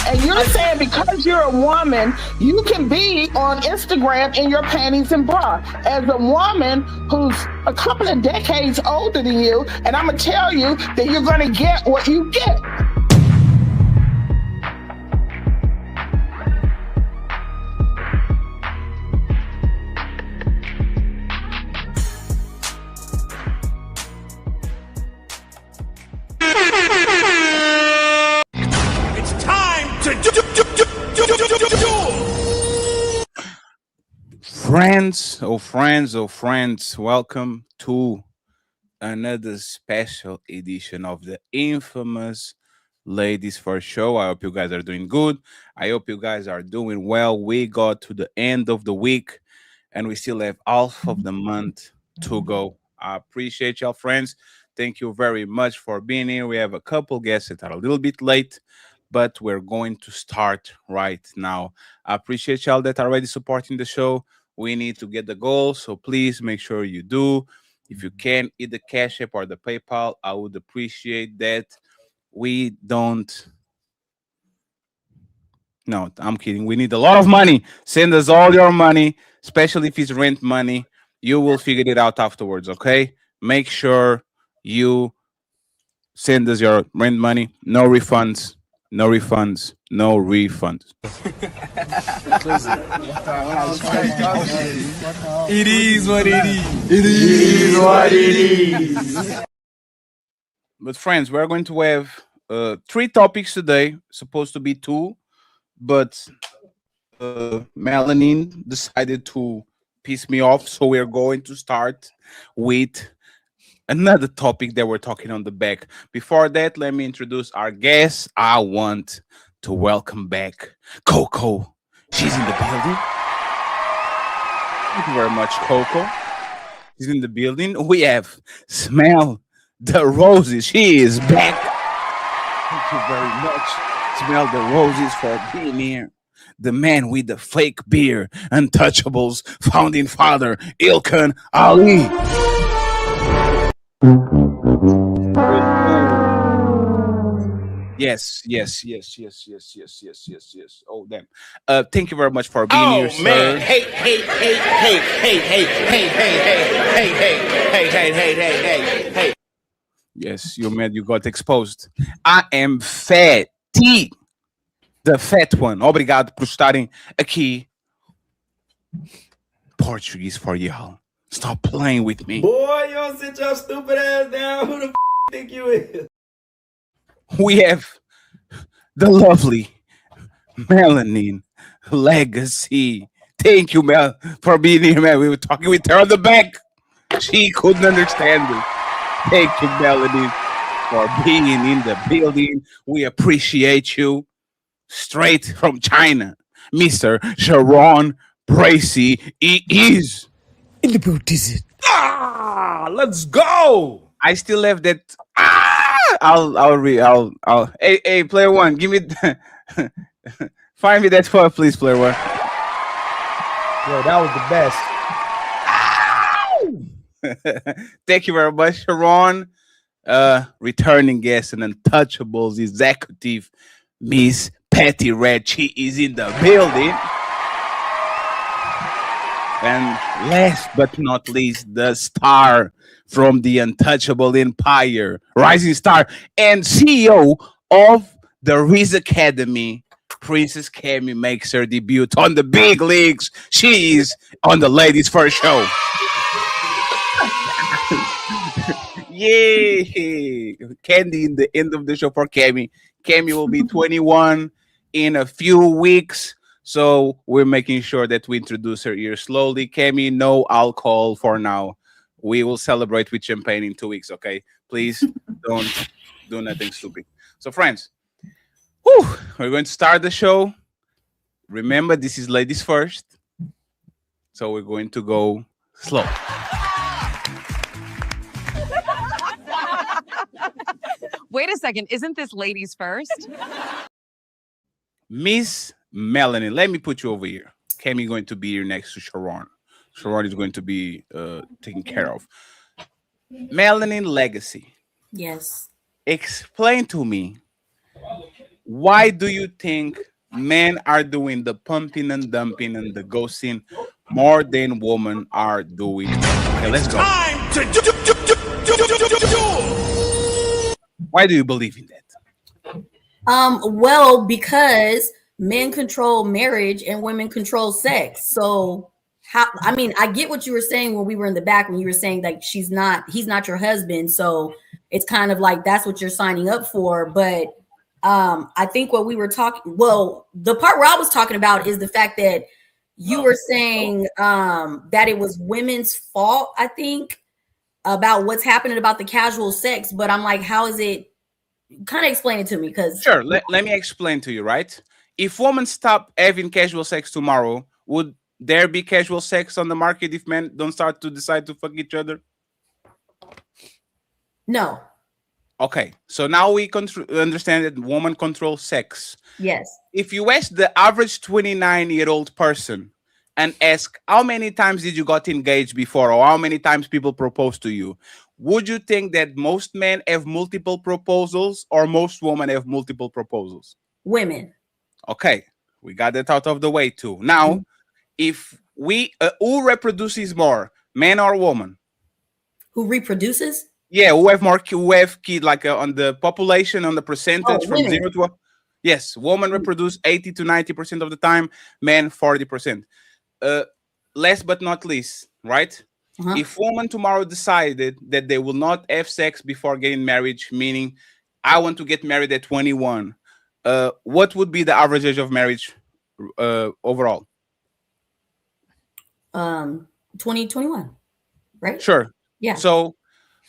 And you're saying because you're a woman, you can be on Instagram in your panties and bra. As a woman who's a couple of decades older than you, and I'm going to tell you that you're going to get what you get. Friends, welcome to another special edition of the infamous Ladies First Show. I hope you guys are doing good. I hope you guys are doing well. We got to the end of the week and we still have half of the month to go. I appreciate y'all, friends. Thank you very much for being here. We have a couple guests that are a little bit late, but we're going to start right now. I appreciate y'all that are already supporting the show. We need to get the goal, so please make sure you do. If you can, either Cash App or the PayPal, I would appreciate that. We don't. No, I'm kidding. We need a lot of money. Send us all your money, especially if it's rent money. You will figure it out afterwards, okay? Make sure you send us your rent money. No refunds. No refunds. No refunds. It is what it is. It is what it is. But friends, we're going to have three topics today. Supposed to be two, but Melanin decided to piss me off. So we're going to start with another topic that we're talking on the back. Before that, let me introduce our guest. I want to welcome back Coco. She's in the building. Thank you very much, Coco. She's in the building. We have Smell the Roses. She is back. Thank you very much. Smell the Roses for being here. The man with the fake beer, Untouchables, founding father, Ilkan Ali. Yes. Oh, damn. Thank you very much for being here, sir. Man. Hey. Yes, you mad you got exposed. I am Fatty, the fat one. Obrigado por estarem aqui. Portuguese for y'all. Stop playing with me. Boy, you don't sit your stupid ass down. Who the think you is? We have the lovely Melanin Legacy. Thank you, Mel, for being here, man. We were talking with her on the back. She couldn't understand it. Thank you, Melanin, for being in the building. We appreciate you. Straight from China, Mr. Sharon Bracy. He is In the boot, is it? Let's go. I still have that. Hey, player one, give me. Find me that for, please, player one. Yo, that was the best. Thank you very much, Sharon. Returning guest and Untouchables executive, Miss Patty Red. She is in the building. And last but not least, the star from the Untouchable Empire, rising star and CEO of the Riz Academy, Princess Cammy makes her debut on the big leagues. She is on the Ladies First Show. Yay! Candy in the end of the show for Cammy. Cammy will be 21 in a few weeks. So we're making sure that we introduce her here slowly. Cammy, no alcohol for now. We will celebrate with champagne in 2 weeks, okay? Please don't do nothing stupid. So, friends, we're going to start the show. Remember, this is ladies first. So we're going to go slow. Wait a second. Isn't this ladies first? Miss Melanie, let me put you over here. Cammy going to be here next to Sharon. Sharon is going to be taken care of. Melanie Legacy. Yes. Explain to me Why do you think men are doing the pumping and dumping and the ghosting more than women are doing? Okay, let's go. Why do you believe in that? Well, because men control marriage and women control sex. So how, I mean, I get what you were saying when we were in the back, when you were saying like he's not your husband. So it's kind of like that's what you're signing up for. But I think what we were talking, well, the part where I was talking about is the fact that you were saying that it was women's fault, I think, about what's happening about the casual sex. But I'm like, how is it? Kind of explain it to me, because Sure, let me explain to you, right? If women stop having casual sex tomorrow, would there be casual sex on the market if men don't start to decide to fuck each other? no. Okay, so now we understand that women control sex. Yes. If you ask the average 29-year-old person and ask how many times did you got engaged before or how many times people proposed to you, would you think that most men have multiple proposals or most women have multiple proposals? Women. Okay, we got that out of the way too. Now, if we who reproduces more, man or woman? Who reproduces? Yeah, who have kids, like on the population, on the percentage from women. 0 to 1. Yes, women reproduce 80 to 90% of the time, men 40%. Last but not least, right? If women tomorrow decided that they will not have sex before getting married, meaning I want to get married at 21, what would be the average age of marriage overall? 2021, right? Sure. Yeah. So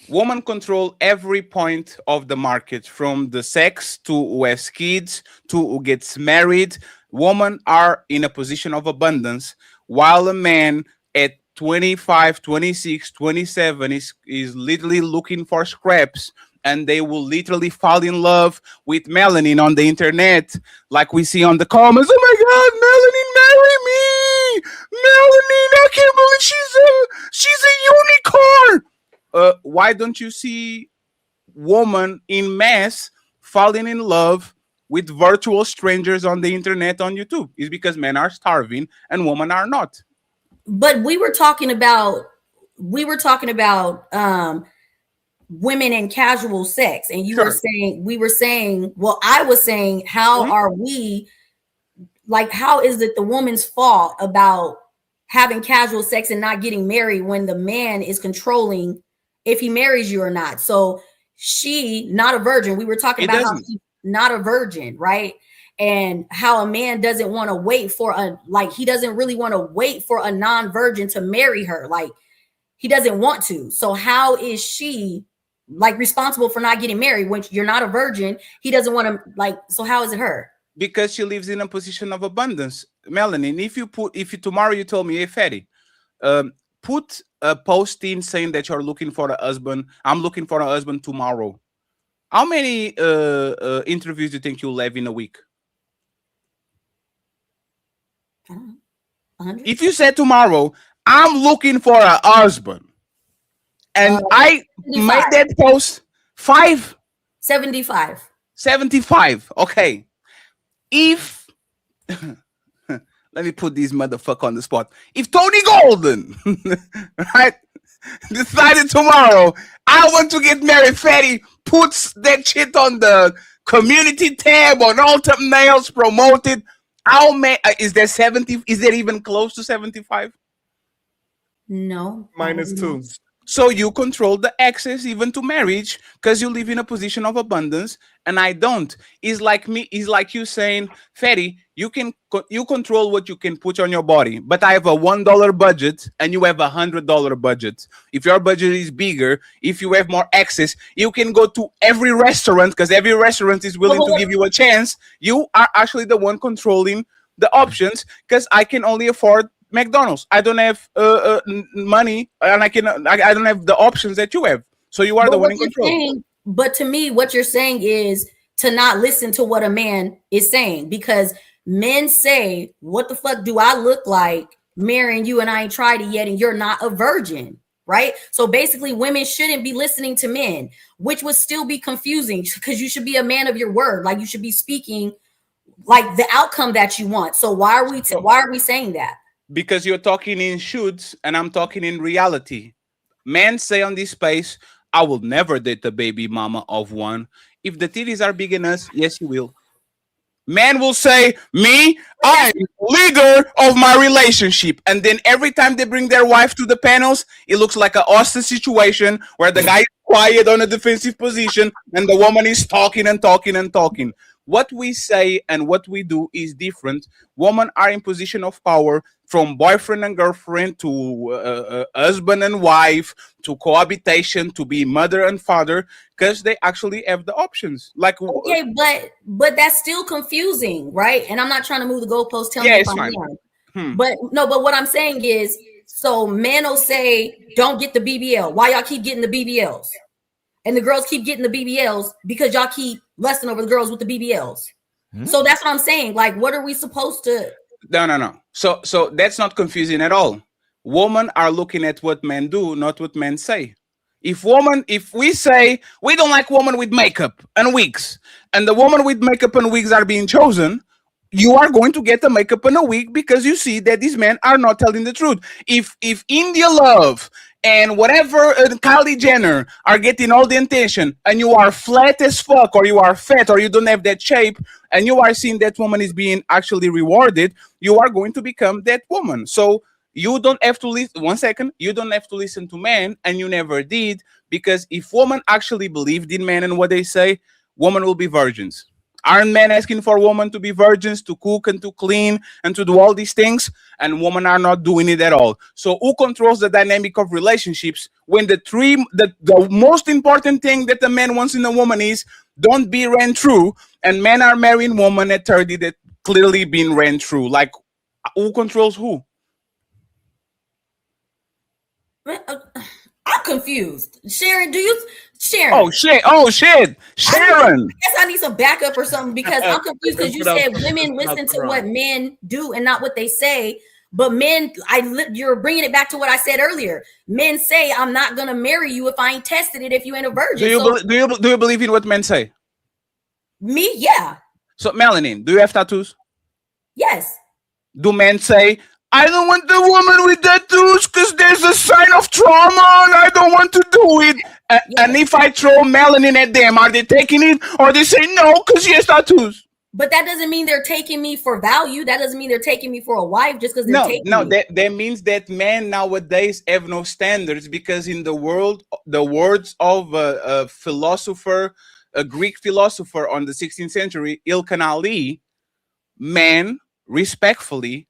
women control every point of the market, from the sex to who has kids to who gets married. Women are in a position of abundance, while a man at 25, 26, 27 is literally looking for scraps, and they will literally fall in love with melanin on the internet, like we see on the comments. Oh my God, melanin, marry me! Melanin, I can't believe she's a unicorn. Why don't you see women in mass falling in love with virtual strangers on the internet on YouTube? It's because men are starving and women are not. But we were talking about women and casual sex, and you Sure. were saying, well, I was saying, how are we, like, how is it the woman's fault about having casual sex and not getting married when the man is controlling if he marries you or not? So she not a virgin. We were talking about how she's not a virgin, right? And how a man doesn't want to wait for he doesn't really want to wait for a non-virgin to marry her. Like, he doesn't want to. So how is she like responsible for not getting married when you're not a virgin? He doesn't want to, like, so how is it her? Because she lives in a position of abundance. Melanin, if you tomorrow you told me, hey Fatty, put a post in saying that you're looking for a husband. I'm looking for a husband tomorrow. How many interviews do you think you'll have in a week? 100? If you said tomorrow, I'm looking for a husband, and I 75. made that post, 75. 75. Okay. If let me put this motherfucker on the spot. If Tony Golden, right, decided tomorrow, I want to get married, Fatty puts that shit on the community tab, on all thumbnails, promoted. How many is there? 70? Is there even close to 75? No. -2. So you control the access even to marriage because you live in a position of abundance, and I don't. It's like me. It's like you saying, Fatty, you control what you can put on your body, but I have a $1 budget and you have $100 budget. If your budget is bigger, if you have more access, you can go to every restaurant because every restaurant is willing to give you a chance. You are actually the one controlling the options because I can only afford McDonald's. I don't have money, and I don't have the options that you have. So you are the one in control. But to me, what you're saying is to not listen to what a man is saying, because men say, "What the fuck do I look like marrying you, and I ain't tried it yet, and you're not a virgin?" right? So basically, women shouldn't be listening to men, which would still be confusing because you should be a man of your word. Like you should be speaking like the outcome that you want. So why are we saying that? Because you're talking in shoots and I'm talking in reality. Men say on this space, I will never date the baby mama of one. If the titties are big enough, yes, you will. Man will say, me, I'm leader of my relationship. And then every time they bring their wife to the panels, it looks like an Austin situation where the guy is quiet on a defensive position and the woman is talking and talking and talking. What we say and what we do is different. Women are in position of power from boyfriend and girlfriend to husband and wife to cohabitation to be mother and father because they actually have the options. Like okay, but that's still confusing, right? And I'm not trying to move the goalpost. Tell me if I'm wrong. But no, but what I'm saying is, so men will say, "Don't get the BBL." Why y'all keep getting the BBLs? And the girls keep getting the BBLs because y'all keep lusting over the girls with the BBLs. So that's what I'm saying. Like, what are we supposed to? No. So that's not confusing at all. Women are looking at what men do, not what men say. If we say we don't like women with makeup and wigs, and the woman with makeup and wigs are being chosen, you are going to get a makeup and a wig because you see that these men are not telling the truth. If India Love and whatever Kylie Jenner are getting all the attention, and you are flat as fuck, or you are fat, or you don't have that shape, and you are seeing that woman is being actually rewarded, you are going to become that woman. So you don't have to listen. 1 second. You don't have to listen to men, and you never did, because if women actually believed in men and what they say, women will be virgins. Aren't men asking for women to be virgins, to cook and to clean and to do all these things? And women are not doing it at all. So who controls the dynamic of relationships when the most important thing that a man wants in a woman is don't be ran through, and men are marrying women at 30 that clearly been ran through? Like, who controls who? I'm confused. Sharon, Sharon? Oh shit! Sharon. I guess I need some backup or something because I'm confused because you said women listen to what men do and not what they say. But men, you're bringing it back to what I said earlier. Men say, "I'm not gonna marry you if I ain't tested it. If you ain't a virgin." Do you believe in what men say? Me, yeah. So, Melanin, do you have tattoos? Yes. Do men say, I don't want the woman with tattoos because there's a sign of trauma and I don't want to do it? And if I throw melanin at them, are they taking it, or they say no because she has tattoos? But that doesn't mean they're taking me for value. That doesn't mean they're taking me for a wife just because they're taking me. That means that men nowadays have no standards, because in the world, the words of a philosopher, a Greek philosopher on the 16th century, Ilkhan Ali, men respectfully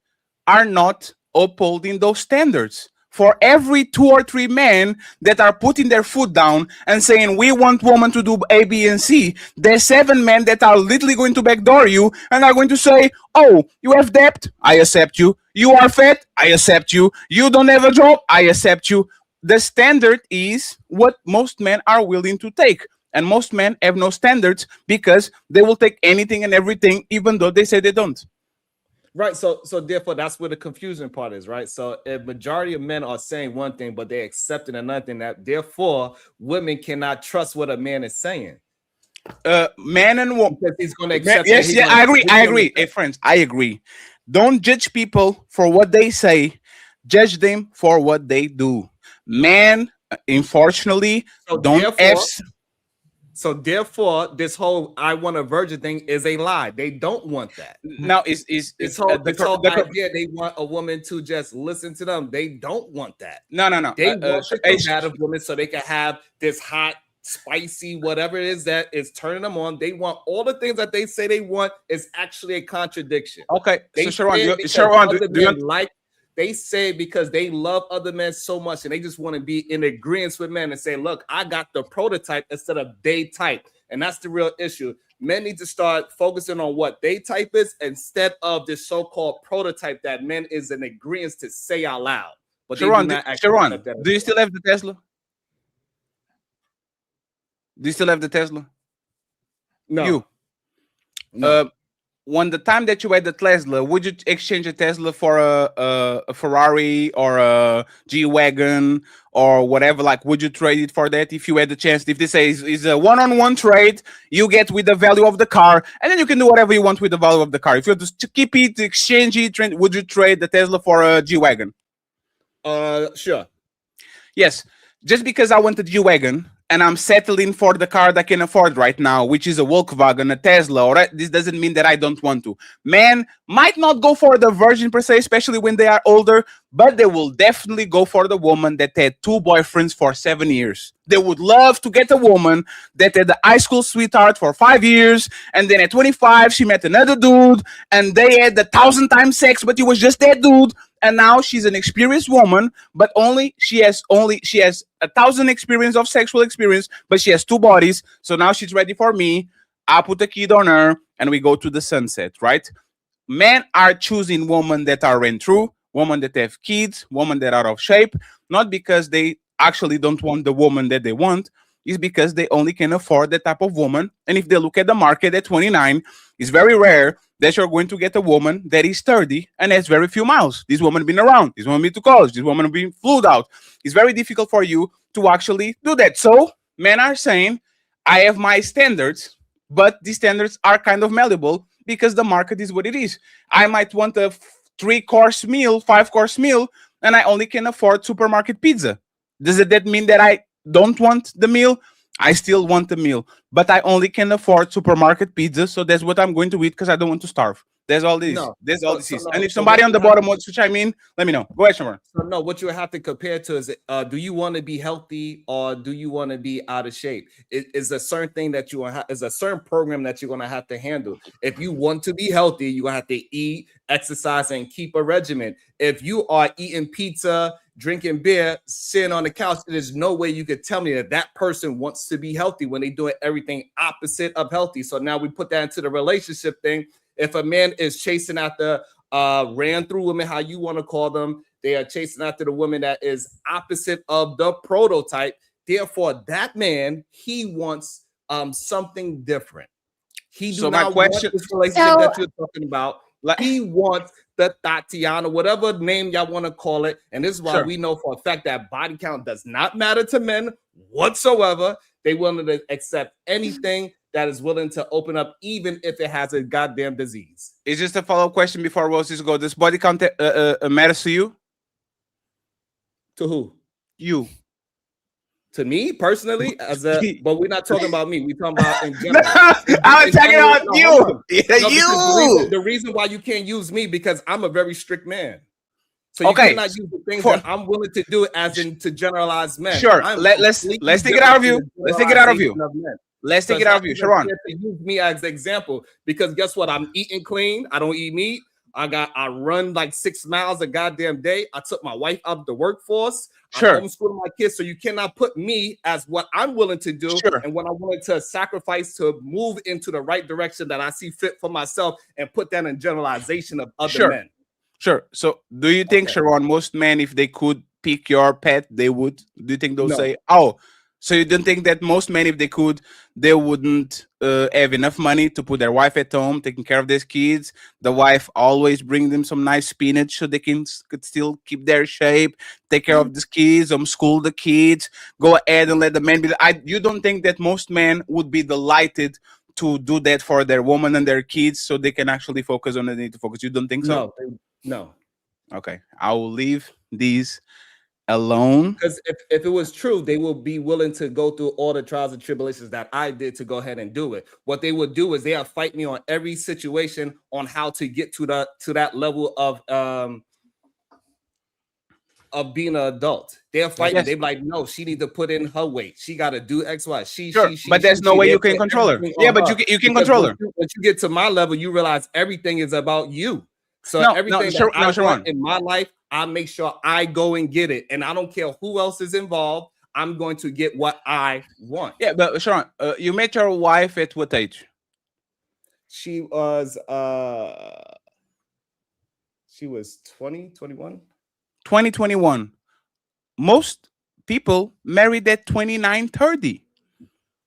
are not upholding those standards. For every 2 or 3 men that are putting their foot down and saying we want women to do A, B, and C, there's 7 men that are literally going to backdoor you and are going to say, oh, you have debt, I accept you. You are fat, I accept you. You don't have a job, I accept you. The standard is what most men are willing to take. And most men have no standards because they will take anything and everything, even though they say they don't. Right. So therefore, that's where the confusion part is, right? So a majority of men are saying one thing, but they're accepting another thing. That therefore, women cannot trust what a man is saying. Man and woman, because he's going to accept. Yes, I agree. Hey, friends, I agree. Don't judge people for what they say. Judge them for what they do. Men, unfortunately, don't have. So therefore, this whole "I want a virgin" thing is a lie. They don't want that. Now, this whole idea they want a woman to just listen to them. They don't want that. No. They want the combative woman so they can have this hot, spicy, whatever it is that is turning them on. They want all the things that they say they want is actually a contradiction. Okay, they so Sharon, do you like? They say because they love other men so much and they just want to be in agreement with men and say, look, I got the prototype instead of they type. And that's the real issue. Men need to start focusing on what they type is instead of this so-called prototype that men is in agreement to say out loud. But Sharon, do you still have the Tesla? Do you still have the Tesla? No. You. No. when the time that you had the Tesla, would you exchange a Tesla for a Ferrari or a G wagon or whatever? Like, would you trade it for that if you had the chance? If they say is a one-on-one trade, you get with the value of the car, and then you can do whatever you want with the value of the car. If you have to keep it, exchange it, would you trade the Tesla for a G wagon? Sure. Yes, just because I want a G wagon and I'm settling for the car that I can afford right now, which is a Volkswagen, a Tesla, or this doesn't mean that I don't want to. Men might not go for the virgin per se, especially when they are older, but they will definitely go for the woman that had 2 boyfriends for 7 years. They would love to get a woman that had the high school sweetheart for 5 years, and then at 25 she met another dude, and they had 1,000 times sex, but it was just that dude. And now she's an experienced woman, but she has 1,000 experience of sexual experience, but she has 2 bodies. So now she's ready for me. I put a kid on her, and we go to the sunset, right? Men are choosing women that are ran through, women that have kids, women that are out of shape, not because they actually don't want the woman that they want. Is because they only can afford that type of woman. And if they look at the market at 29, it's very rare that you're going to get a woman that is 30 and has very few miles. This woman been around. This woman been to college. This woman been flew out. It's very difficult for you to actually do that. So men are saying, I have my standards, but these standards are kind of malleable because the market is what it is. I might want a 3-course meal, 5-course meal, and I only can afford supermarket pizza. Does that mean that I don't want the meal? I still want the meal, but I only can afford supermarket pizza, so that's what I'm going to eat because I don't want to starve. That's all this. No. That's all this So is. no. And if So somebody what on the you have bottom wants to chime in, let me know. Go ahead, Shamar. So no, what you have to compare to is, do you want to be healthy or do you want to be out of shape? It is a certain thing that you want. Is a certain program that you're gonna have to handle. If you want to be healthy, you're gonna have to eat, exercise, and keep a regimen. If you are eating pizza, drinking beer, sitting on the couch, there's no way you could tell me that that person wants to be healthy when they're doing everything opposite of healthy. So now we put that into the relationship thing. If a man is chasing after ran through women, how you want to call them, they are chasing after the woman that is opposite of the prototype. Therefore, that man, he wants something different. He do So my not question- want this relationship So- that you're talking about. He wants the Tatiana, whatever name y'all want to call it. And this is why Sure. we know for a fact that body count does not matter to men whatsoever. They willing to accept anything that is willing to open up, even if it has a goddamn disease. It's just a follow-up question before Roses go. Does body count matters to you? To who? You. To me personally, but we're not talking about me. We're talking about in general. I was talking about you. hold on. Yeah, No, you. because the reason why you can't use me because I'm a very strict man. So you Okay. cannot use the things For- that I'm willing to do as in to generalize men. Sure. I'm Let's completely take it out of you. different from Let's take it out of you. generalization of men. Let's So take it it's out not of you, even Sharon. fair to use me as an example because guess what? I'm eating clean. I don't eat meat. I run like 6 miles a goddamn day. I took my wife out of the workforce. Sure. I'm homeschooling my kids. So you cannot put me as what I'm willing to do Sure. and what I wanted to sacrifice to move into the right direction that I see fit for myself and put that in generalization of other Sure. men. Sure. So do you think, Okay. Sharon, most men, if they could pick your pet, they would? Do you think they'll No. say, oh, so you don't think that most men, if they could, they wouldn't have enough money to put their wife at home, taking care of their kids? The wife always bring them some nice spinach so they could still keep their shape, take care of the kids, homeschool the kids, go ahead and let the men be. You don't think that most men would be delighted to do that for their woman and their kids so they can actually focus on what they need to focus? You don't think so? No. Okay, I will leave these alone. Because if it was true, they will be willing to go through all the trials and tribulations that I did to go ahead and do it. What they would do is they'll fight me on every situation on how to get to that level of being an adult. They'll fight me. Yes. They're like, no, she need to put in her weight. She got to do X, Y. Sure, but there's no way you can control her. Yeah, but you can control her. Once you get to my level, you realize everything is about you. So No, everything Sharon, that I Sharon. want in my life, I make sure I go and get it. And I don't care who else is involved. I'm going to get what I want. Yeah, but Sharon, you met your wife at what age? She was 20, 21. 2021. Most people married at 29, 30.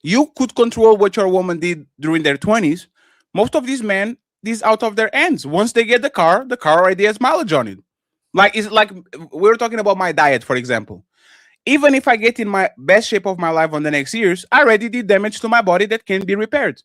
You could control what your woman did during their 20s. Most of these men this out of their hands. Once they get the car already has mileage on it. Like it's like we were talking about my diet, for example. Even if I get in my best shape of my life on the next years, I already did damage to my body that can be repaired.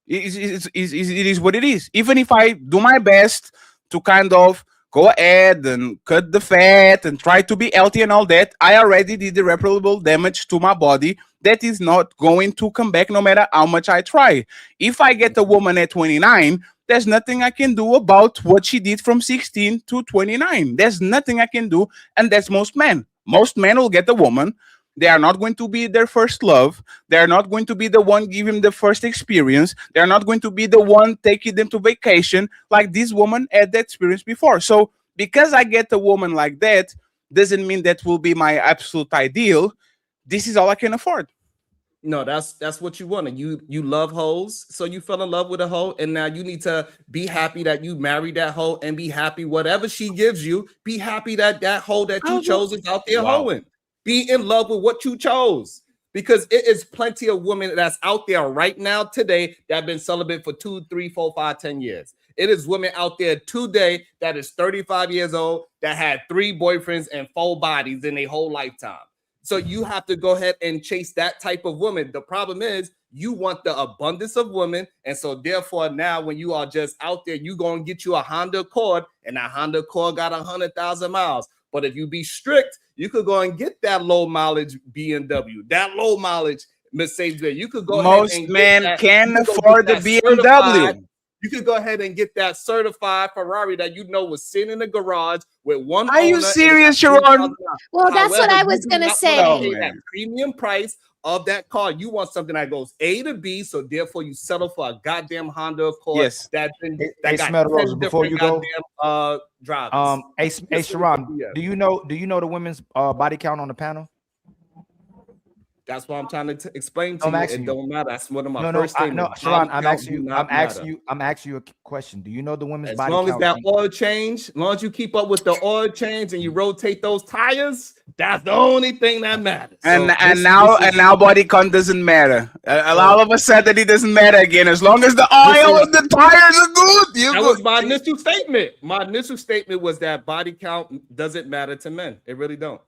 It is what it is. Even if I do my best to kind of go ahead and cut the fat and try to be healthy and all that, I already did irreparable damage to my body that is not going to come back no matter how much I try. If I get a woman at 29, there's nothing I can do about what she did from 16 to 29. There's nothing I can do, and that's most men. Most men will get a woman. They are not going to be their first love. They are not going to be the one giving the first experience. They are not going to be the one taking them to vacation like this woman had that experience before. So because I get a woman like that, doesn't mean that will be my absolute ideal. This is all I can afford. No, that's what you wanted. You love hoes, so you fell in love with a hoe, and now you need to be happy that you married that hoe, and be happy whatever she gives you. Be happy that that hoe that you chose is out there hoeing. Be in love with what you chose, because it is plenty of women that's out there right now today that have been celibate for 2, 3, 4, 5, 10 years. It is women out there today that is 35 years old that had 3 boyfriends and 4 bodies in their whole lifetime. So you have to go ahead and chase that type of woman. The problem is you want the abundance of women. And so therefore now when you are just out there, you going to get you a Honda Accord, and that Honda Accord got 100,000 miles. But if you be strict, you could go and get that low mileage BMW, that low mileage Mercedes. You could go Most ahead and men can afford the BMW. You could go ahead and get that certified Ferrari that you know was sitting in the garage with one. Are you serious, Sharon? Well, that's what I was going to say. That premium price of that car. You want something that goes A to B, so therefore you settle for a goddamn Honda Accord. Yes. That Hey, got Smell the 10 Roses, before you go, goddamn drivers. hey, Sharon, do you know the women's body count on the panel? That's what I'm trying to explain to I'm you. asking It you. don't matter. That's one of my No, first statements. Sharon, Body I'm count asking do you. not matter. I'm asking you a question. Do you know the women's As body long as count? that oil change, as long as you keep up with the oil change and you rotate those tires, that's the only thing that matters. And this now body count doesn't matter. All of a sudden it doesn't matter again. As long as the oil and the tires are good, that was my initial statement. My initial statement was that body count doesn't matter to men. It really don't.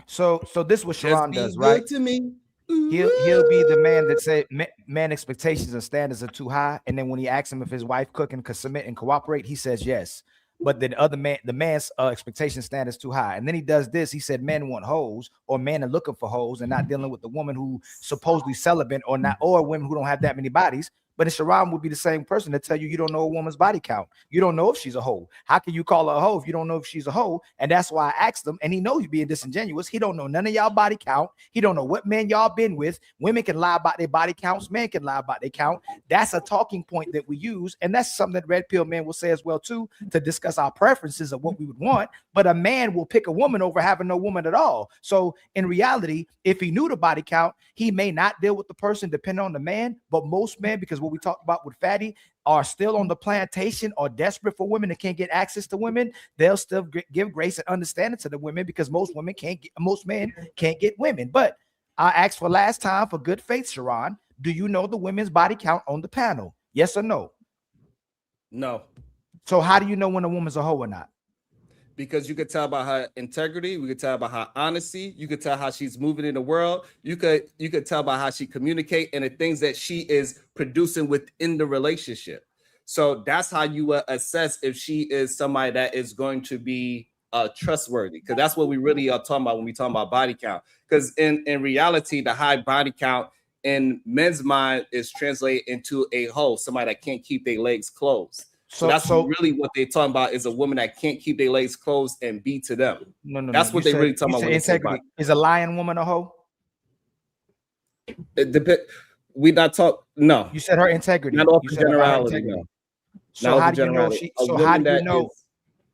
So this is what Sharon Just does, be right? good to me. He'll be the man that say man expectations and standards are too high, and then when he asks him if his wife cooking could submit and cooperate, he says yes. But then the man's expectation standards too high, and then he does this. He said men want hoes, or men are looking for hoes and not dealing with the woman who supposedly celibate, or not, or women who don't have that many bodies. But then Sharon would be the same person to tell you don't know a woman's body count. You don't know if she's a hoe. How can you call her a hoe if you don't know if she's a hoe? And that's why I asked him, and he knows he's being disingenuous. He don't know none of y'all body count. He don't know what men y'all been with. Women can lie about their body counts. Men can lie about their count. That's a talking point that we use, and that's something that red pill men will say as well too, to discuss our preferences of what we would want. But a man will pick a woman over having no woman at all. So in reality, if he knew the body count, he may not deal with the person depending on the man. But most men, because what we talked about with Fatty, are still on the plantation or desperate for women that can't get access to women, they'll still give grace and understanding to the women, because most men can't get women. But I asked for last time for good faith, Sharon, do you know the women's body count on the panel? Yes or no? No. So how do you know when a woman's a hoe or not? Because you could tell by her integrity, we could tell by her honesty, you could tell how she's moving in the world, you could tell by how she communicate and the things that she is producing within the relationship. So that's how you assess if she is somebody that is going to be trustworthy, because that's what we really are talking about when we talk about body count. Because in reality, the high body count in men's mind is translated into a hoe, somebody that can't keep their legs closed. So that's really what they're talking about, is a woman that can't keep their legs closed and be to them. No. That's what they really talking about. Integrity. Is a lying woman a hoe? It depends. We not talk. No, you said her integrity. Not off you the said generality. No. So how do you know she? So how do you know?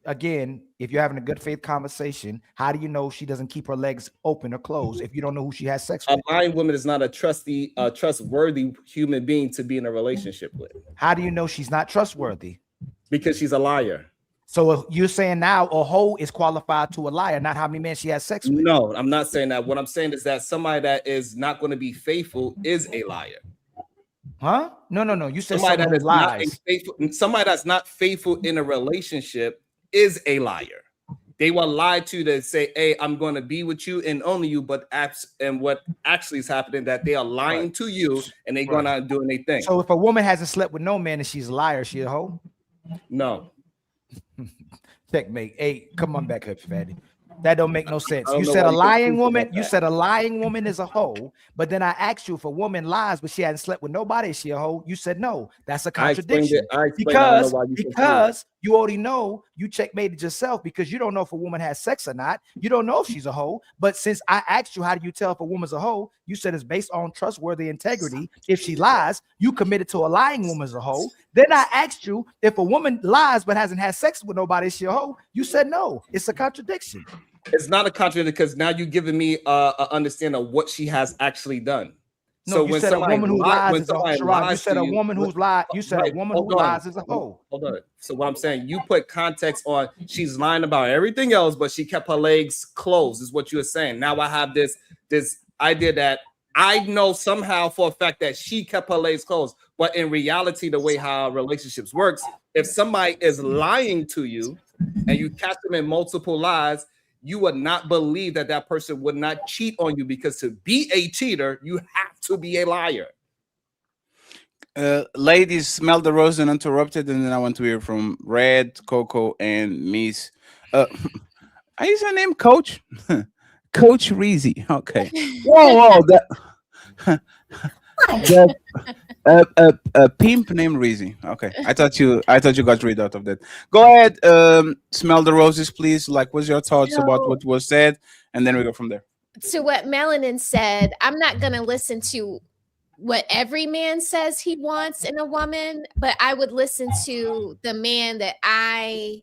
Again, if you're having a good faith conversation, how do you know she doesn't keep her legs open or closed if you don't know who she has sex with? A lying woman is not a trustworthy human being to be in a relationship with. How do you know she's not trustworthy? Because she's a liar. So you're saying now a hoe is qualified to a liar, not how many men she has sex with? No, I'm not saying that. What I'm saying is that somebody that is not going to be faithful is a liar. Huh? No. You said Somebody someone that who is not a lies. faithful, somebody that's not faithful in a relationship is a liar. They will lie to you to say, "Hey, I'm going to be with you and only you," but what actually is happening that they are lying to you and they're going out doing their thing. So if a woman hasn't slept with no man and she's a liar, is she a hoe? No. Checkmate. Hey, come on back here, fatty. That don't make no sense. don't You know said why a you lying confused woman. about You that. said a lying woman is a hoe. But then I asked you if a woman lies, but she hadn't slept with nobody, is she a hoe? You said no. That's a contradiction. I explained I don't know why you confused. Because you already know you checkmated yourself because you don't know if a woman has sex or not. You don't know if she's a hoe. But since I asked you, how do you tell if a woman's a hoe? You said it's based on trustworthy integrity. If she lies, you committed to a lying woman's a hoe. Then I asked you if a woman lies but hasn't had sex with nobody, is she a hoe? You said no. It's a contradiction. It's not a contradiction because now you're giving me a understanding of what she has actually done. No, So you when said a somebody woman who lies is a somebody Sharon, you lies said to a woman who's lied. You said a woman who lies is a hoe. Hold on. So what I'm saying, you put context on she's lying about everything else, but she kept her legs closed, is what you were saying. Now I have this idea that I know somehow for a fact that she kept her legs closed, but in reality, the way how relationships works, if somebody is lying to you and you catch them in multiple lies, you would not believe that that person would not cheat on you, because to be a cheater, you have to be a liar. Ladies, smell the rose uninterrupted, and then I want to hear from Red, Coco, and Miss. I use her name, Coach. Coach Reezy. Okay. Whoa, that. A pimp named Reezy. Okay, I thought you got rid out of that. Go ahead, smell the roses, please. Like, what's your thoughts about what was said, and then we go from there. To what Melanin said, I'm not gonna listen to what every man says he wants in a woman, but I would listen to the man that I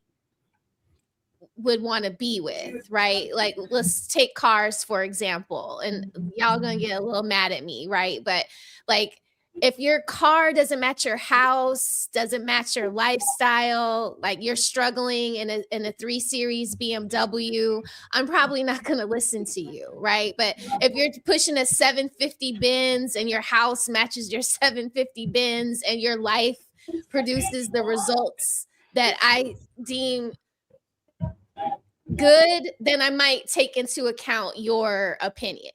would want to be with, right? Like, let's take cars for example, and y'all gonna get a little mad at me, right? But like, if your car doesn't match your house, doesn't match your lifestyle, like you're struggling in a 3 Series BMW, I'm probably not going to listen to you, right? But if you're pushing a 750 Benz and your house matches your 750 Benz and your life produces the results that I deem good, then I might take into account your opinion.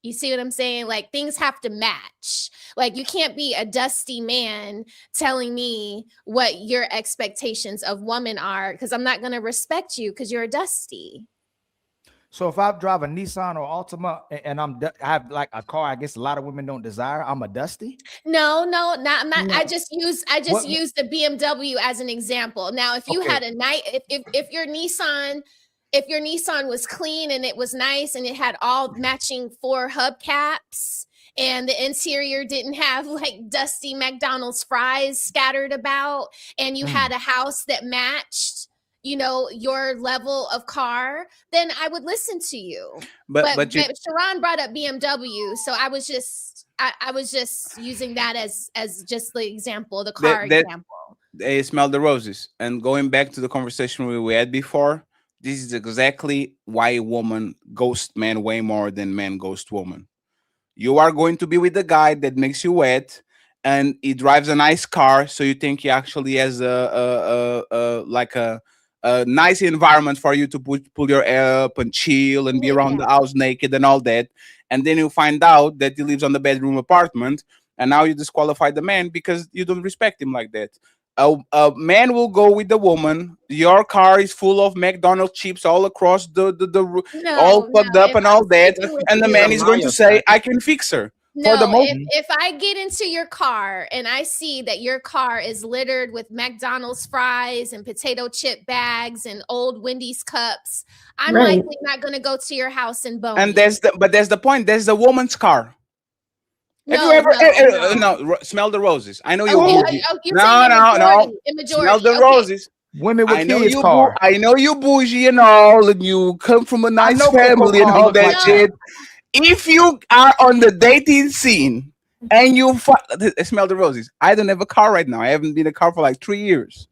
You see what I'm saying? Like, things have to match. Like, you can't be a dusty man telling me what your expectations of woman are, because I'm not going to respect you because you're a dusty. So if I drive a Nissan or Altima and I have like a car I guess a lot of women don't desire, I'm a dusty? No, I'm not. No. I just use the BMW as an example. Now, if you had a night, if your Nissan was clean and it was nice and it had all matching 4 hubcaps and the interior didn't have like dusty McDonald's fries scattered about, and you had a house that matched, you know, your level of car, then I would listen to you. But Sharon brought up BMW, so I was just using that as just the example, the car example. They smell the roses. And going back to the conversation we had before, this is exactly why a woman ghosts men way more than men ghost women. You are going to be with the guy that makes you wet, and he drives a nice car, so you think he actually has a nice environment for you to pull your hair up and chill and be around the house naked and all that. And then you find out that he lives on the bedroom apartment, and now you disqualify the man because you don't respect him like that. A man will go with the woman. Your car is full of McDonald's chips all across all plugged up and all that, and the man is going to say, "I can fix her." No, if I get into your car and I see that your car is littered with McDonald's fries and potato chip bags and old Wendy's cups, I'm likely not going to go to your house and bone. And that's the point. That's the woman's car. Have you ever smell the roses? I know you bougie. No. Smell the roses. Women with kids car. I know you bougie and all, and you come from a nice family and all that shit. If you are on the dating scene and you smell the roses, I don't have a car right now. I haven't been in a car for like 3 years.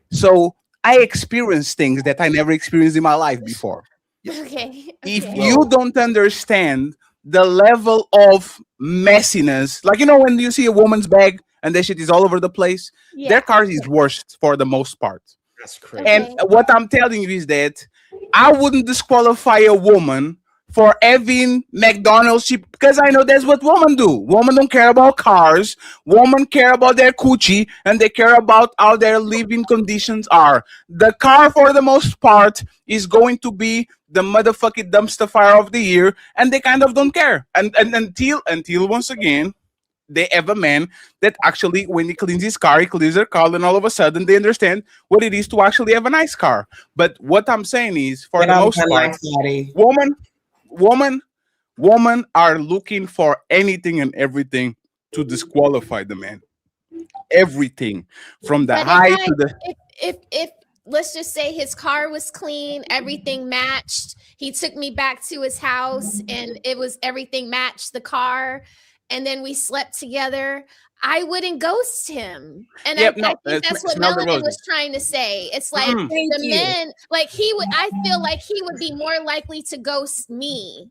So I experience things that I never experienced in my life before. Okay. If you don't understand the level of messiness, like, you know, when you see a woman's bag and that shit is all over the place. Yeah. Their car is worst for the most part. That's crazy. Okay. And what I'm telling you is that I wouldn't disqualify a woman for having McDonald's cheap because I know that's what women do. Women don't care about cars. Women care about their coochie and they care about how their living conditions are. The car, for the most part, is going to be the motherfucking dumpster fire of the year, and they kind of don't care. And until once again, they have a man that actually, when he cleans his car, he cleans their car, and all of a sudden they understand what it is to actually have a nice car. But what I'm saying is, for the most part, women are looking for anything and everything to disqualify the man. Everything from the But high to the if let's just say his car was clean, everything matched. He took me back to his house and it was everything matched the car, and then we slept together. I wouldn't ghost him. And Yep, I no, think that's what smell the Melanin was roses. trying to say. It's like Mm. the men, like he would, I feel like he would be more likely to ghost me.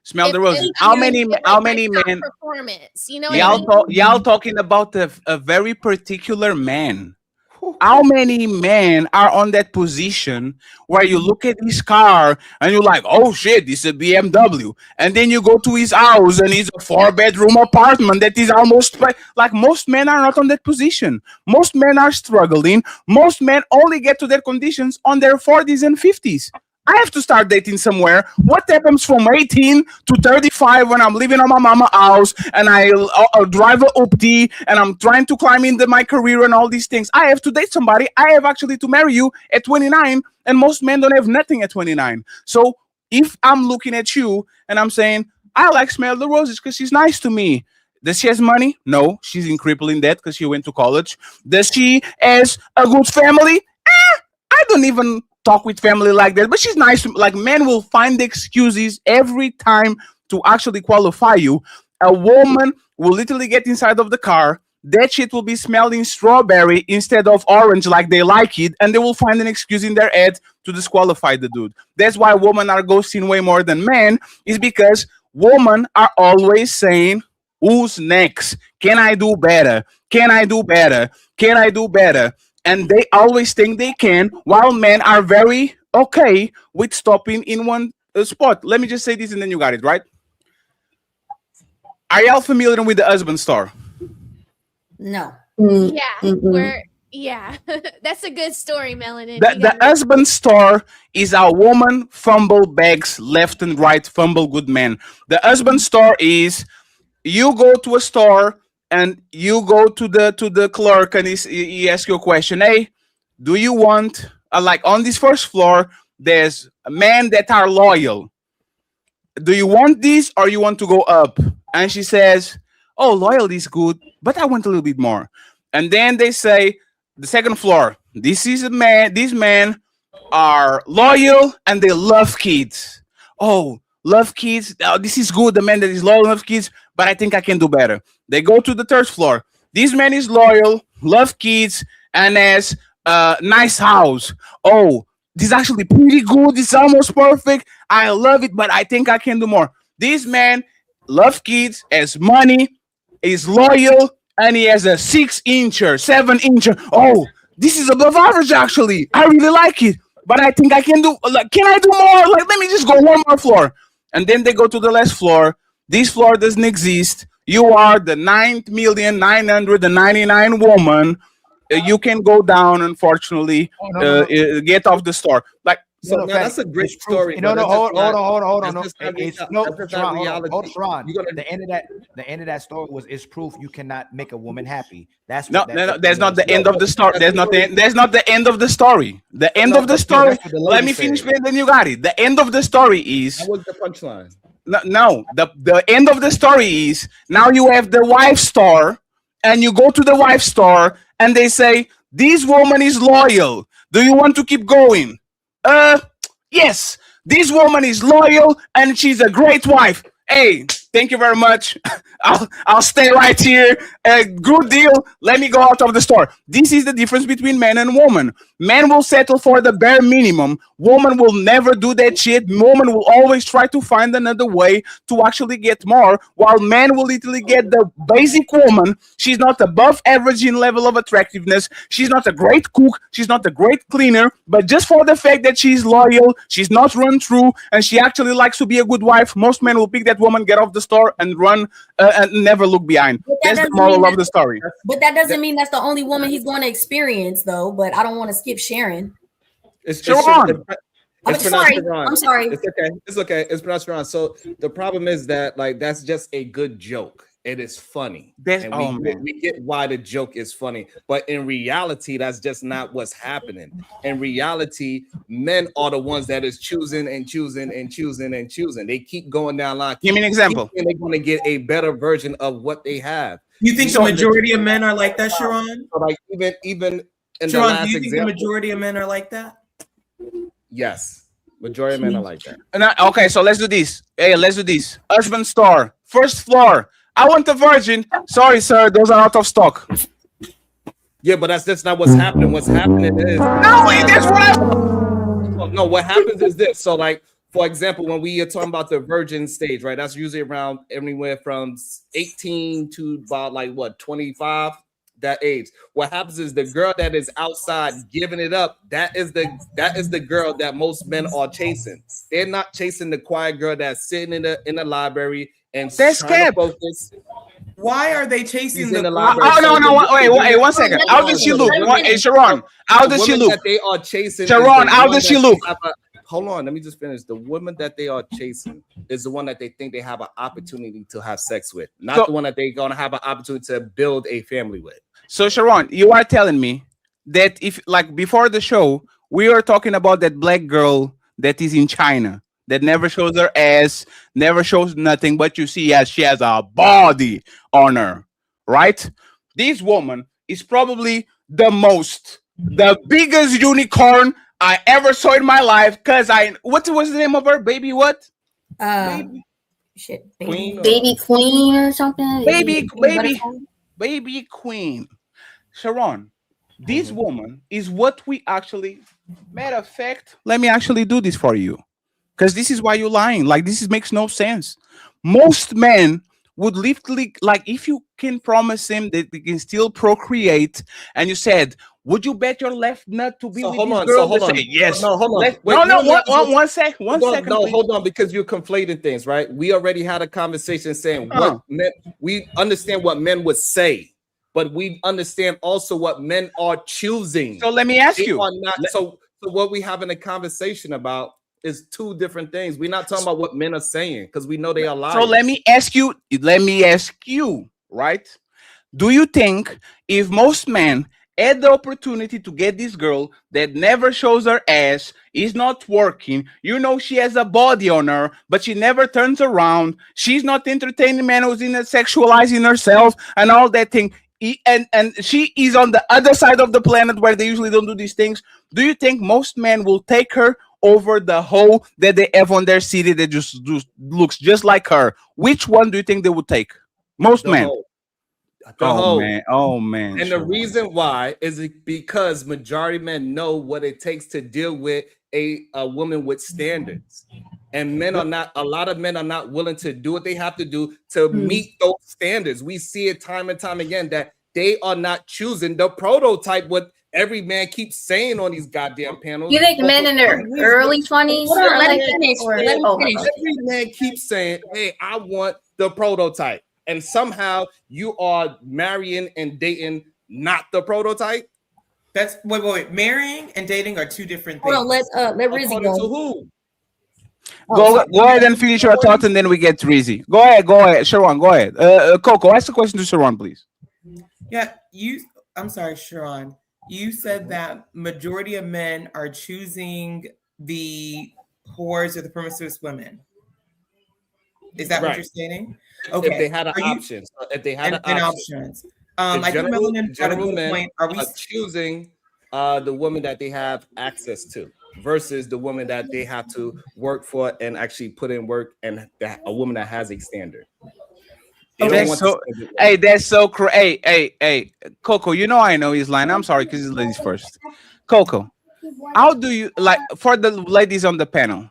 Smell the if- roses. if How I many didn't get, how like, my many top men? performance? You know what I mean? Y'all talking about a very particular man. How many men are on that position where you look at his car and you're like, oh shit, this is a BMW. And then you go to his house and it's a 4-bedroom apartment that is almost like most men are not on that position. Most men are struggling. Most men only get to their conditions on their 40s and 50s. I have to start dating somewhere. What happens from 18 to 35 when I'm living on my mama house and I drive a Opti and I'm trying to climb into my career and all these things? I have to date somebody. I have actually to marry you at 29, and most men don't have nothing at 29. So if I'm looking at you and I'm saying, I like Smell the Roses because she's nice to me. Does she has money? No, she's in crippling debt because she went to college. Does she has a good family? I don't even talk with family like that, but she's nice. Like, men will find excuses every time to actually qualify you. A woman will literally get inside of the car. That shit will be smelling strawberry instead of orange like they like it, and they will find an excuse in their head to disqualify the dude. That's why women are ghosting way more than men, is because women are always saying, who's next? Can I do better? Can I do better? Can I do better? And they always think they can, while men are very okay with stopping in one spot. Let me just say this and then you got it, right? Are y'all familiar with the husband store? No. Yeah, that's a good story, Melanin. The husband store is a woman fumble bags left and right, fumble good men. The husband store is you go to a store and you go to the clerk and he asks you a question. Hey, do you want like on this first floor? There's men that are loyal. Do you want this or you want to go up? And she says, oh, loyalty is good, but I want a little bit more. And then they say, the second floor, this is a man. These men are loyal and they love kids. Oh, love kids. Oh, this is good. The man that is loyal, love kids, but I think I can do better. They go to the third floor. This man is loyal, love kids, and has a nice house. Oh, this is actually pretty good. It's almost perfect. I love it, but I think I can do more. This man love kids, has money, is loyal, and he has a 6-incher, 7-incher. Oh, this is above average, actually. I really like it, but I think I can do, like, can I do more? Like, let me just go one more floor. And then they go to the last floor. This floor doesn't exist. You are the 9,999 woman. You can go down, unfortunately, get off the store. Like, So no, that's a great story. No, but no, that's just hold not- on. that's just not It's real- no, that's just not reality. Sharon. You're gonna- The end of that story was it's proof you cannot make a woman happy. That's no, what that, that's not the end of the story. That's That's not the end of the story. The end of the story. that's what the Let lady me finish, said. then you got it. The end of the story is That was the punchline. no. The end of the story is now you have the wife store, and you go to the wife store, and they say this woman is loyal. Do you want to keep going? Yes. This woman is loyal, and she's a great wife. Hey, Thank you very much. I'll stay right here. Good deal. Let me go out of the store. This is the difference between man and woman. Man will settle for the bare minimum. Woman will never do that shit. Woman will always try to find another way to actually get more, while man will literally get the basic woman. She's not above average in level of attractiveness. She's not a great cook. She's not a great cleaner. But just for the fact that she's loyal, she's not run through, and she actually likes to be a good wife, most men will pick that woman, get off the store, and run and never look behind. That's the moral of the story. But that doesn't mean that's the only woman he's going to experience, though. But I don't want to skip Sharon. It's Sharon. I'm sorry. Sharon. I'm sorry. It's okay. It's okay. It's pronounced Sharon. So the problem is that like that's just a good joke. It is funny. We get why the joke is funny, but in reality, that's just not what's happening. In reality, men are the ones that is choosing and choosing and choosing and choosing. They keep going down line. Give me an example. And they're going to get a better version of what they have. You think the majority of men are like that, Sharon? So like even in Sharon, the last do you think example, the majority of men are like that? yes, majority of men are like that. Okay, so let's do this. Hey, let's do this. Husband store, first floor. I want a virgin. Sorry, sir, those are out of stock. Yeah, but that's not what's happening. What's happening is no. What happens is this. So, like for example, when we are talking about the virgin stage, right? That's usually around anywhere from 18 to about like what 25. That age. What happens is the girl that is outside giving it up. That is the girl that most men are chasing. They're not chasing the quiet girl that's sitting in the library and that's trying to focus. Why are they chasing the the library? Oh no! Wait, 1 second. How does she look? Hey, Sharon, how does she look? That they are chasing. Sharon, how does she look? Hold on, let me just finish. The woman that they are chasing is the one that they think they have an opportunity to have sex with, not the one that they're gonna have an opportunity to build a family with. So Sharon, you are telling me that if like before the show, we were talking about that black girl that is in China that never shows her ass, never shows nothing, but you see as she has a body on her, right? This woman is probably the biggest unicorn I ever saw in my life. Cause what was the name of her? Baby what? Baby Queen or something. Baby Queen. Sharon, this woman is what we actually, matter of fact, let me actually do this for you. Because this is why you're lying. Like, makes no sense. Most men would literally, like, if you can promise him that they can still procreate, and you said, would you bet your left nut to be with this girl? Hold on. Say, yes. No, hold on. One second. No, hold on, because you're conflating things, right? We already had a conversation saying what men, we understand what men would say, but we understand also what men are choosing. So let me ask you. So what we having a conversation about is two different things. We're not talking about what men are saying because we know they are liars. So let me ask you, right? Do you think if most men had the opportunity to get this girl that never shows her ass, is not working, you know she has a body on her, but she never turns around, she's not entertaining men who's in sexualizing herself and all that thing, and she is on the other side of the planet where they usually don't do these things, do you think most men will take her over the hoe that they have on their city that just looks just like her? Which one do you think they would take? Most men. Oh man. And the reason why is because majority of men know what it takes to deal with a woman with standards. And a lot of men are not willing to do what they have to do to meet those standards. We see it time and time again that they are not choosing the prototype what every man keeps saying on these goddamn panels. You think men in their early 20s? Let him finish. Every man keeps saying, hey, I want the prototype. And somehow you are marrying and dating not the prototype. That's wait. Marrying and dating are two different things. Hold on, let Rizzy go. To who? Go ahead and finish your thought, and then we get Rizzy. Go ahead, Sharon. Go ahead. Coco, ask the question to Sharon, please. Yeah, I'm sorry, Sharon. You said that majority of men are choosing the whores or the promiscuous women. Is that what you're stating? Okay. If they had an option. If they had options. I think Melanin got a good point. Are we choosing the woman that they have access to? versus the woman that they have to work for and actually put in work, and a woman that has a standard. They don't want so, hey, that's so crazy. Hey, Coco, you know I know he's lying. I'm sorry because it's ladies first. Coco, how do you like for the ladies on the panel?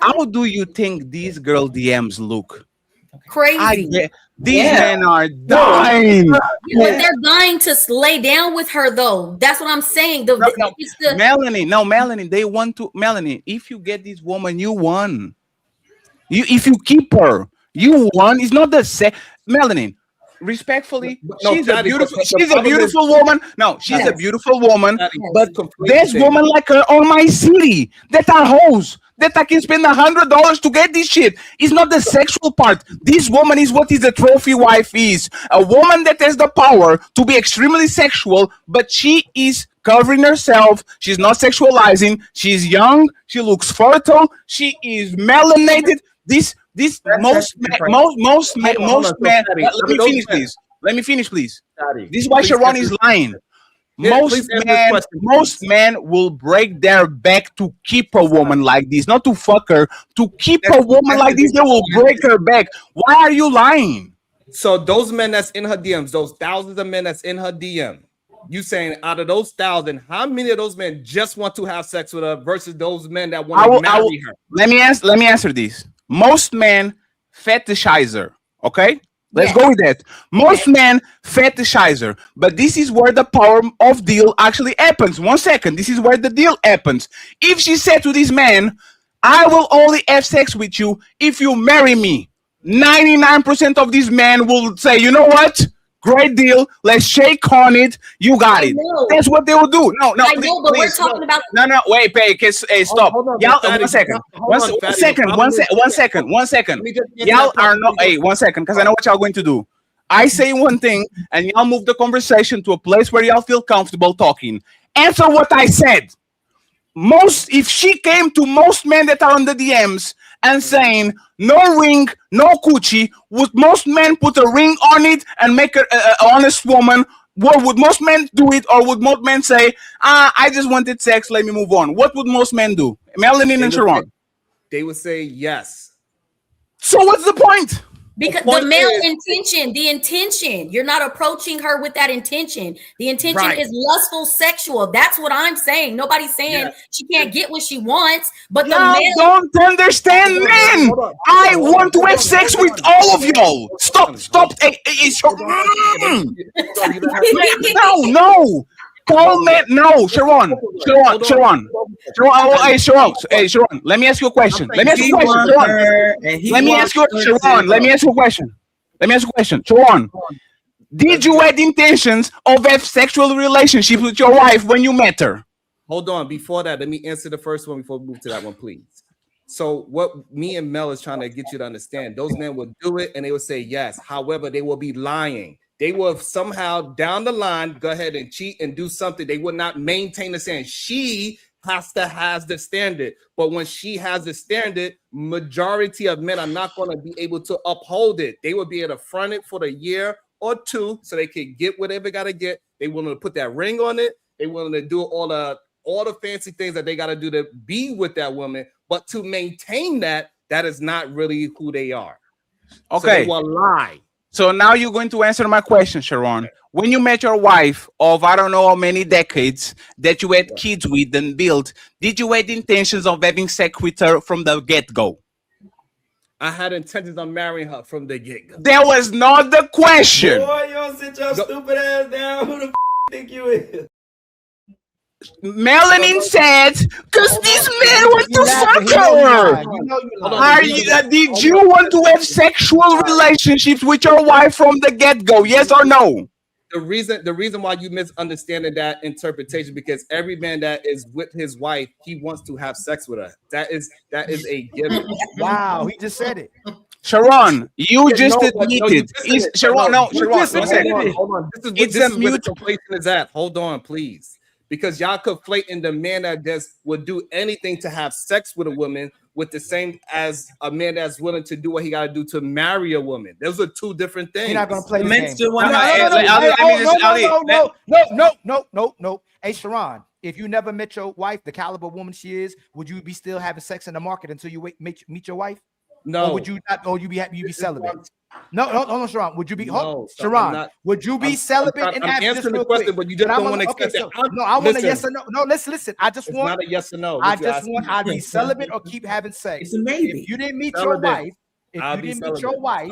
How do you think these girl DMs look? Crazy. These men are dying. But they're dying to lay down with her, though. That's what I'm saying. Melanie, they want to. Melanie, if you get this woman, you won. If you keep her, you won. It's not the same. Melanie, respectfully, she's a beautiful woman. No, she's a beautiful woman. But there's women like her on my city that are hoes. That I can spend $100 to get this shit. It's not the sexual part. This woman is what is the trophy wife is. A woman that has the power to be extremely sexual, but she is covering herself. She's not sexualizing. She's young. She looks fertile. She is melanated. Most men. Let me finish, please. This is why Sharon is lying. Most men will break their back to keep a woman like this, not to fuck her. To keep a woman like this, they will break her back. Why are you lying? So those men that's in her DMs, those thousands of men that's in her DM, you saying out of those 1,000, how many of those men just want to have sex with her versus those men that want to marry her? Let me answer this. Most men fetishize her. Okay. Let's go with that. Most men fetishize her, but this is where the power of deal actually happens. 1 second. This is where the deal happens. If she said to this man, I will only have sex with you if you marry me, 99% of these men will say, you know what? Great deal. Let's shake on it. You got it. That's what they will do. No, I know, but we're talking about. No. Wait, stop. Y'all, 1 second. 1 second. Y'all are not. Hey, 1 second, because I know what y'all going to do. I say one thing, and y'all move the conversation to a place where y'all feel comfortable talking. Answer what I said. If she came to most men that are on the DMs and saying no ring, no coochie, would most men put a ring on it and make her an honest woman? What would most men do it, or would most men say, I just wanted sex, let me move on? What would most men do? Melanin and Sharon. They would say yes. So what's the point? Because the male intention, the intention, you're not approaching her with that intention. The intention is lustful, sexual. That's what I'm saying. Nobody's saying she can't get what she wants, but the male don't understand men. I want to have sex with all of y'all. Stop. No. Call me. No, Sharon. Hey, Sharon. Let me ask you a question. Sharon, did you have intentions of have sexual relationships with your wife when you met her? Hold on. Before that, let me answer the first one before we move to that one, please. So what me and Mel is trying to get you to understand, those men will do it and they will say yes. However, they will be lying. They will somehow down the line go ahead and cheat and do something. They will not maintain the standard. She has to have the standard. But when she has the standard, majority of men are not going to be able to uphold it. They will be able to front it for a year or two so they can get whatever they got to get. They willing to put that ring on it. They willing to do all the fancy things that they got to do to be with that woman. But to maintain that is not really who they are. Okay. So they will lie. So now you're going to answer my question, Sharon. When you met your wife of I don't know how many decades that you had kids with and built, did you have intentions of having sex with her from the get-go? I had intentions of marrying her from the get-go. That was not the question. Boy, you don't sit your stupid ass down. Who the think you is? Melanin said, because this man want to fuck her. Did you want to have sexual relationships with your wife from the get-go? Yes or no? The reason why you misunderstanding that interpretation, because every man that is with his wife, he wants to have sex with her. That is a given. Wow, he just said it. Sharon, you just admitted. Sharon, no, Sharon, one second. Hold on. This is where the conflation is at. Hold on, please. Because y'all conflating the man that just would do anything to have sex with a woman with the same as a man that's willing to do what he got to do to marry a woman. Those are two different things. You're not going to play the this game. No. Hey, Sharon, if you never met your wife, the caliber woman she is, would you be still having sex in the market until you meet your wife? No. Or would you not? Or you be celibate? No, Sharon. Would you be? No, Sharon, would you be celibate and I'm abstinent? answering the question, but you just don't want to accept it. No, I want a yes or no. No, listen. I just want not a yes or no. I just want I'd be celibate or keep having sex. It's a maybe. If you didn't meet Celibate. your wife, if I'll you be didn't meet celibate. your wife,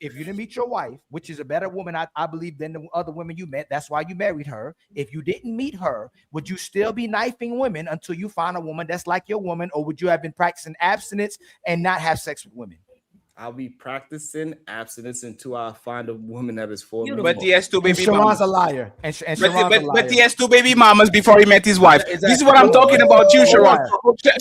if you didn't meet your wife, which is a better woman, I believe, than the other women you met. That's why you married her. If you didn't meet her, would you still be knifing women until you find a woman that's like your woman, or would you have been practicing abstinence and not have sex with women? I'll be practicing abstinence until I find a woman that is for me. But he has two baby Sharon's mamas. a liar. And Sharon's a liar. But he has two baby mamas before he met his wife. This is what I'm talking about you, Sharon.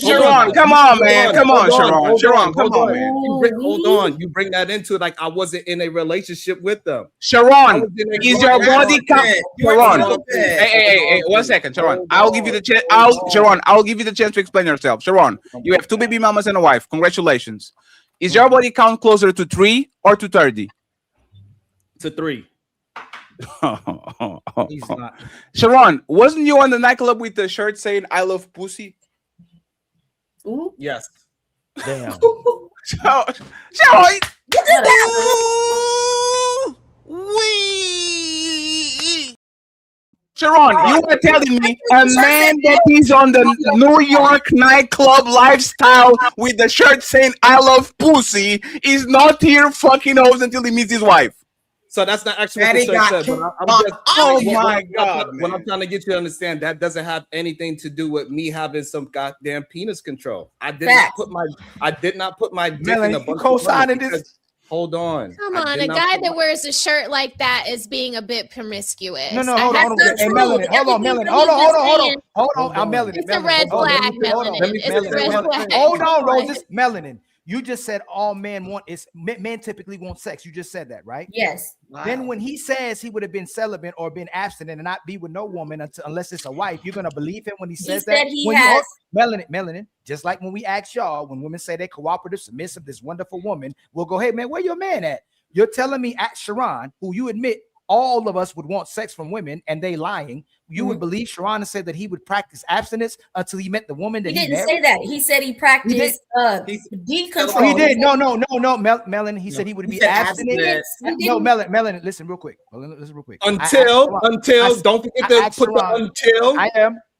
Sharon, come on, man. Come on, Sharon. Sharon, come on, man. Hold on. You bring that into it like I wasn't in a relationship with them. Sharon, is your body count? Sharon, hey, 1 second, Sharon. I'll give you the chance. Sharon, I'll give you the chance to explain yourself. Sharon, you have two baby mamas and a wife. Congratulations. Is your body count closer to 3 or to 30? To 3. He's not. Sharon, wasn't you on the nightclub with the shirt saying "I love pussy"? Ooh. Yes. Damn. Sharon, Sharon, you were telling me a man that is on the New York nightclub lifestyle with the shirt saying "I love pussy" is not here fucking hoes until he meets his wife. So that's not actually what Daddy the shirt got said. But what I'm trying to get you to understand, that doesn't have anything to do with me having some goddamn penis control. I did not put my dick Melanie, in a you bunch co-signing of this? Hold on. Come on, a guy that wears a shirt like that is being a bit promiscuous. No, hold on. Hey, Melanie, hold on. I'm Melanie. It's a red flag, Melanin. It's a red flag. Hold on, Roses. Melanin. You just said all men want is men typically want sex. You just said that, right? Yes. Wow. Then when he says he would have been celibate or been abstinent and not be with no woman unless it's a wife, you're gonna believe him when he says that? Melanin, just like when we ask y'all, when women say they're cooperative, submissive, this wonderful woman, we'll go, hey man, where your man at? You're telling me at Sharon, who you admit all of us would want sex from women and they lying, you would believe Sharon said that he would practice abstinence until he met the woman that he didn't married? say that. He said he practiced decontrol. He did. No. Melon, he said he would be abstinent. No, Melon, listen real quick. Until, don't forget to put the until.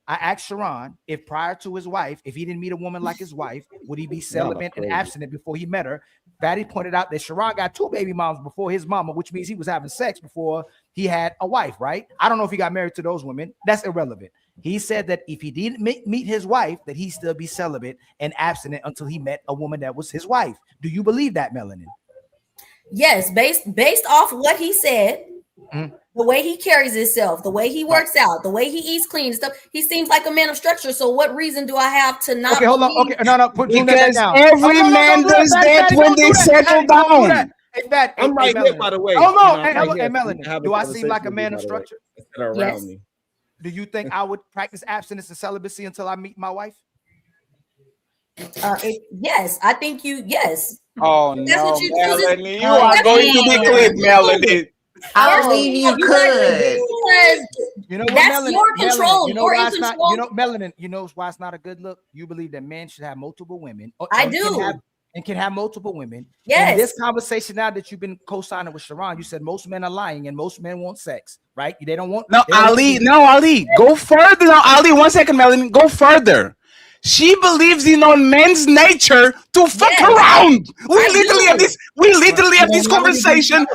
I asked Sharon if prior to his wife, if he didn't meet a woman like his wife, would he be celibate and abstinent before he met her? Fatty pointed out that Sharon got 2 baby moms before his mama, which means he was having sex before he had a wife, right? I don't know if he got married to those women. That's irrelevant. He said that if he didn't meet his wife, that he'd still be celibate and abstinent until he met a woman that was his wife. Do you believe that, Melanin? Yes, based off what he said, the way he carries himself, the way he works out, the way he eats clean and stuff, he seems like a man of structure. So what reason do I have to not? Okay, hold on. Okay, no, put because down. Every man does that when they settle down. I'm right here, by the way. Hold on, hey, Melanie, do I seem like a man of structure? Yes. Do you think I would practice abstinence and celibacy until I meet my wife? Yes, I think you. Yes. Oh That's no, what you Melanie, you are going to be clipped, Melanie. I believe you could. You know what, That's Melanie, your control. You know You're why in it's not, control. you know, Melanin, you know why it's not a good look? You believe that men should have multiple women. I do. And can have multiple women. Yes. In this conversation now that you've been co-signing with Sharon, you said most men are lying and most men want sex, right? They don't want. No, Ali, go further. Now, Ali, 1 second, Melanie, go further. She believes in on men's nature to fuck around. We literally have this. We literally have this conversation.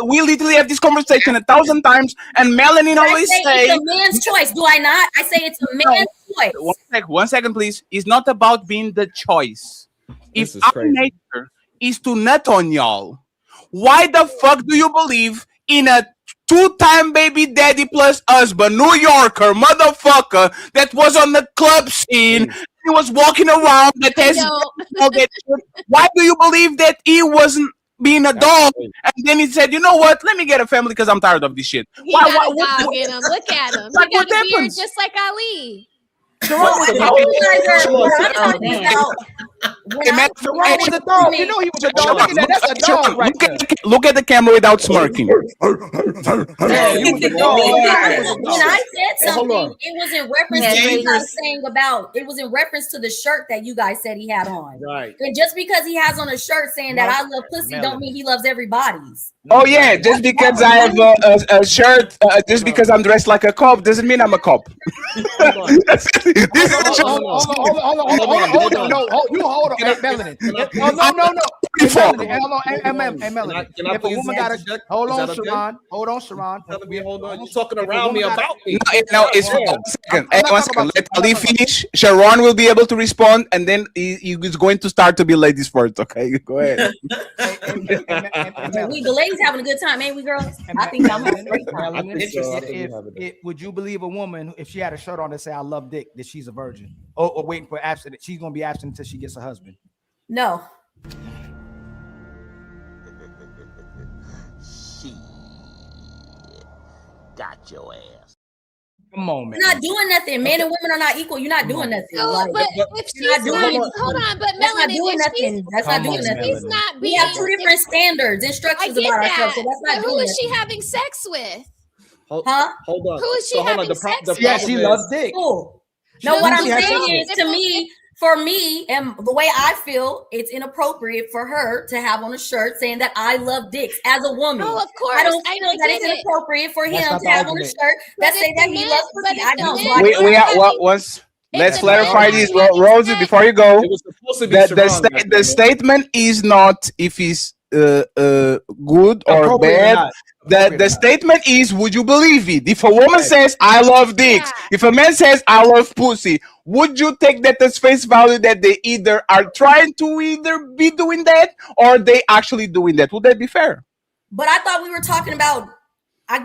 We literally have this conversation 1,000 times. And Melanie always say, "It's a man's choice." Do I not? I say it's a man's choice. 1 second, please. It's not about being the choice. If our nature is to nut on y'all, why the fuck do you believe in a 2-time baby daddy plus husband, New Yorker motherfucker that was on the club scene? He was walking around. Why do you believe that he wasn't being a dog? And then he said, "You know what? Let me get a family because I'm tired of this shit." He got a dog in him. Look at him. He got a beard just like Ali. when I Sharon was a dog. You know he was a dog. Look at that. That's a dog right there. Look at the camera without smirking. Yeah, you was a dog. When I said Hold on. something, it was in reference to what you guys saying about. It was in reference to the shirt that you guys said he had on. Right. And just because he has on a shirt saying that I love pussy, don't mean he loves everybody's. Oh yeah, just because I have a shirt, just because I'm dressed like a cop, doesn't mean I'm a cop. Hold on. No, you hold on. Hey, Melanin. No. Hey, Melanin. If a woman got a hold on, Sharon. Hold on, Sharon. Hold on. You're talking around me about me. No, it's 1 second. Hey, 1 second. Let Ali finish. Sharon will be able to respond, and then he is going to start to be ladies first. Okay, go ahead. The ladies having a good time, ain't we, girls? I think I'm having a great time. Would you believe a woman if she had a shirt on that say "I love dick" that she's a virgin, or waiting for abstinent? She's gonna be abstinent until she gets a husband. No. She got your ass. Come on, man. You're not doing nothing. Men and women are not equal. You're not doing nothing. No, but if she's not hold on, but that's not Melanin, doing nothing. That's not doing if nothing. she's not We have two different standards, instructions I get about that. ourselves. So that's not But doing who is she nothing. having sex with? Hold on. Who is she having sex with? Yeah, she loves dick. Cool. No, what I'm saying is, to me, for me, and the way I feel, it's inappropriate for her to have on a shirt saying that I love dicks as a woman. Oh, of course. I don't feel that it's inappropriate for him to have on a shirt that say that he loves pussy. I don't. We have once. Let's clarify this, Rosie, before you go. The statement is not if he's good or bad. The statement is, would you believe it? If a woman says, I love dicks, if a man says, I love pussy, would you take that as face value that they either are trying to either be doing that or they actually doing that? Would that be fair? But I thought we were talking about, I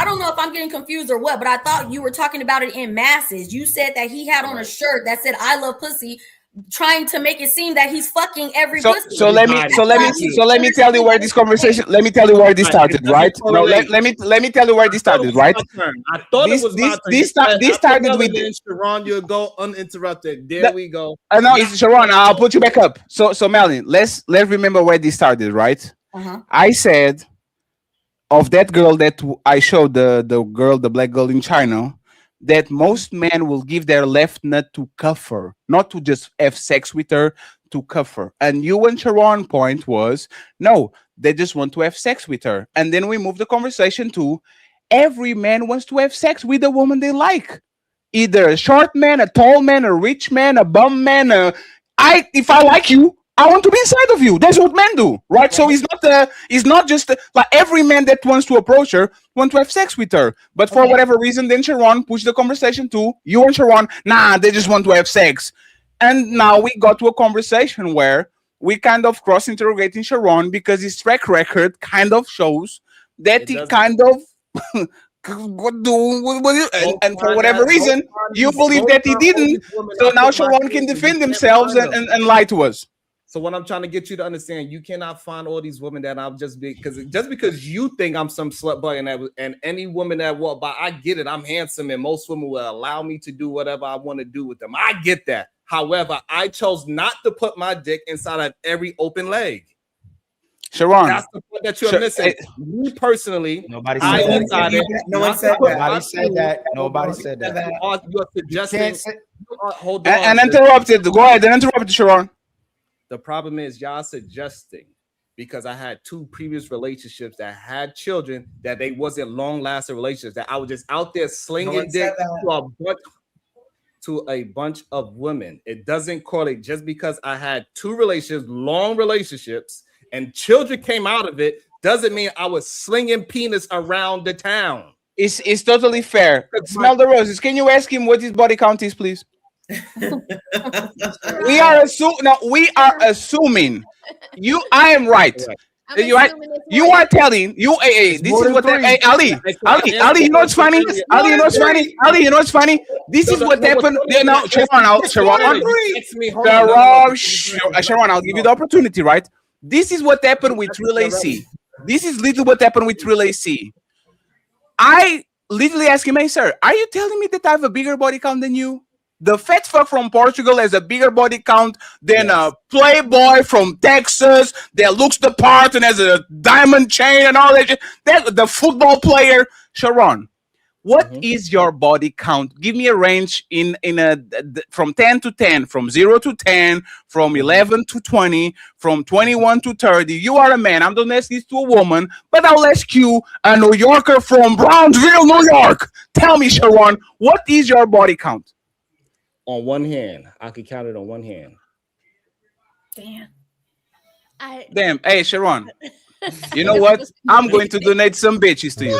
don't know if I'm getting confused or what, but I thought you were talking about it in masses. You said that he had on a shirt that said, I love pussy, trying to make it seem that he's fucking every pussy. So let me tell you where this conversation. Let me tell you where this started, right? No, let me tell you where this started, right? I thought it was my turn. This started with Sharon. You go uninterrupted. There we go. No, it's Sharon. I'll put you back up. So Melanie, let's remember where this started, right? I said of that girl that I showed the black girl in China, that most men will give their left nut to cuff her, not to just have sex with her, to cuff her. And you and Sharon's point was, no, they just want to have sex with her. And then we moved the conversation to every man wants to have sex with a woman they like. Either a short man, a tall man, a rich man, a bum man. If I like you, I want to be inside of you. That's what men do, right? So it's not just like every man that wants to approach her want to have sex with her. But for whatever reason, then Sharon pushed the conversation to you and Sharon. Nah, they just want to have sex. And now we got to a conversation where we kind of cross-interrogating Sharon because his track record kind of shows that he kind of and for whatever reason, you believe that he didn't. So now Sharon can defend themselves and lie to us. So what I'm trying to get you to understand, you cannot find all these women that I'm just because you think I'm some slut boy and any woman that walk by, I get it. I'm handsome and most women will allow me to do whatever I want to do with them. I get that. However, I chose not to put my dick inside of every open leg. Sharon, that's the point that you're missing. Me personally, nobody said that. Nobody said that. You're suggesting. Hold on. And interrupted. Go ahead and interrupt Sharon. The problem is y'all suggesting because I had two previous relationships that had children that they wasn't long-lasting relationships, that I was just out there slinging dick to a bunch of women. It doesn't correlate. Just because I had two relationships, long relationships, and children came out of it doesn't mean I was slinging penis around the town. It's totally fair. Smell the roses. Can you ask him what his body count is, please? We are assuming I am right. You are telling you. Hey, this is what. Hey, Ali, you know what's funny? Ali, you know what's funny? This is what happened. Sharon, I'll give you the opportunity, right? This is what happened with Real AC. This is literally what happened with Real AC. I literally asked him, hey, sir, are you telling me that I have a bigger body count than you? The fat fuck from Portugal has a bigger body count than Yes. a playboy from Texas that looks the part and has a diamond chain and all that shit. That the football player, Sharon. What is your body count? Give me a range in a from 10 to 10, from 0 to 10, from 11 to 20, from 21 to 30. You are a man. I'm not asking this to a woman, but I'll ask you, a New Yorker from Brownsville, New York. Tell me, Sharon, what is your body count? On one hand, I could count it on one hand. Damn. Hey, Sharon. You know what? I'm going to donate some bitches to you.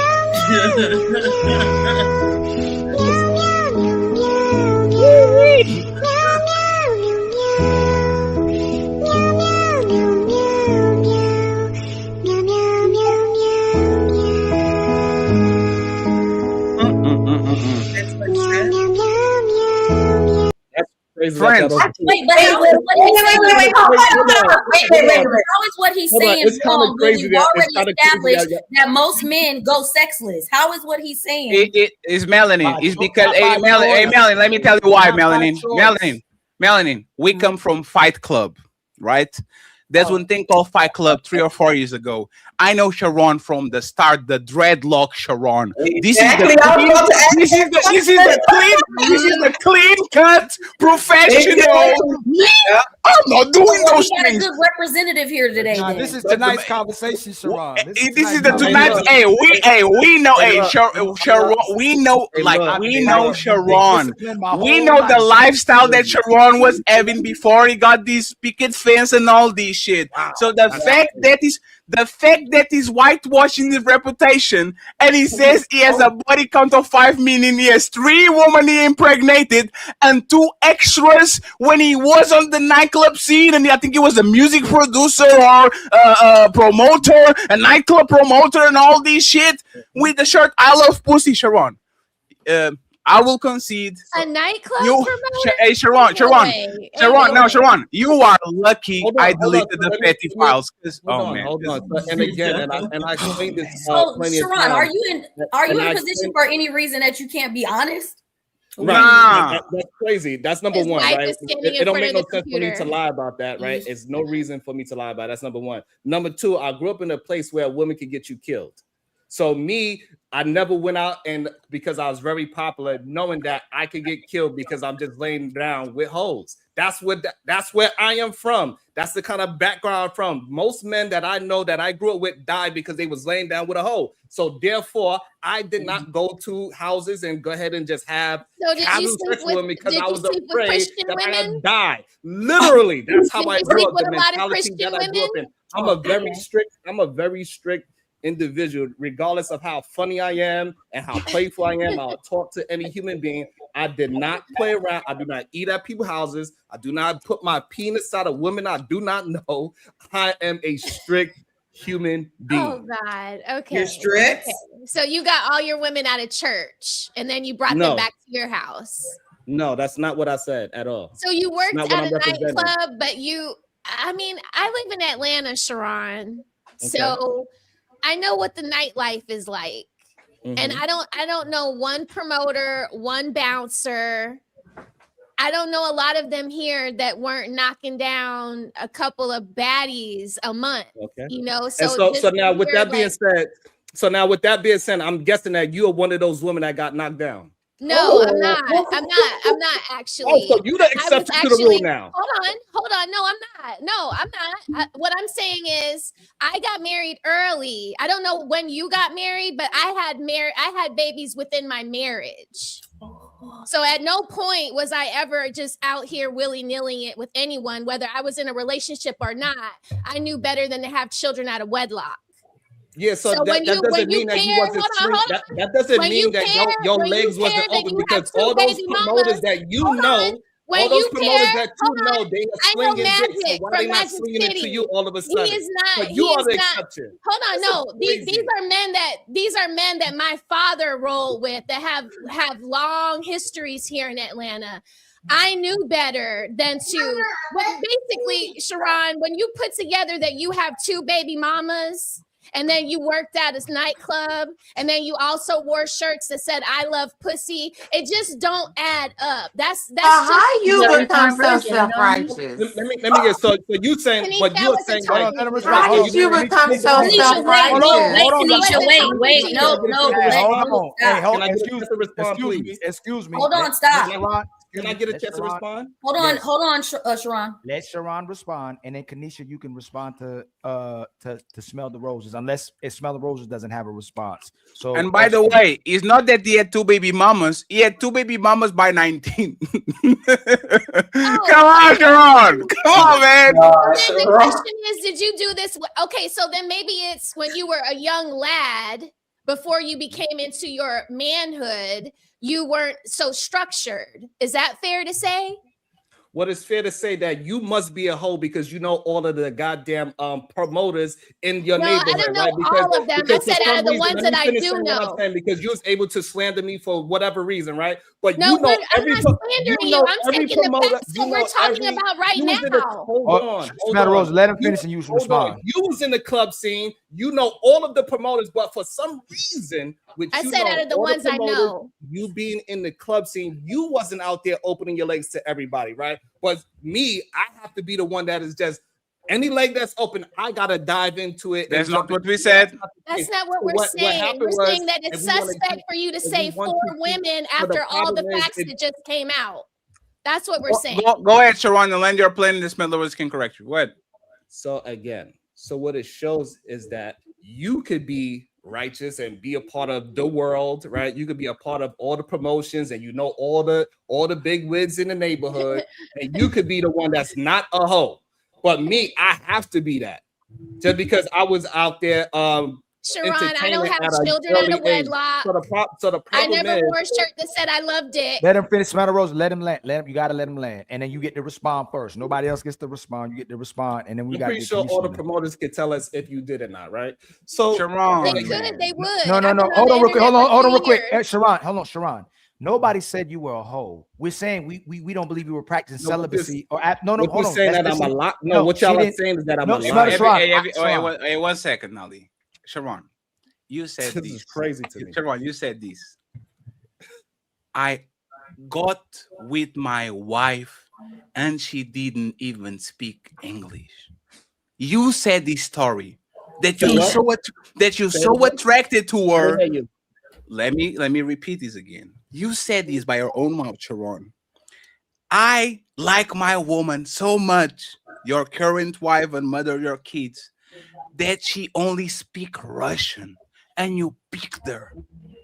Friends. Wait, but how is what he's saying It's kind of wrong? crazy. We've already established that most men go sexless. How is what he's saying? It is melanin. It's because Melanin. Let me tell you why, Melanin. Melanin. We come from Fight Club, right? There's one thing called Fight Club 3 or 4 years ago. I know Sharon from the start, the dreadlock Sharon. This is the clean cut professional. I'm not doing those we got things. a good representative here today. This is tonight's conversation, Sharon. This is the tonight's. We know. Sharon. We know. We know Sharon. We know the lifestyle that Sharon was having before he got these picket fence and all this shit. So the fact that he's whitewashing his reputation, and he says he has a body count of 5 million. He has 3 women he impregnated and 2 extras when he was on the nightclub scene, and I think he was a music producer or a promoter, a nightclub promoter, and all this shit with the shirt "I love pussy." Sharon, I will concede. A nightclub promoter? Hey, Sharon, Sharon, you are lucky I deleted the petty files. Hold on. And again, and I explained this plenty of Sharon, times. are you in a position for any reason that you can't be honest? Right. That's crazy. That's number His one, wife right? is standing It in don't front make of no the sense for me to computer. lie about that, right? It's no reason for me to lie about it. That's number one. Number two, I grew up in a place where a woman could get you killed. So I never went out and because I was very popular, knowing that I could get killed because I'm just laying down with hoes. That's where I am from. That's the kind of background I'm from. Most men that I know that I grew up with died because they was laying down with a hoe. So therefore, I did not go to houses and go ahead and just have casual sex with them because I was afraid that I would die. Literally, that's how I grew up. The mentality that I grew up in. I'm a very strict individual, regardless of how funny I am and how playful I am. I'll talk to any human being. I did not play around. I do not eat at people's houses. I do not put my penis out of women I do not know. I am a strict human being. Oh God. Okay. You're strict? Okay. So you got all your women out of church and then you brought them back to your house. No, that's not what I said at all. So you worked at a nightclub, but I live in Atlanta, Sharon. Okay. So I know what the nightlife is like. Mm-hmm. And I don't know one promoter, one bouncer. I don't know a lot of them here that weren't knocking down a couple of baddies a month. Okay. So now with that being said, I'm guessing that you are one of those women that got knocked down. No, I'm not. I'm not actually. Oh, so you the exception to the rule now. Hold on. No, I'm not. No, I'm not. What I'm saying is I got married early. I don't know when you got married, but I had babies within my marriage. So at no point was I ever just out here willy-nilly it with anyone, whether I was in a relationship or not. I knew better than to have children out of wedlock. Yeah, so that doesn't mean that you wasn't straight. That doesn't mean that your legs wasn't open because all those promoters that you know, all those promoters that you know, they are swinging dicks. So why are they not swinging it to you all of a sudden? He is not. But you are the exception. Hold on, no. These are men that my father rolled with that have long histories here in Atlanta. I knew better than to. But basically, Sharon, when you put together that you have 2 baby mamas. and then you worked at a nightclub, and then you also wore shirts that said "I love pussy." It just don't add up. That's How just you Yeah, become so virgin, you know? self-righteous? Let me get so you saying, Kanisha, but that you're was a saying Hold like, on, let him How respond. did you become so Kanisha, wait, self-righteous? Kanisha, wait. No, Can I no, get a let, Hold response? no, on. Hey, stop. Can I get a chance to respond, excuse me. please? Excuse me. Hold on, Let stop. Sharon, Can I get a let chance to Sharon- respond? Hold on, Yes. hold on, Sharon. Let Sharon respond, and then Kanisha, you can respond to Smell the Roses, unless Smell the Roses doesn't have a response. So, And by the way, it's not that he had 2 baby mamas. He had 2 baby mamas by 19. Come on, Sharon. Come on, man. Then the question is, did you do this? Okay, so then maybe it's when you were a young lad before you became into your manhood, you weren't so structured. Is that fair to say? What is fair to say that you must be a hoe because you know all of the goddamn promoters in your No, I neighborhood, don't know right? all of them. I because for said out some of the reason, ones let that me I finish do saying what I'm know. saying, because you was able to slander me for whatever reason, right? But No, you know I'm every not slandering you. know I'm every taking the promoter, facts you that we're know talking every about right you was in the now. hold Smell the on. Roses, let him You- finish and you Hold on. respond. You was in the club scene, you know all of the promoters, but for some reason, which I you said know out of the all ones I promoters, know. you being in the club scene, you wasn't out there opening your legs to everybody, right? But me, I have to be the one that is just any leg that's open, I gotta dive into it. That's and not jump what in. we said. That's not what So we're what saying. happened We're was, saying that it's if we wanna suspect keep- for you to if we say want 4 to keep- women but the after all the problem is facts if- that just came out. That's what we're saying. Go ahead, Sharon, and land your plane, and the Smell the Roses can correct you. Go ahead. So again, so what it shows is that you could be righteous and be a part of the world, right? You could be a part of all the promotions and you know all the big wigs in the neighborhood, and you could be the one that's not a hoe. But me, I have to be that just because I was out there Sharon, I don't entertaining have at an children out early of age. wedlock. So the I problem never is, wore a shirt that said I love dick. Let him finish. Smell the Roses. Let him land. Let him. You gotta let him land, and then you get to respond first. Nobody else gets to respond. You get to respond, and then we I'm got. pretty sure all the promoters could tell us if you did or not, right? So Sharon. They could, they would. No. I've been Hold on, real quick. the Hold on, real internet quick. for 2 Sharon, hold on, Sharon. Nobody said you were a hoe. We're saying we don't believe you were practicing celibacy or no. What Hold you on. saying Let's that I'm a listen. lot? No, what y'all she are didn't- saying is that I'm no, a Smell lot. the Sharon. Wait, 1 second, Nali. Sharon, you said This this. is crazy to me. Sharon, you said this. I got with my wife and she didn't even speak English. You said this story that Say you what? so attracted to I her. didn't hear you. Let me repeat this again. You said this by your own mouth, Sharon. I like my woman so much, your current wife and mother of your kids, that she only speak Russian, and you picked her.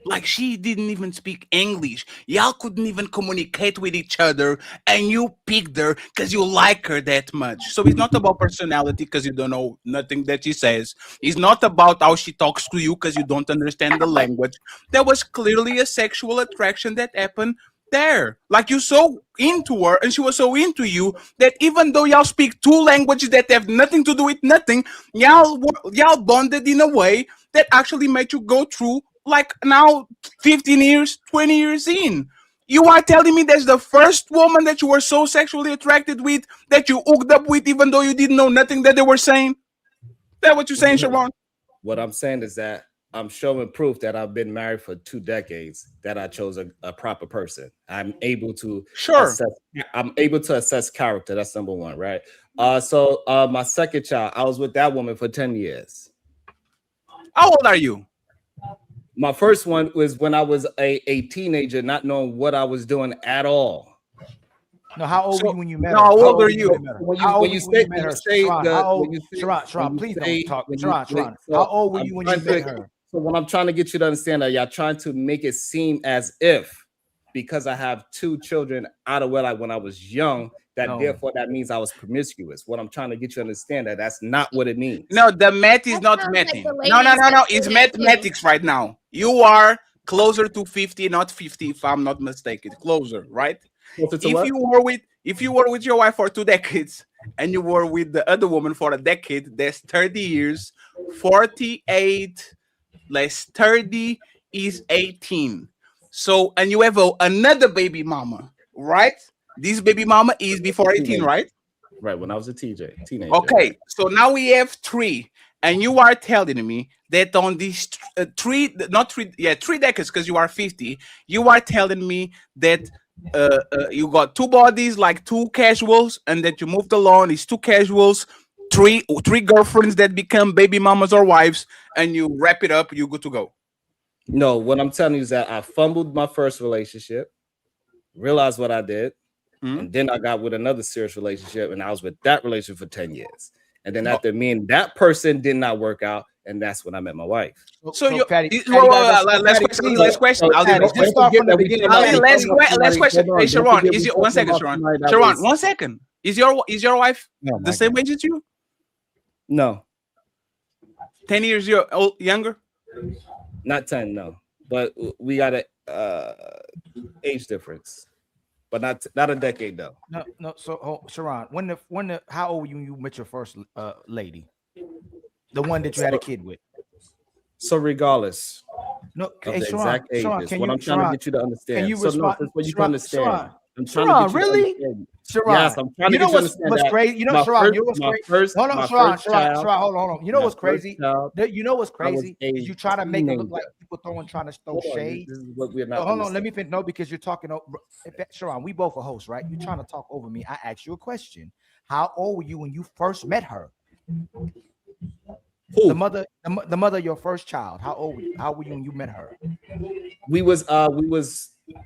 Like she didn't even speak English. Y'all couldn't even communicate with each other, and you picked her because you like her that much. So it's not about personality because you don't know nothing that she says. It's not about how she talks to you because you don't understand the language. There was clearly a sexual attraction that happened there. Like you so into her and she was so into you that even though y'all speak 2 languages that have nothing to do with nothing, y'all bonded in a way that actually made you go through like now 15 years, 20 years in. You are telling me that's the first woman that you were so sexually attracted with that you hooked up with even though you didn't know nothing that they were saying? That what you're saying, Sharon? What I'm saying is that I'm showing proof that I've been married for 2 decades, that I chose a proper person. I'm able to assess character. That's number one, right? So my second child, I was with that woman for 10 years. How old are you? My first one was when I was a teenager, not knowing what I was doing at all. No, how old were you when you met her? How old are you? How old were you when you met her? Sharon, please don't talk. Sharon, how old were you when you met her? So what I'm trying to get you to understand that y'all trying to make it seem as if because I have 2 children out of wedlock when I was young, that therefore that means I was promiscuous. What I'm trying to get you to understand that that's not what it means. No, the math is not mathing. No. It's mathematics right now. You are closer to 50, not 50, if I'm not mistaken. Closer, right? If you were with your wife for 2 decades and you were with the other woman for a decade, that's 30 years. 48 less 30 is 18. So, and you have another baby mama, right? This baby mama is before 18, right? Right, when I was a teenager. Okay, so now we have 3. and you are telling me that on these 3 decades, because you are 50, you are telling me that you got two bodies, like two casuals, and that you moved along is two casuals, three girlfriends that become baby mamas or wives, and you wrap it up, you good to go. No, what I'm telling you is that I fumbled my first relationship, realized what I did, and then I got with another serious relationship, and I was with that relationship for 10 years. And then after me and that person did not work out, and that's when I met my wife. So you, last question. Just start from the beginning. Last question. Hey, Sharon, is your 1 second, Sharon? Sharon, 1 second. Is your wife the same age as you? No. 10 years younger? Not 10, no. But we got a age difference. But not a decade though. No. So, Sharon, how old were you when you met your first lady, the one that you had a kid with? So regardless, no, of the exact ages, what I'm trying to get you to understand. Can you respond? So you can understand. Sharon, really? Sharon, yes, I'm trying to get you to understand what's crazy? You know, Sharon, you know what's crazy? Hold on, Sharon, hold on. You know what's crazy? You know what's crazy? Is you try to make it look like people trying to throw shade. This is what we're not. Hold on, let me finish. No, because you're talking. Sharon, we both are hosts, right? You're trying to talk over me. I asked you a question. How old were you when you first met her? Who? The mother of your first child. How old were you? How were you when you met her? We was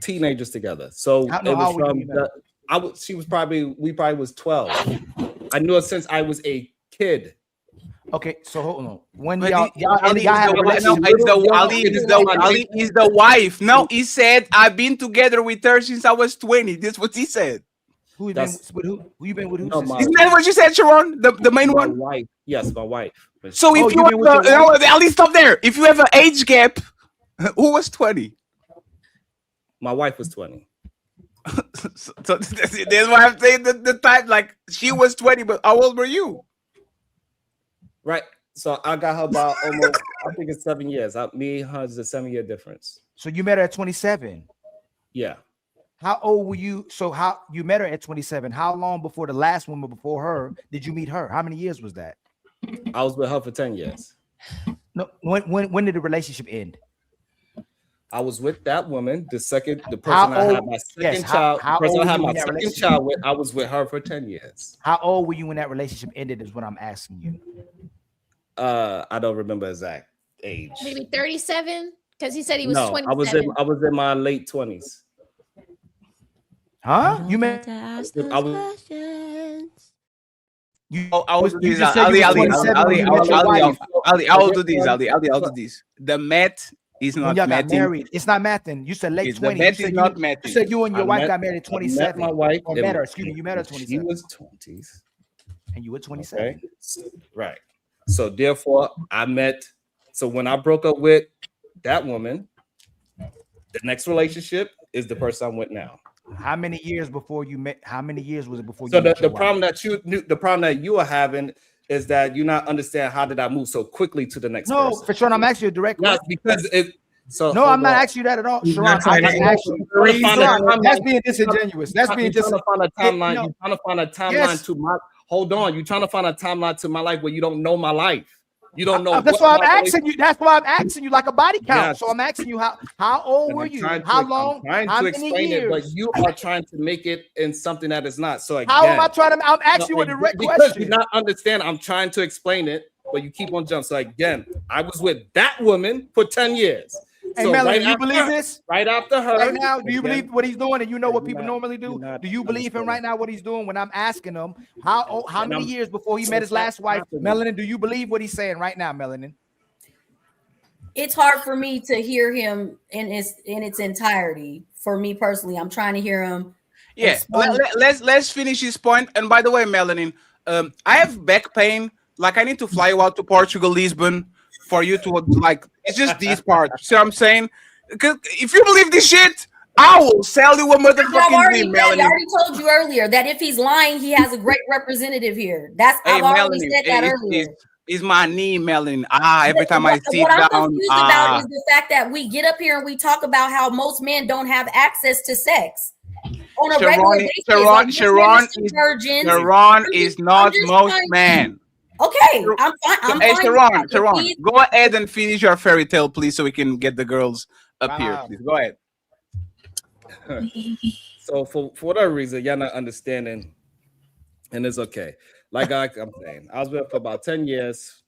teenagers together. So it was from we probably was 12. I knew her since I was a kid. Okay, so hold on. When Ali is the wife. No, he said I've been together with her since I was 20. This is what he said. Who you been with? Who you been with? Isn't that what you said, Sharon? The main one? Wife. Yes, my wife. So if you have Ali, stop there. If you have an age gap, who was 20? My wife was 20. So that's why I'm saying the time, like she was 20, but how old were you? Right. So I got her about almost, I think it's 7 years. Me and her is a 7-year difference. So you met her at 27. Yeah. How old were you? So how you met her at 27? How long before the last woman before her did you meet her? How many years was that? I was with her for 10 years. No, when did the relationship end? I was with that woman, the person I had my second child. The person I had my second child with, I was with her for 10 years. How old were you when that relationship ended? Is what I'm asking you. I don't remember exact age. Maybe 37, because he said he was 27. I was in my late 20s. Huh? You met? I'll do this. Ali, I'll do this. The math is not got married. It's not math. Then you said late 20s. The math is not math. You said you and your wife got married at 27. My wife, or met her. Excuse me. You met her at 27. She was 20s, and you were 27. Okay. Right. So therefore, so when I broke up with that woman, the next relationship is the person I'm with now. How many years before you met? How many years was it before you met? So the problem that you are having is that you not understand how did I move so quickly to the next person. No, for sure. I'm asking you a direct question. Because no, I'm not asking you that at all. Sharon, that's being disingenuous. That's being disingenuous. You're trying to find a timeline to my. Hold on, you're trying to find a timeline to my life where you don't know my life. You don't know. That's why I'm asking you. That's why I'm asking you like a body count. Yes. So I'm asking you how old were you? How long? I'm trying to explain it, but you are trying to make it in something that is not. So again, how am I trying to? I'm asking you a direct question. Because you not understand. I'm trying to explain it, but you keep on jumping. So again, I was with that woman for 10 years. Hey, Melanie, you believe this? Right after her. Right now, do you believe what he's doing? And you know what people normally do? Do you believe him right now, what he's doing? When I'm asking him, how many years before he met his last wife? Melanin, do you believe what he's saying right now, Melanin? It's hard for me to hear him in its entirety. For me personally, I'm trying to hear him. Yeah, let's finish his point. And by the way, Melanin, I have back pain. Like I need to fly you out to Portugal, Lisbon, for you to like. It's just these parts. See what I'm saying? Because if you believe this shit, I will sell you a motherfucking dream, Melanie. I already told you earlier that if he's lying, he has a great representative here. I've already said that earlier. It's my knee, Melanie. Every time I sit down. What I'm confused about is the fact that we get up here and we talk about how most men don't have access to sex on a regular basis. Sharon is not most men. Okay, I'm fine. I'm Hey, fine. Sharon, If Sharon, he- go ahead and finish your fairy tale, please, so we can get the girls up here. Wow. Please go ahead. So for whatever reason, y'all not understanding, and it's okay. Like I'm saying, I was with her for about 10 years,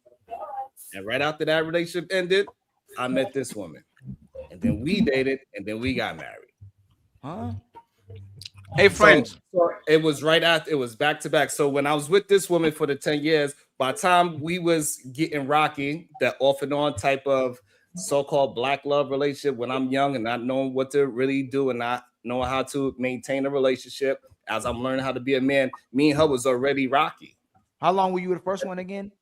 and right after that relationship ended, I met this woman, and then we dated, and then we got married. Huh? Hey, friends. So it was right after, it was back to back. So when I was with this woman for the 10 years, by the time we was getting rocky, that off and on type of so-called black love relationship, when I'm young and not knowing what to really do and not knowing how to maintain a relationship, as I'm learning how to be a man, me and her was already rocky. How long were you with the first one again?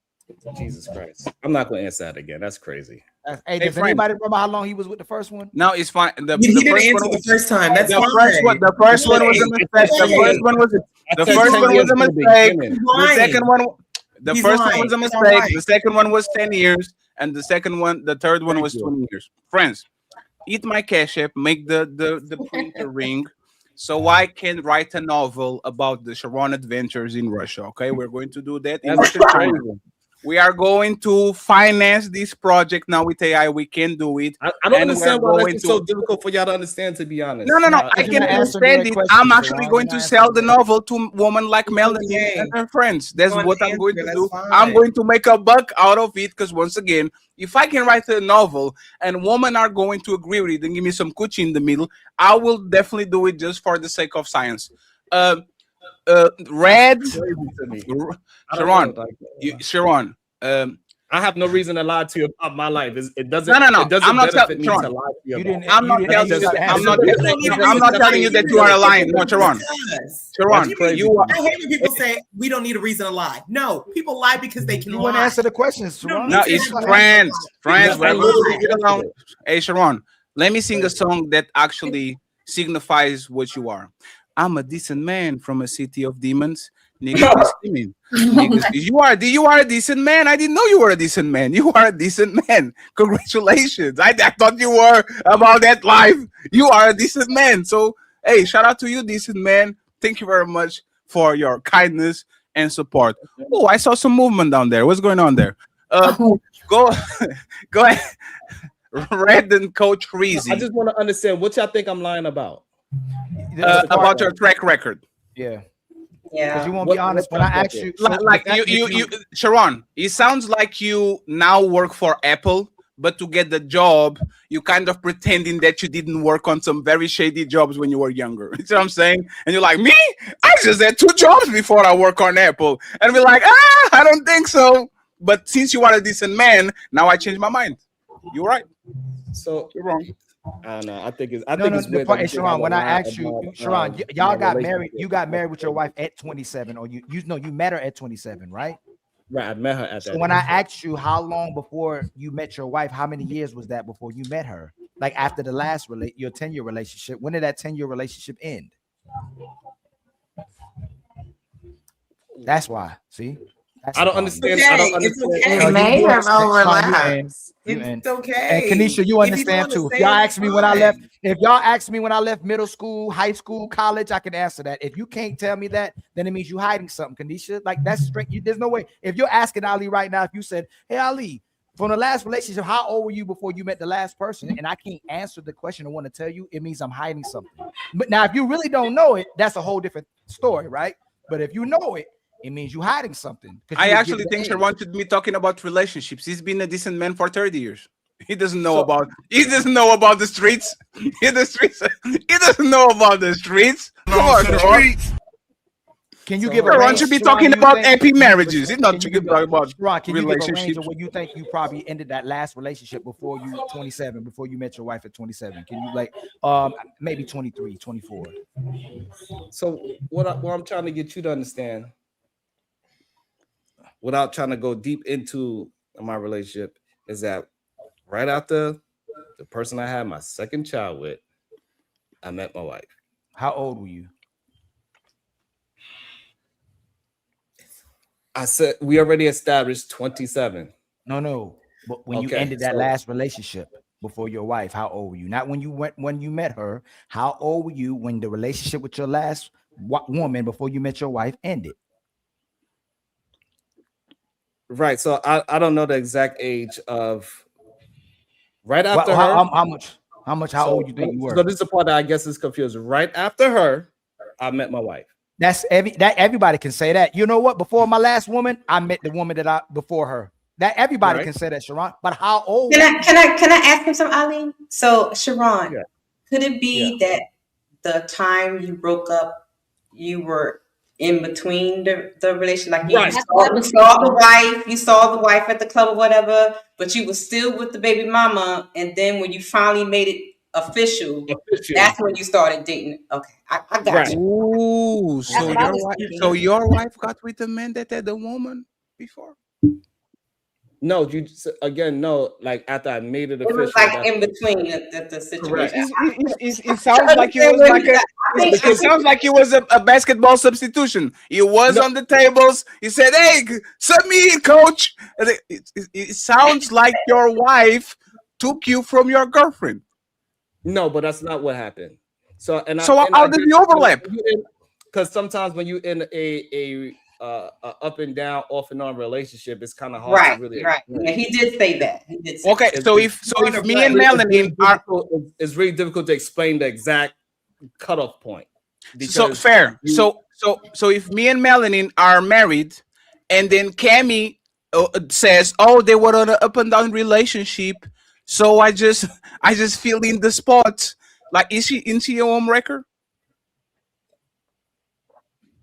Jesus Christ. I'm not going to answer that again. That's crazy. Hey, does friend. anybody remember how long he was with the first one? No, it's fine. He didn't answer the first time. That's the fine. first one was a mistake. The first one was the first one was a mistake. The second one, the first one was a mistake. The second one was 10 years, and the third one was 20 years. Friends, eat my cash app, make the printer ring, so I can write a novel about the Sharon adventures in Russia. Okay, we're going to do that. We are going to finance this project now with AI. We can do it. I don't understand why that's so difficult for y'all to understand, to be honest. No. I can understand it. I'm actually going to sell the novel to women like Melanie and her friends. That's what I'm going to do. I'm going to make a buck out of it because, once again, if I can write a novel and women are going to agree with it and give me some coochie in the middle, I will definitely do it just for the sake of science. Red, Sharon. I have no reason to lie to you about my life. It doesn't. No. It doesn't I'm not benefit me Sharon. to lie to you. I'm not telling you. I'm not telling you that you are lying. No, Sharon. Sharon, you are. I hate when people say we don't need a reason to lie. No, people lie because they can You lie. want to answer the questions, Sharon? No, it's friends. Friends. We're going to get along. Hey, Sharon, let me sing a song that actually signifies what you are. I'm a decent man from a city of demons. Niggas be screaming. You are a decent man. I didn't know you were a decent man. You are a decent man. Congratulations. I thought you were about that life. You are a decent man. So, hey, shout out to you, decent man. Thank you very much for your kindness and support. Oh, I saw some movement down there. What's going on there? Go ahead. Red and Coach Reezy. I just want to understand what y'all think I'm lying about. About your track record. Yeah. Yeah. You won't be honest when I ask you. Like you, Sharon, it sounds like you now work for Apple, but to get the job, you kind of pretending that you didn't work on some very shady jobs when you were younger. You see what I'm saying? And you're like, me? I just had 2 jobs before I work on Apple. And we're like, I don't think so. But since you are a decent man, now I changed my mind. You're right. So you're wrong. I don't know. I think it's weird. weird. Sharon, when I asked you, Sharon, y'all got married. You got married with your wife at 27, or you met her at 27, right? Right, I met her at that. So when I asked you how long before you met your wife, how many years was that before you met her? Like after the last your 10-year relationship, when did that 10-year relationship end? That's why. See. I don't understand. I don't understand. It may have overlapped. It's okay. And Kanisha, you understand too. If y'all ask me when I left, middle school, high school, college, I can answer that. If you can't tell me that, then it means you hiding something, Kanisha. Like that's straight. There's no way. If you're asking Ali right now, if you said, "Hey Ali, from the last relationship, how old were you before you met the last person?" and I can't answer the question, I want to tell you, it means I'm hiding something. But now, if you really don't know it, that's a whole different story, right? But if you know it, it means you're hiding something. I actually think Sharon should be talking about relationships. He's been a decent man for 30 years. He doesn't know about the streets. He doesn't know about the streets. Come on, Sharon. Can you give Sharon should be talking about happy marriages. He's not talking about can you relationships. give a range of what you think you probably ended that last relationship before you 27, before you met your wife at 27? Can you maybe 23, 24? So what I'm trying to get you to understand, without trying to go deep into my relationship, is that right after the person I had my second child with, I met my wife. How old were you? I said we already established 27. No. But when you ended that last relationship before your wife, how old were you? Not when you met her. How old were you when the relationship with your last woman before you met your wife ended? Right. So I don't know the exact age of right after Well, her. How old you think you were? So this is the part that I guess is confusing. Right after her, I met my wife. That everybody can say that. You know what? Before my last woman, I met the woman that before her. That everybody can say that, Sharon. But how old? Can I ask him something, Ali? So Sharon, could it be that the time you broke up, you were in between the relation, like you saw the wife at the club or whatever, but you were still with the baby mama, and then when you finally made it official, that's when you started dating. Okay, I got you. Ooh, so your wife got with a man that had a woman before? No, no. Like after I made it official, it was like in between the situation. It sounds like it was like it sounds like it was a basketball substitution. He was on the tables. He said, "Hey, sub me in, coach." It sounds like your wife took you from your girlfriend. No, but that's not what happened. So how did you overlap? Because sometimes when you in a up and down, off and on relationship, it's kind of hard to really. Right. Yeah, he did say that. Okay, so if me and Melanie are, it's really difficult to explain the exact cutoff point. So fair. So if me and Melanie are married, and then Cammy says, "Oh, they were on an up and down relationship," so I just fill in the spots. Like, isn't she a home wrecker?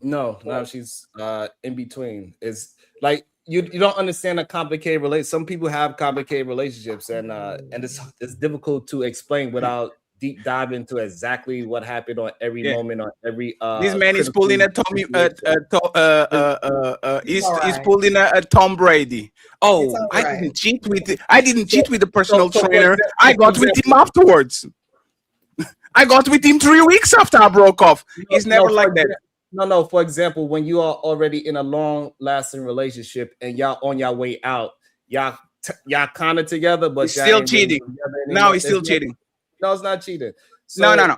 No, she's in between. It's like you don't understand a complicated relationship. Some people have complicated relationships, and it's difficult to explain without deep dive into exactly what happened on every moment, on every this man is pulling a Tommy he's pulling a Tom Brady. Oh, I didn't cheat with the personal trainer. I got with him afterwards. I got with him 3 weeks after I broke off. He's never like that. No. For example, when you are already in a long-lasting relationship and y'all on your way out, y'all kind of together, but he's still cheating. No, he's still cheating. No, it's not cheating. So no.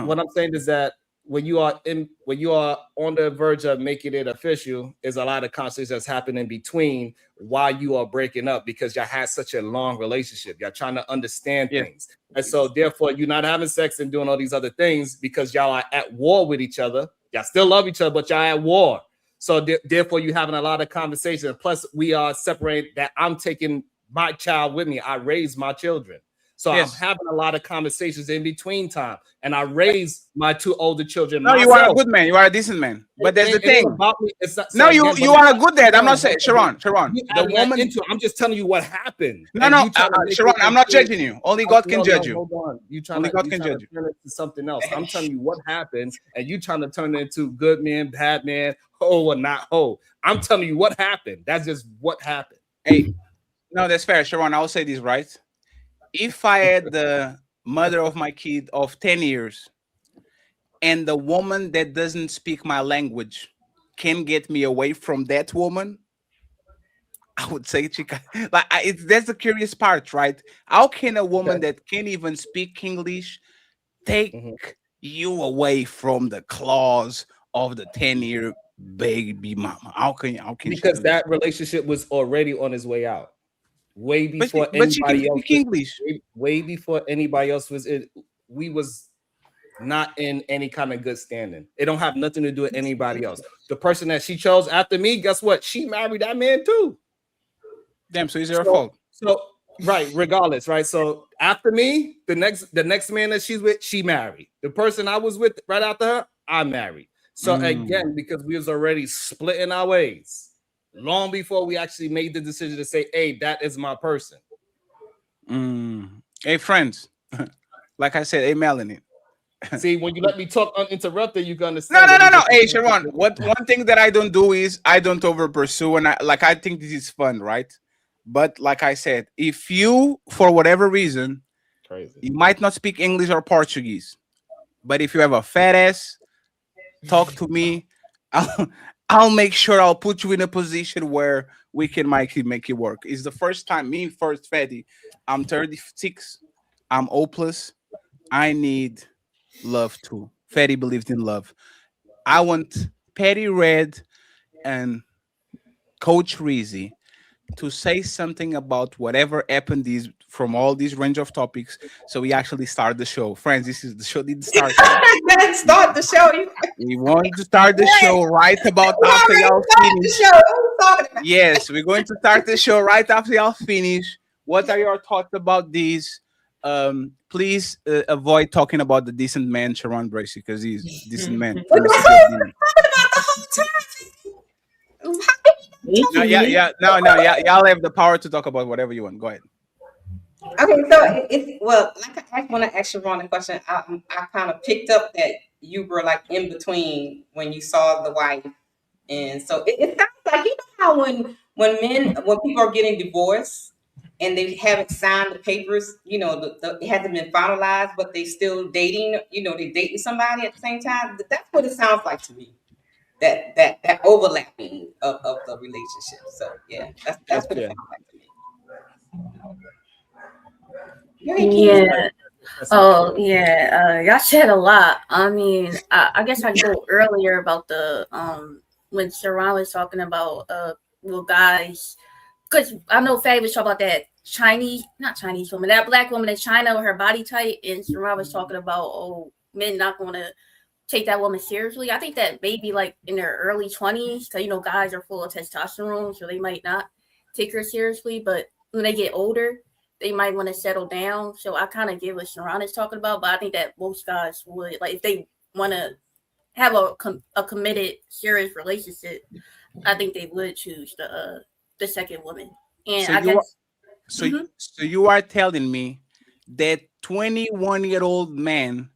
What I'm saying is that when you are on the verge of making it official, is a lot of conversations that's happening between while you are breaking up because y'all had such a long relationship. Y'all trying to understand things. And so therefore you're not having sex and doing all these other things because y'all are at war with each other. Y'all still love each other, but y'all at war. So therefore you're having a lot of conversations. Plus we are separated that I'm taking my child with me. I raise my children. So I'm having a lot of conversations in between time, and I raise my 2 older children. No, you are a good man. You are a decent man. But there's the thing. No, you are a good dad. I'm not saying Sharon. The woman. I'm just telling you what happened. No, Sharon. I'm not judging you. Only God can judge you. Hold on. Only God can judge you. Turn it into something else. I'm telling you what happened, and you trying to turn it into good man, bad man, hoe or not hoe. I'm telling you what happened. That's just what happened. Hey, no, that's fair, Sharon. I will say this right. If I had the mother of my kid of 10 years and the woman that doesn't speak my language can get me away from that woman, I would say that's the curious part, right? How can a woman that can't even speak English take you away from the claws of the 10-year baby mama? How can because that relationship was already on his way out. Way before anybody else. English. Way before anybody else was it. We was not in any kind of good standing. It don't have nothing to do with anybody else. The person that she chose after me, guess what? She married that man too. Damn, so it's her fault. So right, regardless, right? So after me, the next man that she's with, she married. The person I was with right after her, I married. So again, because we was already splitting our ways. Long before we actually made the decision to say, hey, that is my person. Hey, friends. Like I said, hey, Melanie. See, when you let me talk uninterrupted, you can understand. No. Hey, Sharon, one thing that I don't do is I don't over pursue. And I think this is fun, right? But like I said, if you, for whatever reason, you might not speak English or Portuguese, but if you have a fat ass, talk to me. I'll make sure I'll put you in a position where we can make it work. It's the first time, me first, Fetty. I'm 36. I'm hopeless. I need love too. Fetty believes in love. I want Patty Red and Coach Reezy to say something about whatever happened these from all these range of topics. So we actually start the show. Friends, this is the show didn't start yet. Start the show. You We want to start the show right about we after already y'all started the finish. show. What are you talking about? Yes, we're going to start the show right after y'all finish. What are your thoughts about these? Please avoid talking about the decent man, Sharon Bracy, because he's decent man. But Please. that's what we're talking about the whole time. No, yeah. No, yeah. Y'all have the power to talk about whatever you want. Go ahead. Okay, so it's well, like I want to ask Sharon a question. I kind of picked up that you were like in between when you saw the wife, and so it sounds like you know how when people are getting divorced and they haven't signed the papers, you know, it hasn't been finalized, but they still dating, you know, they dating somebody at the same time. That's what it sounds like to me. That overlapping of the relationship. So yeah, that's what it sounds like to me. Yeah. Oh yeah. Y'all said a lot. I mean, I guess I go earlier about the when Sharon was talking about well guys, because I know Faye was talking about that not Chinese woman, that black woman in China with her body type, and Sharon was talking about men not going to take that woman seriously. I think that maybe like in their early 20s, because you know guys are full of testosterone, so they might not take her seriously. But when they get older, they might want to settle down. So I kind of get what Sharon is talking about, but I think that most guys would, like, if they want to have a committed, serious relationship, I think they would choose the second woman. And So I guess so you are telling me that 21-year-old man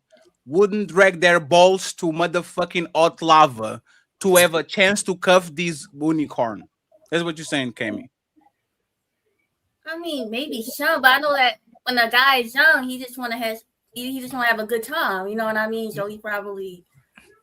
wouldn't drag their balls to motherfucking hot lava to have a chance to cuff this unicorn. That's what you're saying, Kami. I mean, maybe some, but I know that when a guy is young, he just want to have a good time. You know what I mean? So he probably,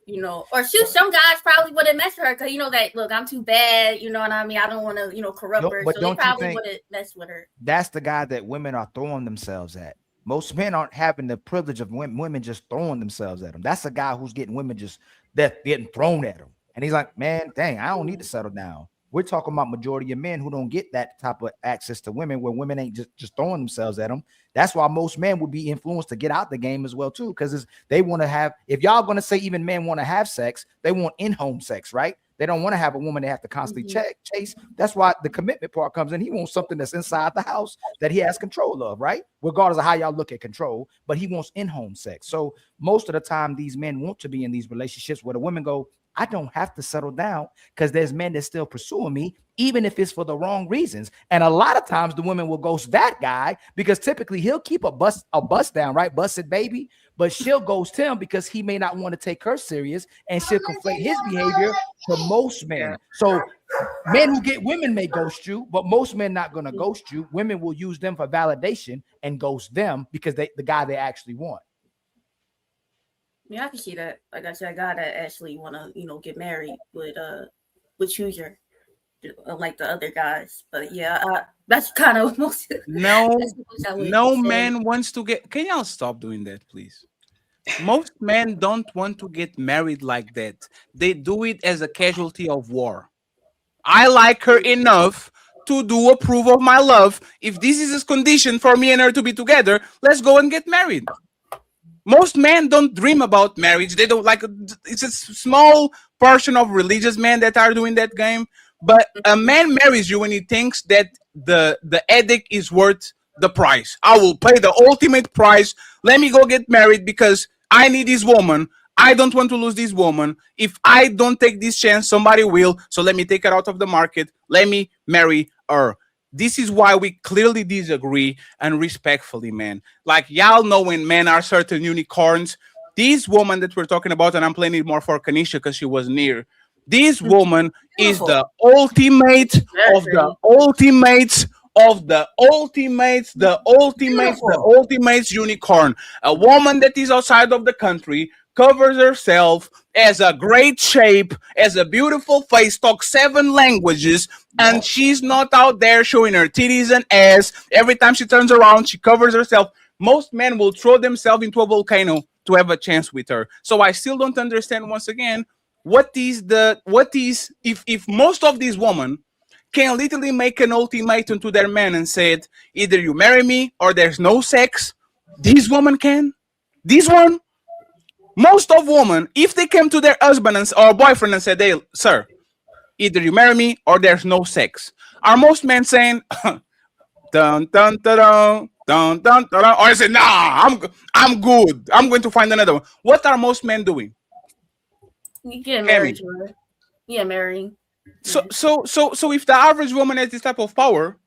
you know, or shoot, some guys probably wouldn't mess with her because you know that. Look, I'm too bad. You know what I mean? I don't want to, you know, corrupt her. But So they don't you probably think wouldn't mess with her. that's the guy that women are throwing themselves at? Most men aren't having the privilege of women just throwing themselves at him. That's a guy who's getting women just that getting thrown at him, and he's like, man, dang, I don't need to settle down. We're talking about majority of men who don't get that type of access to women, where women ain't just throwing themselves at them. That's why most men would be influenced to get out the game as well too, because they want to have. If y'all going to say even men want to have sex, they want in-home sex, right? They don't want to have a woman they have to constantly chase. That's why the commitment part comes in. He wants something that's inside the house that he has control of, right? Regardless of how y'all look at control, but he wants in-home sex. So most of the time, these men want to be in these relationships where the women go, I don't have to settle down because there's men that still pursuing me, even if it's for the wrong reasons. And a lot of times the women will ghost that guy because typically he'll keep a bust down, right? Busted baby, but she'll ghost him because he may not want to take her serious, and she'll conflate his behavior to most men. So men who get women may ghost you, but most men not going to ghost you. Women will use them for validation and ghost them because the guy they actually want. Yeah, I can see that. Like I said, a guy that actually want to, you know, get married would choose her, like the other guys. But yeah, that's kind of most. No man wants to get. Can y'all stop doing that, please? Most men don't want to get married like that. They do it as a casualty of war. I like her enough to do approve of my love. If this is a condition for me and her to be together, let's go and get married. Most men don't dream about marriage. They don't like. It's a small portion of religious men that are doing that game. But a man marries you when he thinks that the edict is worth the price. I will pay the ultimate price. Let me go get married because I need this woman. I don't want to lose this woman. If I don't take this chance, somebody will. So let me take her out of the market. Let me marry her. This is why we clearly disagree, and respectfully, man. Like, y'all know when men are certain unicorns. This woman that we're talking about, and I'm playing it more for Kanisha because she was near. This woman is the ultimate of the ultimates of the ultimates unicorn. A woman that is outside of the country, covers herself, has a great shape, has a beautiful face, talks 7 languages, and she's not out there showing her titties and ass. Every time she turns around, she covers herself. Most men will throw themselves into a volcano to have a chance with her. So I still don't understand, once again, if most of these women can literally make an ultimatum to their man and said, either you marry me or there's no sex. This woman can. This one. Most of women, if they came to their husband or boyfriend and said, hey, sir, either you marry me or there's no sex. Are most men saying, dun, dun, dun, dun, dun, dun, dun, or say, nah, I'm good. I'm going to find another one. What are most men doing? You get married to her. Yeah, marrying. So if the average woman has this type of power,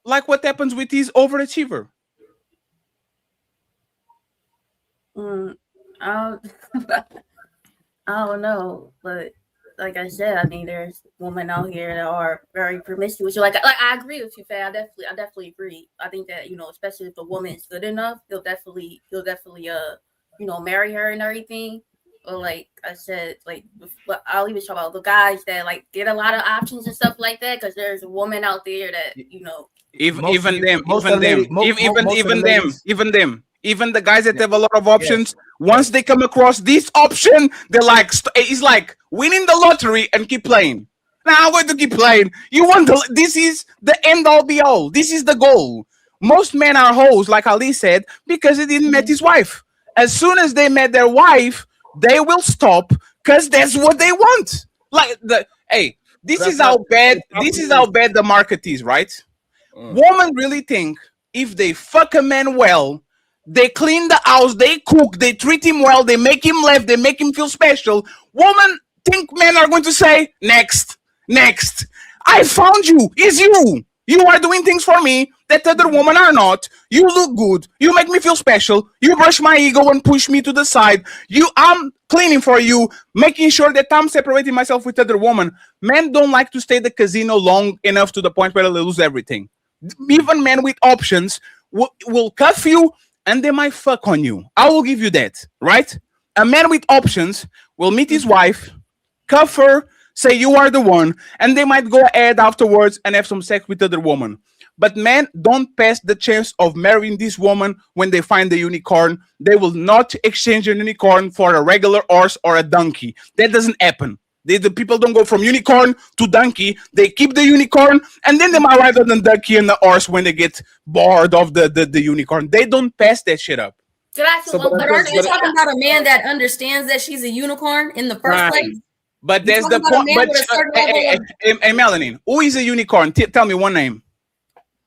like what happens with this overachiever? I don't know, but like I said, I mean, there's women out here that are very promiscuous. Like I agree with you, Faye. I definitely agree. I think that, you know, especially if the woman is good enough, he'll definitely marry her and everything. Or like I said, like I'll even talk about the guys that like get a lot of options and stuff like that, because there's a woman out there that, you know, even the guys that have a lot of options, once they come across this option, they're like, it's like winning the lottery and keep playing. Now I'm going to keep playing. This is the end all be all. This is the goal. Most men are hoes, like Ali said, because he didn't met his wife. As soon as they met their wife, they will stop because that's what they want. This is how bad the market is, right? Women really think if they fuck a man well, they clean the house, they cook, they treat him well, they make him laugh, they make him feel special. Women think men are going to say, next. I found you. It's you. You are doing things for me that other women are not. You look good. You make me feel special. You brush my ego and push me to the side. I'm cleaning for you, making sure that I'm separating myself with other women. Men don't like to stay at the casino long enough to the point where they lose everything. Even men with options will cuff you and they might fuck on you. I will give you that, right? A man with options will meet his wife, cuff her, say you are the one, and they might go ahead afterwards and have some sex with other women. But men don't pass the chance of marrying this woman when they find the unicorn. They will not exchange a unicorn for a regular horse or a donkey. That doesn't happen. The people don't go from unicorn to donkey. They keep the unicorn, and then they might ride on the donkey and the horse when they get bored of the unicorn. They don't pass that shit up. But aren't you talking about a man that understands that she's a unicorn in the first place? But there's the point. Hey, Melanin, who is a unicorn? Tell me one name.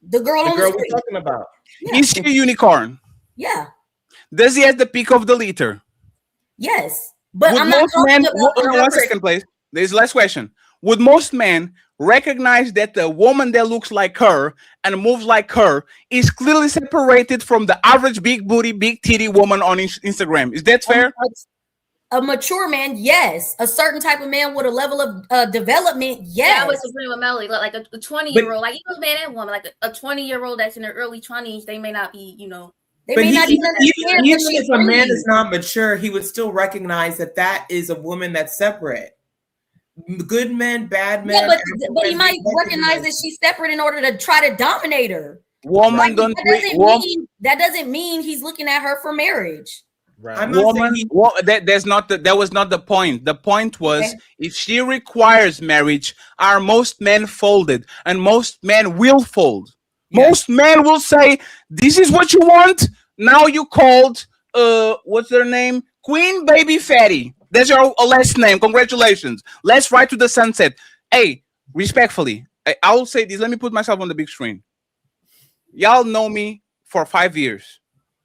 The girl we're talking about. Yeah. Is she a unicorn? Yeah. Does he have the peak of the litter? Yes. But would I'm not talking about one second, please. There's the last question. Would most men recognize that the woman that looks like her and moves like her is clearly separated from the average big booty, big titty woman on Instagram? Is that fair? A mature man, yes. A certain type of man with a level of development, yes. Yeah, I was agreeing with Melly. Like a 20-year-old, like even man and woman, like a 20-year-old that's in their early 20s, they may not be, you know. But even if a man is not mature, he would still recognize that is a woman that's separate. Good men, bad men. Yeah, but he might recognize that she's separate in order to try to dominate her. That doesn't mean he's looking at her for marriage. Right. That was not the point. The point was, if she requires marriage, are most men folded, and most men will fold. Yes. Most men will say, "This is what you want." Now you called, what's their name? Queen Baby Fatty. That's your last name. Congratulations. Let's ride to the sunset. Hey, respectfully, I will say this. Let me put myself on the big screen. Y'all know me for 5 years.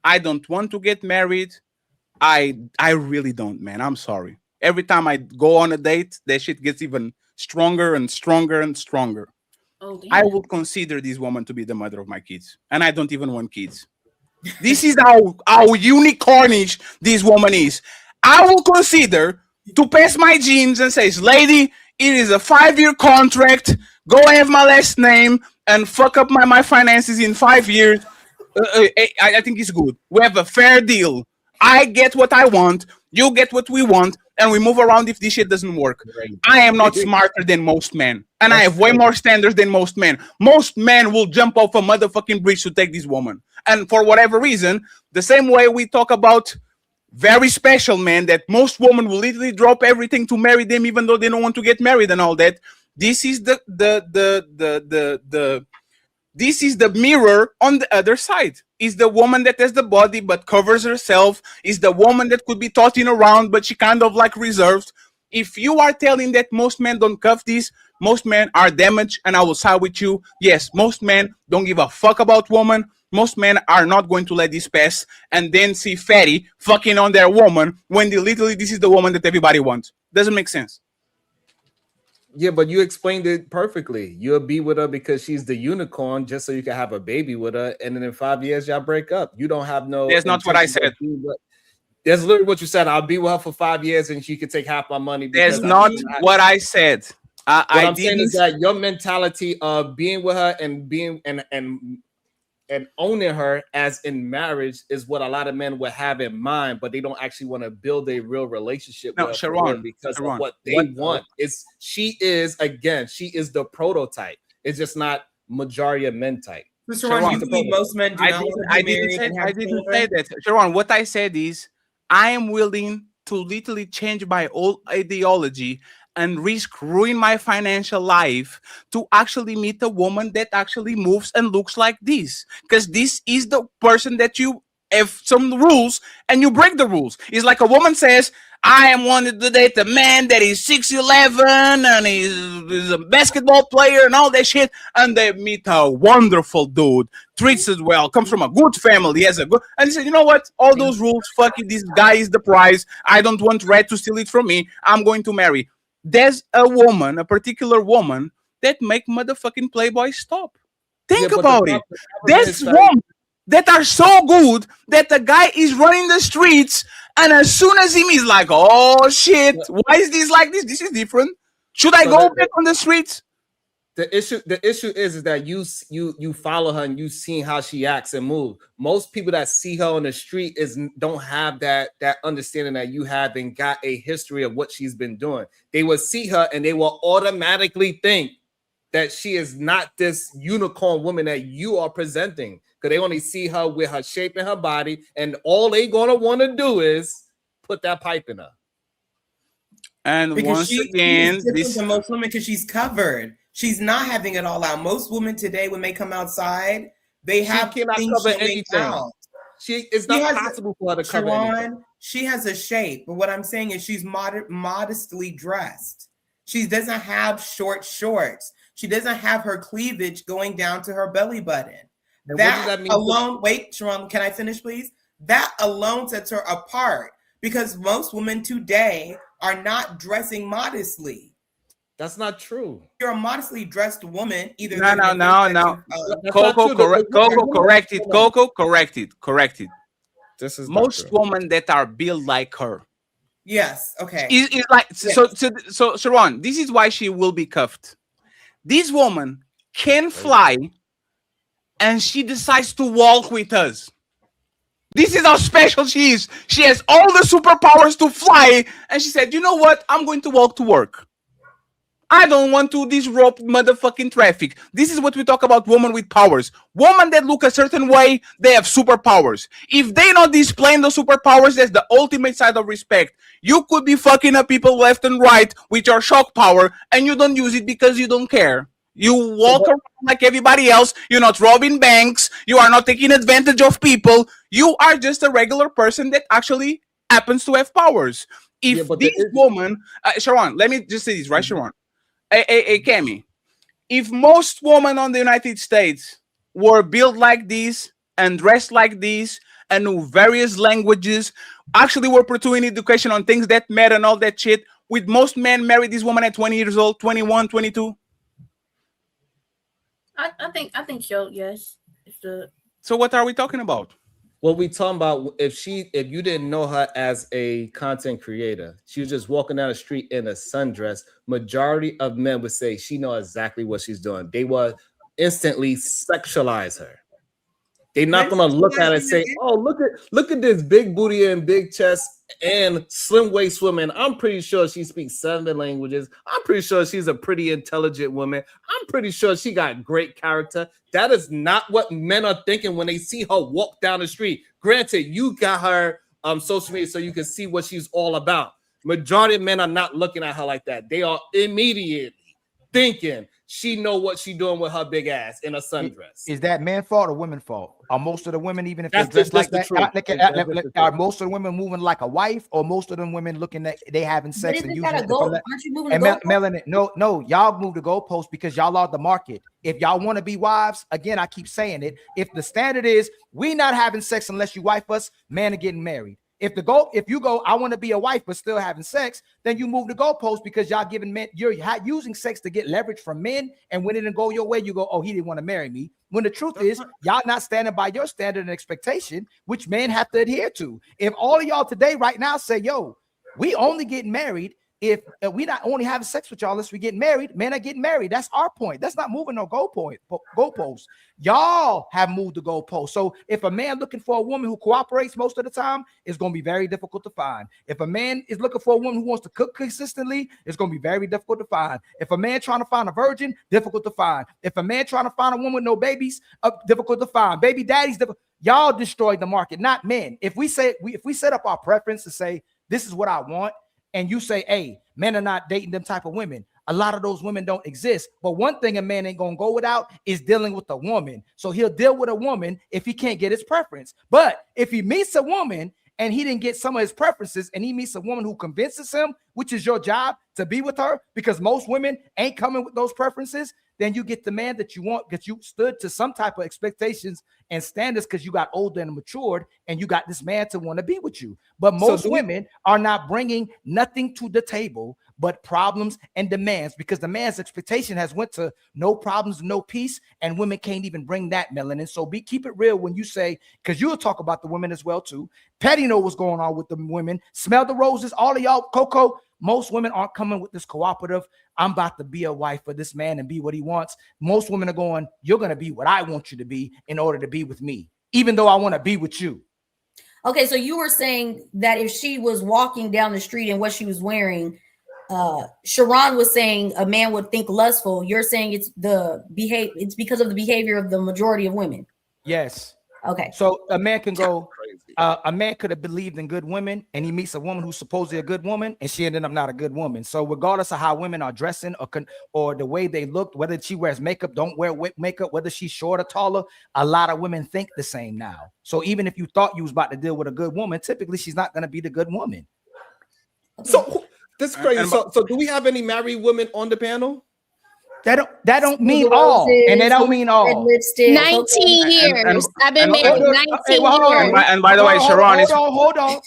I don't want to get married. I really don't, man. I'm sorry. Every time I go on a date, that shit gets even stronger and stronger and stronger. Oh, I will consider this woman to be the mother of my kids, and I don't even want kids. This is how unicornish this woman is. I will consider to pass my genes and say, lady, it is a 5-year contract. Go have my last name and fuck up my finances in 5 years. I think it's good. We have a fair deal. I get what I want, you get what we want, and we move around if this shit doesn't work. I am not smarter than most men, and I have way more standards than most men. Most men will jump off a motherfucking bridge to take this woman. And for whatever reason, the same way we talk about very special men, that most women will literally drop everything to marry them even though they don't want to get married and all that, This is this is the mirror on the other side. Is the woman that has the body but covers herself. Is the woman that could be tossing around but she kind of like reserved. If you are telling that most men don't cuff this, most men are damaged, and I will side with you. Yes, most men don't give a fuck about women. Most men are not going to let this pass and then see fatty fucking on their woman when literally this is the woman that everybody wants. Doesn't make sense. Yeah, but you explained it perfectly. You'll be with her because she's the unicorn, just so you can have a baby with her, and then in 5 years y'all break up. You don't have no. That's not what I said. That's literally what you said. I'll be with her for 5 years, and she can take half my money. That's not what I said. What I'm saying is that your mentality of being with her and being and owning her as in marriage is what a lot of men would have in mind, but they don't actually want to build a real relationship with her because of what they want. She is the prototype. It's just not majority of men type. Sharon, you believe most men do not want to be married and have didn't children? say that. Sharon, what I said is I am willing to literally change my old ideology and risk ruin my financial life to actually meet a woman that actually moves and looks like this. Because this is the person that you have some rules and you break the rules. It's like a woman says, I am wanting to date a man that is 6'11" and he's a basketball player and all that shit. And they meet a wonderful dude, treats us well, comes from a good family, has a good, and they say, you know what? All those rules, fuck it, this guy is the prize. I don't want Red to steal it from me. I'm going to marry. There's a particular woman that make motherfucking Playboy stop. Think about it. There's women that are so good that the guy is running the streets, and as soon as he's like, oh shit, why is this like this? This is different. Should I go back on the streets? The issue is that you follow her and you see how she acts and moves. Most people that see her on the street don't have that understanding that you have and got a history of what she's been doing. They will see her and they will automatically think that she is not this unicorn woman that you are presenting, because they only see her with her shape and her body, and all they gonna want to do is put that pipe in her. And because once again, this is most women because she's covered. She's not having it all out. Most women today, when they come outside, they have cannot things cover showing anything. out. It's not possible for her to cover anything. She has a shape, but what I'm saying is she's modestly dressed. She doesn't have short shorts. She doesn't have her cleavage going down to her belly button. And that what does that mean? Alone, wait, Sharon, can I finish, please? That alone sets her apart because most women today are not dressing modestly. That's not true. You're a modestly dressed woman. Either no. Coco, correct it. Coco, correct it. This is most women that are built like her. Yes. Okay. It's like so. Sharon, this is why she will be cuffed. This woman can fly, and she decides to walk with us. This is how special she is. She has all the superpowers to fly, and she said, "You know what? I'm going to walk to work. I don't want to disrupt motherfucking traffic." This is what we talk about women with powers. Women that look a certain way, they have superpowers. If they not displaying the superpowers, that's the ultimate side of respect. You could be fucking up people left and right with your shock power, and you don't use it because you don't care. You walk around like everybody else. You're not robbing banks. You are not taking advantage of people. You are just a regular person that actually happens to have powers. If this woman, Sharon, let me just say this, right, Sharon? Hey, Cammy, if most women on the United States were built like this and dressed like this and knew various languages, actually were pursuing education on things that matter and all that shit, would most men marry this woman at 20 years old, 21, 22? I think so, yes. So what are we talking about? What we talking about, if you didn't know her as a content creator, she was just walking down the street in a sundress, majority of men would say she knows exactly what she's doing. They will instantly sexualize her. They're not gonna look at it and say, "Oh, look at this big booty and big chest and slim waist woman. I'm pretty sure she speaks 7 languages. I'm pretty sure she's a pretty intelligent woman. I'm pretty sure she got great character." That is not what men are thinking when they see her walk down the street. Granted, you got her social media so you can see what she's all about. Majority of men are not looking at her like that. They are immediately thinking she know what she doing with her big ass in a sundress. Is that man's fault or women's fault? Are most of the women, even if they That's dress like the that, truth. are most of the women moving like a wife, or most of them women looking at they having sex and using it? Aren't you moving the goalpost? Melanin, no, y'all move the goalpost because y'all are the market. If y'all want to be wives, again, I keep saying it. If the standard is we not having sex unless you wife us, man are getting married. If you go, I want to be a wife but still having sex, then you move the goalpost because y'all giving men, you're using sex to get leverage from men, and when it didn't go your way, you go, oh, he didn't want to marry me. When the truth is, y'all not standing by your standard and expectation, which men have to adhere to. If all of y'all today right now say, yo, we only get married if we not only having sex with y'all unless we get married, men are getting married. That's our point. That's not moving no goalposts. Y'all have moved the goalpost. So if a man looking for a woman who cooperates most of the time, it's going to be very difficult to find. If a man is looking for a woman who wants to cook consistently, it's going to be very difficult to find. If a man trying to find a virgin, difficult to find. If a man trying to find a woman with no babies, difficult to find. Baby daddies, y'all destroyed the market, not men. If we set up our preference to say this is what I want, and you say, hey, men are not dating them type of women, a lot of those women don't exist. But one thing a man ain't gonna go without is dealing with a woman. So he'll deal with a woman if he can't get his preference. But if he meets a woman and he didn't get some of his preferences, and he meets a woman who convinces him, which is your job, to be with her, because most women ain't coming with those preferences, then you get the man that you want because you stood to some type of expectations and standards because you got older and matured, and you got this man to want to be with you. But most women are not bringing nothing to the table but problems and demands, because the man's expectation has went to no problems, no peace, and women can't even bring that, Melanin. So keep it real when you say, because you'll talk about the women as well too. Petty know what's going on with the women. Smell the roses, all of y'all, Coco. Most women aren't coming with this cooperative, I'm about to be a wife for this man and be what he wants. Most women are going, you're going to be what I want you to be in order to be with me, even though I want to be with you. Okay, so you were saying that if she was walking down the street and what she was wearing, Sharon was saying a man would think lustful. You're saying it's because of the behavior of the majority of women. Yes. Okay. So a man can go, a man could have believed in good women, and he meets a woman who's supposedly a good woman, and she ended up not a good woman. So regardless of how women are dressing or the way they look, whether she wears makeup, don't wear makeup, whether she's short or taller, a lot of women think the same now. So even if you thought you was about to deal with a good woman, typically she's not going to be the good woman. So this is crazy. So do we have any married women on the panel? That don't mean all, and they don't mean all. 19 years. I've been married 19 years. And by the way, Sharon, hold on.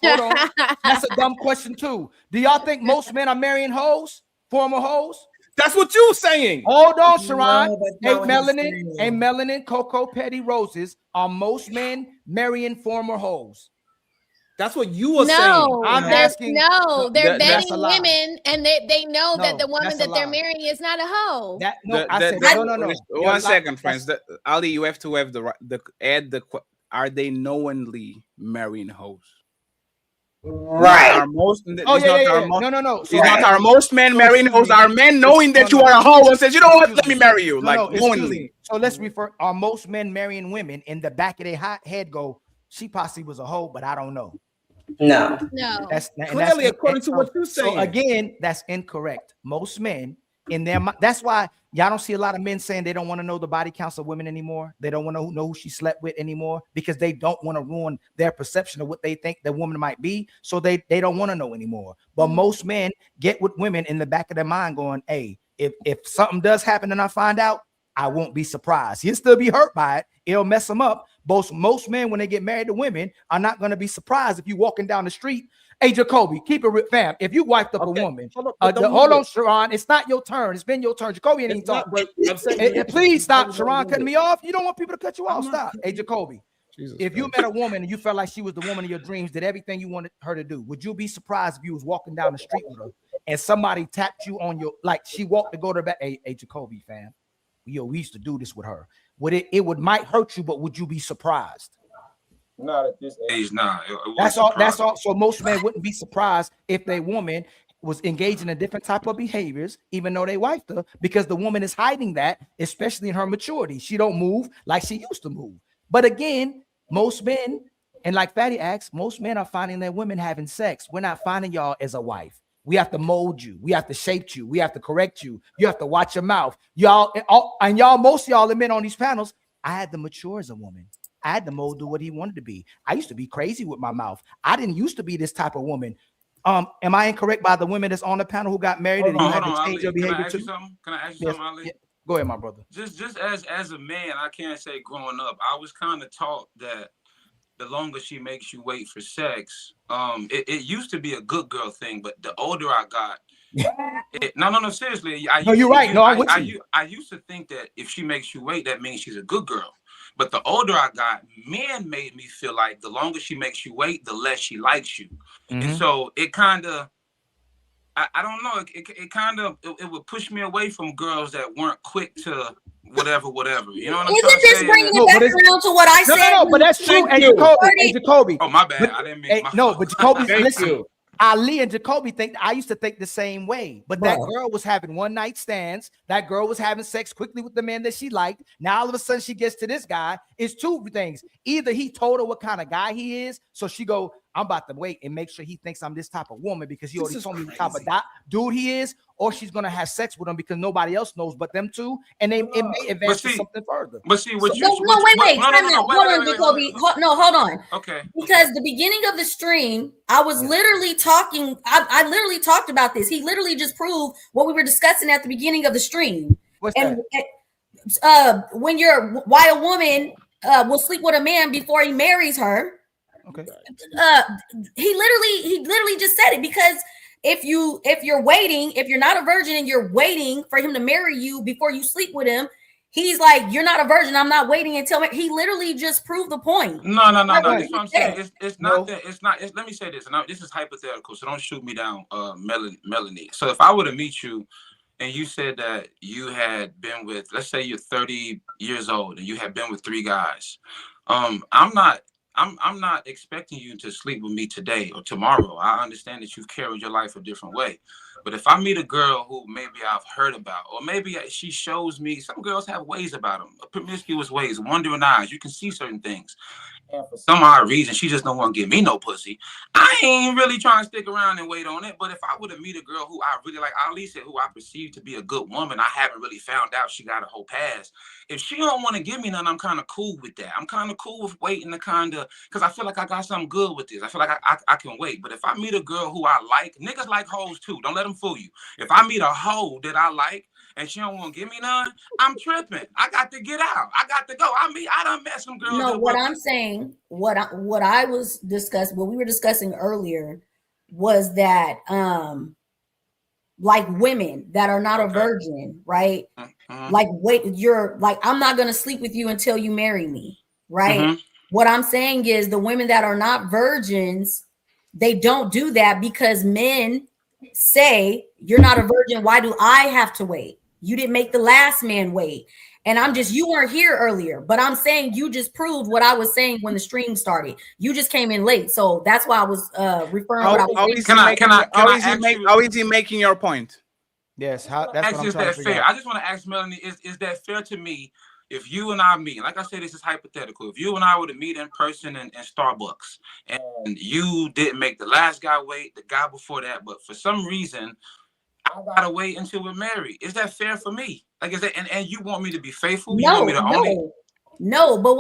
That's a dumb question too. Do y'all think most men are marrying hoes, former hoes? That's what you're saying. Hold on, Sharon. Melanin, Coco, Petty, Roses. Are most men marrying former hoes? That's what you were saying. I'm asking. No, they're betting women, and they know that the woman that they're marrying is not a hoe. No. 1 second, friends. Ali, you have to have are they knowingly marrying hoes? Right. No. It's not our most men marrying hoes. Our men knowing that you are a hoe and says, you know what, let me marry you. Knowingly. So let's refer. Are most men marrying women in the back of their head go, she possibly was a hoe, but I don't know. No. That's clearly according to what you're saying. So again, that's incorrect. Most men in their that's why y'all don't see a lot of men saying they don't want to know the body counts of women anymore. They don't want to know who she slept with anymore because they don't want to ruin their perception of what they think the woman might be. So they don't want to know anymore. But most men get with women in the back of their mind going, hey, if something does happen and I find out, I won't be surprised. He'll still be hurt by it. It'll mess him up. Most men, when they get married to women, are not going to be surprised if you walking down the street. Hey, Jacoby, keep it real, fam. If you wiped up a woman, hold on, Sharon. It's not your turn. It's been your turn. Jacoby ain't even talking. Please stop, Sharon, cutting me off. You don't want people to cut you off. Stop. Hey, Jacoby. If you met a woman and you felt like she was the woman of your dreams, did everything you wanted her to do, would you be surprised if you was walking down the street with her and somebody tapped you on your, like she walked to go to bed? Hey, Jacoby, fam. We used to do this with her. It might hurt you, but would you be surprised? Not at this age, nah. That's all. So most men wouldn't be surprised if their woman was engaging in different type of behaviors, even though they wifed her, because the woman is hiding that, especially in her maturity. She don't move like she used to move. But again, most men, and like Fatty asked, most men are finding their women having sex. We're not finding y'all as a wife. We have to mold you. We have to shape you. We have to correct you. You have to watch your mouth. Y'all, most of y'all admit on these panels, I had to mature as a woman. I had to mold to what he wanted to be. I used to be crazy with my mouth. I didn't used to be this type of woman. Am I incorrect by the women that's on the panel who got married and you had to change your behavior too? Can I ask you something, Ali? Yeah. Go ahead, my brother. Just as a man, I can't say growing up, I was kind of taught that the longer she makes you wait for sex, it used to be a good girl thing, but the older I got, no, seriously. You're right. I used to think that if she makes you wait, that means she's a good girl. But the older I got, men made me feel like the longer she makes you wait, the less she likes you. And so it kind of, I don't know, it kind of, it would push me away from girls that weren't quick to whatever. You know what I'm Isn't trying to this say? bringing it back around to what I said? No, but that's true. And Jacoby. Oh, my bad. I didn't mean but Jacoby, listen. Ali and Jacoby I used to think the same way, but that girl was having one night stands. That girl was having sex quickly with the man that she liked. Now all of a sudden she gets to this guy. It's two things. Either he told her what kind of guy he is, so she go, I'm about to wait and make sure he thinks I'm this type of woman because he already told me the type of dude he is, or she's gonna have sex with him because nobody else knows but them two, and it may advance to something further. But see, Hold on, Jacoby. Hold on. Okay. Because the beginning of the stream, I was literally talking. I literally talked about this. He literally just proved what we were discussing at the beginning of the stream. What's that? Why a woman will sleep with a man before he marries her. Okay. He literally just said it because if you're waiting, if you're not a virgin and you're waiting for him to marry you before you sleep with him, he's like, you're not a virgin. I'm not waiting until he literally just proved the point. No. That's what I'm saying. It's not that. It's not. Let me say this, and this is hypothetical, so don't shoot me down, Melanie. So if I were to meet you, and you said that you had been with, let's say you're 30 years old, and you had been with 3 guys, I'm not expecting you to sleep with me today or tomorrow. I understand that you've carried your life a different way. But if I meet a girl who maybe I've heard about, or maybe she shows me, some girls have ways about them, promiscuous ways, wandering eyes. You can see certain things. And for some odd reason, she just don't want to give me no pussy. I ain't really trying to stick around and wait on it. But if I were to meet a girl who I really like, Ali said, who I perceive to be a good woman, I haven't really found out she got a whole past. If she don't want to give me none, I'm kind of cool with that. I'm kind of cool with waiting to because I feel like I got something good with this. I feel like I can wait. But if I meet a girl who I like, niggas like hoes too. Don't let them fool you. If I meet a hoe that I like, and she don't want to give me none, I'm tripping. I got to get out. I got to go. I done met some girls. No, what I'm saying, what we were discussing earlier was that like women that are not a virgin, right? Like I'm not gonna sleep with you until you marry me, right? What I'm saying is the women that are not virgins, they don't do that because men say, you're not a virgin, why do I have to wait? You didn't make the last man wait. And you weren't here earlier, but I'm saying you just proved what I was saying when the stream started. You just came in late. So that's why I was referring to what I was saying. How is he making your point? Yes. Is that fair? I just want to ask Melanie, is that fair to me if you and I meet? Like I said, this is hypothetical. If you and I were to meet in person in Starbucks and you didn't make the last guy wait, the guy before that, but for some reason, I gotta wait until we're married. Is that fair for me? Like, is that and you want me to be faithful? You want me to own it? No, but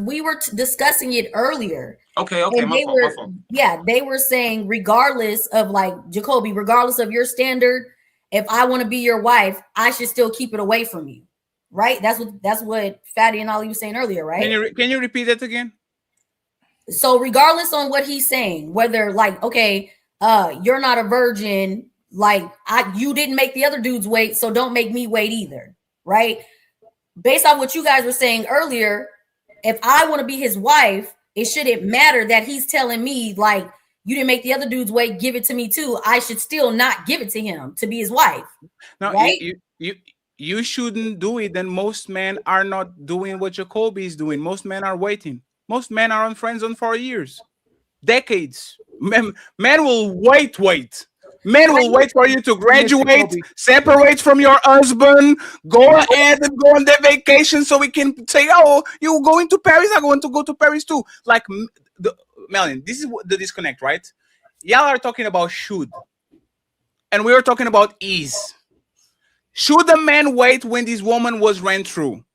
we were discussing it earlier. Okay, my fault. Yeah, they were saying regardless of like Jacoby, regardless of your standard, if I want to be your wife, I should still keep it away from you, right? That's what Fatty and Ali was saying earlier, right? Can you repeat that again? So regardless on what he's saying, whether like you're not a virgin. Like you didn't make the other dudes wait, so don't make me wait either, right? Based on what you guys were saying earlier, if I want to be his wife, it shouldn't matter that he's telling me like you didn't make the other dudes wait, give it to me too. I should still not give it to him to be his wife. No, right? You shouldn't do it. Then most men are not doing what Jacoby is doing. Most men are waiting. Most men are on friend zone for years, decades. Men will wait. Men will wait for you to graduate, separate from your husband, go ahead and go on their vacation so we can say, oh, you're going to Paris, I'm going to go to Paris too. Like, Melanie, this is the disconnect, right? Y'all are talking about should. and we were talking about ease. Should a man wait when this woman was ran through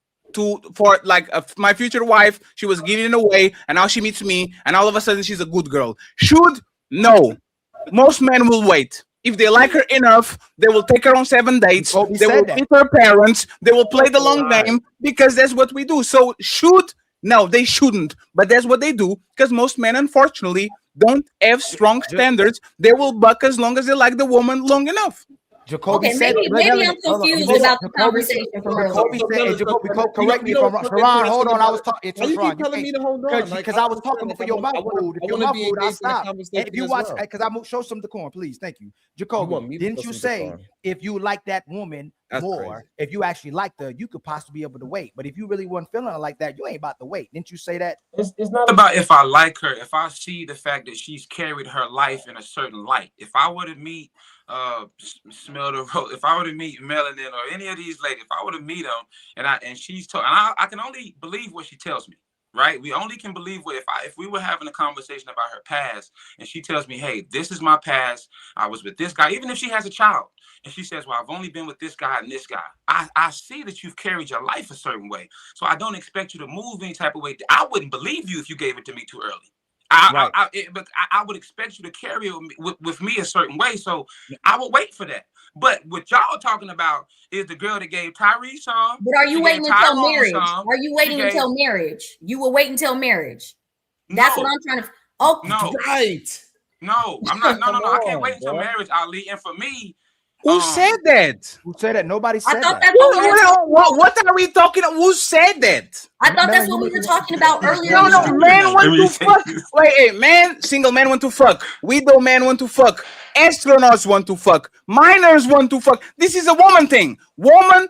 for like my future wife? She was giving away, and now she meets me, and all of a sudden she's a good girl. No. Most men will wait. If they like her enough, they will take her on 7 dates. They will meet her parents. They will play the long game because that's what we do. So no, they shouldn't. But that's what they do because most men, unfortunately, don't have strong standards. They will buck as long as they like the woman long enough. Jacoby said, maybe I'm confused about the conversation from earlier. Jacoby said, Jacoby, correct me if I'm wrong. Sharon, hold on. I was talking. Why you keep telling me to hold on? Because I was talking before your mouth moved. If your mouth moved, I'll stop. And if you watch, because I show some decorum, please. Thank you. Jacoby, didn't you say if you like that woman more, if you actually liked her, you could possibly be able to wait? But if you really weren't feeling her like that, you ain't about to wait. Didn't you say that? It's not about if I like her, if I see the fact that she's carried her life in a certain light. If I were to meet smell the road, if I were to meet Melanin or any of these ladies, if I were to meet them and she's told, and I can only believe what she tells me, right? We only can believe what if we were having a conversation about her past and she tells me, hey, this is my past, I was with this guy, even if she has a child, and she says, well, I've only been with this guy and this guy. I see that you've carried your life a certain way, so I don't expect you to move any type of way. I wouldn't believe you if you gave it to me too early. But I would expect you to carry it with me a certain way, so I would wait for that. But what y'all talking about is the girl that gave Tyrese some. But are you waiting until marriage? Are you waiting until marriage? You will wait until marriage. That's what I'm trying to. Oh, no, right? No, I'm not. No. I can't wait until marriage, Ali. And for me, who said that? Who said that? Nobody said that. What are we talking about? Who said that? I thought that's what we were talking about earlier. No, man want to fuck. Wait, single man want to fuck. Widow man want to fuck. Astronauts want to fuck. Minors want to fuck. This is a woman thing. Woman.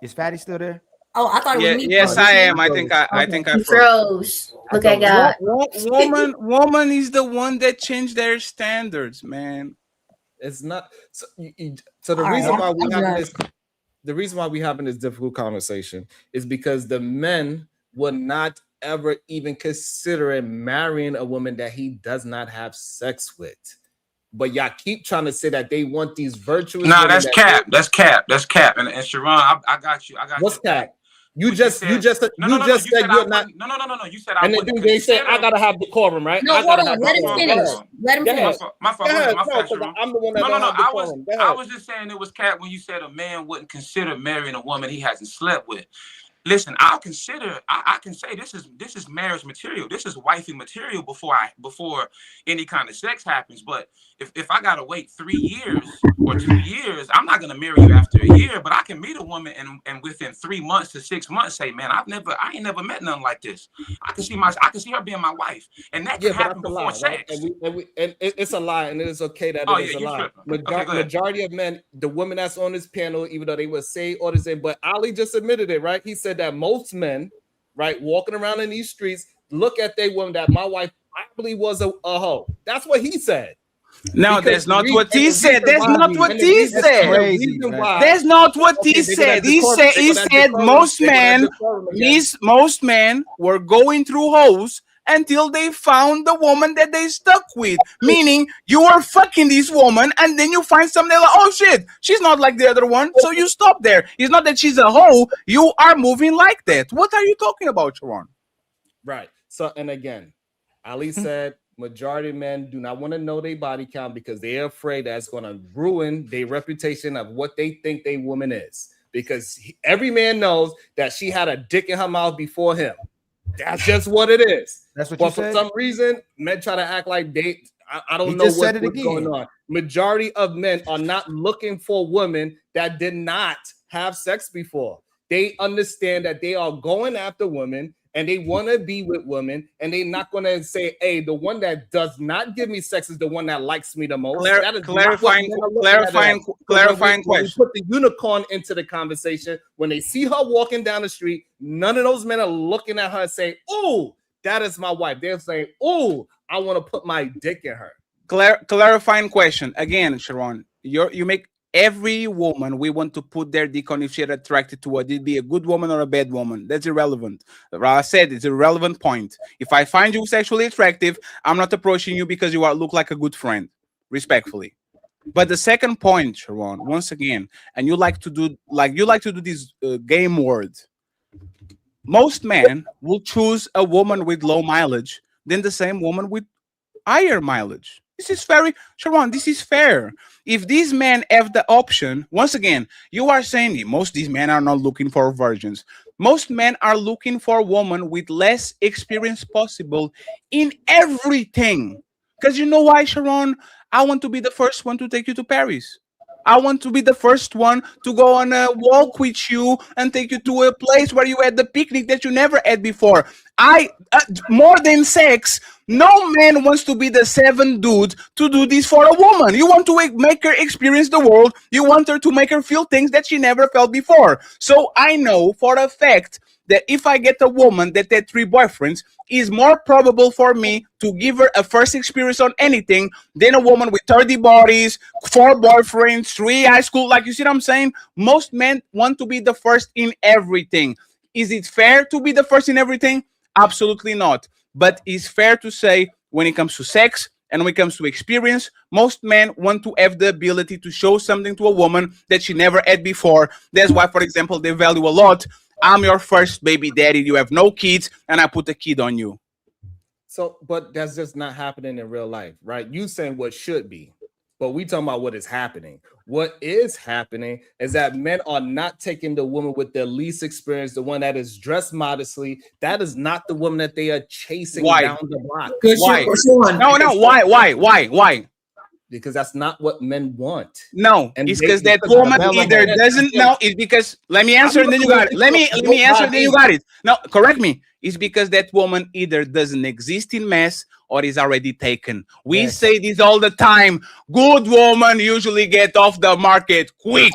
Is Fatty still there? Oh, I thought it was me. Yes, I am. I think I froze. Look, I got woman is the one that changed their standards, man. It's not so the reason why we having this, the reason why we having this difficult conversation is because the men would not ever even consider marrying a woman that he does not have sex with. But y'all keep trying to say that they want these virtuous. Nah, that's cap. That's cap. That's cap. And Sharon, I got you. What's cap? You just said you're not. No. You said and then they say I gotta have decorum, right? No, hold on. Let him finish. Let him finish. My fault. I'm the one that I was just saying it was cap when you said a man wouldn't consider marrying a woman he hasn't slept with. Listen, I can say this is marriage material. This is wifey material before any kind of sex happens. But if I gotta wait 3 years or 2 years, I'm not gonna marry you after a year. But I can meet a woman and within 3 months to 6 months say, man, I ain't never met nothing like this. I can see her being my wife, and that can happen before sex. Right? And it's a lie, and it is okay that it is a lie. Majority of men, the women that's on this panel, even though they would say all this, but Ali just admitted it, right? He said that most men, right, walking around in these streets, look at their woman that my wife probably was a hoe. That's what he said. No, that's not what he said. That's not what he said. That's not what he said. He said most men were going through hoes until they found the woman that they stuck with. Meaning you were fucking this woman and then you find something like, oh shit, she's not like the other one. So you stop there. It's not that she's a hoe. You are moving like that. What are you talking about, Sharon? Right. So, and again, Ali said majority of men do not want to know their body count because they're afraid that's going to ruin their reputation of what they think their woman is. Because every man knows that she had a dick in her mouth before him. That's just what it is. That's what but you for said? some reason, men try to act like they. I don't know what's going on. Majority of men are not looking for women that did not have sex before. They understand that they are going after women and they want to be with women, and they're not going to say, hey, the one that does not give me sex is the one that likes me the most. That is clarifying question. When we put the unicorn into the conversation, when they see her walking down the street, none of those men are looking at her and saying, oh, that is my wife. They're saying, oh, I want to put my dick in her. Clarifying question. Again, Sharon, you make Every woman, we want to put their dick on if she's attracted to it. It'd be a good woman or a bad woman. That's irrelevant. I said it's a relevant point. If I find you sexually attractive, I'm not approaching you because you look like a good friend, respectfully. But the second point, Sharon, once again, and you like to do this game word. Most men will choose a woman with low mileage than the same woman with higher mileage. This is very, Sharon, this is fair. If these men have the option, once again, you are saying most of these men are not looking for virgins. Most men are looking for a woman with less experience possible in everything. Because you know why, Sharon? I want to be the first one to take you to Paris. I want to be the first one to go on a walk with you and take you to a place where you had the picnic that you never had before. More than sex, no man wants to be the seventh dude to do this for a woman. You want to make her experience the world. You want her to make her feel things that she never felt before. So I know for a fact that if I get a woman that had 3 boyfriends, is more probable for me to give her a first experience on anything than a woman with 30 bodies, 4 boyfriends, 3 high school. Like, you see what I'm saying? Most men want to be the first in everything. Is it fair to be the first in everything? Absolutely not. But it's fair to say when it comes to sex and when it comes to experience, most men want to have the ability to show something to a woman that she never had before. That's why, for example, they value a lot. I'm your first baby daddy. You have no kids, and I put a kid on you. So, but that's just not happening in real life, right? You saying what should be, but we talking about what is happening. What is happening is that men are not taking the woman with the least experience, the one that is dressed modestly. That is not the woman that they are chasing down the block. Why? No. Why? Because that's not what men want. No, and it's because that woman either doesn't know. It's because let me answer and then you got it. Let me answer then you got it. No, correct me. It's because that woman either doesn't exist in mass or is already taken. We say this all the time. Good woman usually get off the market quick.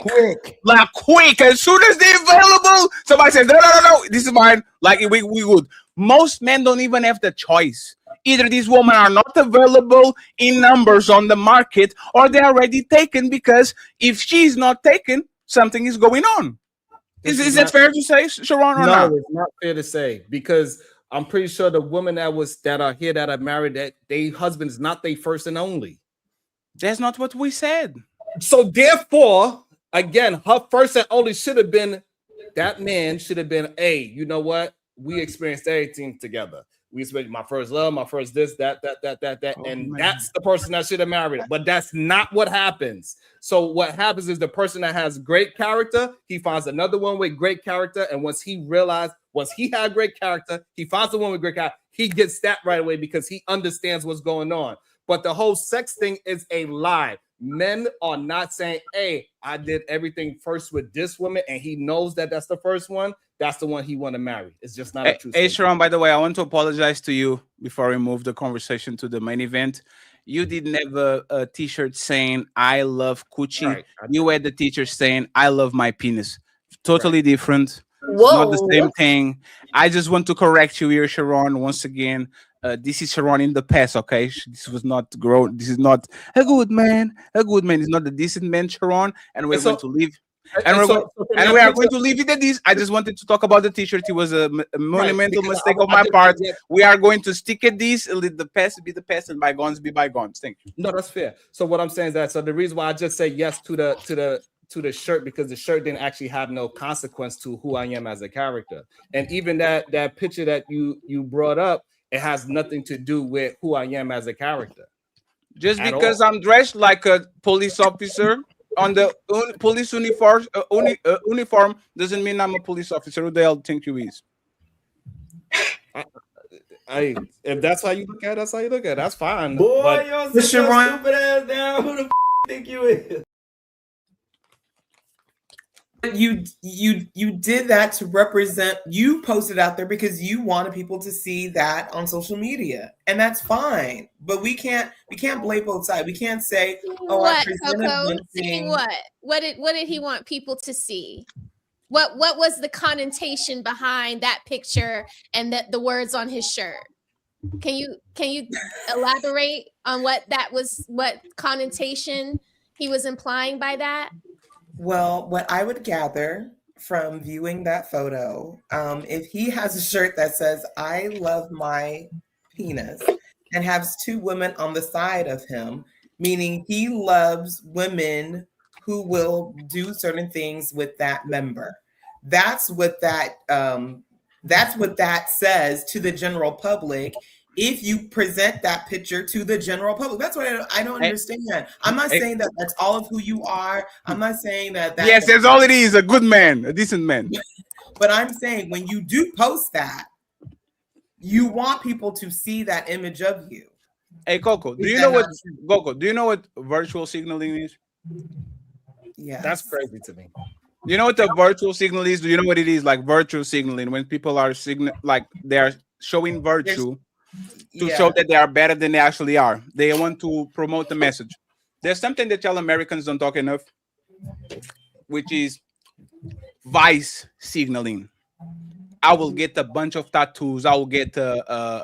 Like quick. As soon as they're available, somebody says, no, this is mine. Like we good. Most men don't even have the choice. Either these women are not available in numbers on the market or they're already taken, because if she's not taken, something is going on. Is that fair to say, Sharon, or not? No, it's not fair to say, because I'm pretty sure the women that are here that are married, that their husband is not their first and only. That's not what we said. So therefore, again, her first and only should have been, that man should have been, hey, you know what? We experienced everything together. We experienced my first love, my first this, that, and that's the person that should have married. But that's not what happens. So what happens is the person that has great character, he finds another one with great character, and once he had great character, he finds the one with great character, he gets that right away because he understands what's going on. But the whole sex thing is a lie. Men are not saying, hey, I did everything first with this woman, and he knows that that's the first one. That's the one he want to marry. It's just not a true Hey, Sharon, by the way, I want to apologize to you before we move the conversation to the main event. You didn't have a t-shirt saying, I love coochie. Right. You had the t-shirt saying, I love my penis. Totally different. It's not the same thing. I just want to correct you here, Sharon, once again. This is Sharon in the past, okay? This was not grown. This is not a good man. A good man is not a decent man, Sharon. And we're going to leave. And we are going to leave it at this. I just wanted to talk about the t-shirt. It was a monumental mistake of my part. We are going to stick at this. Let the past be the past and bygones be bygones. Thank you. No, that's fair. So what I'm saying is that, so the reason why I just say yes to the shirt, because the shirt didn't actually have no consequence to who I am as a character. And even that picture that you brought up, it has nothing to do with who I am as a character. Just because I'm dressed like a police officer on the police uniform doesn't mean I'm a police officer. Who the hell think you is? If that's how you look at it, that's how you look at it. That's fine. Boy, but you're sit your stupid ass down. Who the think you is? You did that to represent, you posted out there because you wanted people to see that on social media, and that's fine. But we can't blame both sides. We can't say, "Oh, what, Coco? Saying what? What did he want people to see? What was the connotation behind that picture and the words on his shirt? Can you elaborate on what connotation he was implying by that? Well, what I would gather from viewing that photo, if he has a shirt that says, I love my penis, and has two women on the side of him, meaning he loves women who will do certain things with that member. That's what that says to the general public. If you present that picture to the general public, that's what I don't understand. I'm not saying that that's all of who you are. I'm not saying that. Yes, that's all it is. A good man, a decent man. But I'm saying when you do post that, you want people to see that image of you. Hey, Coco, do you know what Coco? Do you know what virtual signaling is? Yeah, that's crazy to me. You know what the virtual signal is? Do you know what it is? Like virtual signaling, when people are like they are showing virtue to show that they are better than they actually are. They want to promote the message. There's something that y'all Americans don't talk enough, which is vice signaling. I will get a bunch of tattoos. I will get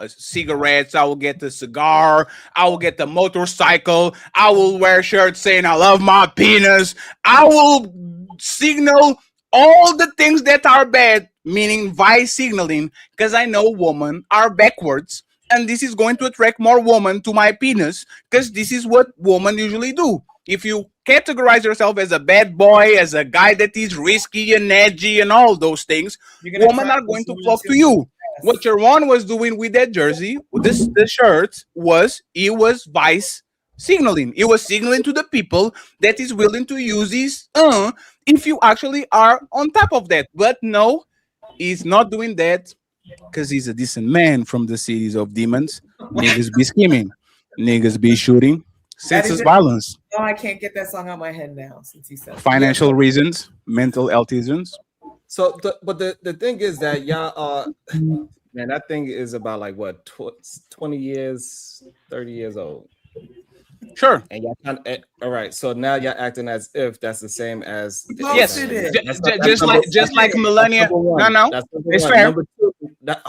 cigarettes. I will get a cigar. I will get a motorcycle. I will wear shirts saying I love my penis. I will signal all the things that are bad, meaning vice signaling, because I know women are backwards. And this is going to attract more women to my penis, because this is what women usually do. If you categorize yourself as a bad boy, as a guy that is risky and edgy and all those things, women are going to flock to you. What Sharon was doing with that jersey, the shirt, was vice signaling. It was signaling to the people that is willing to use this if you actually are on top of that. But no, he's not doing that because he's a decent man from the cities of demons. Niggas be scheming. Niggas be shooting. Senseless violence. Oh, I can't get that song out of my head now since he said Financial reasons, mental health reasons. So, but the thing is that y'all man, that thing is about like what 20 years, 30 years old. Sure. And y'all all right. So now y'all acting as if that's the same as yes, just like millennia. No, it's fair. Number two, I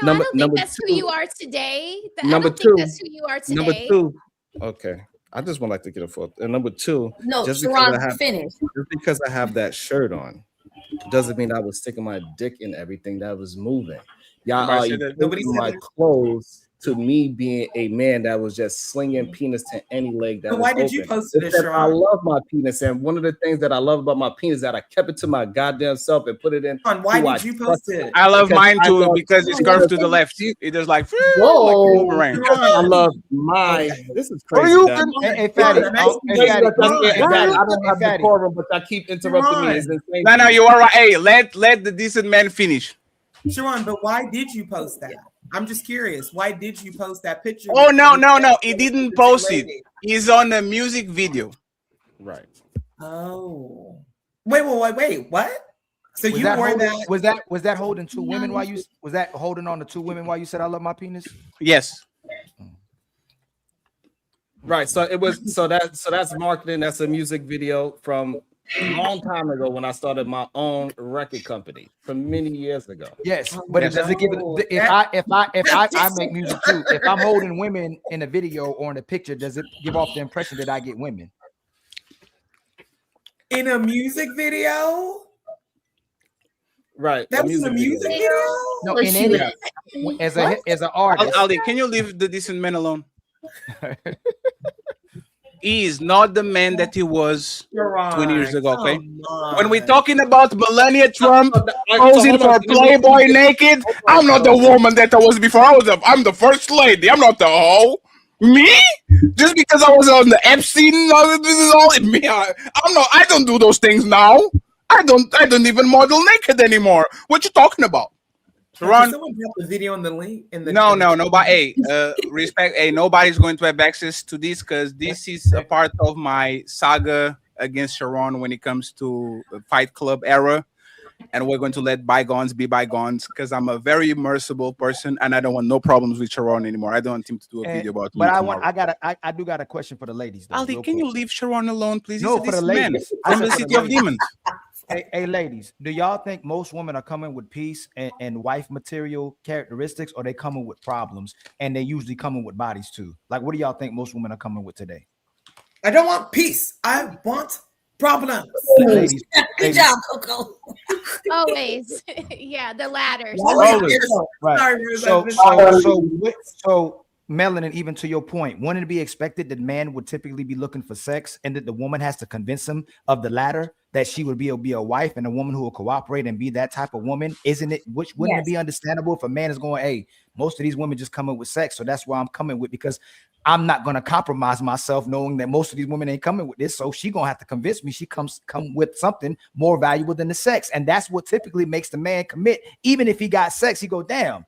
don't think that's who you are today. Number I don't two, think that's who you are today. Number two. Okay. I just want like to get a fourth. And number two, no, just because I have that shirt on, doesn't mean I was sticking my dick in everything that was moving. Y'all are equating my clothes to me being a man that was just slinging penis to any leg that was why did open. you post it, Sharon? I love my penis, and one of the things that I love about my penis is that I kept it to my goddamn self and put it in. Why did you post it? I love mine too because it's curved to the left. It is like, whoa, like boomerang. I love mine. This is crazy. Hey, Fatty, I don't have decorum, but I keep interrupting me. It's insane. No, you are right. Hey, let the decent man finish. Sharon, but why did you post that? I'm just curious. Why did you post that picture? Oh, no. He didn't post it. He's on a music video. Right. Oh. Wait. What? So you wore that? Was that holding two women while you was that holding on to two women while you said I love my penis? Yes. Right. So it was that's marketing. That's a music video from a long time ago when I started my own record company from many years ago. Yes, but it doesn't give it. If I make music too, if I'm holding women in a video or in a picture, does it give off the impression that I get women? In a music video? Right. That was a music video? No, in any as an artist. Ali, can you leave the decent man alone? He is not the man that he was 20 years ago, okay? When we're talking about Melania Trump posing for Playboy naked, I'm not the woman that I was before. I'm the first lady. I'm not the hoe. Me? Just because I was on the Epstein, this is all in me. I don't do those things now. I don't even model naked anymore. What you talking about? Someone drop the video in the link in the no, but hey, respect. Hey, nobody's going to have access to this because this is a part of my saga against Sharon when it comes to the Fight Club era, and we're going to let bygones be bygones because I'm a very merciful person and I don't want no problems with Sharon anymore. I don't want him to do a video about me. But I do got a question for the ladies. Though, Ali, can you leave Sharon alone, please? No, for the ladies. From the city of demons. Hey, ladies, do y'all think most women are coming with peace and wife material characteristics, or they coming with problems, and they usually coming with bodies too? Like, what do y'all think most women are coming with today? I don't want peace. I want Problems. Ladies, Good job, Coco. Always. Yeah, the ladders. Right. Sorry, So, Melanin, even to your point, wouldn't it be expected that man would typically be looking for sex and that the woman has to convince him of the latter, that she would be a wife and a woman who will cooperate and be that type of woman? Isn't it? Wouldn't it be understandable if a man is going, hey, most of these women just coming with sex, so that's why I'm coming with, because I'm not going to compromise myself knowing that most of these women ain't coming with this. So she going to have to convince me she come with something more valuable than the sex. And that's what typically makes the man commit. Even if he got sex, he go, damn,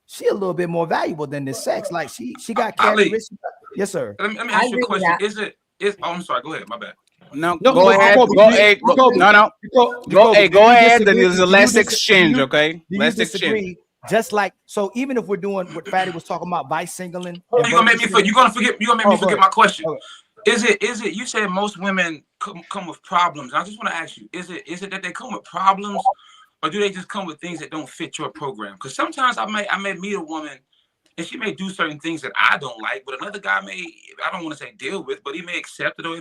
she a little bit more valuable than this sex. Like she got characteristics. Yes, sir. Let me ask you a question. Oh, I'm sorry. Go ahead. My bad. No, go ahead. Go ahead. Go ahead. There is a last exchange, okay? Let's exchange. Just like, so even if we're doing what Fatty was talking about, vice singling, You're gonna make me forget my question. Is it you said most women come with problems? I just want to ask you, is it that they come with problems, or do they just come with things that don't fit your program? Because sometimes I may meet a woman and she may do certain things that I don't like, but another guy I don't want to say deal with, but he may accept it, or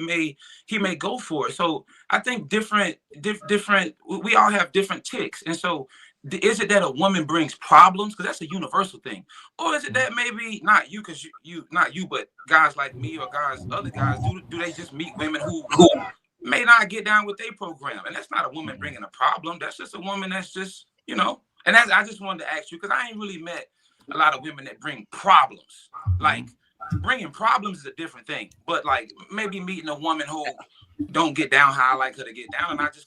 he may go for it. So I think different, we all have different ticks. And so is it that a woman brings problems? Because that's a universal thing. Or is it that maybe not you, because not you, but guys like me or other guys, do they just meet women who may not get down with their program? And that's not a woman bringing a problem. That's just a woman that's just, and I just wanted to ask you, because I ain't really met a lot of women that bring problems. Like, bringing problems is a different thing, but like maybe meeting a woman who don't get down how I like her to get down, and I just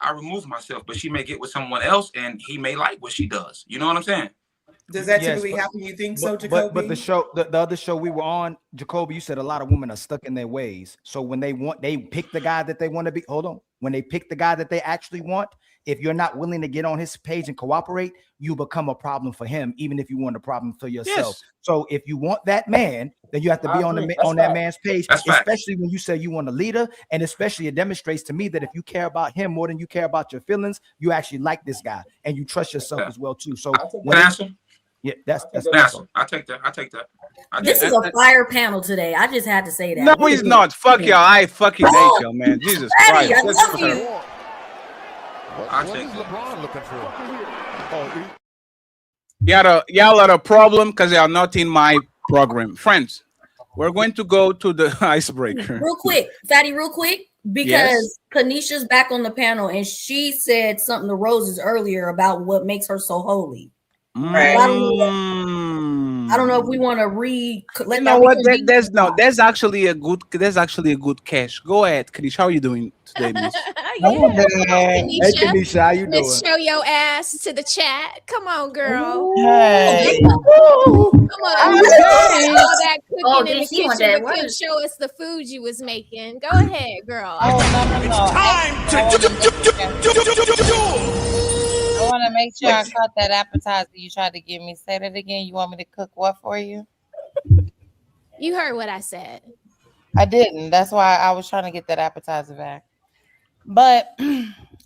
I remove myself, but she may get with someone else and he may like what she does. You know what I'm saying? Does that typically happen? You think so, Jacoby? But the other show we were on, Jacoby, you said a lot of women are stuck in their ways. So when they pick the guy that they want to be. Hold on. When they pick the guy that they actually want, if you're not willing to get on his page and cooperate, you become a problem for him, even if you want a problem for yourself. Yes. So if you want that man, then you have to be on that man's page, especially when you say you want a leader, and especially it demonstrates to me that if you care about him more than you care about your feelings, you actually like this guy and you trust yourself as well too. So yeah, that's I take that. This is a fire panel today. I just had to say that. No, he's not. Fuck y'all. I fucking hate y'all, man. Jesus Christ. I love you. LeBron looking for? Y'all are a problem because they are not in my program. Friends, we're going to go to the icebreaker. Real quick, Fatty, because Kanisha's back on the panel and she said something to Roses earlier about what makes her so holy. Right. I don't know if we want to read. You know what? There's actually a good cash. Go ahead, Kanisha. How are you doing today, Miss? Hey, Kanisha, how you doing? Let's show your ass to the chat. Come on, girl. Hey. Come on. All that cooking in the DC want kitchen, that but couldn't word. show us the food you was making. Go ahead, girl. I want to make sure I caught that appetizer you tried to give me. Say that again. You want me to cook what for you? You heard what I said. I didn't. That's why I was trying to get that appetizer back. But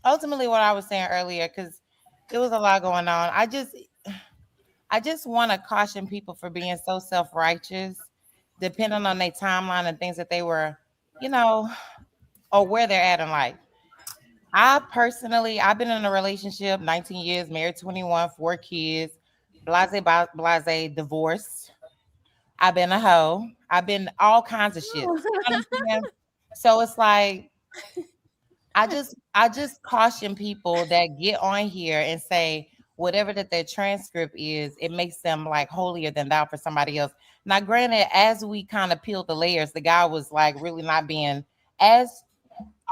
ultimately, what I was saying earlier, because there was a lot going on, I just want to caution people for being so self-righteous, depending on their timeline and things that they were, or where they're at in life. I've been in a relationship 19 years, married 21, 4 kids, blase, divorced. I've been a hoe. I've been all kinds of shit. You know what I'm saying? So it's like, I just caution people that get on here and say whatever that their transcript is, it makes them like holier than thou for somebody else. Now, granted, as we kind of peeled the layers, the guy was like really not being as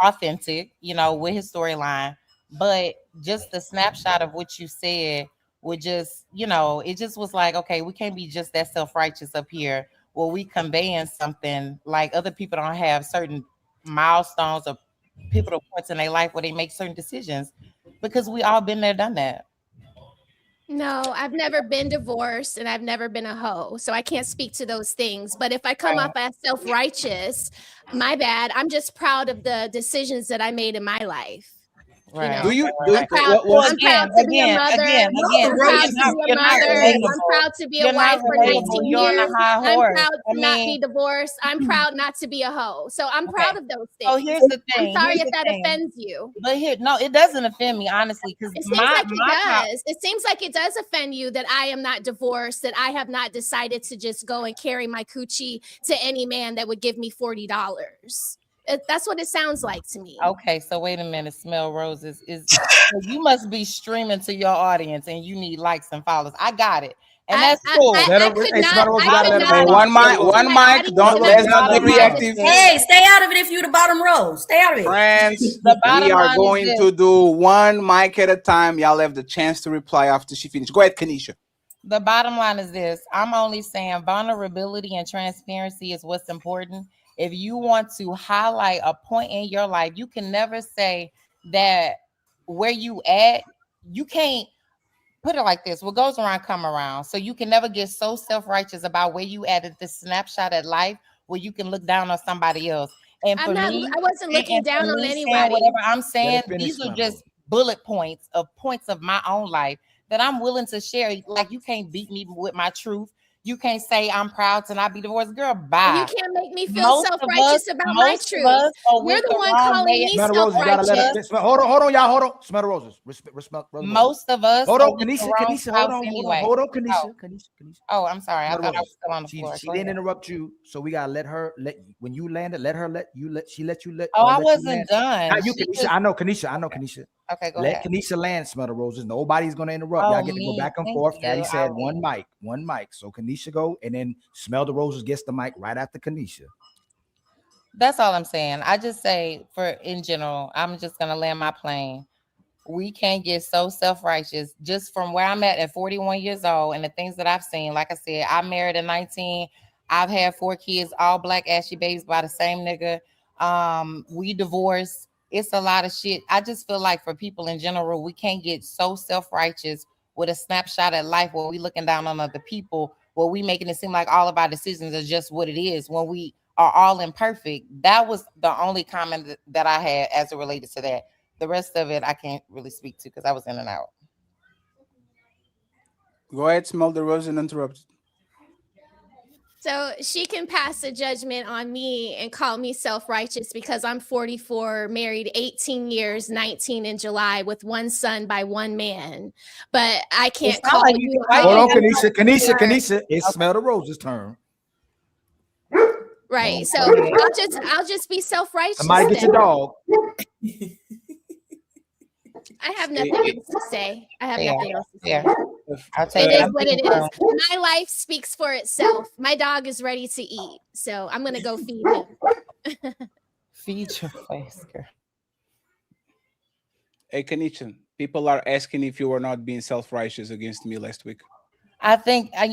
authentic, with his storyline, but just the snapshot of what you said would just, it just was like, okay, we can't be just that self-righteous up here where we conveying something like other people don't have certain milestones or pivotal points in their life where they make certain decisions, because we all been there, done that. No, I've never been divorced and I've never been a hoe. So I can't speak to those things. But if I come up as self-righteous, my bad. I'm just proud of the decisions that I made in my life. You know, Do you I'm proud, I'm proud to be a mother. I'm proud to be a mother. I'm proud to be a wife for 19 years. I'm proud to not be divorced. I'm proud not to be a hoe. So I'm proud of those things. Oh, here's the I'm thing. sorry Here's if the that thing. offends you. But here, no, it doesn't offend me, honestly, because It seems like it does. It seems like it does offend you that I am not divorced, that I have not decided to just go and carry my coochie to any man that would give me $40. That's what it sounds like to me. Okay, so wait a minute. Smell Roses is so you must be streaming to your audience and you need likes and follows. I got it. And that's cool. I could not. One mic. Don't. Let's not be reactive. Hey, stay out of it if you're the bottom row. Stay out of it. Friends, The bottom we are line is going this. to do one mic at a time. Y'all have the chance to reply after she finishes. Go ahead, Kanisha. The bottom line is this. I'm only saying vulnerability and transparency is what's important. If you want to highlight a point in your life, you can never say that where you at, you can't put it like this. What goes around come around. So you can never get so self-righteous about where you at this snapshot at life where you can look down on somebody else. And for me, I wasn't looking and down for on me anybody. saying whatever I'm Let saying, her finish, these are Smell just bullet points of my own life that I'm willing to share. Like, you can't beat me with my truth. You can't say I'm proud to not be divorced. Girl, bye. You can't make me feel self-righteous about my truth. You're the one calling me Smell the roses. You gotta let self-righteous. her. Hold on, y'all. Hold on. Smell the roses. Respect. Most of us. Hold on, are with the Kanisha. wrong Hold spouse on. anyway. Hold on, Kanisha. Oh, I'm sorry. I Smell the thought I was roses. still on the floor. She Go didn't ahead. interrupt you, so we gotta let her. When you landed, she let you. Oh, I let you wasn't land. done. Not you, She Kanisha. just- I know, Kanisha. Okay, go Let ahead. Kanisha land. Smell the roses. Nobody's gonna interrupt. Oh, Y'all get to go me. back and Thank forth. you. Daddy said I'll one mic. So Kanisha go, and then Smell the Roses gets the mic right after Kanisha. That's all I'm saying. I just say, for in general, I'm just gonna land my plane. We can't get so self-righteous just from where I'm at 41 years old and the things that I've seen. Like I said, I married at 19. I've had 4 kids, all black ashy babies by the same nigga. We divorced. It's a lot of shit. I just feel like for people in general, we can't get so self-righteous with a snapshot at life where we looking down on other people, where we making it seem like all of our decisions are just what it is when we are all imperfect. That was the only comment that I had as it related to that. The rest of it I can't really speak to because I was in and out. Go ahead, Smell the Rose and interrupt. So she can pass a judgment on me and call me self-righteous because I'm 44, married 18 years, 19 in July, with 1 son by 1 man. But I can't not call like you. you- Hold on, Kanisha. It's Smell the Roses' turn. Right. So I'll just be self-righteous. Somebody get your then. dog. I have nothing else to say. I have nothing else to say. Yeah. I'll take It it. is what it is. My life speaks for itself. My dog is ready to eat, so I'm gonna go feed him. Feed your face, girl. Hey, Kanisha, people are asking if you were not being self-righteous against me last week. I think a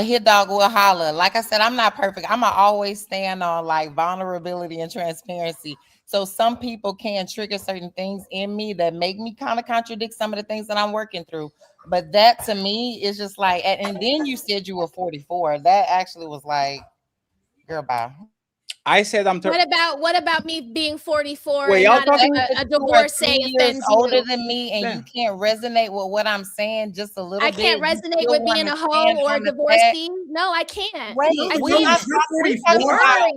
hit dog will holler. Like I said, I'm not perfect. I'ma always stand on like vulnerability and transparency. So some people can trigger certain things in me that make me kind of contradict some of the things that I'm working through. But that to me is just like, and then you said you were 44. That actually was like, girl, bye. I said I'm. What about me being 44 Wait, and y'all not talking- a divorcee 2 years offends older you? than me, and you can't resonate with what I'm saying just a little I bit. can't You resonate still with being wanna a hoe stand or a on the divorcee. No, I can't. Wait, I we can't. not we talking I'm about- sorry.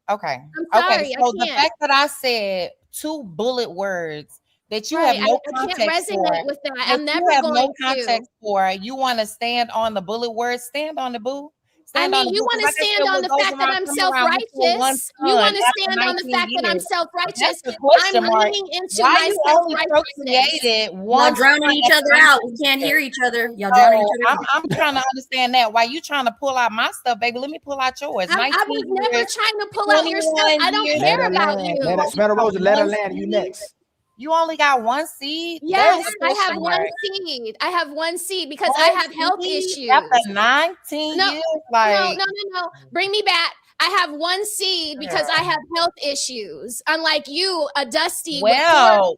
Okay. I'm Okay. sorry, I So the can't. fact that I said 2 bullet words that you Right, have no I can't context resonate for, with that. that I'm you never have going no to. context for, you want to stand on the bullet words, stand on the boo. I Stand on mean, the you boo, 'cause want to like I stand said, on what the goes fact that around I'm come around with your one self-righteous. You son want to after stand on the 19 fact that I'm years. self-righteous. That's the question I'm mark. leaning into Why my you only self-righteousness. procreated Y'all one drowning son each at other out. We can't hear each other. Y'all drowning each other out. I'm trying to understand that. Why you trying to pull out my stuff, baby? Let me pull out yours. I was never trying to pull out your stuff. I don't Let care her about land. you. Let her Smell the Roses. Let her land. You next. You only got 1 seed? Yes, There's a I have question 1 mark. seed. I have 1 seed because 1 I have health seed issues. after 19 No, years, like no. Bring me back. I have 1 seed because I have health issues. Unlike you, a Dusty. Well,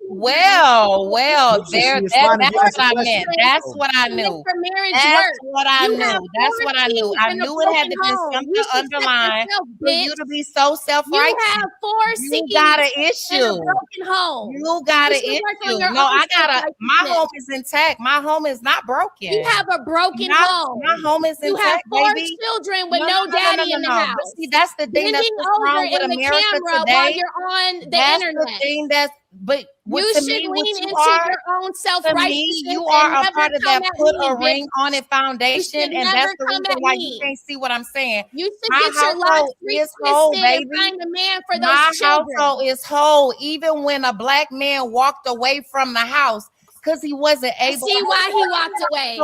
there. She is That's trying to what get I us a meant. question. That's what I Even knew. for marriage That's work. what I You knew. have That's 4 what I knew. seeds I in a knew it had broken to be home. something You should check underlying yourself, for you bitch. to be so self-righteous. You have 4 You seeds got an in a issue. broken home. You got You an should work on issue. your No, own I got a. My self-righteousness. home is intact. My home is not broken. You have a broken My home. home is You have intact, 4 baby. children with no daddy in the But house. see, that's the thing that's Bending what's over wrong with in the America camera today. while you're on the That's the internet. thing that's. But what You to should me, what lean you into are, your own to self-righteousness me, you and are a never part of come that at put me, a ring bitch. on it foundation, You should and never that's the come reason at why me. you can't see what I'm saying. You should My get your lives household is whole, retwisted and baby. find a man for My those children. household is whole, even when a black man walked away from the house because he wasn't I able. see why he walked away.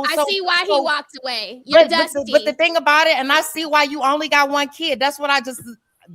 I see why he walked away. You're Dusty. But the thing about it, and I see why you only got 1 kid. That's what I just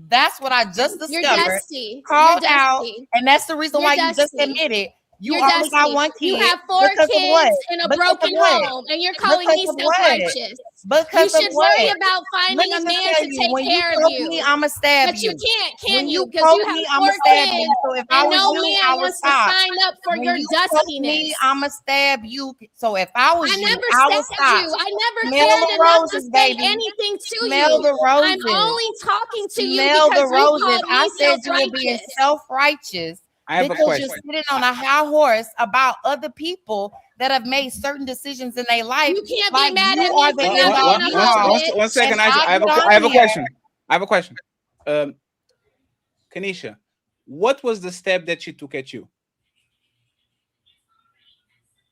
discovered. You're Dusty. Called You're out, Dusty. and that's the reason You're why you just Dusty. admitted you You're only got Dusty. 1 kid. You have 4 because of kids what? in a Because of broken what? home, and you're calling Because me of what? self-righteous. You Because of should what? worry about Let finding me a just man tell to you, take when you care of poke you. me, I'ma stab But you can't, can When you? you Because poke you have me, 4 I'ma stab kids, you. So if I and was no you, man I would wants to stop. sign up for When your you poke dustiness. me, I'ma stab you. So if I was I you, never I would stabbed stop. you. I never Smell cared the enough roses, to say baby. anything to Smell you. the I'm roses. only talking to you Smell because the you roses. called I me said you were being self-righteous. self-righteous I have a because you're question. sitting on a high horse about other people that have made certain decisions in their life. You can't Like be mad you at me are for the not end being all a be hoe, all. bitch. 1 second. And I have get on I have a here. question. I have a question. Kanisha, what was the step that she took at you?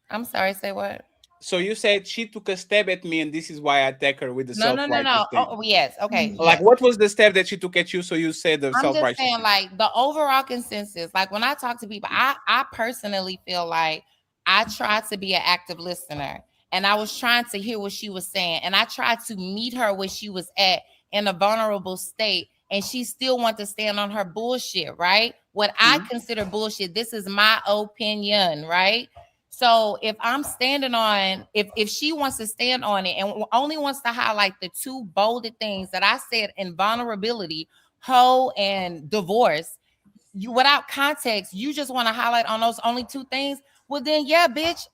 I'm sorry, say what? So you said she took a stab at me, and this is why I attack her with the No. self-righteous thing. Oh, yes. Okay. Like, Yes. what was the step that she took at you? So you said the I'm just self-righteous saying, thing. like the overall consensus. Like when I talk to people, I personally feel like I tried to be an active listener, and I was trying to hear what she was saying, and I tried to meet her where she was at in a vulnerable state, and she still wanted to stand on her bullshit, right? What I consider bullshit. This is my opinion, right? So if I'm standing on, if she wants to stand on it and only wants to highlight the 2 bolded things that I said in vulnerability, hoe and divorce, you without context, you just want to highlight on those only 2 things. Well, then, yeah, bitch.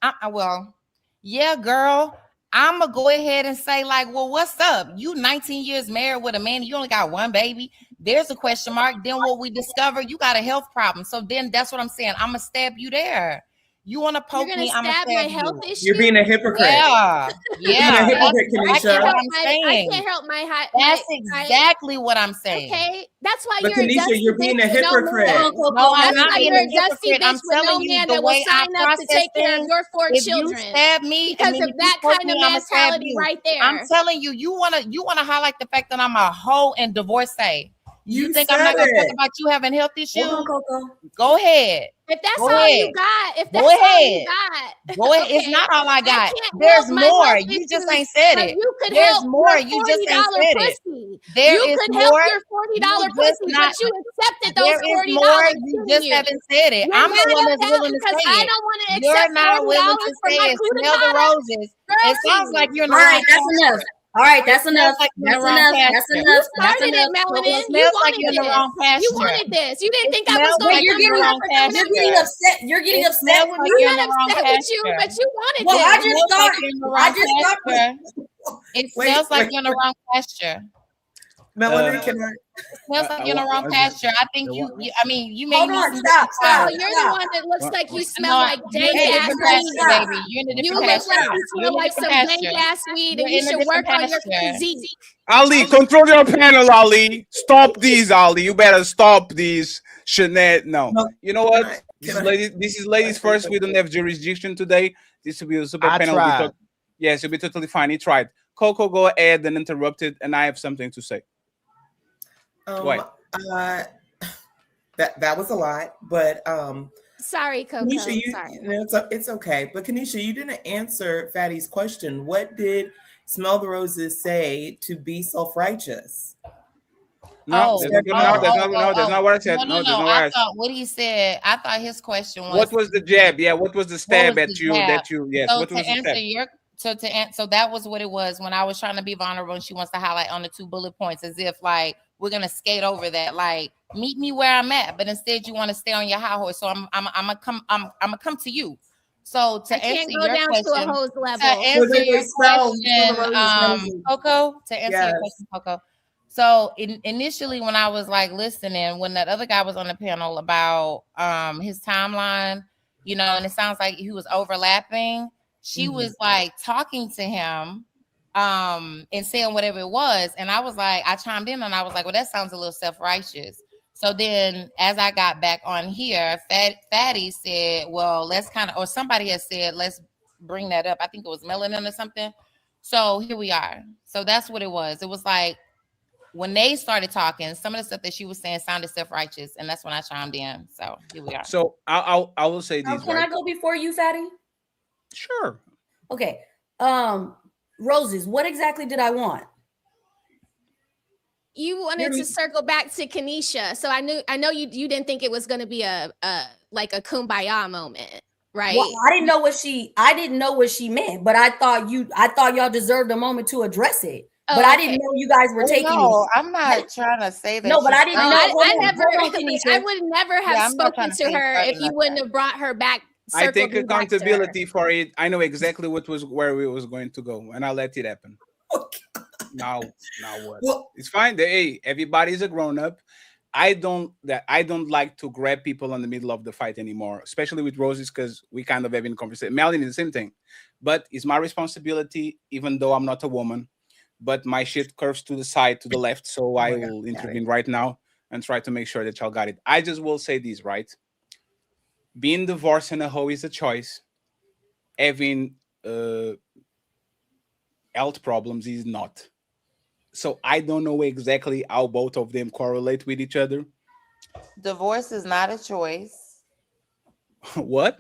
Yeah, girl. I'm gonna go ahead and say, like, well, what's up? You 19 years married with a man, you only got 1 baby. There's a question mark. Then what we discover, you got a health problem. So then that's what I'm saying. I'm gonna stab you there. You want to poke You're gonna me? I'm gonna stab stab my you. health issue. You're being a hypocrite. Yeah, You're being yeah. a hypocrite, That's Kanisha. exactly what I'm saying. I can't help my That's exactly what I'm saying. Okay, that's why But you're a Kanisha, dusty you're being bitch a with no hypocrite. man. No, I'm That's not why being you're a a dusty hypocrite. bitch I'm with no telling you man the that will way I sign up to process take care of things. your 4 If children. you stab me, Because and then of if that you poke kind of me, I'ma stab mentality you. right there. I'm telling you, you wanna highlight the fact that I'm a hoe and divorcee. You think I'm said not gonna talk it. about you having health issues? Hold on, Coco. Go ahead. If that's Go all ahead. you got, if Go that's all you ahead. got, Go ahead. It's okay, not all I got. can't There's help my more. health You just issues, ain't said but it. you could There's help more. your You just ain't $40 said it. pussy. There You is could help more. your $40 You just pussy, not. but you accepted those There is $40 more. You to just you. haven't said it. You're I'm the mad one at that's that willing to because say I it. don't want to You're accept not willing $40 to for say my it. coup Smell the d'etat. roses. It sounds like you're in the All wrong right, that's pasture. enough. All right, It that's smells enough. like you're in That's the wrong enough. That's pasture. enough. You That's started it, enough. Melanin. It You smells like wanted you're in the this. wrong You pasture. wanted this. You didn't It think I was smells going like to you're give in you the up wrong for coming You're at getting me. pasture. upset. You're getting It upset. smells like I'm you're in not the wrong upset with you, pasture. but you wanted Well, I It this. just smells like thought. you're in the I wrong just thought. pasture. It smells like you're in the wrong pasture. Melanin, can I? It smells like you're in the wrong pasture. I think I mean, you may Hold need on. some Stop. So Stop. you're the Stop. one that looks like you smell No, like you're dank in a ass different weed. pasture, baby. You're in a You different look like pasture. you You're smell in a like some different dank pasture. ass weed, You're and you in a should different work on your pasture. physique. Ali, control your panel, Ali. Stop these, Ali. You better stop these. Shenette. No. You know what? This is ladies first. We don't have jurisdiction today. This will be a super I panel. tried. Yes, it'll be totally fine. He tried. Coco, go ahead and interrupt it, and I have something to say. What? That was a lot, but Sorry, Coco. Kanisha, Sorry. it's okay. But Kanisha, you didn't answer Fatty's question. What did Smell the Roses say to be self-righteous? No, that's not what I said. No, that's not what I said. thought what he said. I thought his question was, What was the jab? Yeah, what was the stab was at the you? jab? That you? Yes. So What was the stab? so that was what it was when I was trying to be vulnerable, and she wants to highlight on the 2 bullet points as if like we're gonna skate over that, like meet me where I'm at, but instead you want to stay on your high horse. So I'm gonna come to you. So to answer your question, Coco, to answer your question, Coco. So initially, when I was like listening, when that other guy was on the panel about his timeline, you know, and it sounds like he was overlapping. She was like talking to him and saying whatever it was, and I was like, I chimed in and I was like, well, that sounds a little self-righteous. So then, as I got back on here, Fatty said, well, let's kind of, or somebody has said, let's bring that up. I think it was Melanin or something. So here we are. So that's what it was. It was like when they started talking, some of the stuff that she was saying sounded self-righteous, and that's when I chimed in. So here we are. So I will say these. Can I go before you, Fatty? Sure. Okay. Roses, what exactly did I want? You wanted to circle back to Kanisha, so I know you didn't think it was going to be a like a kumbaya moment, right? Well, I didn't know what she meant, but I thought y'all deserved a moment to address it. But I didn't know you guys were taking no, it. I'm not trying to say that. No, but I didn't know. I would never have spoken to her if you wouldn't have brought her back. I take accountability for it. I know exactly where we was going to go, and I'll let it happen. Now what? Well, it's fine. Hey, everybody's a grown up. I don't like to grab people in the middle of the fight anymore, especially with Roses, because we kind of have in conversation. Melanie is the same thing, but it's my responsibility, even though I'm not a woman. But my shit curves to the side, to the left, so I will intervene right now and try to make sure that y'all got it. I just will say this, right? Being divorced and a hoe is a choice. Having health problems is not. So I don't know exactly how both of them correlate with each other. Divorce is not a choice. What?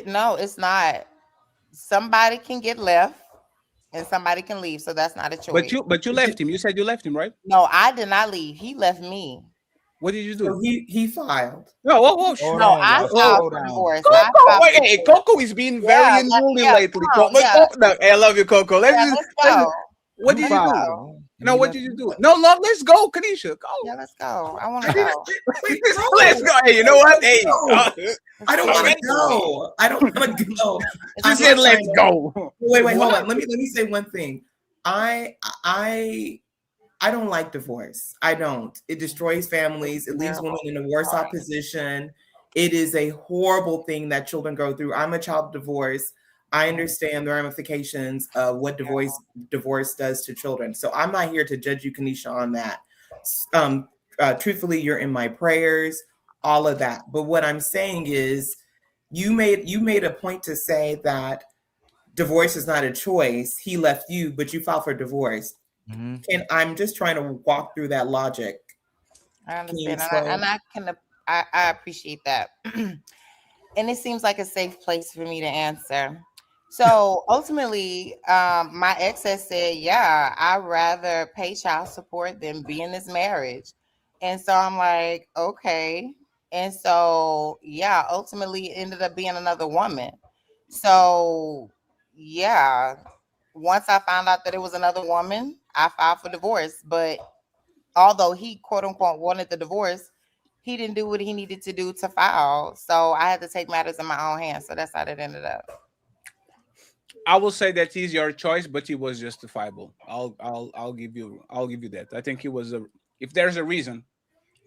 No, it's not. Somebody can get left and somebody can leave, so that's not a choice. But you left him. You said you left him, right? No, I did not leave. He left me. What did you do? So he filed. No, I filed for divorce. Coco is being very unruly lately. Hey, I love you, Coco. Let's go. What did you do? No, what did you do? No, let's go, Kanisha. Go. Yeah, let's go. I want to go. Let's go. Hey, you know what? Hey, I don't want to go. I don't want to go. She said, "Let's go." Wait, hold on. Let me say one thing. I don't like divorce. I don't. It destroys families. It leaves women in a worse opposition. It is a horrible thing that children go through. I'm a child of divorce. I understand the ramifications of what divorce does to children. So I'm not here to judge you, Kanisha, on that. Truthfully, you're in my prayers, all of that. But what I'm saying is you made a point to say that divorce is not a choice. He left you, but you filed for divorce. And I'm just trying to walk through that logic. I understand. I appreciate that. And it seems like a safe place for me to answer. So ultimately, my ex has said, yeah, I'd rather pay child support than be in this marriage. And so I'm like, okay. And so, yeah, ultimately it ended up being another woman. So, yeah, once I found out that it was another woman, I filed for divorce. But although he, quote unquote, wanted the divorce, he didn't do what he needed to do to file. So I had to take matters in my own hands. So that's how that ended up. I will say that he's your choice, but he was justifiable. I'll give you that. I think he was if there's a reason,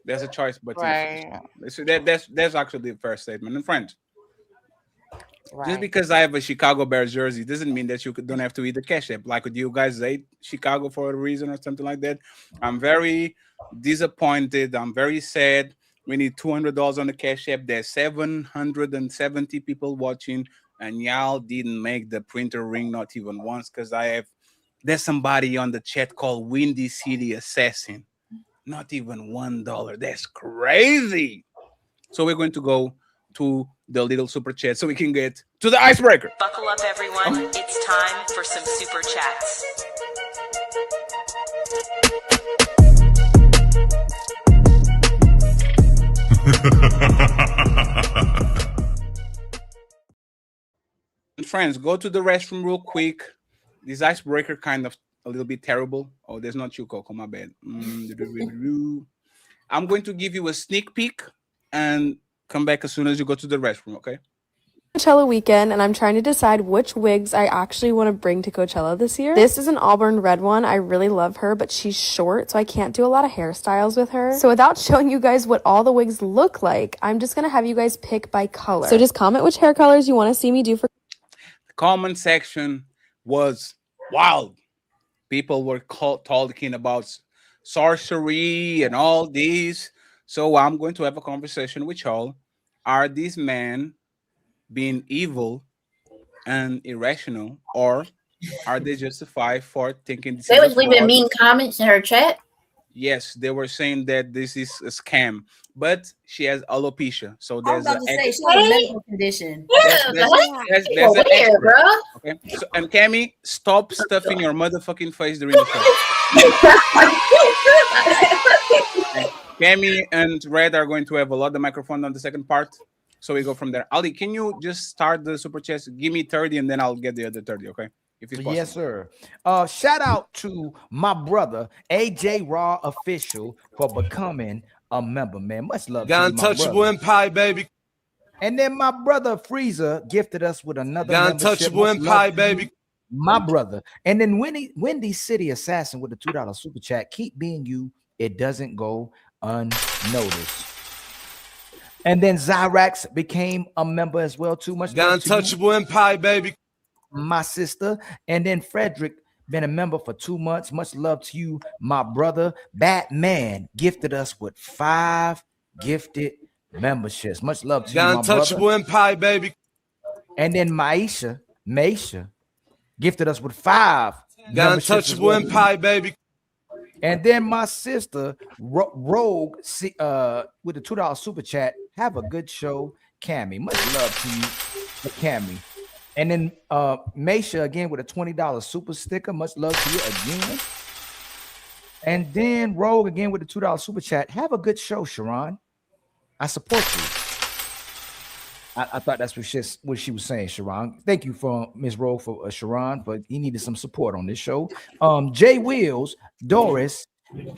there's a choice, but right. So that's actually a fair statement. And friends, just because I have a Chicago Bears jersey doesn't mean that you don't have to eat the cash app. Like, would you guys ate Chicago for a reason or something like that? I'm very disappointed. I'm very sad. We need $200 on the cash app. There's 770 people watching, and y'all didn't make the printer ring not even once, because there's somebody on the chat called Windy City Assassin. Not even $1. That's crazy. So we're going to go to the little super chat so we can get to the icebreaker. Buckle up, everyone. It's time for some super chats. Friends, go to the restroom real quick. this icebreaker kind of a little bit terrible. Oh, there's not you, Coco. My bad. I'm going to give you a sneak peek and come back as soon as you go to the restroom, okay? Coachella weekend, and I'm trying to decide which wigs I actually want to bring to Coachella this year. This is an auburn red one. I really love her, but she's short, so I can't do a lot of hairstyles with her. So without showing you guys what all the wigs look like, I'm just gonna have you guys pick by color. So just comment which hair colors you want to see me do for. The comment section was wild. People were talking about sorcery and all these. So I'm going to have a conversation with y'all. Are these men being evil and irrational, or are they justified for thinking this They is a was leaving fraud? mean comments in her chat. Yes, they were saying that this is a scam, but she has alopecia, so I was there's about to say she has a medical condition. there's an expert. Okay, so, and Cammy, stop stuffing your motherfucking face during the show. Okay. Cammy and Red are going to have a lot of microphone on the second part. So we go from there. Ali, can you just start the super chats? Give me 30 and then I'll get the other 30, okay? If it's possible. Yes, sir. Shout out to my brother, AJ Raw Official, for becoming a member, man. Much love to you, my Untouchable brother. Empire, baby. And then my brother Freezer gifted us with another Untouchable membership. Much Empire, love to you, baby. my brother. And then Wendy City Assassin with the $2 super chat. Keep being you. It doesn't go unnoticed. And then Zyrax became a member as well, too. Much love to you, Untouchable Empire, baby. my sister. And then Frederick been a member for 2 months. Much love to you, my brother. Batman gifted us with 5 gifted memberships. Much love to you, my Untouchable brother. Empire, baby. And then Maisha gifted us with 5 memberships as Untouchable well. Empire, baby. And then my sister Rogue with the $2 super chat. Have a good show, Cammy. Much love to you, Cammy. And then Maisha again with a $20 super sticker. Much love to you again. And then Rogue again with the $2 super chat. Have a good show, Sharon. I support you. I thought that's what she was saying, Sharon. Thank you for Miss Rogue for Sharon, but he needed some support on this show. Jay Wheels, Doris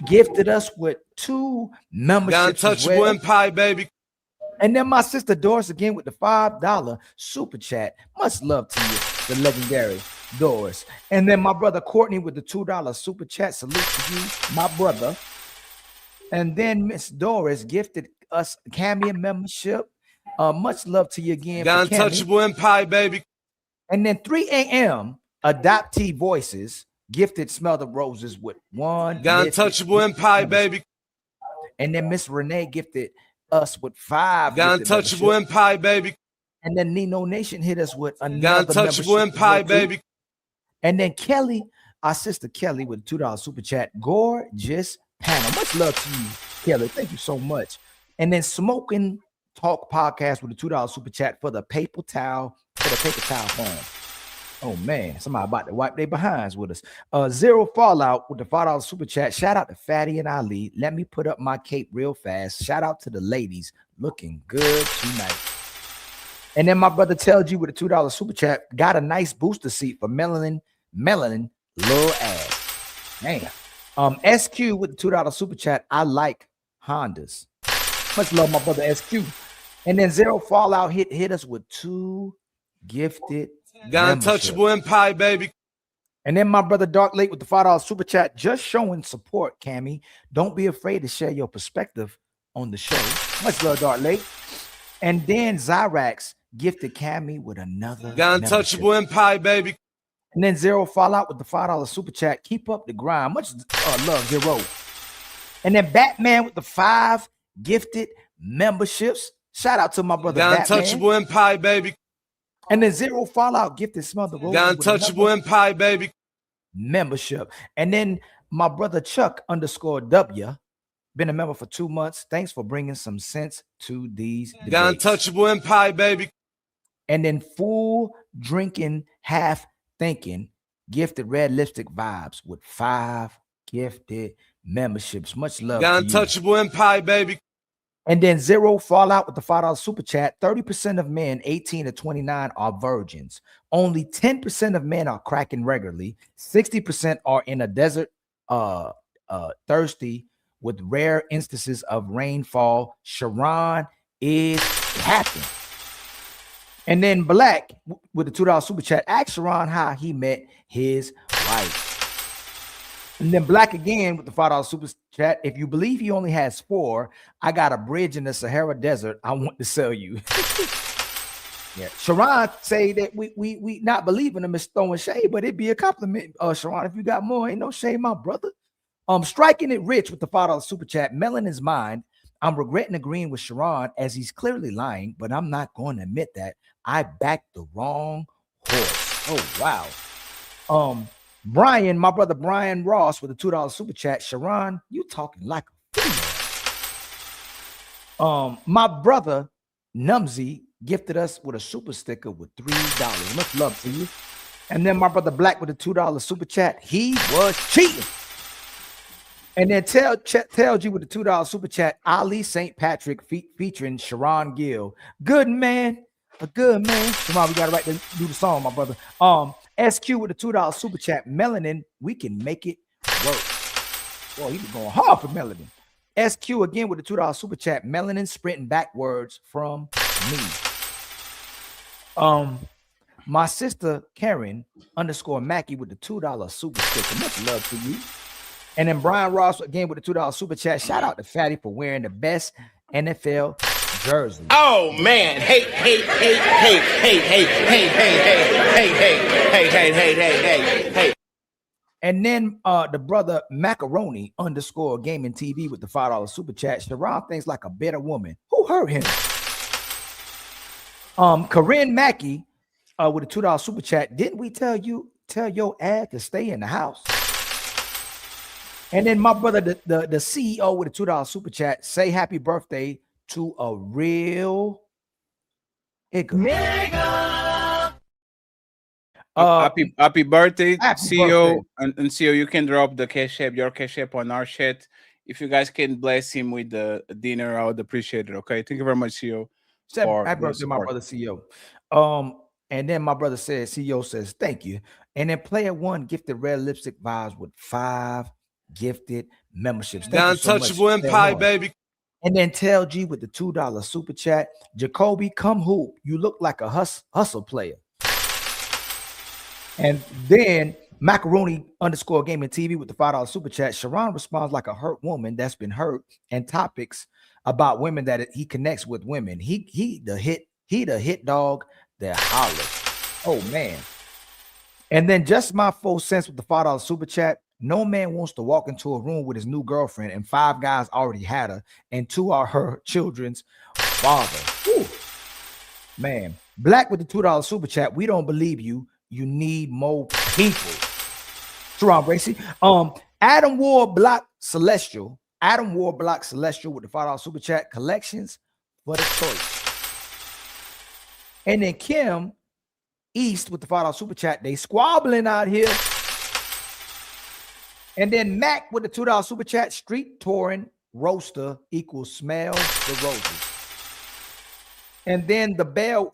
gifted us with 2 memberships. Untouchable Empire, baby. And then my sister Doris again with the $5 super chat. Much love to you, the legendary Doris. And then my brother Courtney with the $2 super chat. Salute to you, my brother. And then Miss Doris gifted us a Cameo membership. Much love to you again. Untouchable Empire, baby. And then 3 a.m. Adoptee Voices gifted Smell the Roses with 1 Untouchable Empire, baby. And then Miss Renee gifted us with 5 Untouchable Empire, baby. And then Nino Nation hit us with another Untouchable Empire, baby. And then Kelly, our sister Kelly with $2 super chat. Gorgeous panel. Much love to you, Kelly. Thank you so much. And then Smoking Talk Podcast with a $2 super chat for the paper towel phone. Oh man, somebody about to wipe their behinds with us. Zero Fallout with the $5 super chat. Shout out to Fatty and Ali. Let me put up my cape real fast. Shout out to the ladies looking good tonight. And then my brother tells you with a $2 super chat, got a nice booster seat for Melanin, little ass. Man. SQ with the $2 super chat. I like Hondas. Much love, my brother SQ. And then Zero Fallout hit us with 2 gifted Untouchable Empire, baby. And then my brother Dark Lake with the $5 super chat, just showing support, Cammy. Don't be afraid to share your perspective on the show. Much love, Dark Lake. And then Zyrax gifted Cammy with another Untouchable Empire, baby. And then Zero Fallout with the $5 super chat. Keep up the grind. Much love, Zero. And then Batman with the 5 gifted memberships. Shout out to my brother Untouchable Empire, baby. And then Zero Fallout gifted Smell the Roses. Untouchable Empire, baby. Membership. And then my brother Chuck _W, been a member for 2 months. Thanks for bringing some sense to these debates. Untouchable Empire, baby. And then Full Drinking, Half Thinking gifted Red Lipstick Vibes with 5 gifted memberships. Much love to you. Untouchable Empire, baby. And then Zero Fallout with the $5 super chat. 30% of men 18 to 29 are virgins. Only 10% of men are cracking regularly. 60% are in a desert thirsty with rare instances of rainfall. Sharon is captain. And then Black with the $2 super chat. Ask Sharon how he met his wife. And then Black again with the $5 super chat. If you believe he only has 4, I got a bridge in the Sahara Desert I want to sell you. Yeah, Sharon say that we not believing him is throwing shade, but it'd be a compliment. Sharon, if you got more, ain't no shade, my brother. Striking it rich with the $5 super chat. Melanin's mind. I'm regretting agreeing with Sharon as he's clearly lying, but I'm not going to admit that I backed the wrong horse. Oh wow. Brian, my brother Brian Ross with a $2 super chat. Sharon, you talking like a female. My brother Numsy gifted us with a super sticker with $3. Much love to you. And then my brother Black with a $2 super chat. He was cheating. And then tell G with the $2 super chat. Ali St. Patrick featuring Sharon Gill. Good man. A good man. Sharon, we gotta do the song, my brother. SQ with the $2 super chat. Melanin, we can make it work. Boy, he was going hard for Melanin. SQ again with the $2 super chat. Melanin sprinting backwards from me. My sister Karen _ Mackie with the $2 super sticker. Much love to you. And then Brian Ross again with the $2 super chat. Shout out to Fatty for wearing the best NFL jersey. Oh man, hey. And then the brother Macaroni _ Gaming TV with the $5 super chat. Sharon thinks like a better woman. Who hurt him? Corinne Mackey with a $2 super chat. Didn't we tell your ad to stay in the house? And then my brother, the CEO with a $2 super chat. Say happy birthday to a real nigga. Happy birthday, happy CEO. birthday. And CEO, you can drop the cash app, your cash app on our chat. If you guys can bless him with the dinner, I would appreciate it. Okay. Thank you very much, CEO. Happy birthday, my brother CEO. And then my brother says, CEO says, thank you. And then player 1 gifted Red Lipstick Vibes with 5 gifted memberships. Thank you so much, Untouchable Empire, baby. And then Tell G with the $2 super chat. Jacoby, come hoop. You look like a hustle player. And then Macaroni _ Gaming TV with the $5 super chat. Sharon responds like a hurt woman that's been hurt, and topics about women that he connects with women. He the hit dog that holler. Oh man. And then just my 4 cents with the $5 super chat. No man wants to walk into a room with his new girlfriend and 5 guys already had her and 2 are her children's father. Whew. Man. Black with the $2 super chat. We don't believe you. You need more people. Sharon Bracy. Adam Ward Block Celestial with the $5 super chat. Collections for the choice. And then Kim East with the $5 super chat. They squabbling out here. And then Mac with the $2 super chat. Street touring roaster equals smell the roses. And then the Bell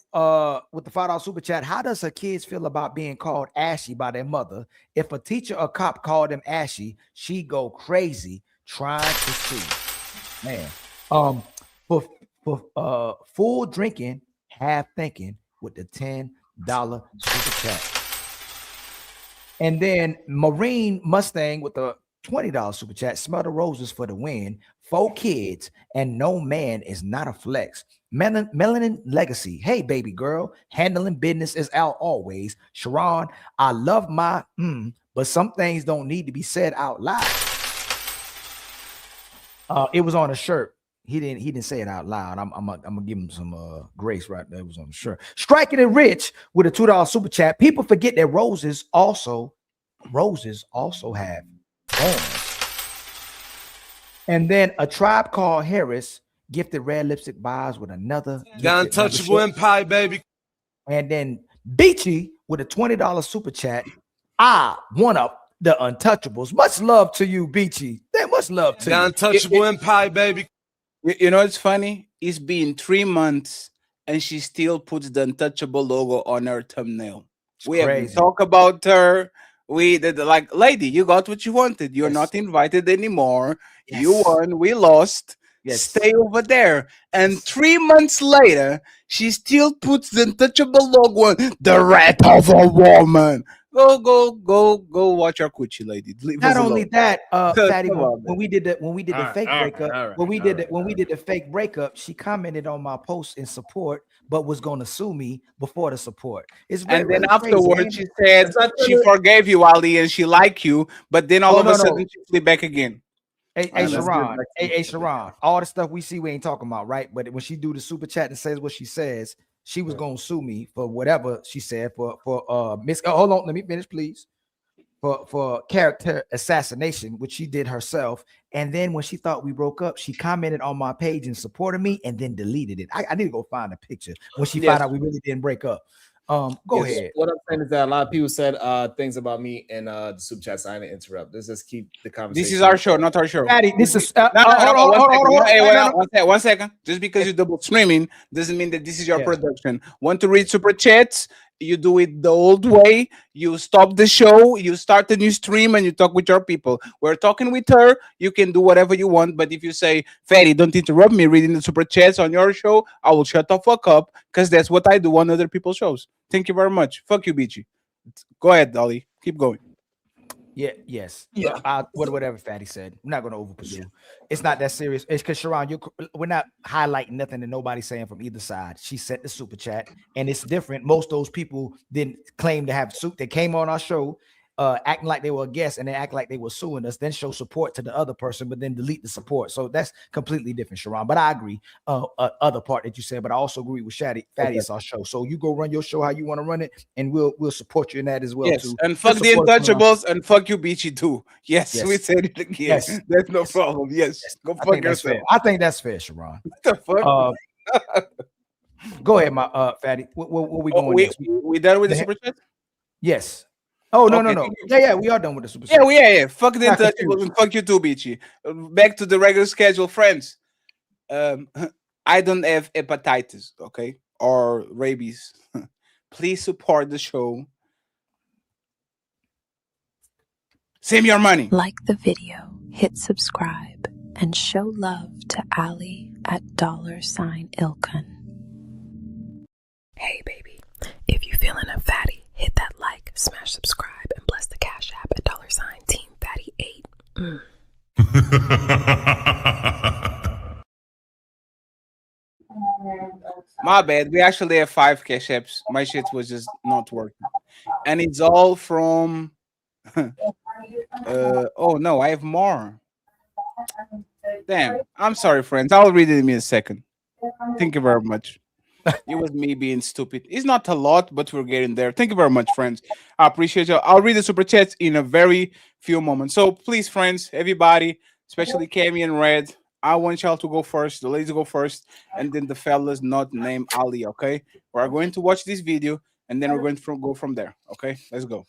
with the $5 super chat. How does her kids feel about being called Ashy by their mother? If a teacher or cop called them Ashy, she go crazy trying to sue. Man. For full drinking, half thinking with the $10 super chat. And then Marine Mustang with the $20 super chat. Smell the roses for the win. 4 kids and no man is not a flex. Melanin Legacy. Hey, baby girl. Handling business as always. Sharon, I love my but some things don't need to be said out loud. It was on a shirt. He didn't say it out loud. I'm gonna give him some grace right there. It was on the shirt. Striking it rich with a $2 super chat. People forget that roses also have thorns. And then a tribe called Harris gifted Red Lipstick Vibes with another Untouchable Empire, baby. And then Beachy with a $20 super chat. I one up the Untouchables. Much love to you, Beachy. Much love to you. Untouchable Empire, baby. You know it's funny? It's been 3 months and she still puts the untouchable logo on her thumbnail. It's We haven't crazy. talked about her. We did like, lady, you got what you wanted. You're Yes. not invited anymore. You Yes. won. We lost. Yes. Stay over there. And 3 months later, she still puts the untouchable logo on the rat of a woman. Go watch our coochie, lady. Leave Not us only alone. that, Fatty, Come on, when we did the fake breakup, when we did the fake breakup, she commented on my post in support, but was going to sue me before the support. It's And then really afterwards, crazy, she said she forgave you, Ali, and she liked you. But then all Oh, of no, a no. sudden, she flew back again. Hey, Sharon. Hey, Sharon. All the stuff we see, we ain't talking about, right? But when she do the super chat and says what she says, she was gonna sue me for whatever she said for hold on, let me finish, please. For character assassination, which she did herself. And then when she thought we broke up, she commented on my page and supported me and then deleted it. I need to go find a picture when she found out we really didn't break up. Go ahead. What I'm saying is that a lot of people said things about me in the super chats. I didn't interrupt. Let's just keep the conversation. This is our show, not our show. Fatty, this is no. Hey, hold wait, on. 1 second. Just because you're double streaming doesn't mean that this is your production. Want to read super chats? You do it the old way. You stop the show, you start a new stream, and you talk with your people. We're talking with her. You can do whatever you want. But if you say, Fatty, don't interrupt me reading the super chats on your show, I will shut the fuck up because that's what I do on other people's shows. Thank you very much. Fuck you, Beachy. Go ahead, Dolly. Keep going. Yes. Whatever Fatty said. I'm not going to overpursue. It's not that serious. It's because Sharon, we're not highlighting nothing that nobody's saying from either side. She sent the super chat, and it's different. Most of those people didn't claim to have suit. They came on our show, acting like they were a guest, and they act like they were suing us. Then show support to the other person, but then delete the support. So that's completely different, Sharon. But I agree. Other part that you said, but I also agree with Fatty. It's our show, so you go run your show how you want to run it, and we'll support you in that as well too. And fuck the Untouchables, and fuck you, Beachy too. Yes, we said it again. Yes. There's no problem. Yes, go fuck yourself. I think that's fair, Sharon. What the fuck? Go ahead, my Fatty. Where we going next? We done with the super chat? Yes. Oh no, Okay. no. Yeah, we are done with the super chat. Yeah. Fuck the Untouchables and fuck you too, Beachy. Back to the regular schedule, friends. I don't have hepatitis, okay, or rabies. Please support the show. Send me your money. Like the video, hit subscribe, and show love to Ali at $Ilkan. Hey baby, if you feeling a fatty, hit that like, smash subscribe, and bless the Cash App at $Team Fatty 8. My bad. We actually have 5 cash apps. My shit was just not working, and it's all from. Oh no, I have more. Damn, I'm sorry, friends. I'll read it in a second. Thank you very much. It was me being stupid. It's not a lot, but we're getting there. Thank you very much, friends. I appreciate you. I'll read the super chats in a very few moments. So please, friends, everybody, especially Cammy and Red, I want y'all to go first. The ladies go first, and then the fellas not named Ali. Okay, we're going to watch this video, and then we're going to go from there. Okay, let's go.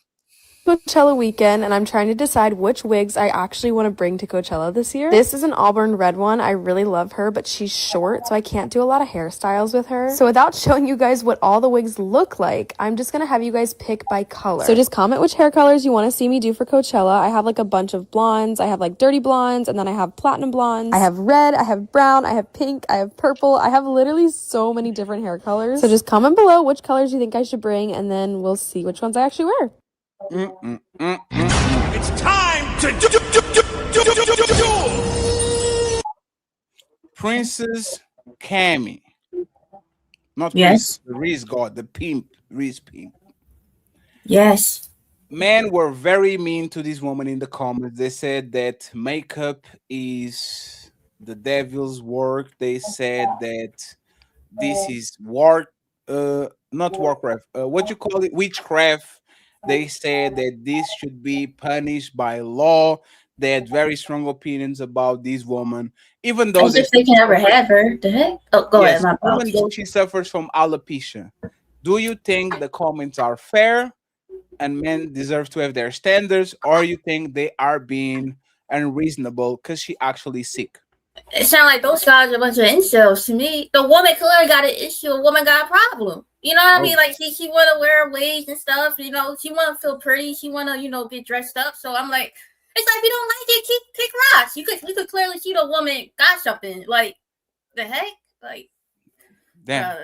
Coachella weekend, and I'm trying to decide which wigs I actually want to bring to Coachella this year. This is an auburn red one. I really love her, but she's short, so I can't do a lot of hairstyles with her. So without showing you guys what all the wigs look like, I'm just gonna have you guys pick by color. So just comment which hair colors you want to see me do for Coachella. I have like a bunch of blondes. I have like dirty blondes, and then I have platinum blondes. I have red, I have brown, I have pink, I have purple. I have literally so many different hair colors. So just comment below which colors you think I should bring, and then we'll see which ones I actually wear. It's time to Princess Cammy. Not Yes. Princess, Reese God, the pimp, Reese pimp. Yes. Men were very mean to this woman in the comments. They said that makeup is the devil's work. They said that this is not warcraft. What you call it? Witchcraft. They said that this should be punished by law. They had very strong opinions about this woman, even though As if they can ever have her. The heck? Oh, go ahead. My even though she suffers from alopecia. Do you think the comments are fair and men deserve to have their standards, or you think they are being unreasonable because she actually sick? It sounds like those guys are a bunch of incels to me. The woman clearly got an issue. A woman got a problem. You know what I mean? Like she want to wear wigs and stuff. You know, she want to feel pretty. She want to get dressed up. So I'm like, it's like if you don't like it, kick rocks. You could clearly see the woman got something. Like the heck, like. Damn.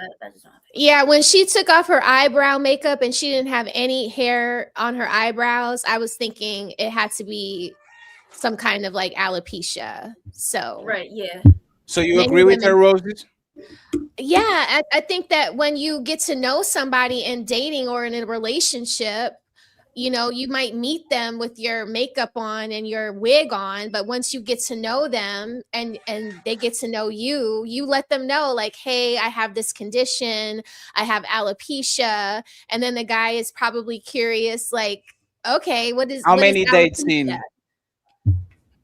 Yeah, when she took off her eyebrow makeup and she didn't have any hair on her eyebrows, I was thinking it had to be some kind of like alopecia. So right, yeah. So you agree with her, Roses? Yeah, I think that when you get to know somebody in dating or in a relationship, you might meet them with your makeup on and your wig on, but once you get to know them and they get to know you, you let them know like, hey, I have this condition, I have alopecia, and then the guy is probably curious, like, okay, how many dates in?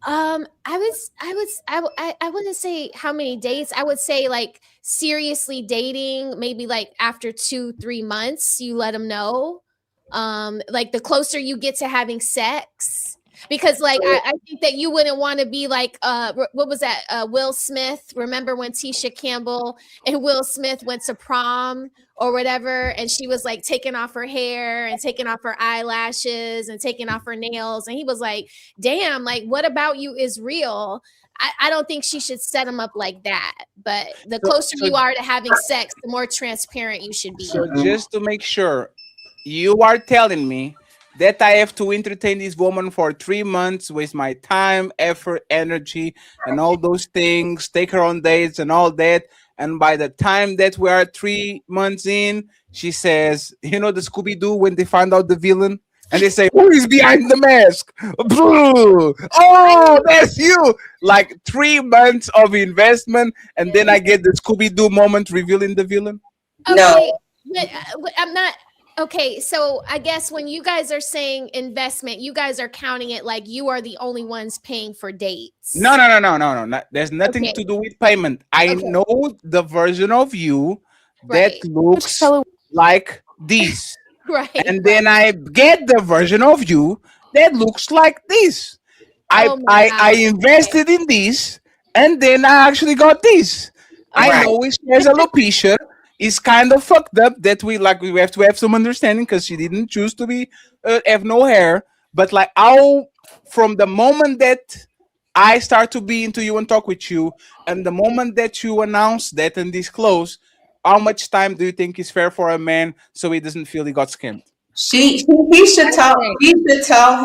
I wouldn't say how many dates. I would say like seriously dating, maybe like after 2-3 months, you let them know. Like the closer you get to having sex, because like I think that you wouldn't want to be like what was that, Will Smith? Remember when Tisha Campbell and Will Smith went to prom or whatever, and she was like taking off her hair and taking off her eyelashes and taking off her nails, and he was like, damn, like what about you is real? I don't think she should set him up like that, but the closer you are to having sex, the more transparent you should be. So just to make sure, you are telling me that I have to entertain this woman for 3 months, waste my time, effort, energy, and all those things, take her on dates and all that. And by the time that we are 3 months in, she says, you know, the Scooby-Doo when they find out the villain and they say, who is behind the mask? Oh, that's you. Like 3 months of investment. And then I get the Scooby-Doo moment revealing the villain. Okay, but I'm not. Okay, so I guess when you guys are saying investment, you guys are counting it like you are the only ones paying for dates. No. There's nothing to do with payment. I know the version of you that looks like this. Right. And then I get the version of you that looks like this. I invested in this, and then I actually got this. I know she has alopecia. It's kind of fucked up that we have to have some understanding because she didn't choose to be have no hair. But like, from the moment that I start to be into you and talk with you, and the moment that you announce that and disclose, how much time do you think is fair for a man so he doesn't feel he got scammed? He should tell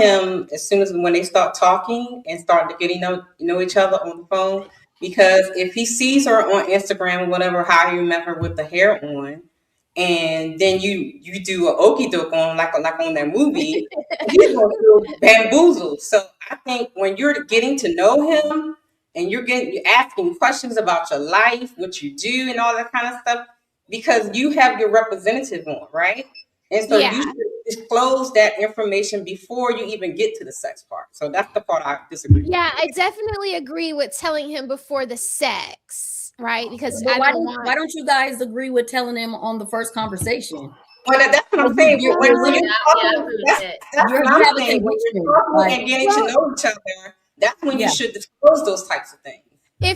him as soon as when they start talking and start getting know each other on the phone. Because if he sees her on Instagram or whatever, how you met her with the hair on, and then you do an okie doke on like on that movie, he's gonna feel bamboozled. So I think when you're getting to know him and you're asking questions about your life, what you do, and all that kind of stuff, because you have your representative on, right? And so you should disclose that information before you even get to the sex part. So that's the part I disagree with. Yeah, I definitely agree with telling him before the sex, right? Because why don't you guys agree with telling him on the first conversation? Well, that's what I'm saying. When you're talking, that's what I'm saying. When you're talking and getting to know each other, that's when you should disclose those types of things.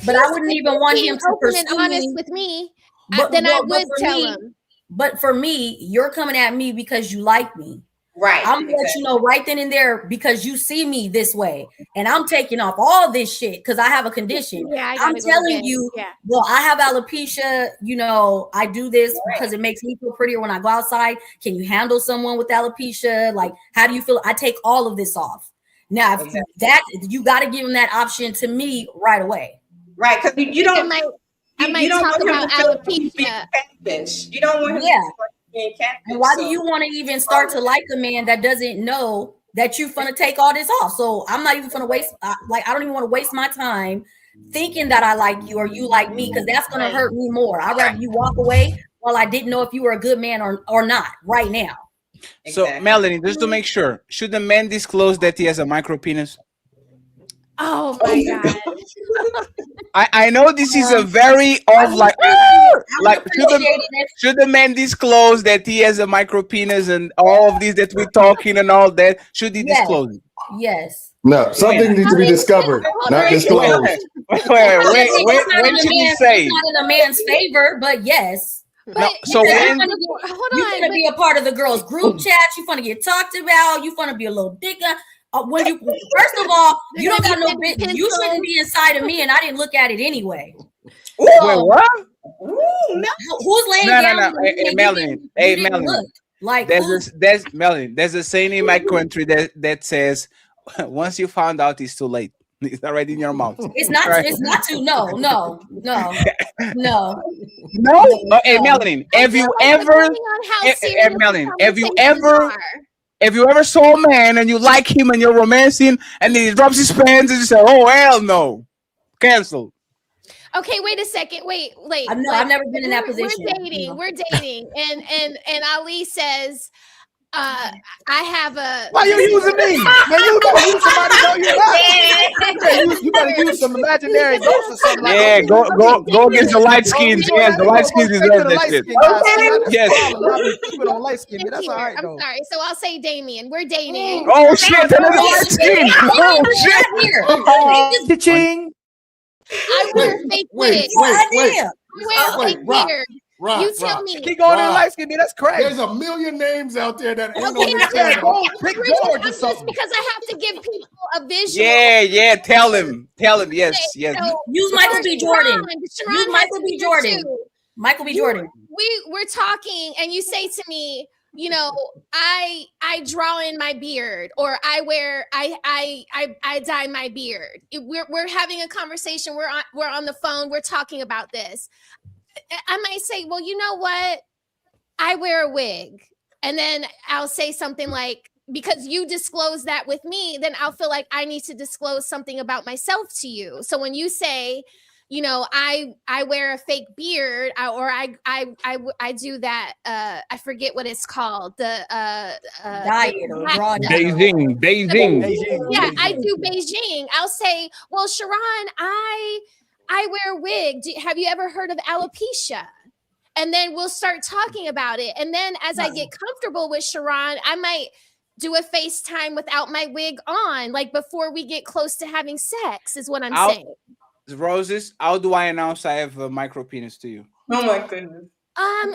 But I wouldn't even want him to pursue and honest with me. But then I would tell him. But for me, you're coming at me because you like me. Right. I'm gonna let you know right then and there because you see me this way. And I'm taking off all this shit because I have a condition. I'm telling you, well, I have alopecia, I do this because it makes me feel prettier when I go outside. Can you handle someone with alopecia? Like, how do you feel? I take all of this off. Now, if that you got to give him that option to me right away. Right, because you don't. I might talk about alopecia. You don't want him to being catfish. And why do you want to even start to like a man that doesn't know that you're gonna take all this off? So I'm not even gonna waste. I don't even want to waste my time thinking that I like you or you like me because that's gonna hurt me more. I'd rather you walk away while I didn't know if you were a good man or not right now. So Melanie, just to make sure, should the man disclose that he has a micro penis? Oh my god. I know this is a very of like should the man disclose that he has a micro penis and all of this that we're talking and all that? Should he disclose it? Yes. No, something needs to be discovered, not disclosed. When should he say? It's not in a man's favor, but yes. No, so when you're gonna be a part of the girls' group chat, you're gonna get talked about, you're gonna be a little dicker. When you first of all, you don't got no business. You shouldn't be inside of me, and I didn't look at it anyway. Wait, what? Who's laying down? No. Hey, Melanie. Hey, Melanie. Like there's Melanie. There's a saying in my country that says, once you found out, it's too late. It's already in your mouth. It's not. Right? It's not too. No. Hey, Melanie. Have you ever? Melanie. Have you ever saw a man and you like him and you're romancing and then he drops his pants and you say, "Oh hell no, cancel." Okay, wait a second. Wait. I've never been in that position. We're dating, and Ali says, I have a. Why you using me? Man, you better use somebody know you're not. You better use some imaginary ghost or something. Yeah, go against the light skins. Yes, the light skins deserve that shit. Yes. Keep on light skin. That's all right, though. I'm sorry. So I'll say Damien. We're dating. Oh shit! Another light skin. Oh shit! Ching. I wear fake wig. I wear fake beard. You tell me. Keep going in light skin. That's crazy. There's a million names out there that ain't Okay, understand. Go pick George or just something. because I have to give people a visual. Yeah. Tell him. Yes. So, use Michael B. Jordan. Sharon Use Michael B. Jordan. Michael B. Jordan. We're talking, and you say to me, you know, I draw in my beard, or I dye my beard. We're having a conversation. We're on the phone. We're talking about this. I might say, well, you know what? I wear a wig. And then I'll say something like, because you disclose that with me, then I'll feel like I need to disclose something about myself to you. So when you say, you know, I wear a fake beard, or I do that. I forget what it's called. The diet or raw Beijing. Yeah, I do Beijing. I'll say, well, Sharon, I wear a wig. Have you ever heard of alopecia? And then we'll start talking about it. And then as I get comfortable with Sharon, I might do a FaceTime without my wig on, like before we get close to having sex, is what I'm saying. Roses, how do I announce I have a micro penis to you? Oh my goodness. How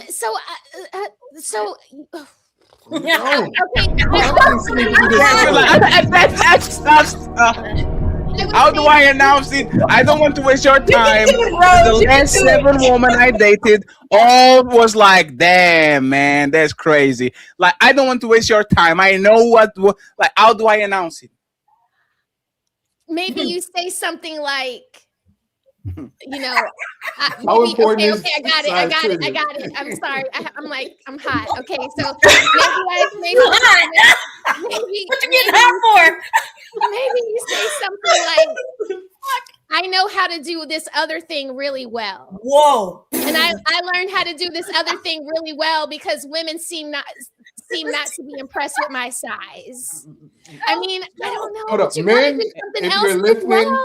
do I announce it? I don't want to waste your time. The last 7 women I dated, all was like, damn, man, that's crazy. Like, I don't want to waste your time. I know what like, how do I announce it? Maybe you say something like, you know, How important is I got it. I'm sorry. I'm hot. Okay, so maybe what you getting hot for? Maybe you say something like, I know how to do this other thing really well. Whoa. And I learned how to do this other thing really well because women seem not to be impressed with my size. I mean, I don't know. Hold up, men, if you're listening,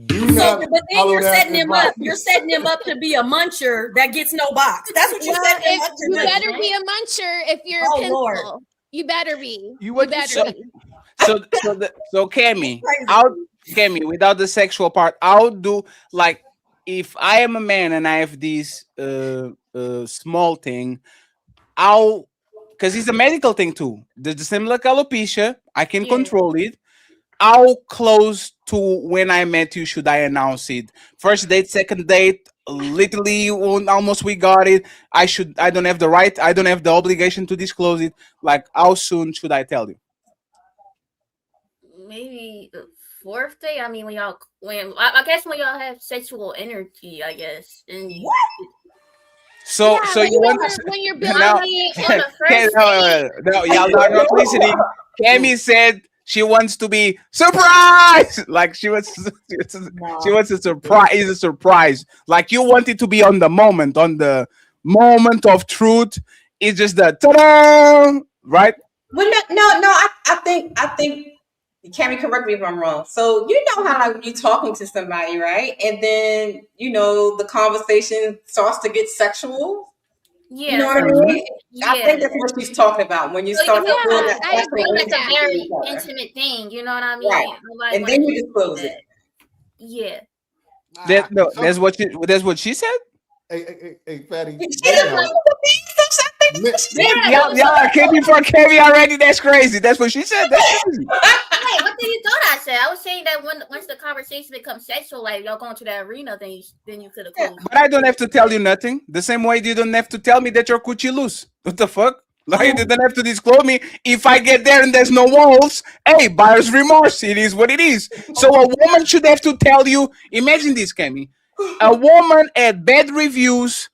do not but then you're setting him up. You're setting him up to be a muncher that gets no box. That's what you're setting him up to. You better be a muncher if you're a pencil. Lord. You better be. You better be. So Cammy, Cammy, without the sexual part, I'll do like if I am a man and I have this small thing, because it's a medical thing too. The similar alopecia, I can control it. How close to when I met you should I announce it? First date, second date, literally almost we got it. I don't have the right, I don't have the obligation to disclose it. Like, how soon should I tell you? Maybe the 4th day. I mean, I guess when y'all have sexual energy, I guess. And So you want when you're building on the first no, y'all not listening. Cammy said she wants to be surprised. Like she wants a surprise. It's a surprise. Like you want it to be on the moment of truth. It's just the ta-da, right? Well, no. I think Cammy, correct me if I'm wrong. So you know how like you talking to somebody, right? And then the conversation starts to get sexual. Yeah, You know what I mean? I think that's what she's talking about when you start to feel that I sexual agree. Like a energy very for each other. intimate thing. You know what I mean? Right. Nobody And wanna then do you disclose that. it. Yeah. That's what she said. Hey, Fatty. Y'all came before Kevin already. That's crazy. That's what she said. That's crazy. Wait, what did you thought I said? I was saying that once the conversation becomes sexual, like y'all going to that arena, then you could have closed. But I don't have to tell you nothing. The same way you don't have to tell me that your coochie loose. What the fuck? Like you don't have to disclose me. If I get there and there's no walls, hey, buyer's remorse. It is what it is. So a woman should have to tell you. Imagine this, Kemi. A woman had bad reviews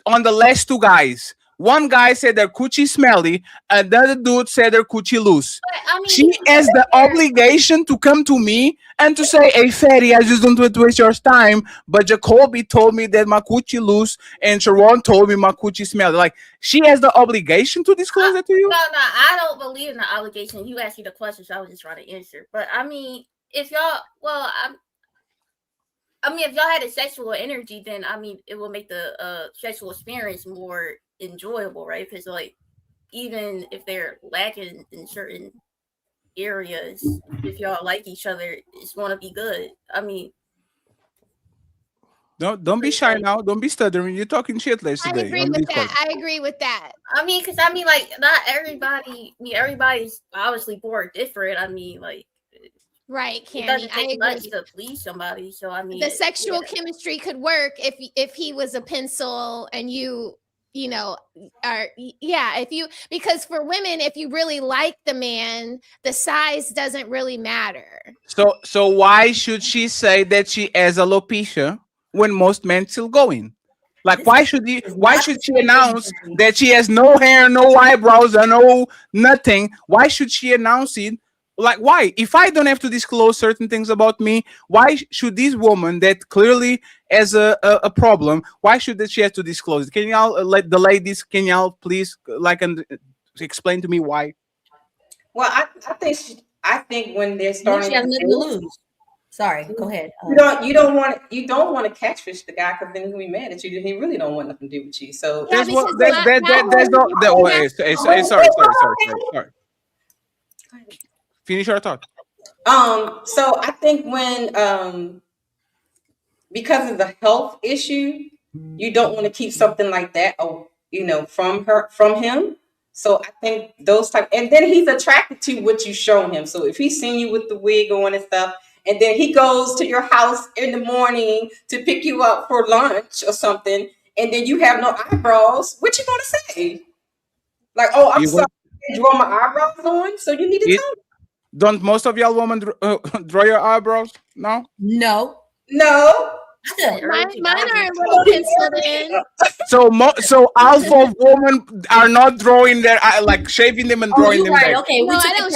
on the last two guys. One guy said their coochie smelly, another dude said their coochie loose. She has the obligation to come to me and to say, hey, Fatty, I just don't want to waste your time, but Jacoby told me that my coochie loose and Sharon told me my coochie smelly. Like, she has the obligation to disclose that to you? No, I don't believe in the obligation. You asked me the question, so I was just trying to answer. But I mean, if y'all, if y'all had a sexual energy, then I mean, it will make the sexual experience more enjoyable, right? Because like, even if they're lacking in certain areas, if y'all like each other, it's going to be good. I mean, Don't be shy now. Don't be stuttering. You're talking shit yesterday. I agree with that. I agree with that. I mean, because like, not everybody. I mean, everybody's obviously born different. I mean, like. Right, Cammy, It doesn't I take much agree. to please somebody. So I mean, The sexual chemistry could work if he was a pencil and you know are if you, because for women, if you really like the man, the size doesn't really matter. So why should she say that she has alopecia when most men still going? Like, why should she announce that she has no hair, no eyebrows, and no nothing? Why should she announce it? Like, why? If I don't have to disclose certain things about me, why should this woman that clearly has a problem, why should she have to disclose it? Can y'all let the ladies, can y'all please explain to me why? Well, I think when they're starting She has to nothing to lose. Sorry, go ahead. You don't want to catfish the guy because then he'll be mad at you. He really don't want nothing to do with you. So There's what there's no sorry. Finish your thought. So I think when because of the health issue, you don't want to keep something like that, from him. So I think those type, and then he's attracted to what you've shown him. So if he's seen you with the wig on and stuff, and then he goes to your house in the morning to pick you up for lunch or something, and then you have no eyebrows, what you gonna say? Like, oh, I'm sorry, I draw my eyebrows on, so you need to tell me. Don't most of y'all women draw your eyebrows? No. No. Mine are a little penciled in. So alpha of women are not drawing their like shaving them and drawing them back. Okay, no, I don't.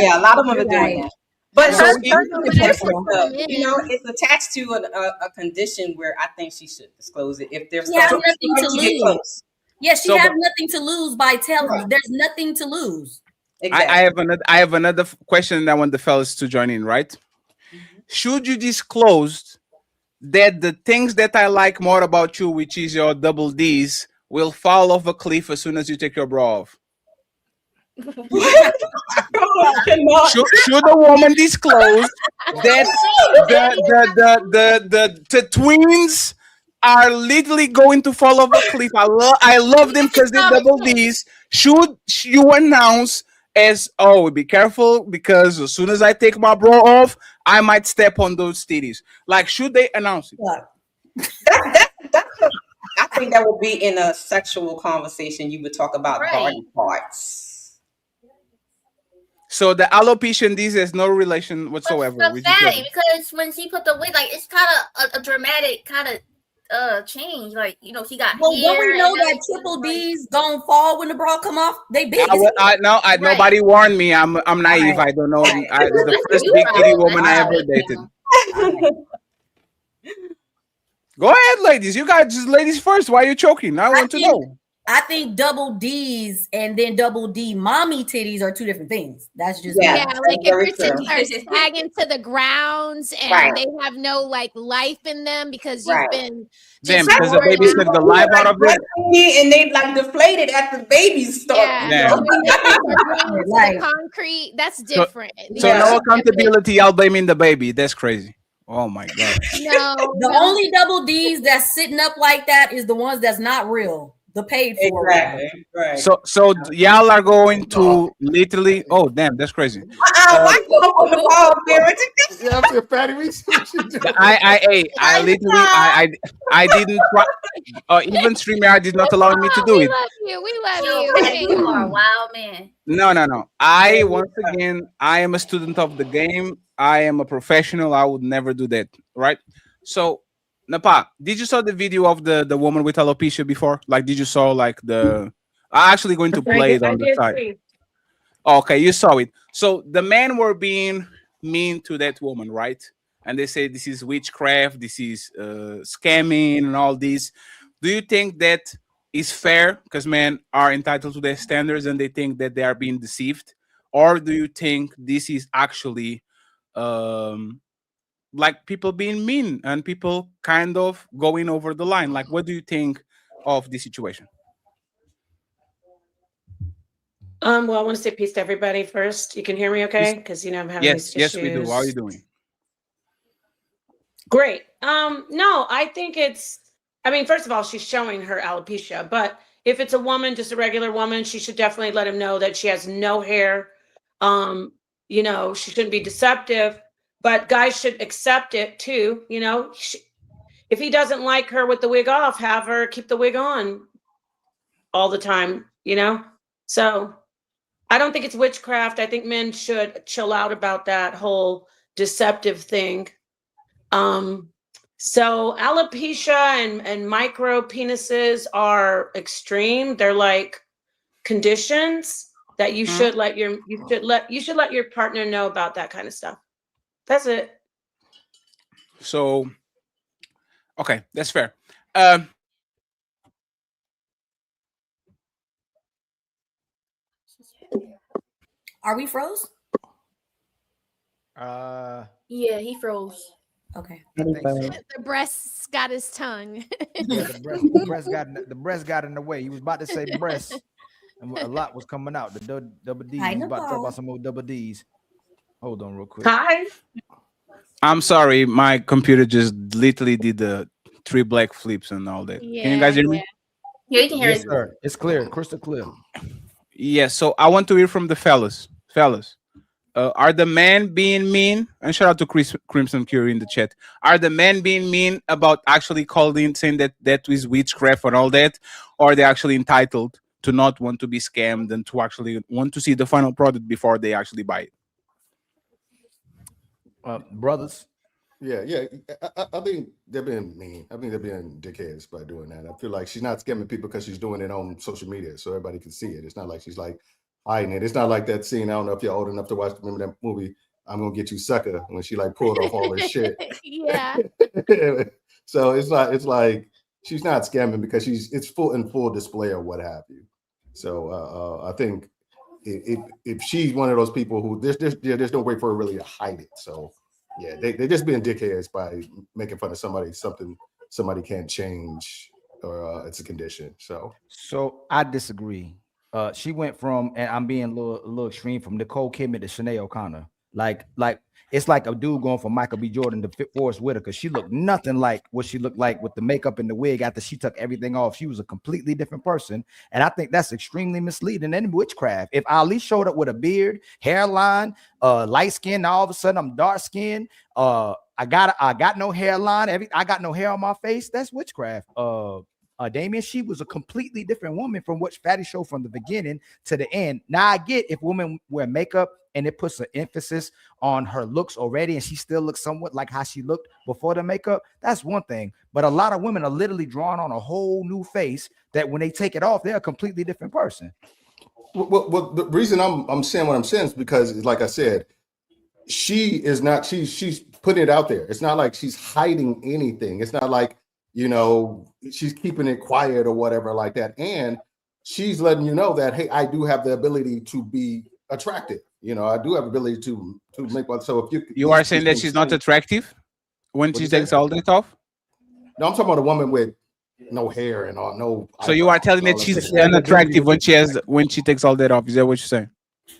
Yeah. A lot of them are doing that. But So it's attached to a condition where I think she should disclose it if there's She has nothing to lose. close. Yes, she has nothing to lose by telling. There's nothing to lose. Exactly. I have another question that I want the fellas to join in, right? Should you disclose that the things that I like more about you, which is your double D's, will fall off a cliff as soon as you take your bra off? Should a woman disclose that the twins are literally going to fall off a cliff? I love them because they're double D's. Should you announce as, oh, be careful because as soon as I take my bra off, I might step on those titties? Like, should they announce it? I think that would be in a sexual conversation. You would talk about body parts. So the alopecia and these has no relation whatsoever. But fatty, because when she put the wig, like, it's kind of a dramatic kind of change. Like, she got Well, hair. don't we know that triple D's gonna fall when the bra come off? They big. Nobody warned me. I'm naive. I don't know. The first big titty woman I ever dated. Go ahead, ladies. You guys, just ladies first. Why are you choking? I want to know. I think double D's and then double D mommy titties are two different things. That's just yeah, like if your titties are sagging to the grounds and they have no like life in them because you've been Damn, just because the worn baby out. took the life out of it. And they like deflated after the babies start. Yeah, Damn. so your titties are growing to the concrete. That's different. So no accountability, y'all blaming the baby. That's crazy. Oh my god. No, the only double D's that's sitting up like that is the ones that's not real. The paid for. Exactly. Right. So y'all are going to literally. Oh damn, that's crazy. Why you on the ball, Barrett? Yeah, I feel fatty. We see what you do. I literally I didn't try. Even StreamYard did not allow me to do it. We love Yo, you. Patty, you are a wild man. No. I once again, I am a student of the game. I am a professional. I would never do that. Right. So, Napa, did you saw the video of the woman with alopecia before? Like, did you saw like the? I'm actually going to play it on the side. Okay, you saw it. So the men were being mean to that woman, right? And they say this is witchcraft, this is scamming, and all this. Do you think that is fair? Because men are entitled to their standards, and they think that they are being deceived, or do you think this is actually like people being mean and people kind of going over the line? Like, what do you think of this situation? Well, I want to say peace to everybody first. You can hear me okay? Because I'm having these issues. Yes, we do. How are you doing? Great. No, I think first of all, she's showing her alopecia, but if it's a woman, just a regular woman, she should definitely let him know that she has no hair. She shouldn't be deceptive, but guys should accept it too. If he doesn't like her with the wig off, have her keep the wig on all the time, So I don't think it's witchcraft. I think men should chill out about that whole deceptive thing. So alopecia and micro penises are extreme. They're like conditions that you should let your partner know about that kind of stuff. That's it. So, okay, that's fair. Are we froze? Yeah, he froze. Okay. The breasts got his tongue. Yeah, the breast got in the way. He was about to say breast, and a lot was coming out. The double D's. He was about to talk about some more double D's. Hold on, real quick. Hi. I'm sorry, my computer just literally did the 3 black flips and all that. Can you guys hear me? Yeah, you can hear Yes, sir. It's clear, crystal clear. Yes. So I want to hear from the fellas. Are the men being mean? And shout out to Crimson Curie in the chat. Are the men being mean about actually calling, saying that is witchcraft and all that? Or are they actually entitled to not want to be scammed and to actually want to see the final product before they actually buy it? Brothers. Yeah. I think they're being mean. I think they're being dickheads by doing that. I feel like she's not scamming people because she's doing it on social media so everybody can see it. It's not like she's like hiding it. It's not like that scene. I don't know if you're old enough to watch. Remember that movie, I'm Gonna Get You Sucker, when she like pulled off all this shit. Yeah. So it's like she's not scamming because it's full display or what have you. So I think if she's one of those people who there's no way for her really to hide it. So yeah, they're just being dickheads by making fun of something somebody can't change, or it's a condition. So I disagree. She went from, and I'm being a little extreme, from Nicole Kidman to Sinead O'Connor. Like it's like a dude going from Michael B. Jordan to Forrest Whitaker. She looked nothing like what she looked like with the makeup and the wig after she took everything off. She was a completely different person. And I think that's extremely misleading and witchcraft. If Ali showed up with a beard, hairline, light skin, all of a sudden I'm dark skinned, I got no hairline, I got no hair on my face, that's witchcraft. Damien, she was a completely different woman from what Fatty showed from the beginning to the end. Now I get if women wear makeup and it puts an emphasis on her looks already, and she still looks somewhat like how she looked before the makeup, that's one thing. But a lot of women are literally drawing on a whole new face that when they take it off, they're a completely different person. Well, the reason I'm saying what I'm saying is because, like I said, she's putting it out there. It's not like she's hiding anything. It's not like, she's keeping it quiet or whatever like that. And she's letting you know that, hey, I do have the ability to be attractive. You know, I do have ability to make one. So if you are saying that she's not attractive when she takes all that off? No, I'm talking about a woman with no hair and all, no. So you are telling me that she's unattractive when she takes all that off? Is that what you're saying?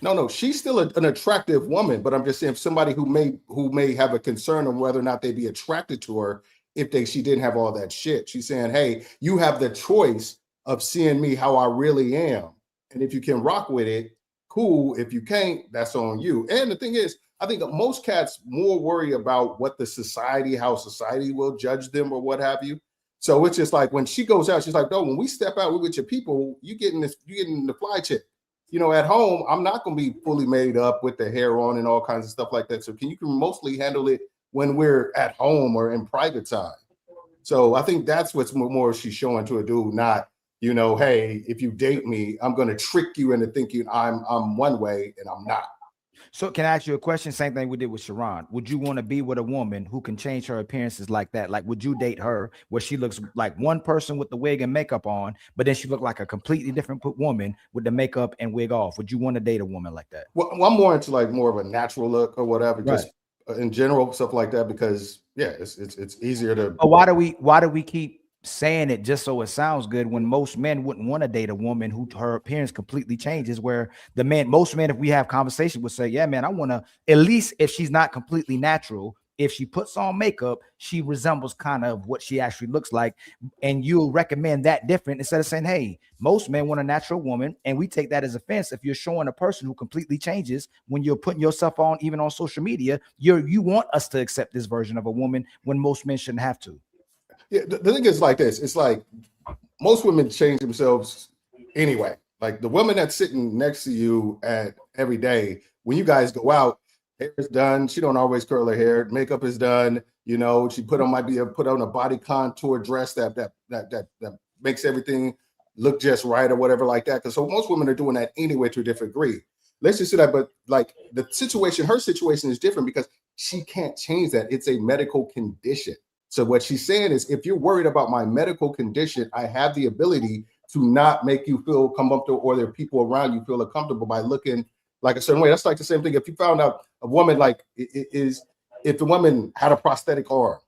No, she's still an attractive woman, but I'm just saying somebody who may have a concern on whether or not they'd be attracted to her if she didn't have all that shit. She's saying, hey, you have the choice of seeing me how I really am, and if you can rock with it, cool. If you can't, that's on you. And the thing is, I think that most cats more worry about what how society will judge them or what have you. So it's just like when she goes out, she's like, no, when we step out, we with your people, you getting the fly chick. You know, at home, I'm not going to be fully made up with the hair on and all kinds of stuff like that. So you can mostly handle it when we're at home or in private time. So I think that's what's more she's showing to a dude, not, you know, hey, if you date me, I'm going to trick you into thinking I'm one way and I'm not. So can I ask you a question? Same thing we did with Sharon. Would you want to be with a woman who can change her appearances like that? Like, would you date her where she looks like one person with the wig and makeup on, but then she looked like a completely different woman with the makeup and wig off? Would you want to date a woman like that? Well, I'm more into like more of a natural look or whatever, right. Just in general, stuff like that, because yeah, it's easier to. But why do we keep saying it just so it sounds good when most men wouldn't want to date a woman who her appearance completely changes, where most men, if we have conversation, would say, yeah, man, I want to, at least if she's not completely natural, if she puts on makeup, she resembles kind of what she actually looks like. And you'll recommend that different instead of saying, hey, most men want a natural woman. And we take that as offense. If you're showing a person who completely changes when you're putting yourself on, even on social media, you want us to accept this version of a woman when most men shouldn't have to. Yeah, the thing is like this. It's like most women change themselves anyway. Like the woman that's sitting next to you every day, when you guys go out, hair is done. She don't always curl her hair. Makeup is done. You know, she put on a body contour dress that makes everything look just right or whatever like that. Because so most women are doing that anyway to a different degree. Let's just say that, but like her situation is different because she can't change that. It's a medical condition. So what she's saying is, if you're worried about my medical condition, I have the ability to not make you feel comfortable, or there are people around you feel uncomfortable by looking like a certain way. That's like the same thing. If you found out a woman if the woman had a prosthetic arm,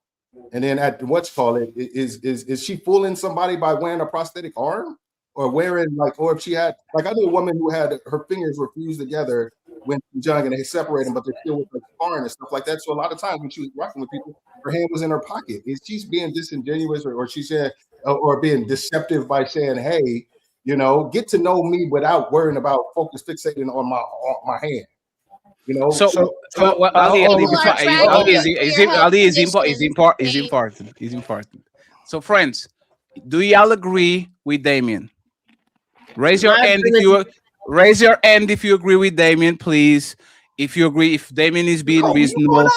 and then is she fooling somebody by wearing a prosthetic arm, or wearing or if she had I knew a woman who had her fingers were fused together when she was young and they separate them, but they're still with sparring and stuff like that. So a lot of times when she was rocking with people, her hand was in her pocket. Is she's being disingenuous or she said or being deceptive by saying, hey, you know, get to know me without worrying about fixating on my hand. You know, Ali is important. So friends, do y'all agree with Damien? Raise your hand if you agree with Damien, please. If you agree, if Damien is being reasonable,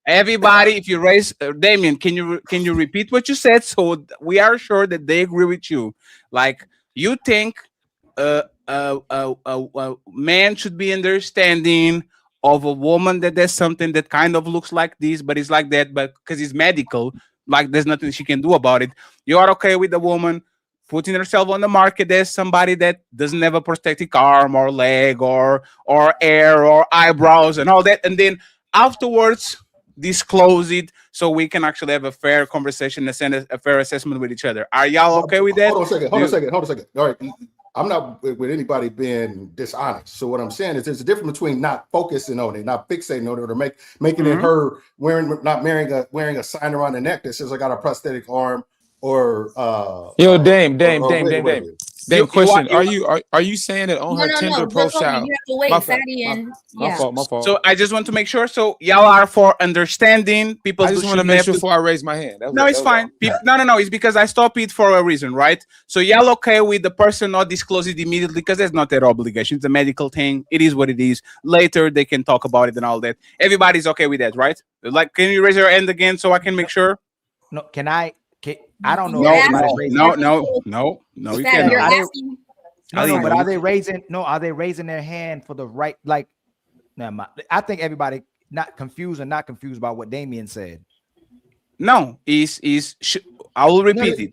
everybody, if you raise Damien, can you repeat what you said so we are sure that they agree with you? Like, you think a man should be understanding of a woman that there's something that kind of looks like this, but it's like that, but because it's medical, like there's nothing she can do about it. You are okay with the woman putting herself on the market as somebody that doesn't have a prosthetic arm or leg or hair or eyebrows and all that, and then afterwards disclose it so we can actually have a fair conversation and send a fair assessment with each other. Are y'all okay with that? Hold on a second. All right. I'm not with anybody being dishonest. So what I'm saying is there's a difference between not focusing on it, not fixating on it, or making it her wearing a sign around the neck that says I got a prosthetic arm or Dame. Question: Are you saying that on her Tinder profile? You have to wait, Fatty, and my fault. So I just want to make sure. So y'all are for understanding people. I just want to make sure before I raise my hand. It's fine. No. It's because I stop it for a reason, right? So y'all okay with the person not disclose it immediately because there's not that obligation. It's a medical thing. It is what it is. Later they can talk about it and all that. Everybody's okay with that, right? Like, can you raise your hand again so I can make sure? No, I don't know. No, you cannot. But are they raising their hand for the right? Like, I think everybody not confused about what Damien said. No, I will repeat it.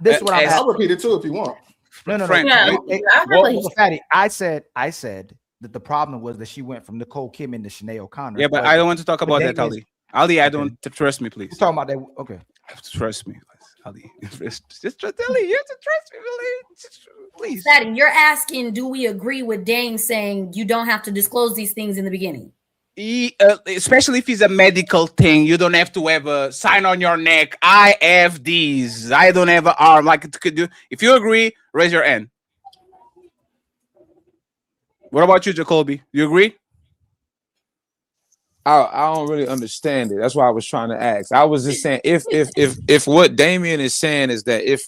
I'll repeat it too if you want. No. Frank, Yeah, right? I heard what he Well, Fatty, I said that the problem was that she went from Nicole Kidman to Sinead O'Connor. Yeah, but I don't want to talk about that, Damien's- Ali. Ali, I Okay. don't trust me, please. We're talking about that. Okay. Trust me, Ali. Just trust Ali. You have to trust me, please. Fatty, you're asking, do we agree with Dane saying you don't have to disclose these things in the beginning? Especially if it's a medical thing, you don't have to have a sign on your neck. I have these. I don't have an arm. Like it could do. If you agree, raise your hand. What about you, Jacoby? You agree? I don't really understand it. That's why I was trying to ask. I was just saying if what Damien is saying is that if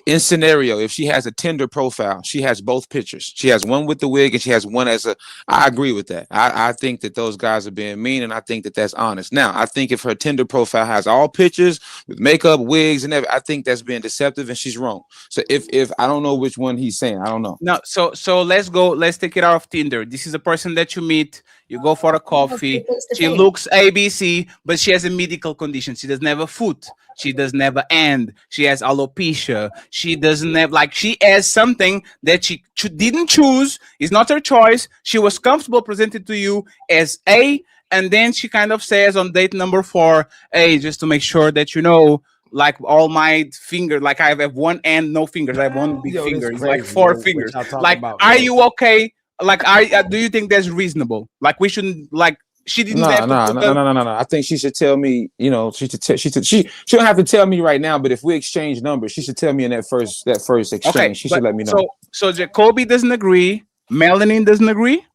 in scenario, if she has a Tinder profile, she has both pictures. She has one with the wig and she has one as a. I agree with that. I think that those guys are being mean, and I think that that's honest. Now, I think if her Tinder profile has all pictures with makeup, wigs, and everything, I think that's being deceptive, and she's wrong. So if I don't know which one he's saying, I don't know. No. So let's go. Let's take it out of Tinder. This is a person that you meet. You go for a coffee. She looks ABC, but she has a medical condition. She doesn't have a foot. She doesn't have an hand. She has alopecia. She doesn't have, like, she has something that she didn't choose. It's not her choice. She was comfortable presented to you as A, and then she kind of says on date number 4, hey, just to make sure that you know, like all my fingers, like I have one hand, no fingers. I have one big finger. It's like 4 fingers. Like, are you okay? Like, do you think that's reasonable? Like, we shouldn't, like, she didn't have to put no. I think she should tell me, you know, she don't have to tell me right now, but if we exchange numbers, she should tell me in that first exchange. Okay, she should let me know. So Jacoby doesn't agree. Melanin doesn't agree.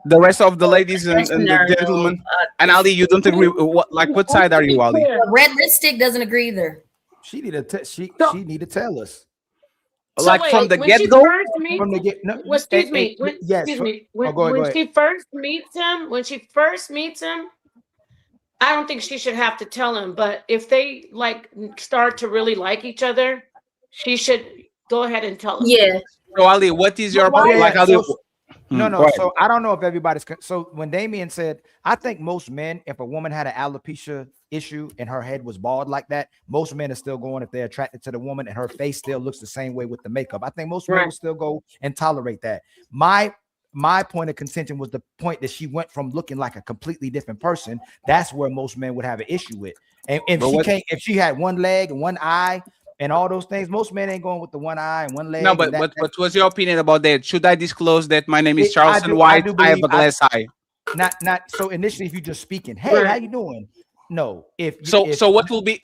The rest of the ladies and the gentlemen. And Ali, you don't agree. What side are you, Ali? Red lipstick doesn't agree either. She need to she need to tell us. So Like wait, from the when get she go. first meets- From the get no. Well, excuse me. When, yes. excuse me. Go ahead, When she first meets him, I don't think she should have to tell him. But if they like start to really like each other, she should go ahead and tell him. Yeah. So Ali, what is your Like, Ali? No. So I don't know if everybody's. So when Damien said, I think most men, if a woman had an alopecia issue and her head was bald like that, most men are still going if they're attracted to the woman and her face still looks the same way with the makeup. I think most men will still go and tolerate that. My point of contention was the point that she went from looking like a completely different person. That's where most men would have an issue with. And if she had one leg and one eye and all those things, most men ain't going with the one eye and one leg. No, but what was your opinion about that? Should I disclose that my name is Charleston White? I have a glass eye. Not so initially, if you're just speaking, hey, how you doing? No, what will be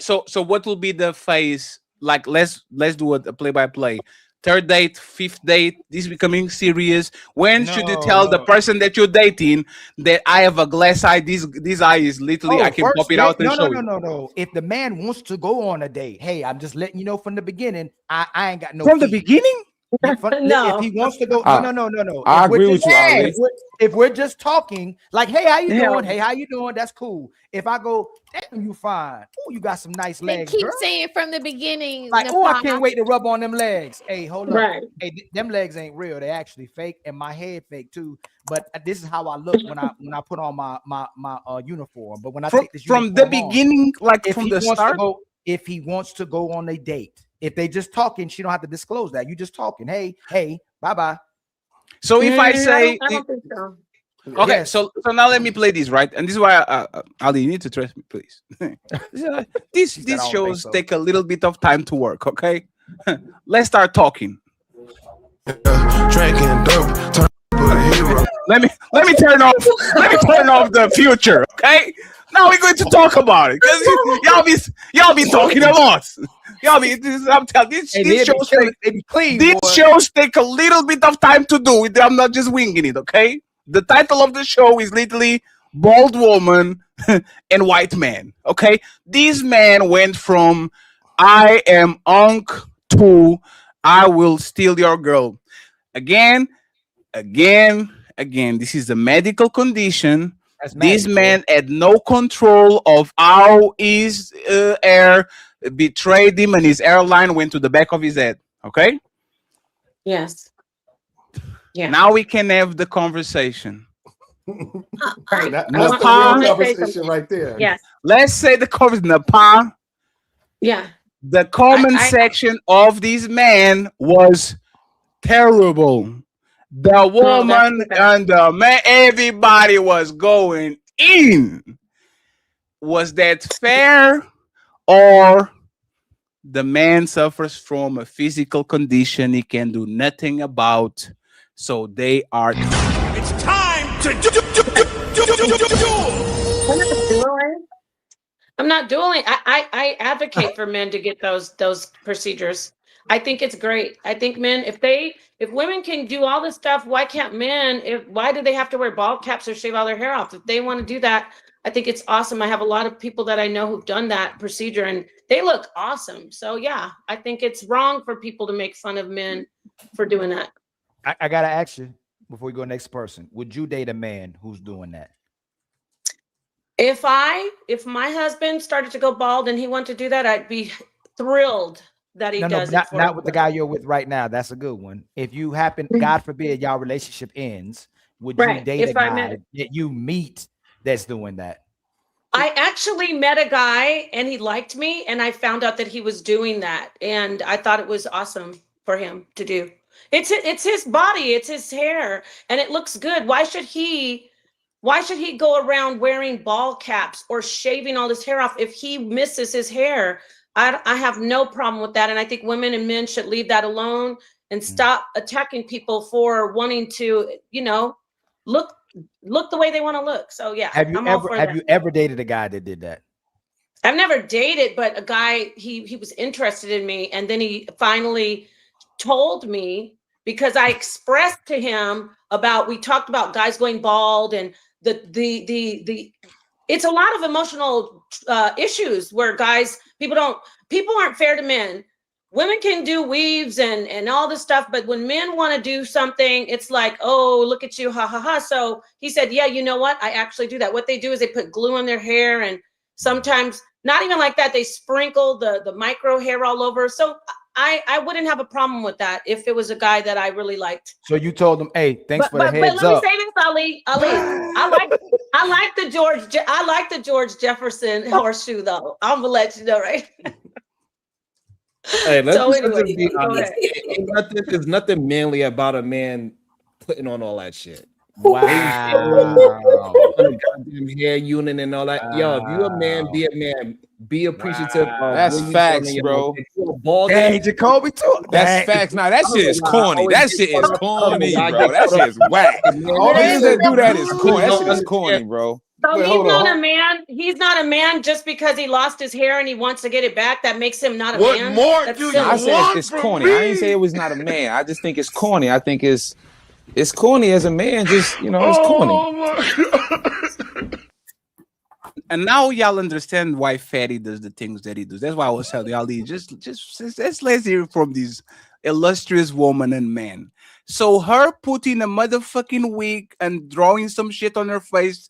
the phase? Like, let's do a play by play. 3rd date, 5th date, this is becoming serious. When should you tell the person that you're dating that I have a glass eye? This eye is literally, I can pop it out and show you. No. If the man wants to go on a date, hey, I'm just letting you know from the beginning, I ain't got no. From the beginning? No. If he wants to go, no. I agree with you, Ali. If we're just talking, like, hey, how you doing? Hey, how you doing? That's cool. If I go, damn, you fine. Oh, you got some nice They legs. keep girl. saying from the beginning. Like, oh, I can't wait to rub on them legs. Hey, hold up. Right. Hey, them legs ain't real. They actually fake, and my head fake too. But this is how I look when I put on my uniform. But when I take this from the uniform beginning, on, like if from he the wants to start. if he wants to go on a date, if they just talking, she don't have to disclose that. You just talking. Hey, bye. So if I say, I don't think so. okay, Yes. so now let me play this, right? And this is why Ali, you need to trust me, please. These shows take a little bit of time to work. Okay, let's start talking. Drinking dope, Let me turn off. Let me turn off the future. Okay. Now we're going to talk about it because y'all be talking a lot. I'm telling you, these shows take a little bit of time to do it. I'm not just winging it. Okay. The title of the show is literally Bald Woman and White Man. Okay. These men went from I am unk to I will steal your girl. Again. This is a medical condition. This man had no control of how his air betrayed him, and his airline went to the back of his head. Okay. Yes. Yeah. Now we can have the conversation. Right. That's the real conversation right there. Yes. Let's say the conversation. Napa. Yeah. The comment section of this man was terrible. The woman and the man, everybody was going in. Was that fair, or the man suffers from a physical condition he can do nothing about? So they are. It's time to do. I'm not dueling. I advocate for men to get those procedures. I think it's great. I think men, if women can do all this stuff, why can't men? Why do they have to wear ball caps or shave all their hair off? If they want to do that, I think it's awesome. I have a lot of people that I know who've done that procedure and they look awesome. So yeah, I think it's wrong for people to make fun of men for doing that. I gotta ask you before we go next person. Would you date a man who's doing that? If my husband started to go bald and he wanted to do that, I'd be thrilled that he does it. Not with the guy you're with right now. That's a good one. If you happen, God forbid, y'all relationship ends, would you date a guy that you meet that's doing that? I actually met a guy and he liked me, and I found out that he was doing that, and I thought it was awesome for him to do. It's his body, it's his hair, and it looks good. Why should he go around wearing ball caps or shaving all his hair off if he misses his hair? I have no problem with that. And I think women and men should leave that alone and stop attacking people for wanting to, look the way they want to look. So yeah, Have you ever dated a guy that did that? I've never dated, but a guy, he was interested in me. And then he finally told me, because I expressed to him we talked about guys going bald and it's a lot of emotional issues where people aren't fair to men. Women can do weaves and all this stuff, but when men want to do something, it's like, oh, look at you, ha ha ha. So he said, yeah, you know what? I actually do that. What they do is they put glue in their hair, and sometimes not even like that, they sprinkle the micro hair all over. So I wouldn't have a problem with that if it was a guy that I really liked. So you told him, hey, thanks for the heads but let up. me say this, Ali. I like the George Jefferson horseshoe though. I'm gonna let you know, right? Hey, let's be honest. There's nothing manly about a man putting on all that shit. Wow. Goddamn hair unit and all that. Yo, if you a man, be a man. Be appreciative. That's facts, bro. Hey, Jacoby too. That's facts. Nah, that shit is corny. That shit is corny, bro. That shit is whack. All niggas that do that is corny. That shit is corny, bro. So he's not a man. He's not a man just because he lost his hair and he wants to get it back. That makes him not a man. What more do you want? I said it's corny. I didn't say it was not a man. I just think it's corny. I think it's corny as a man. Just it's corny. And now y'all understand why Fatty does the things that he does. That's why I was telling y'all, let's hear from these illustrious woman and man. So her putting a motherfucking wig and drawing some shit on her face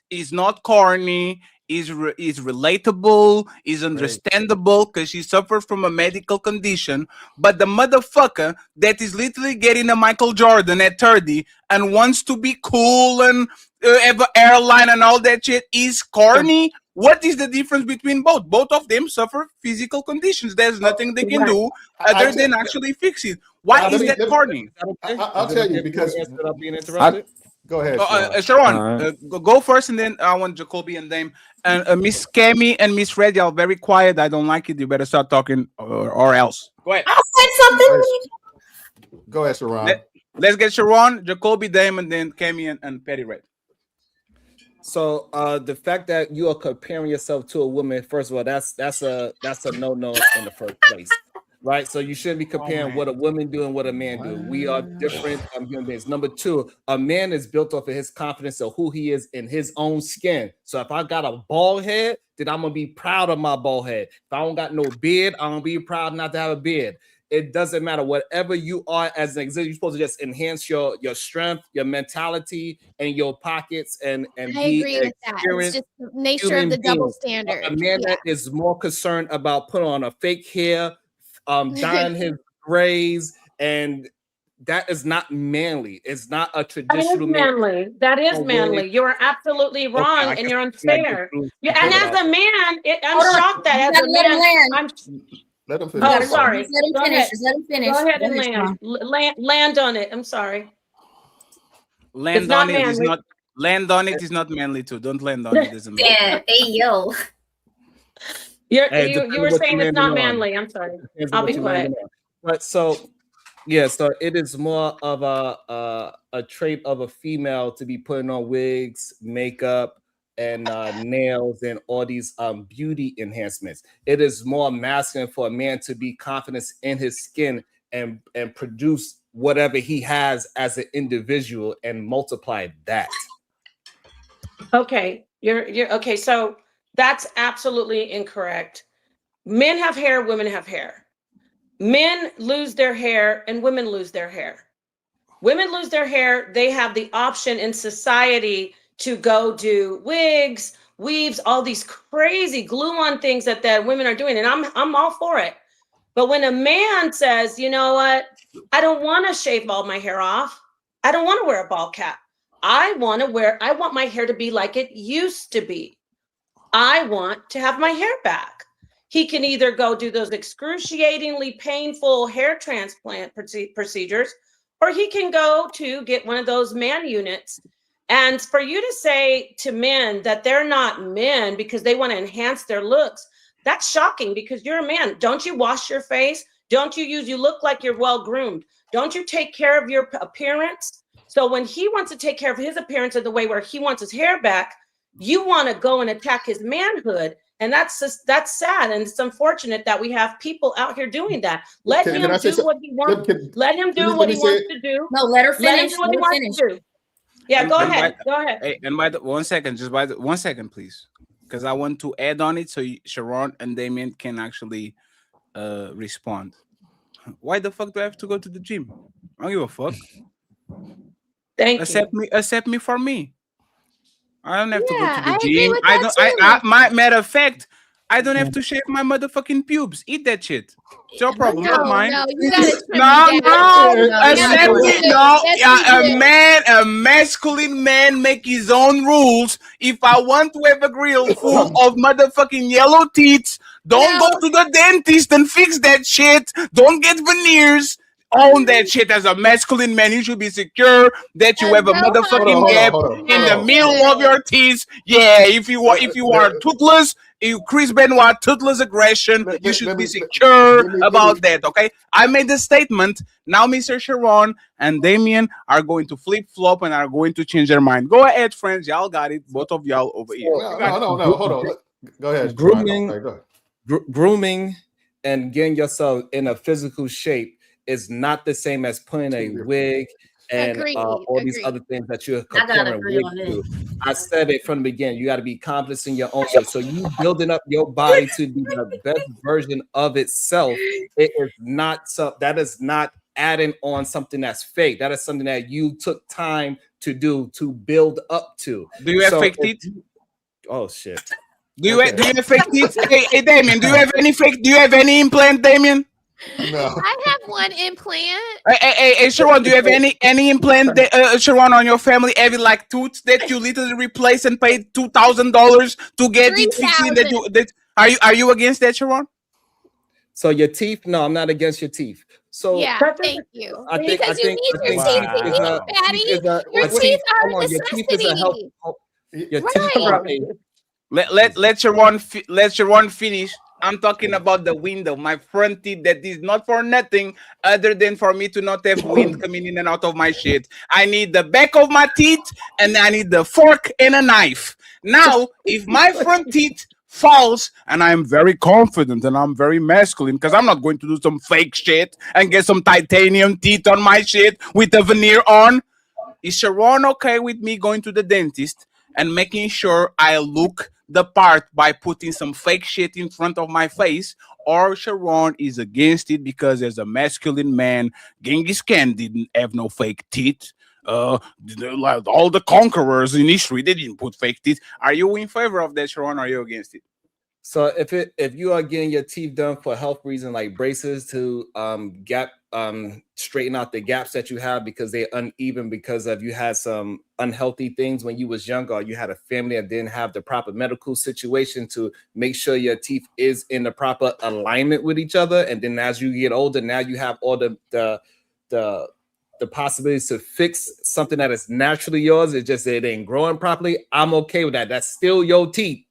is not corny, is relatable, is understandable because she suffered from a medical condition. But the motherfucker that is literally getting a Michael Jordan at 30 and wants to be cool and have an airline and all that shit is corny. What is the difference between both? Both of them suffer physical conditions. There's nothing they can do other than actually fix it. Why is that corny? I'll tell you because I'm being interrupted. Go ahead, Sharon. Go first, and then I want Jacoby and Dame. And Miss Cammy and Miss Red, y'all very quiet. I don't like it. You better start talking or else. Go ahead. I said something. Go ahead, Sharon. Let's get Sharon, Jacoby, Dame, and then Cammy and Petty Red. So the fact that you are comparing yourself to a woman, first of all, that's a no-no in the first place. Right, so you shouldn't be comparing what a woman do and what a man do. We are different human beings. Number two, a man is built off of his confidence of who he is in his own skin. So if I got a bald head, then I'm gonna be proud of my bald head. If I don't got no beard, I'm gonna be proud not to have a beard. It doesn't matter. Whatever you are as an example, you're supposed to just enhance your strength, your mentality, and your pockets, and I agree with that. It's just the nature of the double standard. A man that is more concerned about putting on a fake hair, dyeing his grays, and that is not manly. It's not a That is traditional manly. That is Oh, really? manly. You are absolutely Okay, wrong, I and guess you're I just unfair. grew Yeah, into and that. as a man, I'm Hold on. shocked that You as gotta a let him man, land. I'm. Let him You Oh, gotta sorry. just let him Go finish. ahead. Just let him finish. Go ahead Go and ahead, land. Sharon. Land on it. I'm sorry. Land not on it is manly. not land on it is not manly too. Don't land on it as a man. Yeah, hey yo. You Depending were what saying you're it's not landing on. manly. I'm sorry. Depends on I'll what be you're quiet. landing on. But so it is more of a trait of a female to be putting on wigs, makeup, and nails and all these beauty enhancements. It is more masculine for a man to be confident in his skin and produce whatever he has as an individual and multiply that. Okay, you're okay. So that's absolutely incorrect. Men have hair, women have hair. Men lose their hair, and women lose their hair. Women lose their hair. They have the option in society to go do wigs, weaves, all these crazy glue-on things that women are doing, and I'm all for it. But when a man says, you know what, I don't want to shave all my hair off. I don't want to wear a ball cap. I want my hair to be like it used to be. I want to have my hair back. He can either go do those excruciatingly painful hair transplant procedures, or he can go to get one of those man units. And for you to say to men that they're not men because they want to enhance their looks, that's shocking because you're a man. Don't you wash your face? Don't you look like you're well groomed? Don't you take care of your appearance? So when he wants to take care of his appearance in the way where he wants his hair back, you want to go and attack his manhood. And that's sad. And it's unfortunate that we have people out here doing that. Let him do what he wants. Let him do what he wants to do. No, let her Let him finish. do what Let he her wants finish. to do. Yeah, go And ahead. by- Go ahead. Hey, and by the 1 second, just by the 1 second, please, because I want to add on it so Sharon and Damien can actually respond. Why the fuck do I have to go to the gym? I don't give a fuck. Thank Accept me for me. I don't have to go to Yeah, the I agree gym. with I that don't. too. Matter of fact, I don't have to shave my motherfucking pubes. Eat that shit. It's your problem, not mine. No, you gotta trim No, them down. accept you me. do. No, Yes, you do. a masculine man make his own rules. If I want to have a grill full of motherfucking yellow teeth, don't go to the dentist and fix that shit. Don't get veneers. Own that shit as a masculine man. You should be secure that you have a motherfucking gap in the middle of your teeth. Yeah, if you are toothless, Chris Benoit toothless aggression, you should be secure about that. Okay, I made the statement. Now, Mr. Sharon and Damien are going to flip flop and are going to change their mind. Go ahead, friends. Y'all got it. Both of y'all over here. No. Hold on. Go ahead. Grooming, Go ahead. grooming, and getting yourself in a physical shape is not the same as putting a wig and all these other things that you're comparing wigs to. I said it from the beginning. You got to be confident in your own shape. So you building up your body to be the best version of itself. It is not so. That is not adding on something that's fake. That is something that you took time to do to build up to. Do you have fake teeth? Oh shit. Do you have fake teeth? Hey, Damien, do you have any fake? Do you have any implant, Damien? No. I have one implant. Hey, Sharon, do you have any implant, Sharon, on your family? Every like tooth that you literally replace and paid $2,000 to get it fixed? Are you against that, Sharon? So your teeth? No, I'm not against your teeth. So Yeah, thank you. I think Because you need your teeth to heal, Patty. Your teeth are a necessity. Your teeth are Let Sharon finish. I'm talking about the window, my front teeth that is not for nothing other than for me to not have wind coming in and out of my shit. I need the back of my teeth and I need the fork and a knife. Now, if my front teeth falls, and I'm very confident and I'm very masculine because I'm not going to do some fake shit and get some titanium teeth on my shit with a veneer on. Is Sharon okay with me going to the dentist and making sure I look the part by putting some fake shit in front of my face? Or Sharon is against it because as a masculine man, Genghis Khan didn't have no fake teeth. Like all the conquerors in history, they didn't put fake teeth. Are you in favor of that, Sharon? Or are you against it? So if you are getting your teeth done for health reasons like braces to straighten out the gaps that you have because they're uneven because of you had some unhealthy things when you was younger, or you had a family that didn't have the proper medical situation to make sure your teeth is in the proper alignment with each other, and then as you get older, now you have all the possibilities to fix something that is naturally yours. It's just that it ain't growing properly. I'm okay with that. That's still your teeth.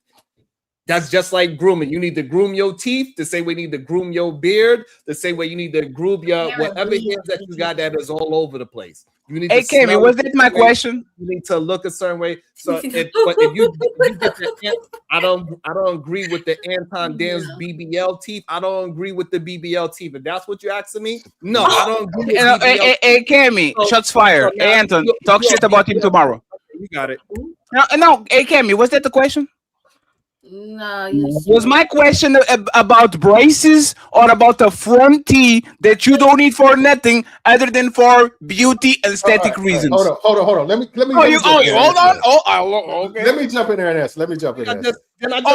That's just like grooming. You need to groom your teeth the same way you need to groom your beard, the same way you need to groom your whatever hairs that you got that is all over the place. You need Hey, to Cammy, smell was a that my certain way. question? You need to look a certain way. So if you get the, I don't agree with the Anton Dance BBL teeth. I don't agree with the BBL teeth. If that's what you're asking me, no, I don't agree with BBL Hey, Cammy, shots fired. Hey, Anton, talk shit about him tomorrow. Okay, you got it. No, hey, Cammy, was that the question? No, Was my question about braces or about the front teeth that you don't need for nothing other than for beauty and aesthetic reasons? Hold on. Let me. Hold on. Okay. Let me jump in there and ask. Let me jump in there.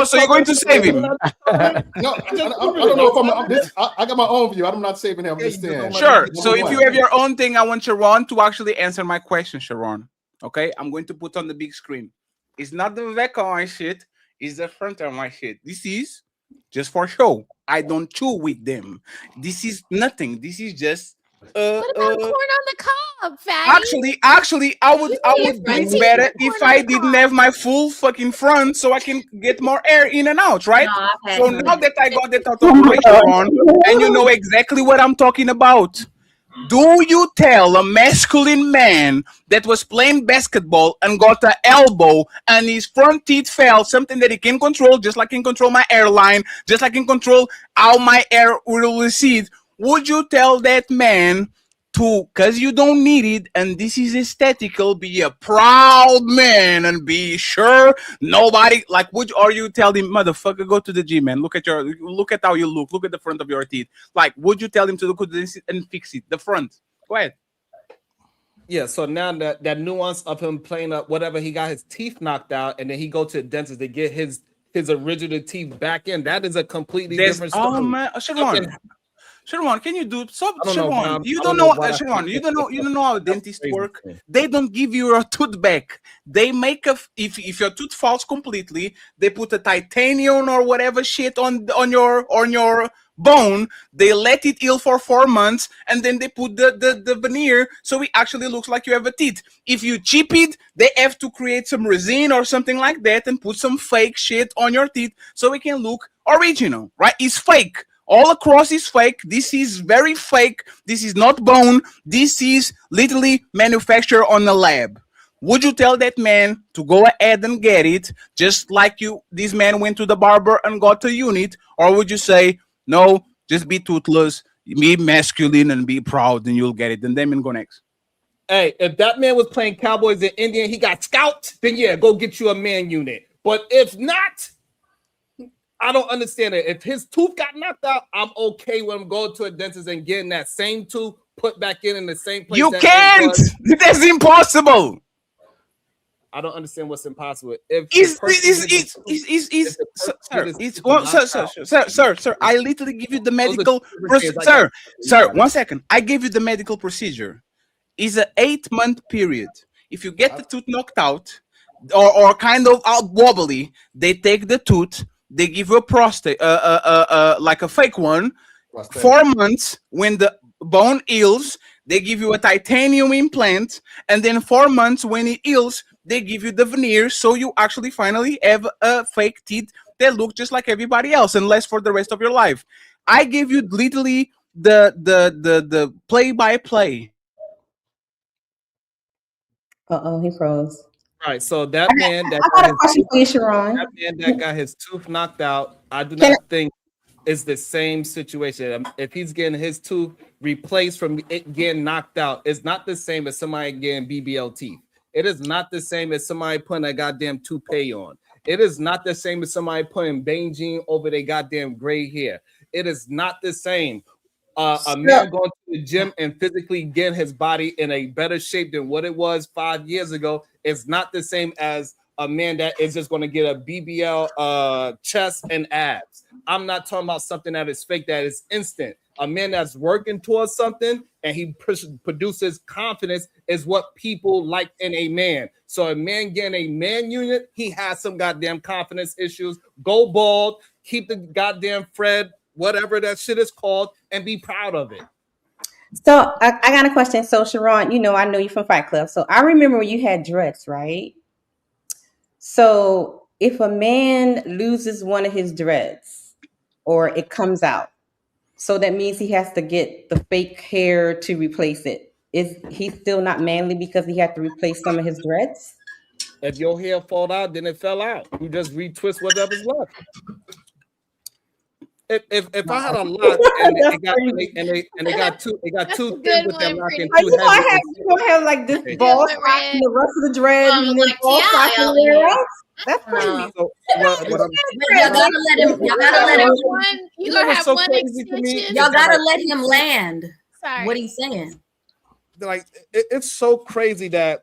So you're going to save him? No, I don't know if I got my own view. I'm not saving him. I'm just saying. Sure. So if you have your own thing, I want Sharon to actually answer my question, Sharon. Okay, I'm going to put on the big screen. It's not the back of my shit. It's the front of my shit. This is just for show. I don't chew with them. This is nothing. This is just what about corn on the cob, fatty? Actually, I would do it better if I didn't have my full fucking front, so I can get more air in and out, right? So now that I got that out of the way, Sharon, and you know exactly what I'm talking about. Do you tell a masculine man that was playing basketball and got an elbow and his front teeth fell, something that he can control, just like he can control my airline, just like he can control how my air will recede? Would you tell that man to, because you don't need it, and this is aesthetical, be a proud man and be sure nobody, like, or you tell him, motherfucker, go to the gym, man, look at how you look at the front of your teeth. Like, would you tell him to look at this and fix it, the front? Go ahead. Yeah, so now that nuance of him playing up whatever, he got his teeth knocked out, and then he go to the dentist to get his original teeth back in. That is a completely different story. Oh man, Sharon, can you do so? Sharon, you don't know how dentists work. They don't give you your tooth back. They make if your tooth falls completely, they put a titanium or whatever shit on your bone. They let it heal for 4 months, and then they put the veneer so it actually looks like you have a teeth. If you chip it, they have to create some resin or something like that and put some fake shit on your teeth so it can look original, right? It's fake. All across is fake. This is very fake. This is not bone. This is literally manufactured on a lab. Would you tell that man to go ahead and get it, just like this man went to the barber and got a unit? Or would you say, no, just be toothless, be masculine, and be proud, and you'll get it? And then go next. Hey, if that man was playing Cowboys in India, he got scalped, then yeah, go get you a man unit. But if not, I don't understand it. If his tooth got knocked out, I'm okay with him going to a dentist and getting that same tooth put back in the same place. You can't. That's impossible. I don't understand what's impossible. If sir, I literally give you the medical procedure. Sir, 1 second. I gave you the medical procedure. It's an 8-month period. If you get the tooth knocked out or kind of out wobbly, they take the tooth. They give you a prostate, like a fake one. 4 months, when the bone heals, they give you a titanium implant, and then 4 months when it heals, they give you the veneer, so you actually finally have a fake teeth that look just like everybody else, and last for the rest of your life. I gave you literally the play-by-play. He froze. All right, so that man that I got a question for you, Sharon. That man that got his tooth knocked out, I do not think it's the same situation. If he's getting his tooth replaced from it getting knocked out, it's not the same as somebody getting BBL teeth. It is not the same as somebody putting a goddamn toupee on. It is not the same as somebody putting Beijing over their goddamn gray hair. It is not the same. A man going to the gym and physically getting his body in a better shape than what it was 5 years ago is not the same as a man that is just going to get a BBL chest and abs. I'm not talking about something that is fake, that is instant. A man that's working towards something and he produces confidence is what people like in a man. So a man getting a man unit, he has some goddamn confidence issues. Go bald, keep the goddamn Fred, whatever that shit is called, and be proud of it. So I got a question. So Sharon, I know you from Fight Club. So I remember when you had dreads, right? So if a man loses one of his dreads or it comes out, so that means he has to get the fake hair to replace it. Is he still not manly because he had to replace some of his dreads? If your hair fall out, then it fell out. You just retwist whatever's left. If I had a lot and they got two things with them locking Are you gonna have like this ball spot in the rest of the dread and then ball spot everywhere else? That's crazy. So, Y'all gotta let him. Y'all gotta let him. You gonna have one extension. Y'all gotta let him land. Sorry. What he's saying. Like it's so crazy that,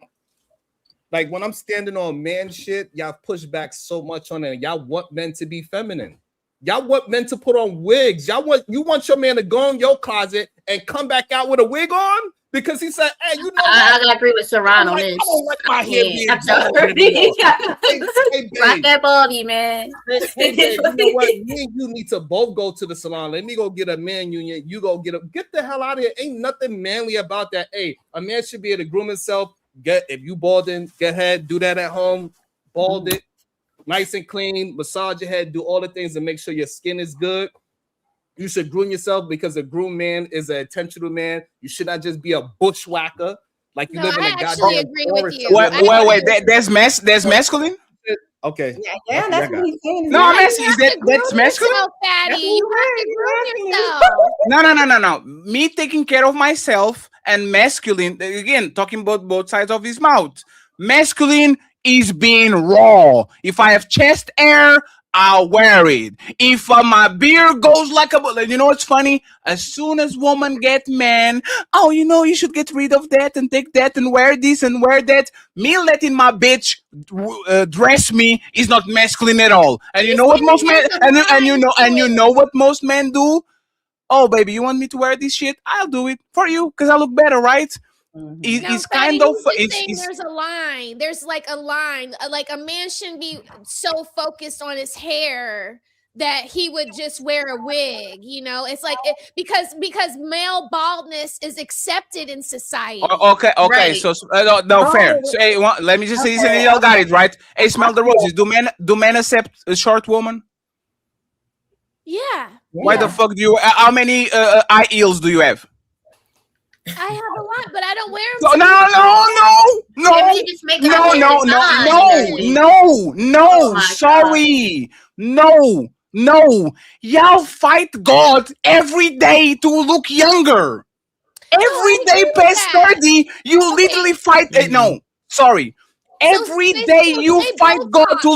like, when I'm standing on man shit, y'all push back so much on it. Y'all want men to be feminine. Y'all want men to put on wigs. You want your man to go in your closet and come back out with a wig on because he said, "Hey, you know what? I gotta agree with Sharon on this. I don't like my hair being bald Rock anymore." that baldy, man. Hey, babe, you know what? Me and you need to both go to the salon. Let me go get a man union. You go get the hell out of here. Ain't nothing manly about that. Hey, a man should be able to groom himself. If you balding, go ahead, do that at home. Bald it. Nice and clean, massage your head, do all the things to make sure your skin is good. You should groom yourself because a groomed man is an intentional man. You should not just be a bushwhacker like you live in a goddamn forest. Wait. There's masculine. Okay. Yeah, that's what he's saying. No, I'm asking, is that's masculine? Fatty. You have to groom yourself. No. Me taking care of myself and masculine, again, talking about both sides of his mouth. Masculine is being raw. If I have chest hair, I'll wear it. If my beard goes like a, you know what's funny? As soon as woman get man, you should get rid of that and take that and wear this and wear that. Me letting my bitch dress me is not masculine at all. And you know what most men and you know what most men do? Oh baby, you want me to wear this shit? I'll do it for you because I look better, right? It's kind of there's a line. There's like a line. Like a man shouldn't be so focused on his hair that he would just wear a wig. It's like because male baldness is accepted in society. Okay. Right. So fair. So, hey, let me just say this, and y'all got it right. Hey, smell the roses. Do men accept a short woman? Yeah. Why the fuck do you? How many eye heels do you have? I have a lot, but I don't wear them. So, no. Sorry. No. Y'all fight God every day to look younger. Every day past 30, you literally fight. No, sorry. Every day you fight God to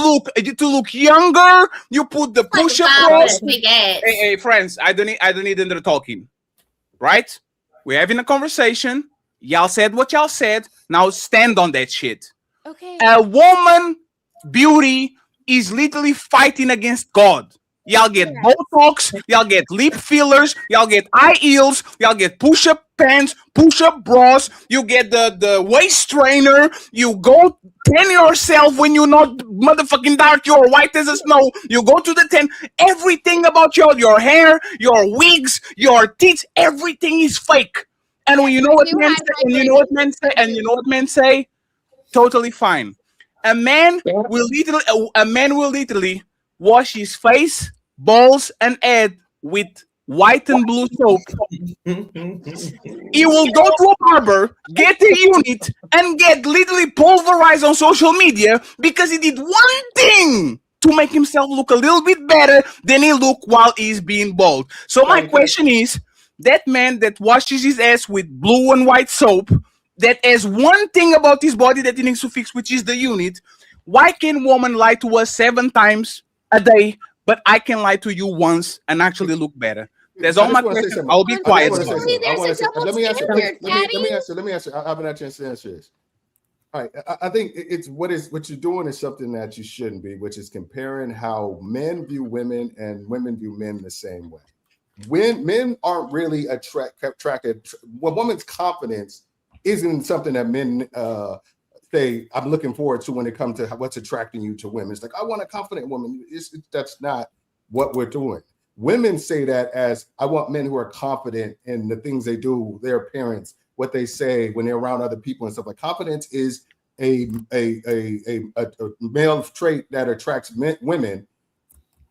look younger. You put the push-up cross. Hey, friends, I don't need them talking, right? We're having a conversation. Y'all said what y'all said. Now stand on that shit. Okay. A woman beauty is literally fighting against God. Y'all get Botox, y'all get lip fillers, y'all get eye heels, y'all get push-up pants, push-up bras, you get the waist trainer, you go tan yourself when you're not motherfucking dark, you're white as a snow, you go to the tan, everything about your hair, your wigs, your teeth, everything is fake. And when you know what men say, totally fine. A man will literally wash his face, balls, and head with white and blue soap. He will go to a barber, get a unit, and get literally pulverized on social media because he did one thing to make himself look a little bit better than he looked while he's being bald. So my question is, that man that washes his ass with blue and white soap, that has one thing about his body that he needs to fix, which is the unit, why can woman lie to us 7 times a day, but I can lie to you once and actually look better? That's all my question. I'll be quiet. Let me answer. I haven't had a chance to answer this. All right, I think it's what you're doing is something that you shouldn't be, which is comparing how men view women and women view men the same way. When men aren't really attracted, well, woman's confidence isn't something that men say I'm looking forward to when it comes to what's attracting you to women. It's like I want a confident woman. That's not what we're doing. Women say that as I want men who are confident in the things they do, their appearance, what they say when they're around other people and stuff. Like confidence is a male trait that attracts women.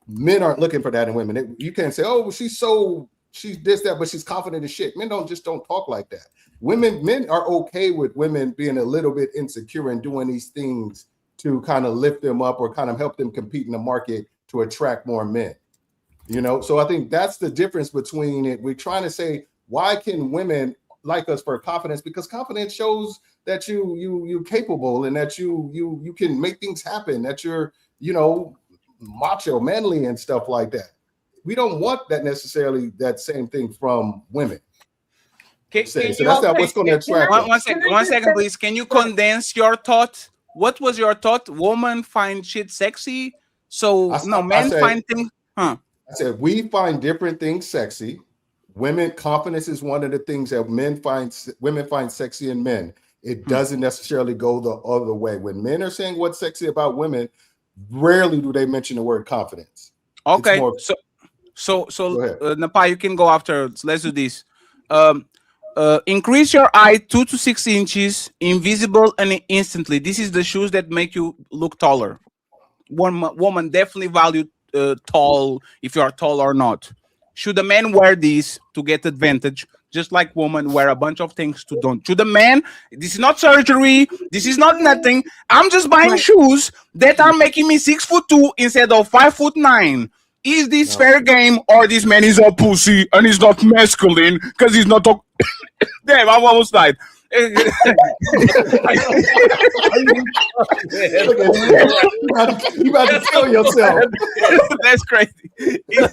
Men aren't looking for that in women. You can't say, "Oh, she's this, that," but she's confident as shit. Men don't talk like that. Men are okay with women being a little bit insecure and doing these things to kind of lift them up or kind of help them compete in the market to attract more men. You know, so I think that's the difference between it. We're trying to say, why can women like us for confidence? Because confidence shows that you're capable and that you can make things happen, that you're, macho, manly and stuff like that. We don't want that necessarily that same thing from women. So that's not what's going to attract us. One second, please. Can you condense your thought? What was your thought? Women find shit sexy, so men find things. I said we find different things sexy. Women, confidence is one of the things that women find sexy in men. It doesn't necessarily go the other way. When men are saying what's sexy about women, rarely do they mention the word confidence. Okay, so Napa, you can go after. Let's do this. Increase your height 2 to 6 inches, invisible and instantly. This is the shoes that make you look taller. One woman definitely value tall if you are tall or not. Should a man wear these to get advantage, just like women wear a bunch of things to don't? Should a man? This is not surgery. This is not nothing. I'm just buying shoes that are making me 6'2" instead of 5'9". Is this fair game, or this man is a pussy and he's not masculine because he's not a damn, I almost died. You about to kill yourself. That's crazy.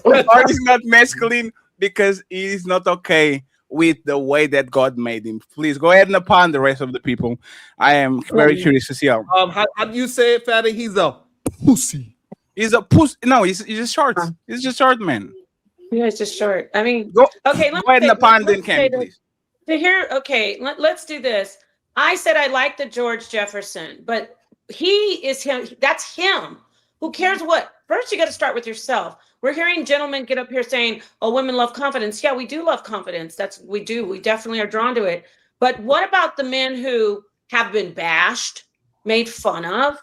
Or he's not masculine because he's not okay with the way that God made him. Please go ahead and upon the rest of the people. I am very curious to see how. How do you say it, Fatty? He's a pussy. He's a pussy. No, he's just short. He's just short, man. Yeah, it's just short. I mean, okay. Go ahead and upon then, Candy, please. To hear, okay, let's do this. I said I like the George Jefferson, but he is him. That's him. Who cares what? First, you got to start with yourself. We're hearing gentlemen get up here saying, "Oh, women love confidence." Yeah, we do love confidence. We do. We definitely are drawn to it. But what about the men who have been bashed, made fun of?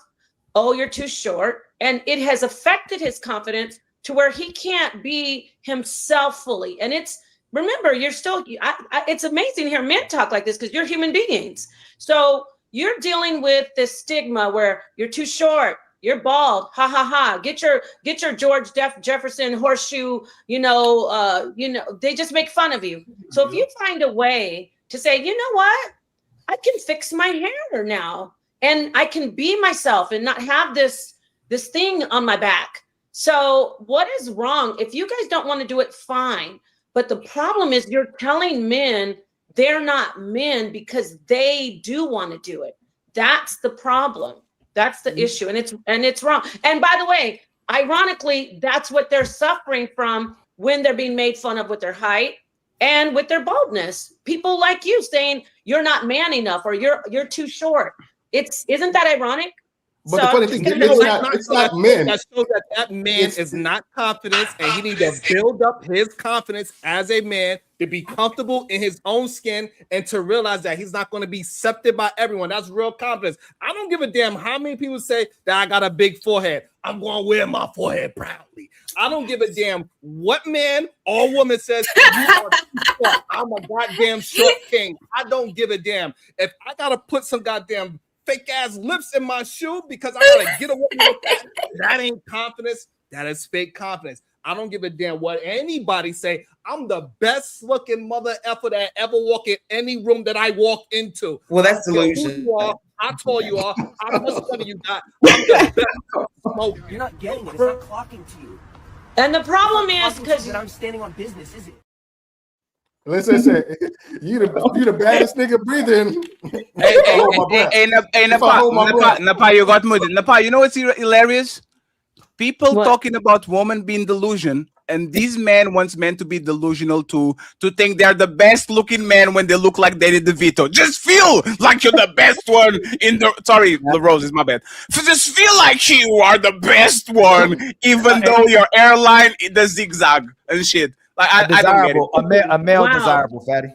Oh, you're too short, and it has affected his confidence to where he can't be himself fully. And remember, you're still, it's amazing to hear men talk like this because you're human beings. So you're dealing with this stigma where you're too short, you're bald, ha ha ha. Get your George Jefferson horseshoe, they just make fun of you. So if you find a way to say, you know what, I can fix my hair now and I can be myself and not have this thing on my back. So what is wrong? If you guys don't want to do it, fine. But the problem is you're telling men they're not men because they do want to do it. That's the problem. That's the issue. And it's wrong. And by the way, ironically, that's what they're suffering from when they're being made fun of with their height and with their baldness. People like you saying you're not man enough or you're too short. Isn't that ironic? But the funny thing, it's not men. That shows that man is not confident, and he needs to build up his confidence as a man to be comfortable in his own skin and to realize that he's not going to be accepted by everyone. That's real confidence. I don't give a damn how many people say that I got a big forehead. I'm going to wear my forehead proudly. I don't give a damn what man or woman says. I'm a goddamn short king. I don't give a damn. If I got to put some goddamn fake ass lips in my shoe because I gotta get away with that. That ain't confidence. That is fake confidence. I don't give a damn what anybody say. I'm the best looking mother effer that ever walk in any room that I walk into. Well, that's delusion. I told you all. How much money you got? I'm the best smoker. You're not getting it. It's not clocking to you. And the problem is because I'm standing on business, is it? Let's say you the baddest nigga breathing. Hey, hold my breath. Napa, you got muted. Napa, you know what's hilarious? People talking about women being delusion, and these men wants men to be delusional too, to think they're the best looking man when they look like Danny DeVito. Just feel like you're the best one in the. Sorry, the rose is my bad. So just feel like you are the best one, even though your airline the zigzag and shit. Like I don't get it. A male Wow. desirable, Fatty.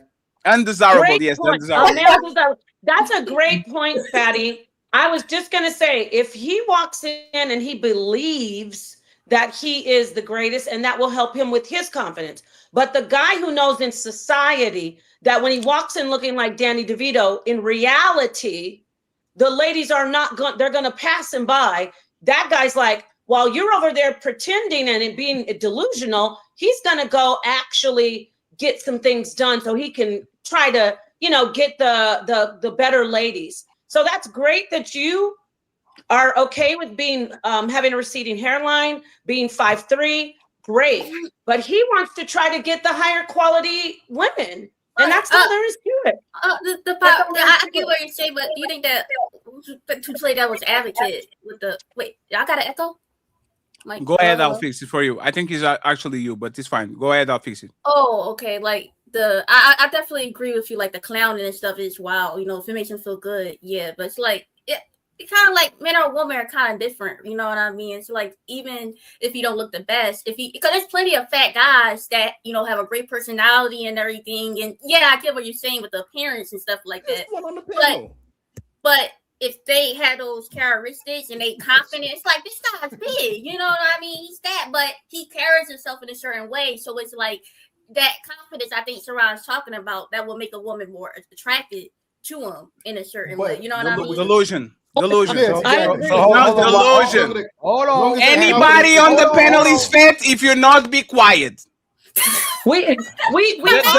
Undesirable, Great yes, point. undesirable. That's a great point, Fatty. I was just going to say, if he walks in and he believes that he is the greatest, and that will help him with his confidence. But the guy who knows in society that when he walks in looking like Danny DeVito, in reality, the ladies are not going, they're going to pass him by. That guy's like, while you're over there pretending and being delusional, he's going to go actually get some things done so he can try to, get the better ladies. So that's great that you are okay with being having a receding hairline, being 5'3", great. But he wants to try to get the higher quality women, and that's all there is to it. I get what you're saying, but you think that to play devil's advocate with the y'all got an echo? Like, go ahead, I'll fix it for you. I think it's actually you, but it's fine. Go ahead, I'll fix it. Oh, okay. Like I definitely agree with you. Like the clowning and stuff is wild. If it makes him feel good, yeah. But it's like it's kind of like men or women are kind of different. You know what I mean? It's like even if you don't look the best, because there's plenty of fat guys that have a great personality and everything. And yeah, I get what you're saying with the appearance and stuff like that. But if they had those characteristics and they confident, it's like this guy's big. You know what I mean? He's that, but he carries himself in a certain way. So it's like that confidence I think Sharon's talking about that will make a woman more attracted to him in a certain way. You know what I mean? Delusion. Delusion. Delusion. Hold on. Anybody on the panel is fat if you're not, be quiet. We delusion.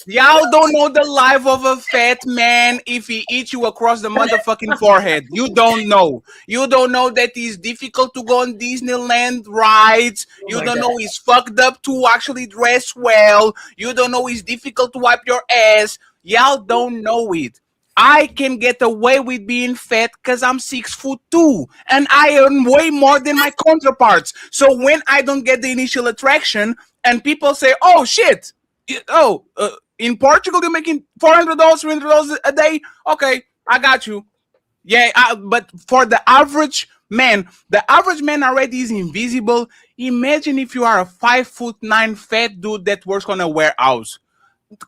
Y'all don't know the life of a fat man if he eats you across the motherfucking forehead. You don't know. You don't know that it's difficult to go on Disneyland rides. You don't know it's fucked up to actually dress well. You don't know it's difficult to wipe your ass. Y'all don't know it. I can get away with being fat because I'm 6'2" and I earn way more than my counterparts. So when I don't get the initial attraction and people say, "Oh shit, in Portugal you're making $400, $300 a day," okay, I got you. Yeah, but for the average man already is invisible. Imagine if you are a 5'9" fat dude that works on a warehouse.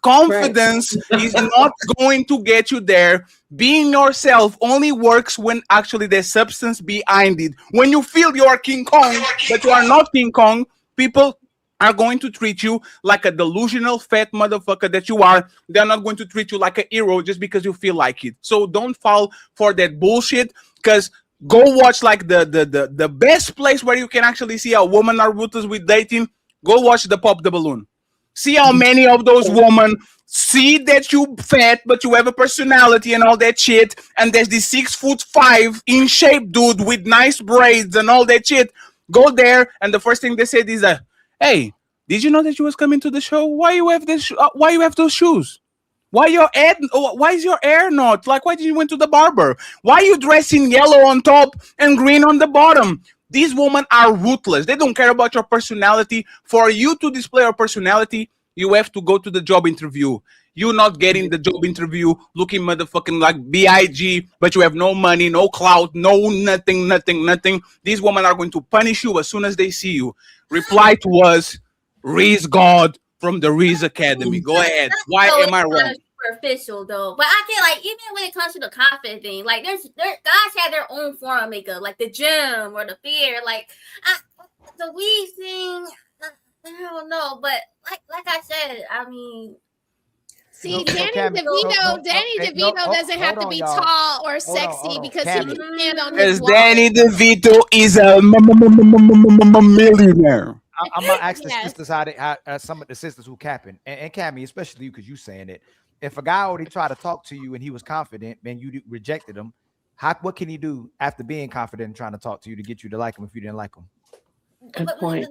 Confidence is not going to get you there. Being yourself only works when actually there's substance behind it. When you feel you are King Kong, but you are not King Kong, people are going to treat you like a delusional fat motherfucker that you are. They're not going to treat you like a hero just because you feel like it. So don't fall for that bullshit, because go watch like the best place where you can actually see how women are ruthless with dating. Go watch the Pop the Balloon. See how many of those women see that you fat, but you have a personality and all that shit. And there's this 6'5" in shape dude with nice braids and all that shit. Go there, and the first thing they said is, "Hey, did you know that you was coming to the show? Why you have this? Why you have those shoes? Why is your hair not like? Why did you went to the barber? Why you dressing yellow on top and green on the bottom?" These women are ruthless. They don't care about your personality. For you to display your personality, you have to go to the job interview. You're not getting the job interview looking motherfucking like BIG, but you have no money, no clout, no nothing. These women are going to punish you as soon as they see you. Reply to us, Reese God from the Reese Academy. Go ahead. Why am I wrong? Superficial though, but I feel like even when it comes to the confident thing, like guys have their own form of makeup, like the gym or the beard. Like the weave thing, I don't know, but like I said, I mean, see, Danny DeVito doesn't have to be tall or sexy because he can stand on his wall. Danny DeVito is a millionaire. I'm gonna ask the sisters how some of the sisters who capping and Cammy, especially you, because you saying it. If a guy already tried to talk to you and he was confident and you rejected him, what can he do after being confident and trying to talk to you to get you to like him if you didn't like him? Good point.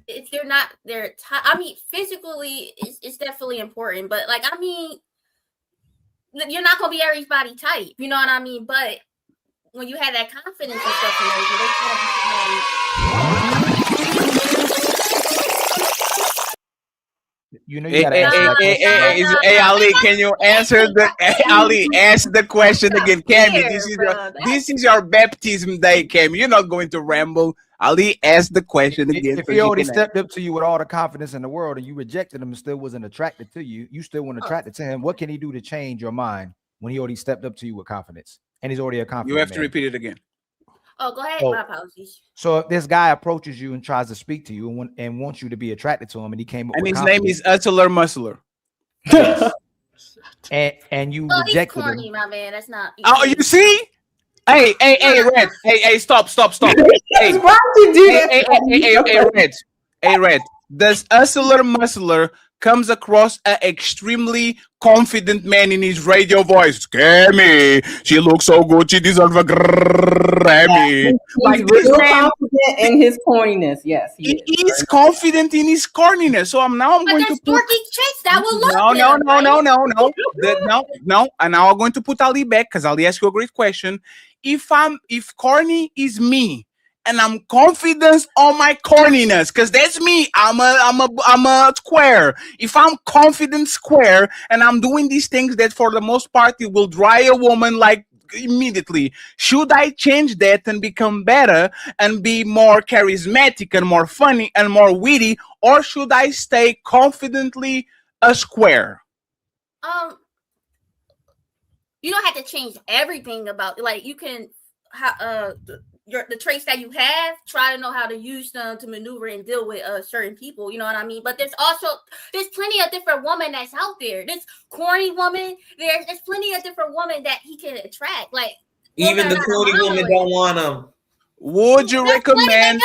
if they're not their type, I mean, physically, it's definitely important. But like, I mean, you're not gonna be everybody type. You know what I mean? But when you have that confidence and stuff, and you know, you gotta answer that question. Hey, Ali, can you answer the Ali? Ask the question again, Cammy. This is your baptism day, Cammy. You're not going to ramble. Ali, ask the question again. If he already stepped up to you with all the confidence in the world and you rejected him and still wasn't attracted to you, you still weren't attracted to him. What can he do to change your mind when he already stepped up to you with confidence and he's already a confident? You have to repeat it again. Oh, go ahead. So- My apologies. So if this guy approaches you and tries to speak to you and wants you to be attracted to him, and he came up And with his name is Utsler Musler. and you Well, he's rejected corny, him. my man. That's not. Oh, you see? Hey, Red. Hey, stop. Hey, Why would you do that? Hey, Red. Does Utsler Musler comes across an extremely confident man in his radio voice? Cammy, she looks so good. She deserves a Grammy. He's Like real this man, confident in his corniness. Yes, he is confident in his corniness. So I'm going to put dorky chicks that will love no. him, No. And now I'm going to put Ali back because Ali asked you a great question. If corny is me, and I'm confident on my corniness, because that's me. I'm a square. If I'm confident square and I'm doing these things that for the most part it will dry a woman like immediately, should I change that and become better and be more charismatic and more funny and more witty, or should I stay confidently a square? You don't have to change everything about, like, you can the traits that you have, try to know how to use them to maneuver and deal with certain people, you know what I mean? But there's plenty of different women that's out there. This corny woman, there's plenty of different women that he can attract. Like, even the corny woman don't want him. Would you recommend?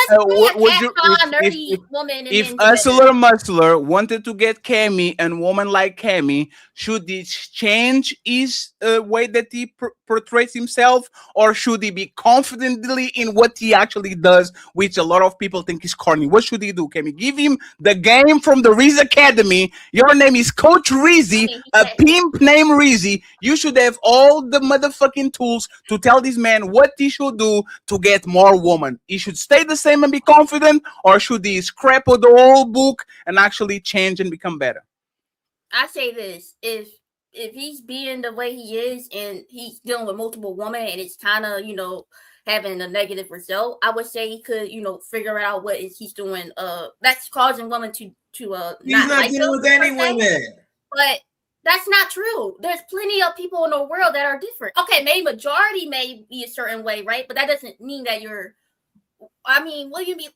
If Utsler Musler wanted to get Cammy and woman like Cammy, should he change his way that he portrays himself, or should he be confidently in what he actually does, which a lot of people think is corny? What should he do, Cammy? Give him the game from the Reese Academy. Your name is Coach Reese, a pimp named Reese. You should have all the motherfucking tools to tell this man what he should do to get more woman. He should stay the same and be confident, or should he scrap the whole book and actually change and become better? I say this: if he's being the way he is and he's dealing with multiple women and it's kind of, having a negative result, I would say he could, figure out what he's doing. That's causing women to he's not dealing with any women. But that's not true. There's plenty of people in the world that are different. Okay, maybe majority may be a certain way, right? But that doesn't mean that you're. I mean, will you be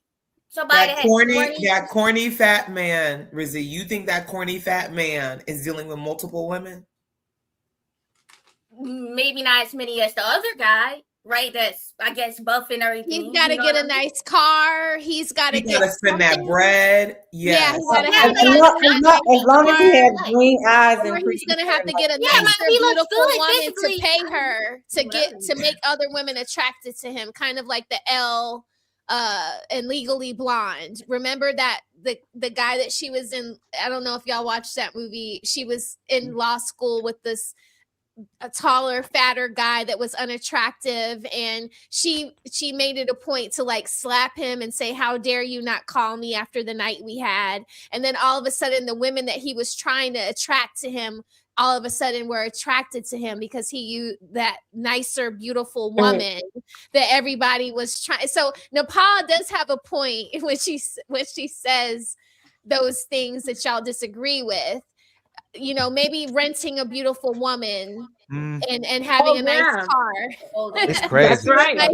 somebody that corny fat man, Rizzy? You think that corny fat man is dealing with multiple women? Maybe not as many as the other guy, right? That's, I guess, buff and everything. He's got to get a nice car. He's got to spend that bread. Yeah, he's got to have as long as he has green eyes, and he's gonna have to get a nicer, beautiful woman to pay her to make other women attracted to him, kind of like the Elle and Legally Blonde. Remember that the guy that she was in? I don't know if y'all watched that movie. She was in law school with this a taller, fatter guy that was unattractive, and she made it a point to like slap him and say, "How dare you not call me after the night we had?" And then all of a sudden the women that he was trying to attract to him all of a sudden were attracted to him because he used that nicer, beautiful woman that everybody was trying. So Nepal does have a point when she says those things that y'all disagree with. Maybe renting a beautiful woman and having a nice car. It's crazy. That's right.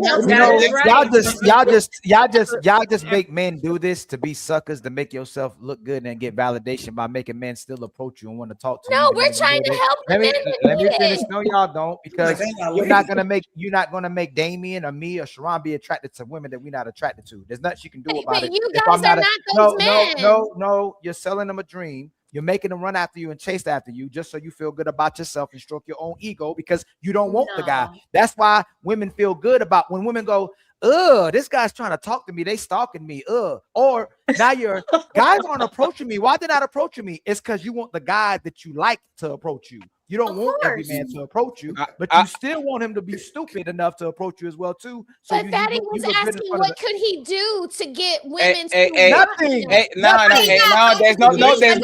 Y'all just make men do this to be suckers, to make yourself look good and get validation by making men still approach you and want to talk to you. No, we're trying to help let me finish. men. No, y'all don't, because you're not gonna make Damien or me or Sharon be attracted to women that we're not attracted to. There's nothing you can do about it. You guys are not those men. No, you're selling them a dream. You're making them run after you and chase after you just so you feel good about yourself and stroke your own ego because you don't want the guy. That's why women feel good about when women go, this guy's trying to talk to me. They stalking me. Or now your guys aren't approaching me. Why they're not approaching me? It's because you want the guy that you like to approach you. You don't want every man to approach you, but you still want him to be stupid enough to approach you as well too. So But Fatty was asking, what could he do to get women to nothing? No, there's no nothing.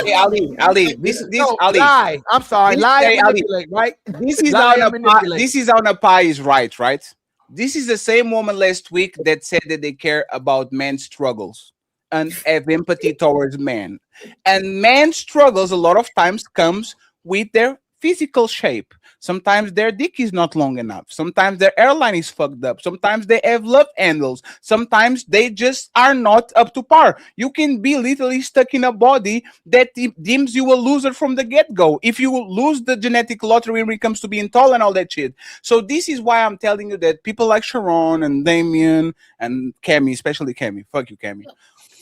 Hey, Ali, this Ali. Lie. I'm sorry, lie and manipulate, right? This is Lie how and manipulate. this is how Napai is right? This is the same woman last week that said that they care about men's struggles and have empathy towards men. And men's struggles a lot of times comes with their physical shape. Sometimes their dick is not long enough. Sometimes their airline is fucked up. Sometimes they have love handles. Sometimes they just are not up to par. You can be literally stuck in a body that deems you a loser from the get-go. If you lose the genetic lottery when it comes to being tall and all that shit. So this is why I'm telling you that people like Sharon and Damien and Cammy, especially Cammy, fuck you, Cammy,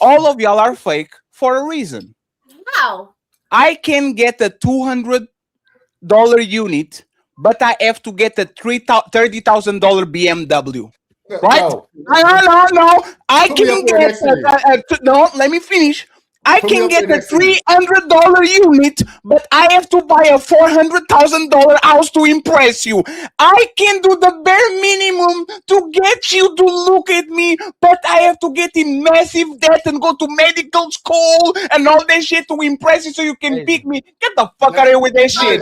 all of y'all are fake for a reason. How? I can get a $200 unit, but I have to get a $30,000 BMW. Right? No. I can get no. Let me finish. I can get a $300 unit, but I have to buy a $400,000 house to impress you. I can do the bare minimum to get you to look at me, but I have to get in massive debt and go to medical school and all that shit to impress you so you can pick me. Get the fuck out of here with that shit.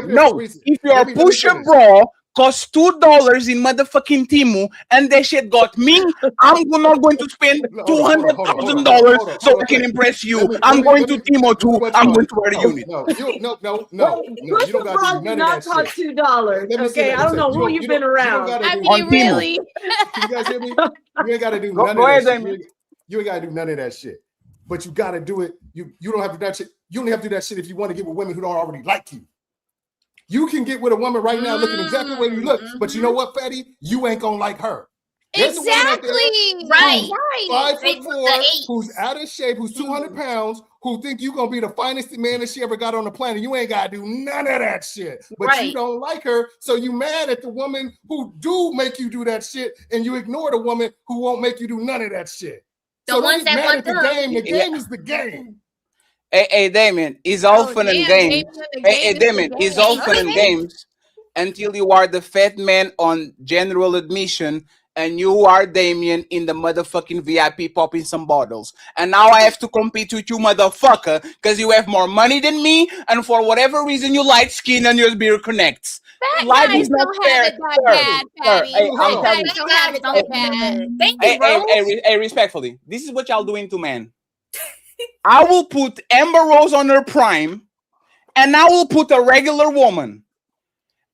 No. If you're a pusher, bro, cost $2 in motherfucking Timu, and that shit got me. I'm not going to spend $200,000 so I can impress you. I'm going to Timu too. I'm going to wear the unit. No. You don't got to do none of that shit. $2. Okay, I don't know who you've been around. I mean, really? You guys hear me? You ain't got to do none of that shit. You ain't got to do none of that shit. But you got to do it. You don't have to do that shit. You only have to do that shit if you want to get with women who don't already like you. You can get with a woman right now looking exactly the way you look, but you know what, Fatty? You ain't gonna like her. Exactly. Right. 5'4", who's out of shape, who's 200 pounds, who think you gonna be the finest man that she ever got on the planet. You ain't gotta do none of that shit. But you don't like her, so you mad at the woman who do make you do that shit, and you ignore the woman who won't make you do none of that shit. The ones that want the game. The game is the game. Hey, Damien, it's all fun and games. Hey, Damien, it's all fun and games until you are the fat man on general admission and you are Damien in the motherfucking VIP popping some bottles. And now I have to compete with you, motherfucker, because you have more money than me, and for whatever reason you light skin and your beer connects. Life is not fair. Hey, respectfully, this is what y'all doing to men. I will put Amber Rose on her prime, and I will put a regular woman.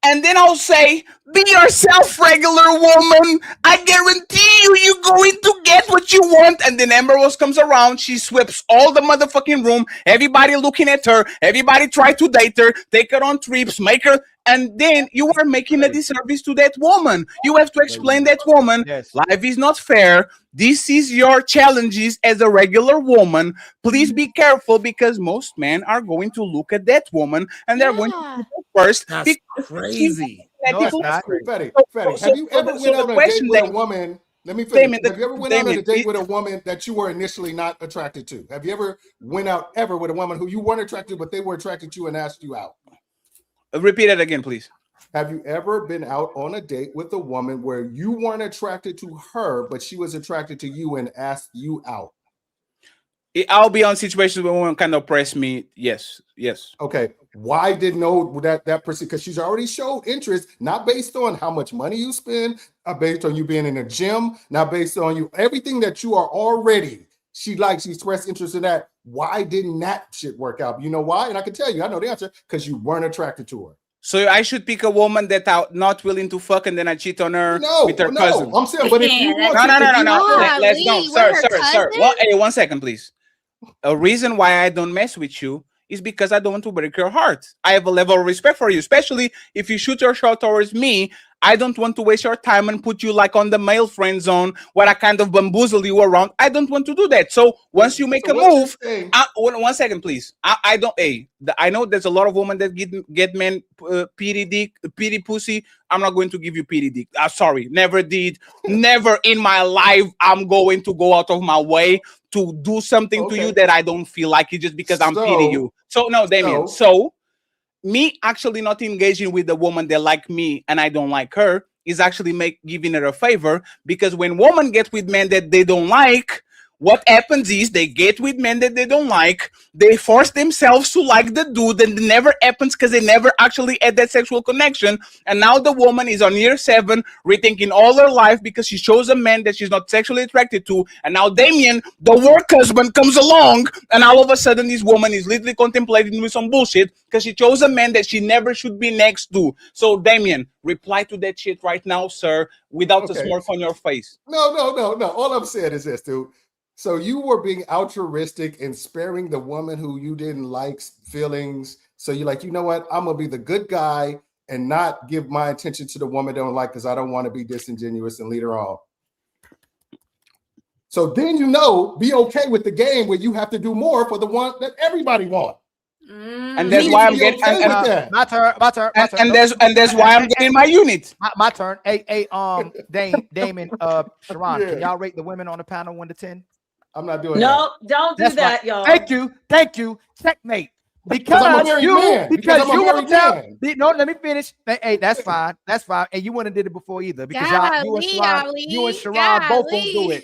And then I'll say, be yourself, regular woman. I guarantee you're going to get what you want. And then Amber Rose comes around. She sweeps all the motherfucking room. Everybody looking at her. Everybody try to date her. Take her on trips. Make her. And then you are making a disservice to that woman. You have to explain that woman. Life is not fair. This is your challenges as a regular woman. Please be careful because most men are going to look at that woman and they're going to look first. That's crazy. No, it's not. Fatty, have you ever went on a date with a woman? Let me finish. Have you ever went on a date with a woman that you were initially not attracted to? Have you ever went out ever with a woman who you weren't attracted to, but they were attracted to you and asked you out? Repeat it again, please. Have you ever been out on a date with a woman where you weren't attracted to her, but she was attracted to you and asked you out? I'll be on situations where women kind of press me. Yes. Okay. Why didn't know that person? Because she's already showed interest, not based on how much money you spend, not based on you being in a gym, not based on you, everything that you are already. She expressed interest in that. Why didn't that shit work out? You know why? And I can tell you, I know the answer, because you weren't attracted to her. So I should pick a woman that I'm not willing to fuck and then I cheat on her with her cousin. I'm saying, but if you want no. Let's go. Sir. Well, hey, 1 second, please. A reason why I don't mess with you is because I don't want to break your heart. I have a level of respect for you, especially if you shoot your shot towards me. I don't want to waste your time and put you like on the male friend zone where I kind of bamboozle you around. I don't want to do that. So once you make a move, one second, please. I don't. Hey, I know there's a lot of women that get men pity dick, pity pussy. I'm not going to give you pity dick. Sorry, never did. Never in my life. I'm going to go out of my way to do something to you that I don't feel like it just because I'm pity you. So no, Damien. So me actually not engaging with a woman that like me and I don't like her is actually giving her a favor, because when women get with men that they don't like, what happens is they get with men that they don't like, they force themselves to like the dude, and it never happens because they never actually had that sexual connection. And now the woman is on year 7 rethinking all her life because she chose a man that she's not sexually attracted to. And now Damien, the work husband, comes along, and all of a sudden this woman is literally contemplating doing some bullshit because she chose a man that she never should be next to. So Damien, reply to that shit right now, sir, without a smirk on your face. No. All I'm saying is this, dude. So you were being altruistic and sparing the woman who you didn't like's feelings. So you're like, you know what? I'm gonna be the good guy and not give my attention to the woman I don't like because I don't want to be disingenuous and lead her on. So then be okay with the game where you have to do more for the one that everybody wants. And that's why I'm getting my turn. And that's why I'm getting my unit. My turn. Hey, Damon, Sharon, can y'all rate the women on the panel 1 to 10? I'm not doing No, don't do that, y'all. Thank you. Checkmate. Because I'm a married man. Because you want to tell. No, let me finish. Hey, that's fine. And you wouldn't have did it before either. Because you and Sharon both won't do it.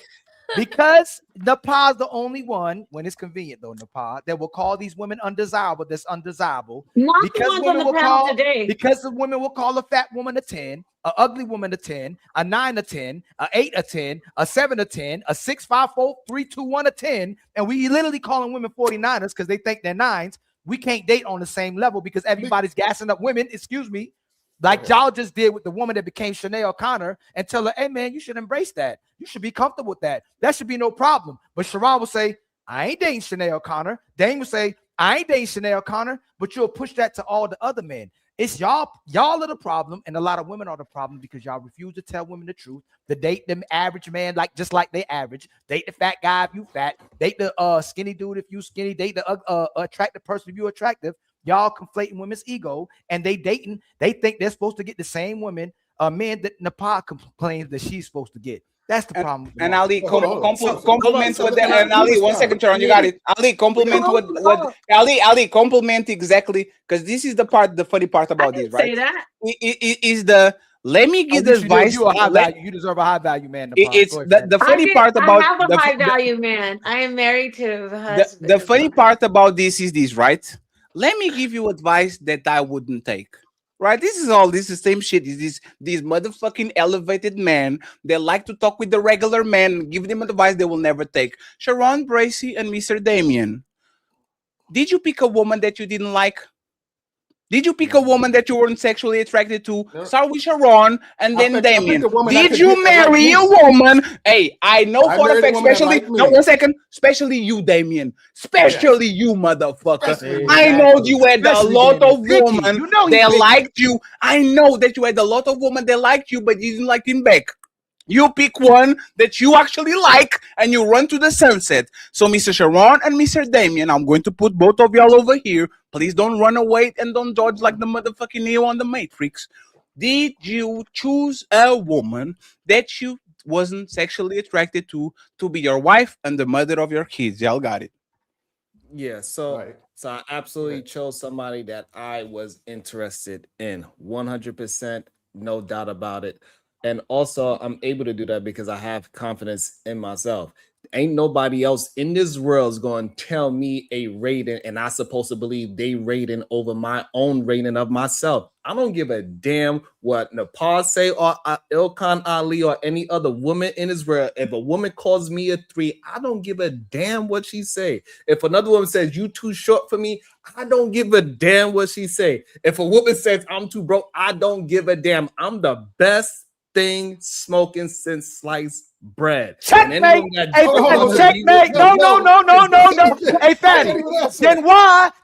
Because Nepal's the only one, when it's convenient though, Nepal, that will call these women undesirable. That's undesirable. Not the ones on the panel today. Because the women will call a fat woman a 10, an ugly woman a 10, a 9 a 10, a 8 a 10, a 7 a 10, a 6, 5, 4, 3, 2, 1 a 10. And we literally calling women 49ers because they think they're 9s. We can't date on the same level because everybody's gassing up women, like y'all just did with the woman that became Sinead O'Connor, and tell her, hey man, you should embrace that. You should be comfortable with that. That should be no problem. But Sharon will say, I ain't dating Sinead O'Connor. Dane will say, I ain't dating Sinead O'Connor, but you'll push that to all the other men. It's y'all are the problem, and a lot of women are the problem because y'all refuse to tell women the truth. To date them average man just like they average. Date the fat guy if you fat. Date the skinny dude if you skinny. Date the attractive person if you attractive. Y'all conflating women's ego, and they dating. They think they're supposed to get the same women, men that Nepal complains that she's supposed to get. That's the problem. And Ali, compliment what that. And Ali, 1 second, Sharon, you got it. Ali, compliment what Ali, compliment exactly, because this is the funny part about this, right? Say that. It is the. Let me give the advice. You deserve a high value man. It's the funny part about. I have a high value man. I am married to the husband. The funny part about this is this, right? Let me give you advice that I wouldn't take. Right? This is the same shit. These motherfucking elevated men, they like to talk with the regular men, give them advice they will never take. Sharon Bracey and Mr. Damien, did you pick a woman that you didn't like? Did you pick a woman that you weren't sexually attracted to? No. Start with Sharon and then Damien. Did you marry a woman? Hey, I know for a fact, especially no 1 second, especially you, Damien, especially you, motherfucker. I know you had a lot of women that liked you. I know that you had a lot of women that liked you, but you didn't like him back. You pick one that you actually like and you run to the sunset. So Mr. Sharon and Mr. Damien, I'm going to put both of y'all over here. Please don't run away and don't dodge like the motherfucking Neo on the Matrix. Did you choose a woman that you wasn't sexually attracted to be your wife and the mother of your kids? Y'all got it. Yeah, so I absolutely chose somebody that I was interested in. 100%, no doubt about it. And also, I'm able to do that because I have confidence in myself. Ain't nobody else in this world is going to tell me a rating, and I'm supposed to believe they rating over my own rating of myself. I don't give a damn what Nepal say or Ilkhan Ali or any other woman in this world. If a woman calls me a 3, I don't give a damn what she say. If another woman says you too short for me, I don't give a damn what she say. If a woman says I'm too broke, I don't give a damn. I'm the best thing smoking since sliced bread. Checkmate. That Hey, checkmate. No. Hey, Fatty.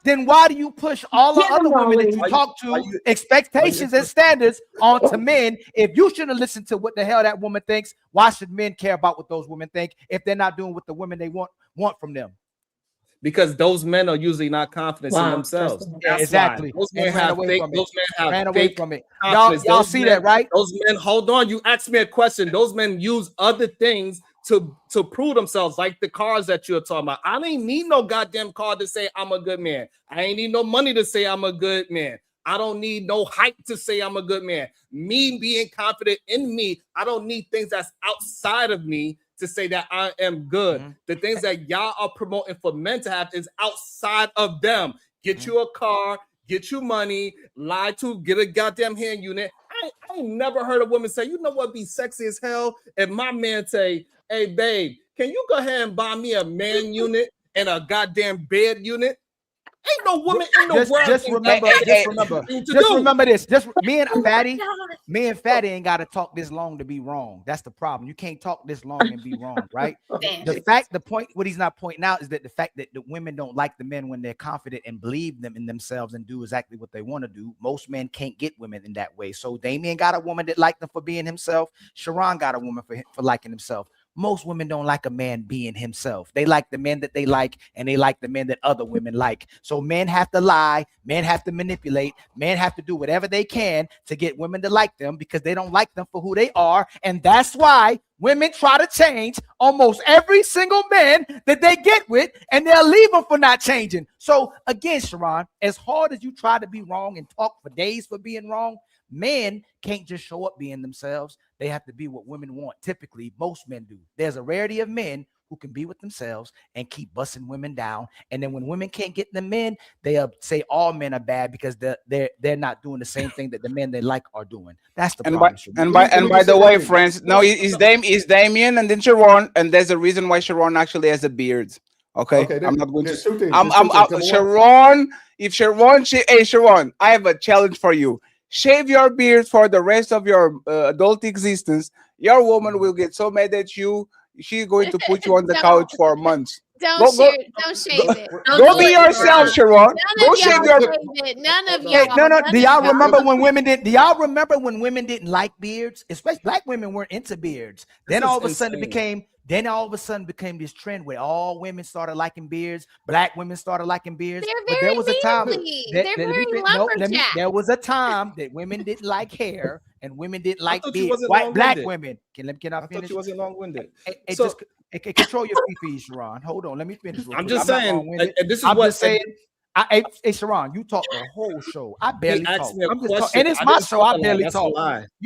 Then why do you push all the other women that you talk to expectations and standards onto men? If you shouldn't listen to what the hell that woman thinks, why should men care about what those women think if they're not doing what the women they want from them? Because those men are usually not confident in themselves. Yeah, exactly. Those men have fake. Those men have ran fake away from it. confidence. Y'all Those see men, that, right? Those men. Hold on. You asked me a question. Those men use other things to prove themselves, like the cars that you're talking about. I ain't need no goddamn car to say I'm a good man. I ain't need no money to say I'm a good man. I don't need no hype to say I'm a good man. Me being confident in me, I don't need things that's outside of me to say that I am good. The things that y'all are promoting for men to have is outside of them. Get you a car, get you money, lie to, get a goddamn hand unit. I ain't never heard a woman say, you know what, be sexy as hell? And my man say, hey, babe, can you go ahead and buy me a man unit and a goddamn bed unit? Ain't no woman in the world. Just remember this. Just me and Fatty ain't got to talk this long to be wrong. That's the problem. You can't talk this long and be wrong, right? The point, what he's not pointing out is that the fact that the women don't like the men when they're confident and believe them in themselves and do exactly what they want to do. Most men can't get women in that way. So Damien got a woman that liked him for being himself. Sharon got a woman for liking himself. Most women don't like a man being himself. They like the men that they like, and they like the men that other women like. So men have to lie, men have to manipulate, men have to do whatever they can to get women to like them because they don't like them for who they are. And that's why women try to change almost every single man that they get with, and they'll leave them for not changing. So again, Sharon, as hard as you try to be wrong and talk for days for being wrong, men can't just show up being themselves. They have to be what women want. Typically, most men do. There's a rarity of men who can be with themselves and keep busting women down. And then when women can't get the men, they say all men are bad because they're not doing the same thing that the men they like are doing. That's the problem. And by the way, friends, no, it's Damien and then Sharon, and there's a reason why Sharon actually has a beard. Okay, I'm not going to. Sharon, if Sharon, hey Sharon, I have a challenge for you. Shave your beard for the rest of your adult existence. Your woman will get so mad at you. She's going to put you on the couch for months. Don't shave it. Go be yourself, Sharon. Go shave your. None of y'all. No. Do y'all remember when women did? Do y'all remember when women didn't like beards? Especially black women weren't into beards. Then all of a sudden it became this trend where all women started liking beards. Black women started liking beards. But there was a time. There was a time that women didn't like hair and women didn't like beards. Black women. Can I finish? Thought you wasn't long-winded. Control your feet, Sharon. Hold on, let me finish. I'm just saying. This is I'm what just saying. Hey, Sharon, you talk the whole show. I barely talk. And it's my show. I barely talk.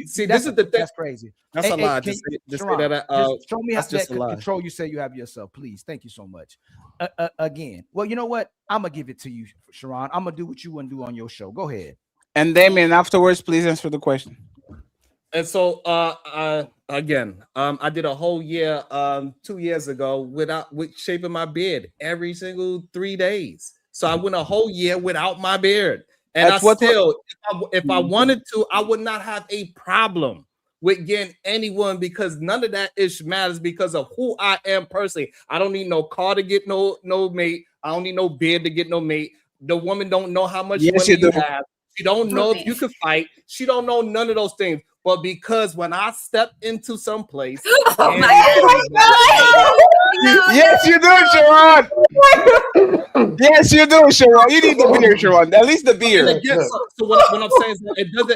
See, this is the thing. That's crazy. That's a lie. Just say that. Show me how that's just a lie. control you say you have yourself, please. Thank you so much. Again, well, you know what? I'm gonna give it to you, Sharon. I'm gonna do what you want to do on your show. Go ahead. And Damien, afterwards, please answer the question. And so, again, I did a whole year 2 years ago with shaving my beard every single 3 days. So I went a whole year without my beard, and if I wanted to, I would not have a problem with getting anyone because none of that ish matters because of who I am personally. I don't need no car to get no mate. I don't need no beard to get no mate. The woman don't know how much money you have. She don't know if you can fight. She don't know none of those things. But because when I step into some place, yes, you do, Sharon. Yes, you do, Sharon. You need the beard, Sharon. At least the beard. Again, so what I'm saying is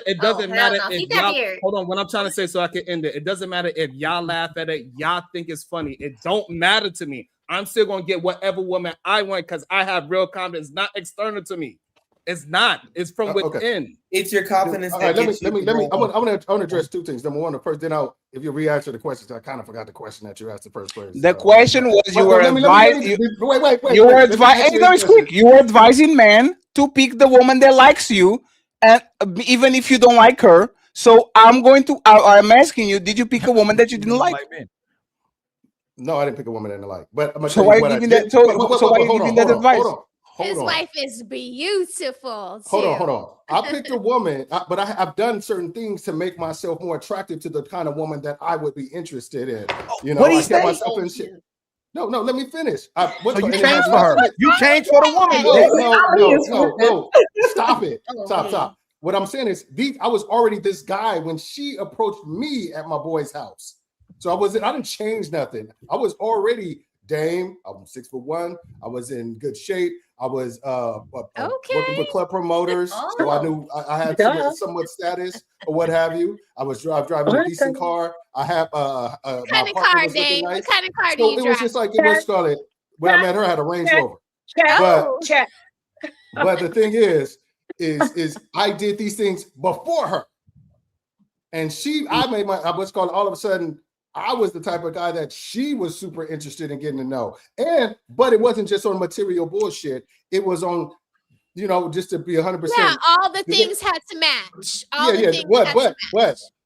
it doesn't matter if y'all, hold on. What I'm trying to say, so I can end it. It doesn't matter if y'all laugh at it, y'all think it's funny. It don't matter to me. I'm still gonna get whatever woman I want because I have real confidence, not external to me. It's not. It's from within. It's your confidence. All right, let me. I want to address two things. Number one, the first. Then if you re-answer the questions, I kind of forgot the question that you asked the first person. The question was you were advising. You were advising. It's quick. You were advising men to pick the woman that likes you, and even if you don't like her. So I'm asking you, did you pick a woman that you didn't like? No, I didn't pick a woman that I didn't like. But I'm so why are you giving that? So why are you giving that advice? His wife is beautiful too. Hold on. I picked a woman, but I've done certain things to make myself more attractive to the kind of woman that I would be interested in. You know, What do you I kept say? myself in shit. No, let me finish. So you changed for her. You changed for the woman. No. Stop it. Stop. What I'm saying is, I was already this guy when she approached me at my boy's house. So I didn't change nothing. I was already Dame. I'm 6'1". I was in good shape. I was working for club promoters, so I knew I had somewhat status or what have you. I was driving a decent car. I have what kind of car, Dave? What kind of car do you drive? It was just like it was started when I met her. I had a Range Rover. But the thing is I did these things before her, and I made what's called all of a sudden. I was the type of guy that she was super interested in getting to know. But it wasn't just on material bullshit. It was on, just to be 100%. Yeah, all the things had to match.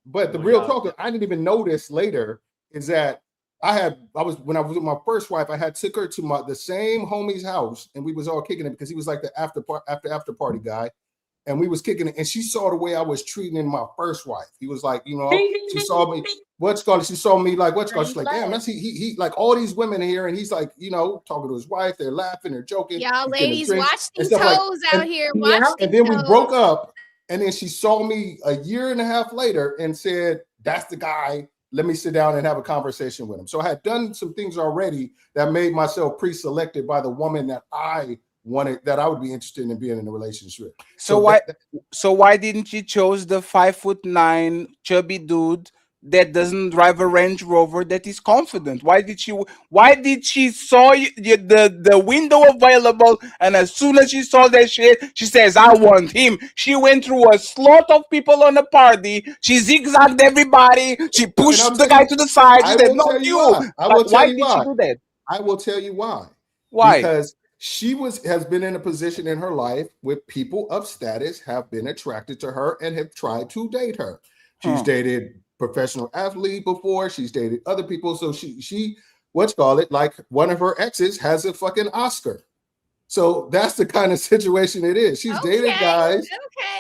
But the real talk, I didn't even know this later, is that when I was with my first wife, I took her to the same homie's house, and we was all kicking it because he was like the after party guy. And we was kicking it, and she saw the way I was treating my first wife. He was like, she saw me. She saw me like, she's like, damn, that's he like all these women here, and he's like, talking to his wife. They're laughing, they're joking. Y'all ladies, watch these toes out here. And then we broke up, and then she saw me a year and a half later and said, that's the guy. Let me sit down and have a conversation with him. So I had done some things already that made myself pre-selected by the woman that I wanted, that I would be interested in being in a relationship. So why didn't you chose the 5'9" chubby dude that doesn't drive a Range Rover that is confident? Why did she saw the window available, and as soon as she saw that shit, she says, I want him. She went through a slot of people on the party. She zigzagged everybody. She pushed the guy to the side. She said, not you. Why did she do that? I will tell you why. Why? Because she has been in a position in her life where people of status have been attracted to her and have tried to date her. She's dated professional athlete before. She's dated other people. So she like one of her exes has a fucking Oscar. So that's the kind of situation it is. She's dated guys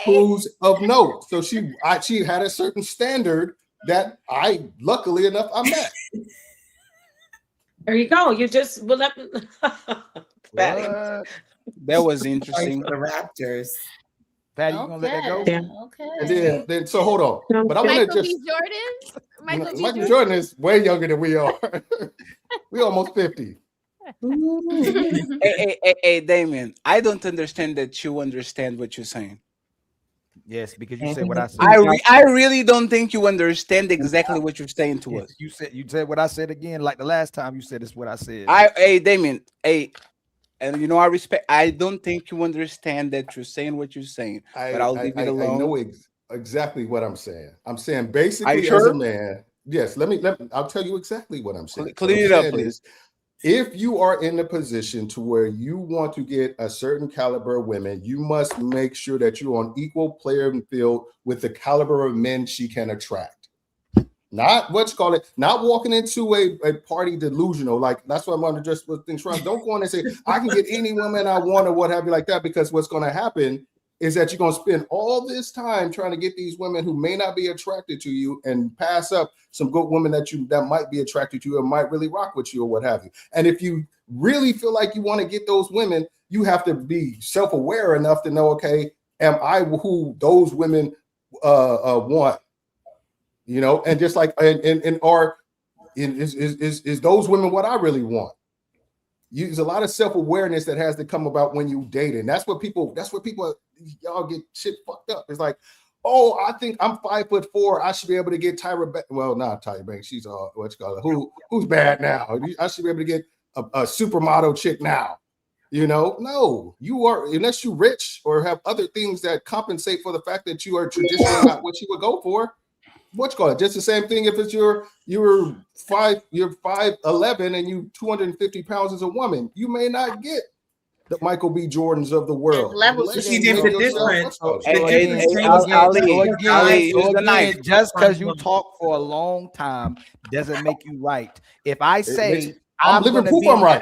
who's of note. So she had a certain standard that luckily enough, I met. There you go. You just That was interesting. The Raptors. Patty, you gonna let that go? Okay. And then so hold on. But I want to just Michael Jordan is way younger than we are. We almost 50. Hey, Damien, I don't understand that you understand what you're saying. Yes, because you said what I said. I really don't think you understand exactly what you're saying to us. You said what I said again, like the last time you said it's what I said. Hey, Damien, and I respect. I don't think you understand that you're saying what you're saying, but I'll leave it alone. I know exactly what I'm saying. I'm saying basically as a man. Yes, I'll tell you exactly what I'm saying. Clean it up, please. If you are in a position to where you want to get a certain caliber of women, you must make sure that you're on equal playing field with the caliber of men she can attract. Not not walking into a party delusional. Like that's what I'm going to address with things wrong. Don't go on and say, I can get any woman I want or what have you like that, because what's going to happen is that you're going to spend all this time trying to get these women who may not be attracted to you and pass up some good women that might be attracted to you and might really rock with you or what have you. And if you really feel like you want to get those women, you have to be self-aware enough to know, okay, am I who those women want? And just like is those women what I really want? There's a lot of self-awareness that has to come about when you date, and that's what people y'all get shit fucked up. It's like, oh, I think I'm 5'4". I should be able to get Tyra Banks. Well, not Tyra Banks. She's who's bad now. I should be able to get a supermodel chick now. No, you are, unless you're rich or have other things that compensate for the fact that you are traditionally not what you would go for. Just the same thing if it's you're 5'11" and you 250 pounds as a woman. You may not get the Michael B. Jordans of the world. Just because you talk for a long time doesn't make you right. If I say I'm living proof I'm right,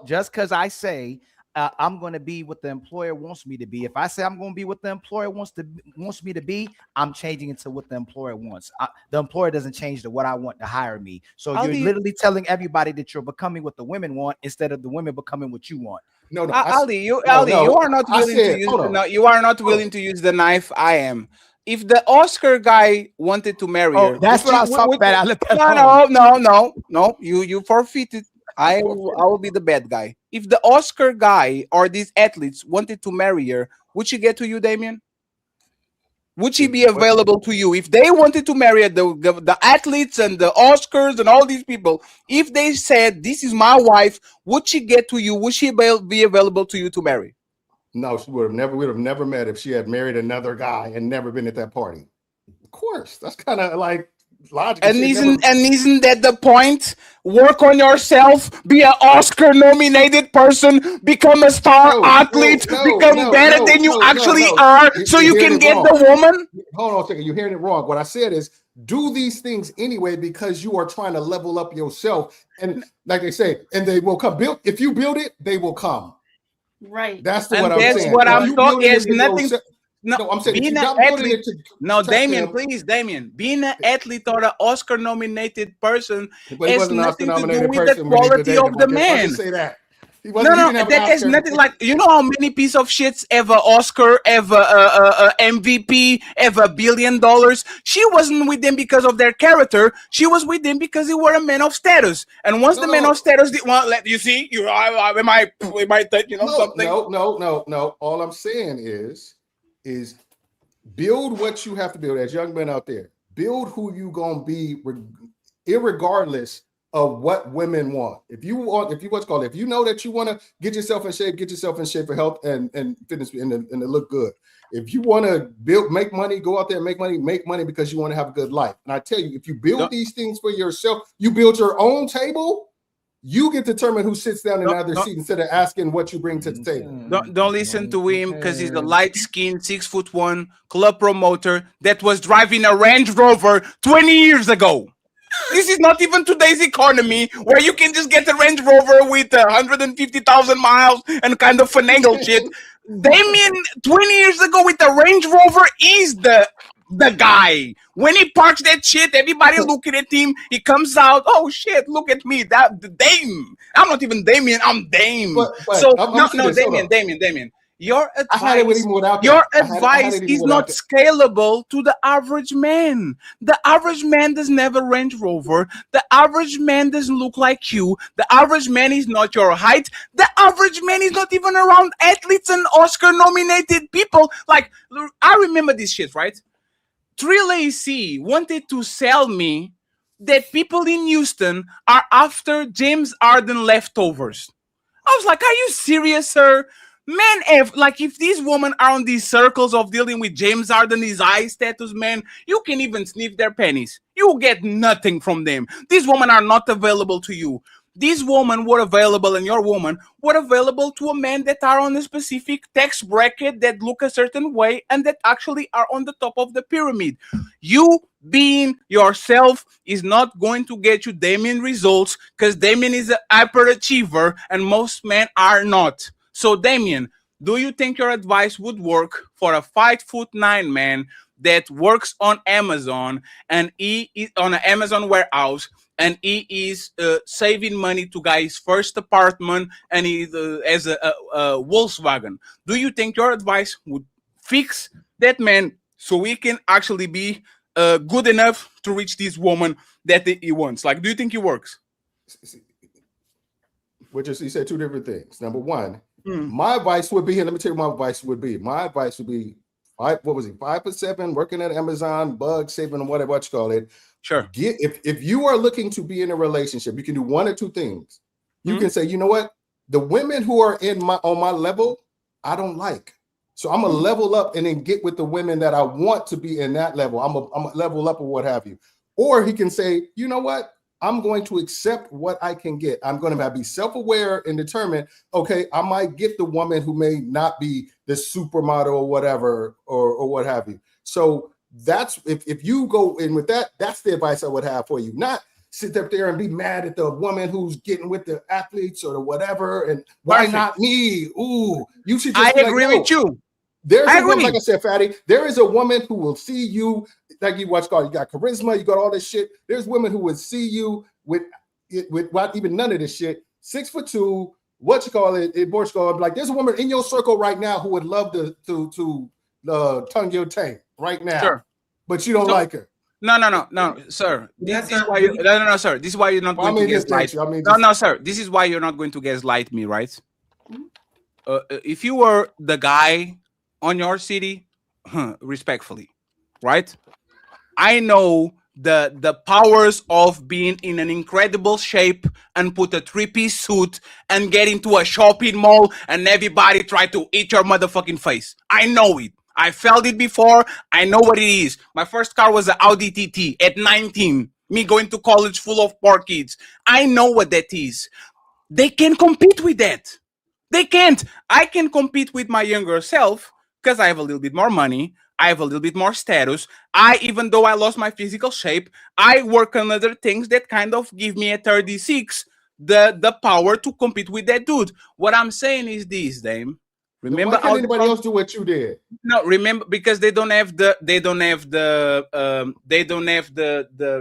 just because I say I'm going to be what the employer wants me to be. If I say I'm going to be what the employer wants me to be, I'm changing it to what the employer wants. The employer doesn't change to what I want to hire me. So you're literally telling everybody that you're becoming what the women want instead of the women becoming what you want. No, Ali, you are not willing to use you are not willing to use the knife. I am. If the Oscar guy wanted to marry her, that's what I was talking about. No. You forfeited. I will be the bad guy. If the Oscar guy or these athletes wanted to marry her, would she get to you, Damien? Would she be available to you if they wanted to marry the athletes and the Oscars and all these people? If they said, "This is my wife," would she get to you? Would she be available to you to marry? No, she would have never met if she had married another guy and never been at that party. Of course, that's kind of like logic. And isn't that the point? Work on yourself, be an Oscar-nominated person, become a star athlete, become better than you actually are, so you can get the woman. Hold on a second, you're hearing it wrong. What I said is, do these things anyway because you are trying to level up yourself. And like they say, and they will come. If you build it, they will come. Right. That's what I'm saying. What I'm talking is nothing. No, I'm saying being an athlete. No, Damien, please, Damien. Being an athlete or an Oscar-nominated person has nothing to do with the quality of the man. Say that. No, that has nothing like, you know how many piece of shits ever Oscar, ever MVP, ever $1 billion. She wasn't with them because of their character. She was with them because they were a man of status. And once the man of status did want, let you see, you am I something? No. All I'm saying is build what you have to build as young men out there. Build who you gonna be, irregardless of what women want. If you know that you want to get yourself in shape for health and fitness and to look good. If you want to make money, go out there and make money because you want to have a good life. And I tell you, if you build these things for yourself, you build your own table. You get to determine who sits down in either seat instead of asking what you bring to the table. Don't listen to him because he's a light-skinned 6'1" club promoter that was driving a Range Rover 20 years ago. This is not even today's economy where you can just get a Range Rover with 150,000 miles and kind of finagle shit. Damien, 20 years ago with the Range Rover is the guy. When he parks that shit, everybody looking at him. He comes out, oh shit, look at me. That the Dame. I'm not even Damien, I'm Dame. Damien. Your advice is not scalable to the average man. The average man doesn't have a Range Rover. The average man doesn't look like you. The average man is not your height. The average man is not even around athletes and Oscar-nominated people. Like, I remember this shit, right? Trill AC wanted to sell me that people in Houston are after James Harden leftovers. I was like, are you serious, sir? Man, if these women are on these circles of dealing with James Harden, his eye status, man, you can even sniff their pennies. You get nothing from them. These women are not available to you. These women were available, and your woman were available to a man that are on a specific tax bracket that look a certain way and that actually are on the top of the pyramid. You being yourself is not going to get you Damien results because Damien is an hyperachiever and most men are not. So, Damien, do you think your advice would work for a 5'9" man that works on Amazon and he is on an Amazon warehouse and he is saving money to buy his first apartment and he has a Volkswagen? Do you think your advice would fix that man so he can actually be good enough to reach this woman that he wants? Like, do you think it works? You said two different things. Number one, my advice would be here. Let me tell you what my advice would be. My advice would be 5'7", working at Amazon, bug saving, or whatever you call it. Sure. If you are looking to be in a relationship, you can do one or two things. You can say, you know what? The women who are on my level, I don't like. So I'm gonna level up and then get with the women that I want to be in that level. I'm a level up or what have you. Or he can say, you know what? I'm going to accept what I can get. I'm going to be self-aware and determine, okay, I might get the woman who may not be the supermodel or whatever, or what have you. So that's if you go in with that, that's the advice I would have for you. Not sit up there and be mad at the woman who's getting with the athletes or the whatever, and why not me? Ooh, you should just. I agree with you. There's a woman, like I said, Fatty. There is a woman who will see you like you watch. You got charisma. You got all this shit. There's women who would see you with not even none of this shit. 6'2", what you call it in Portugal? Like there's a woman in your circle right now who would love to tongue your tank right now. Sure. But you don't like her. No, sir. This is why no, sir. This is why you're not going to gaslight. No, sir. This is why you're not going to gaslight me, right? If you were the guy on your city, respectfully, right? I know the powers of being in an incredible shape and put a 3-piece suit and get into a shopping mall and everybody try to eat your motherfucking face. I know it. I felt it before. I know what it is. My first car was an Audi TT at 19. Me going to college full of poor kids. I know what that is. They can compete with that. They can't. I can compete with my younger self because I have a little bit more money. I have a little bit more status. Even though I lost my physical shape, I work on other things that kind of give me at 36 the power to compete with that dude. What I'm saying is this, Dame. Remember, why can't anybody else do what you did? No, remember, because they don't have the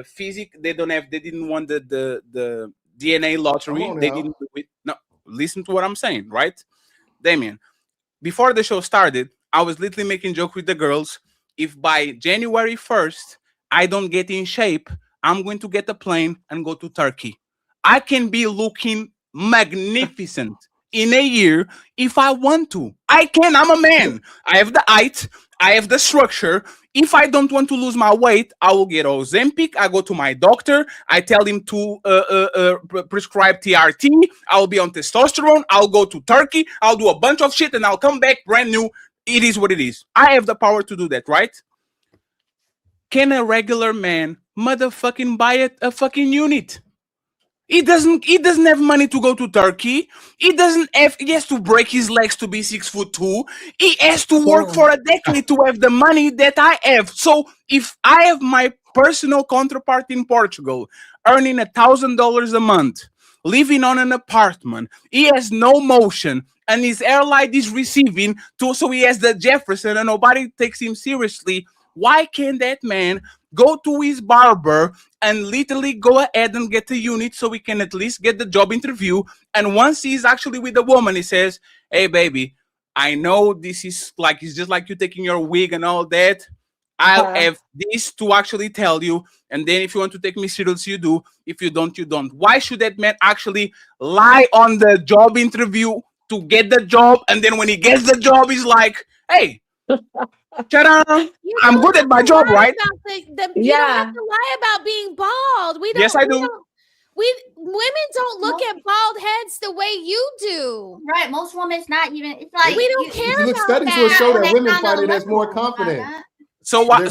physics. They didn't want the DNA lottery. They didn't do it. No, listen to what I'm saying, right, Damien? Before the show started, I was literally making jokes with the girls. If by January 1st I don't get in shape, I'm going to get a plane and go to Turkey. I can be looking magnificent in a year if I want to. I can. I'm a man. I have the height. I have the structure. If I don't want to lose my weight, I will get Ozempic. I go to my doctor. I tell him to prescribe TRT. I'll be on testosterone. I'll go to Turkey. I'll do a bunch of shit and I'll come back brand new. It is what it is. I have the power to do that, right? Can a regular man motherfucking buy a fucking unit? He doesn't have money to go to Turkey. He has to break his legs to be 6'2". He has to work for a decade to have the money that I have. So if I have my personal counterpart in Portugal earning $1,000 a month, living on an apartment, he has no motion, and his airline is receiving so he has the Jefferson and nobody takes him seriously, why can't that man go to his barber and literally go ahead and get a unit so we can at least get the job interview? And once he's actually with the woman, he says, hey, baby, I know this is like, it's just like you taking your wig and all that. I'll have this to actually tell you. And then if you want to take me serious, you do. If you don't, you don't. Why should that man actually lie on the job interview to get the job? And then when he gets the job, he's like, hey, ta-da, I'm good at my job, right? You don't have to lie about being bald. We don't, yes, I do. Women don't look at bald heads the way you do. Right. Most women's not even. It's like we don't care about studies that. will show that women find it as more confident. So why the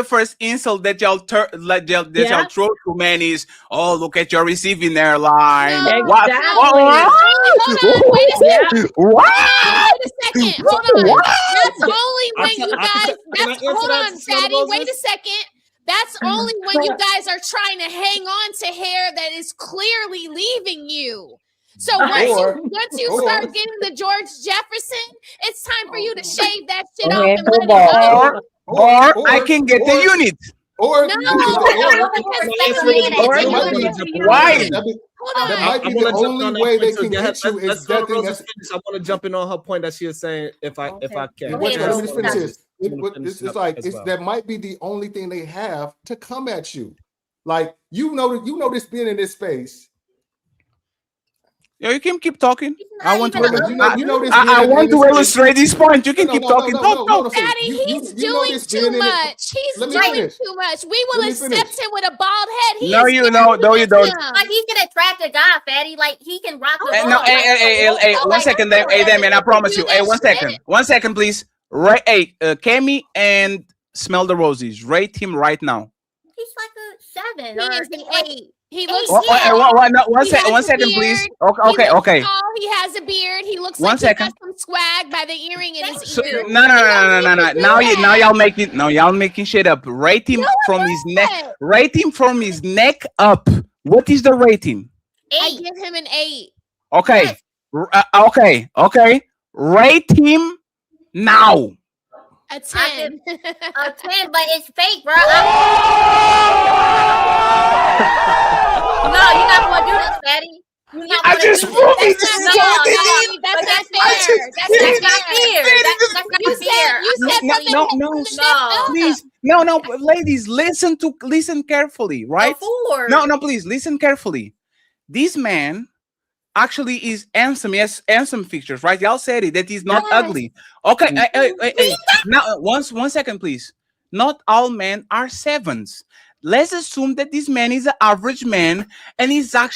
first insult that y'all throw to men is, oh, look at your receiving airline. No, What? Wait a second. What? Wait a second. Hold on. What? That's only when you guys. Hold on, Fatty. Wait a second. That's only when you guys are trying to hang on to hair that is clearly leaving you. So once you start getting the George Jefferson, it's time for you to shave that shit off and let it go. Or I can get the unit. Or no, why? That might be the only way they can get you is that thing. I want to jump in on her point that she is saying if I can. It's like that might be the only thing they have to come at you. Like you know this being in this space. Yeah, you can keep talking. I want to to illustrate this point. You can keep talking. Talk. Daddy, he's doing too much. He's doing too much. We will accept him with a bald head. No, you don't. Like he can attract a guy, Fatty. Like he can rock the no, hey, 1 second. Hey, man, I promise you. Hey, 1 second. 1 second, please. Right, hey, Kemi and Smell the Roses. Rate him right now. He's like a 7 or an 8. He looks. One second, please. Okay. He has a beard. He looks One like second. he got some swag by the earring in his So, ear. no. Now y'all making shit up. Rate him No, from I'm his neck. not. Rate him from his neck up. What is the rating? I give him an 8. Okay. Okay. Rate him now. A 10. A 10, but it's fake, bro. No, you're not gonna do this, Fatty. You're not I gonna just do proved this. it. This is No, what they no, did. but That's not that's fair. not That's not fair. That's not fair. You said from the No, neck, no, from the neck up. please, no, ladies, listen carefully, right? No, please listen carefully. This man actually is handsome. Yes, handsome features, right? Y'all said it that he's not ugly. Okay, hey. Now, one second, please. Not all men are 7s. Let's assume that this man is an average man, and he's a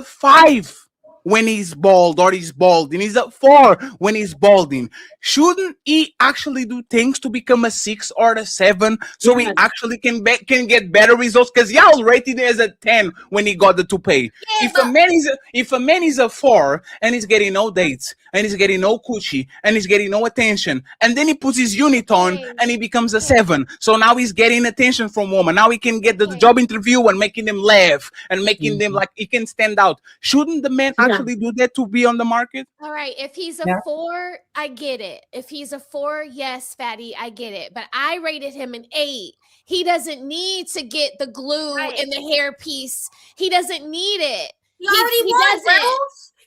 5 when he's bald or he's balding. He's a 4 when he's balding. Shouldn't he actually do things to become a 6 or a 7 so he actually can get better results? Because y'all rated it as a 10 when he got the toupee. If a man is a 4 and he's getting no dates and he's getting no coochie and he's getting no attention, and then he puts his unit on and he becomes a 7. So now he's getting attention from women. Now he can get the job interview and making them laugh and making them like he can stand out. Shouldn't the man actually do that to be on the market? All right. If he's a 4, I get it. If he's a 4, yes, Fatty, I get it. But I rated him an 8. He doesn't need to get the glue and the hairpiece. He doesn't need it. He already won, bro.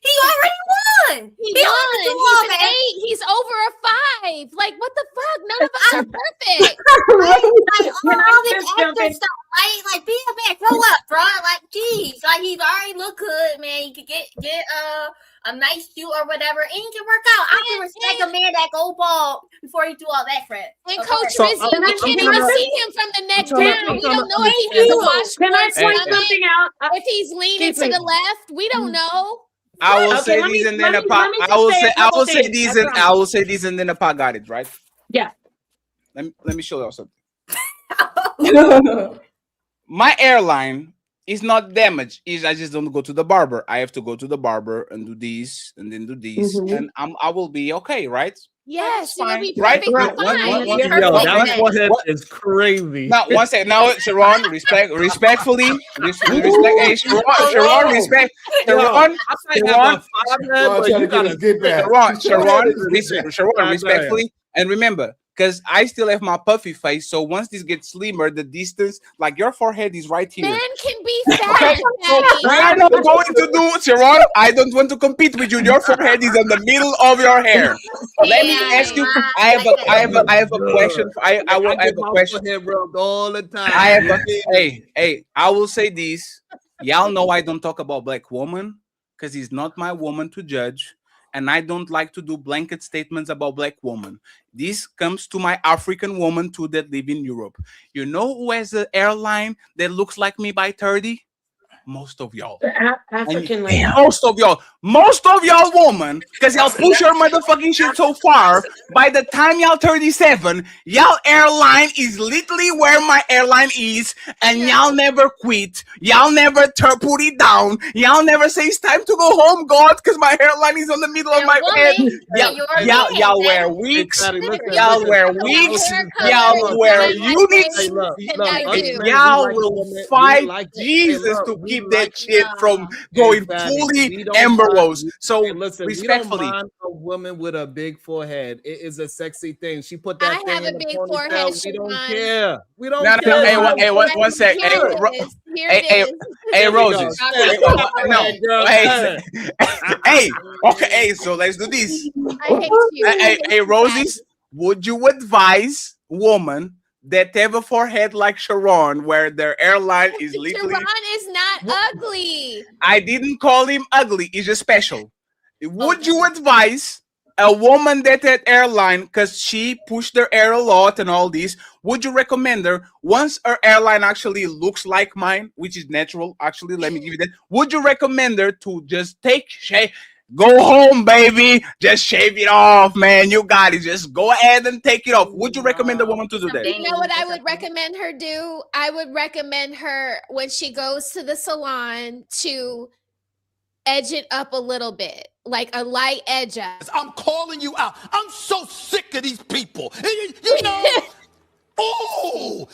He already won. He don't won. have to do He's all an that. 8. He's over a 5. Like, what the fuck? None of us are perfect. Like Can I all this just jump extra in? stuff, right? Like be a man, grow up, bro. Like, geez, like he's already look good, man. You could get a nice shoe or whatever, and he can work out. I can respect a man that go bald before he do all that crap. And Okay. Coach So, Rizzy, we can't even see him from the neck I'm trying down. to- We don't know if he Thank has a you. Can I washboard point stomach, something out? if he's leaning Excuse to me. the left. We don't know. I will Okay, say let these me- and then let the me- let me I just will say a say couple things. these I and I promise. will say these and then the pot got it right. Yeah. Let me show you something. My airline is not damaged. I just don't go to the barber. I have to go to the barber and do these and then do these, and I will be okay, right? Yes, you'll be Right? perfectly No, fine. Yo, that forehead is crazy. Now, one second. Now, Sharon, respectfully, hey, Sharon, respect, Sharon, Sharon, respectfully, and remember, because I still have my puffy face, so once this gets slimmer, the distance, like your forehead is right here. Men can be fat. We are not going to do, Sharon. I don't want to compete with you. Your forehead is on the middle of your hair. Let me ask you. I have a question. I have a question. All the time. I will say this. Y'all know I don't talk about black woman because he's not my woman to judge. And I don't like to do blanket statements about black woman. This comes to my African woman too that live in Europe. You know who has an airline that looks like me by 30? Most of y'all. African lady. Most of y'all woman, because y'all push your motherfucking shit so far, by the time y'all 37, y'all airline is literally where my airline is, and y'all never quit. Y'all never put it down. Y'all never say it's time to go home, God, because my airline is on the middle of my head. Y'all wear wigs. Y'all wear wigs. Y'all wear units. Y'all will fight Jesus to keep that shit from going fully Amber Rose. So listen, respectfully, we don't mind a woman with a big forehead. It is a sexy thing. She put that thing have in a the big ponytail. forehead, We don't Siobhan. care. We don't No, care. hey, one sec. Hey, Roses. Okay, so let's do this. I hate you. Hey, Roses, would you advise woman that have a forehead like Sharon, where their airline is literally... Sharon is not ugly. I didn't call him ugly. He's just special. Would you advise a woman that had airline, because she pushed her hair a lot and all this, would you recommend her, once her airline actually looks like mine, which is natural, actually, let me give you that, would you recommend her to just go home, baby, just shave it off, man, you got it, just go ahead and take it off? Would you recommend a woman to do that? You know what I would recommend her do? I would recommend her, when she goes to the salon, to edge it up a little bit. like a light edge up. I'm calling you out. I'm so sick of these people. You know. Oh,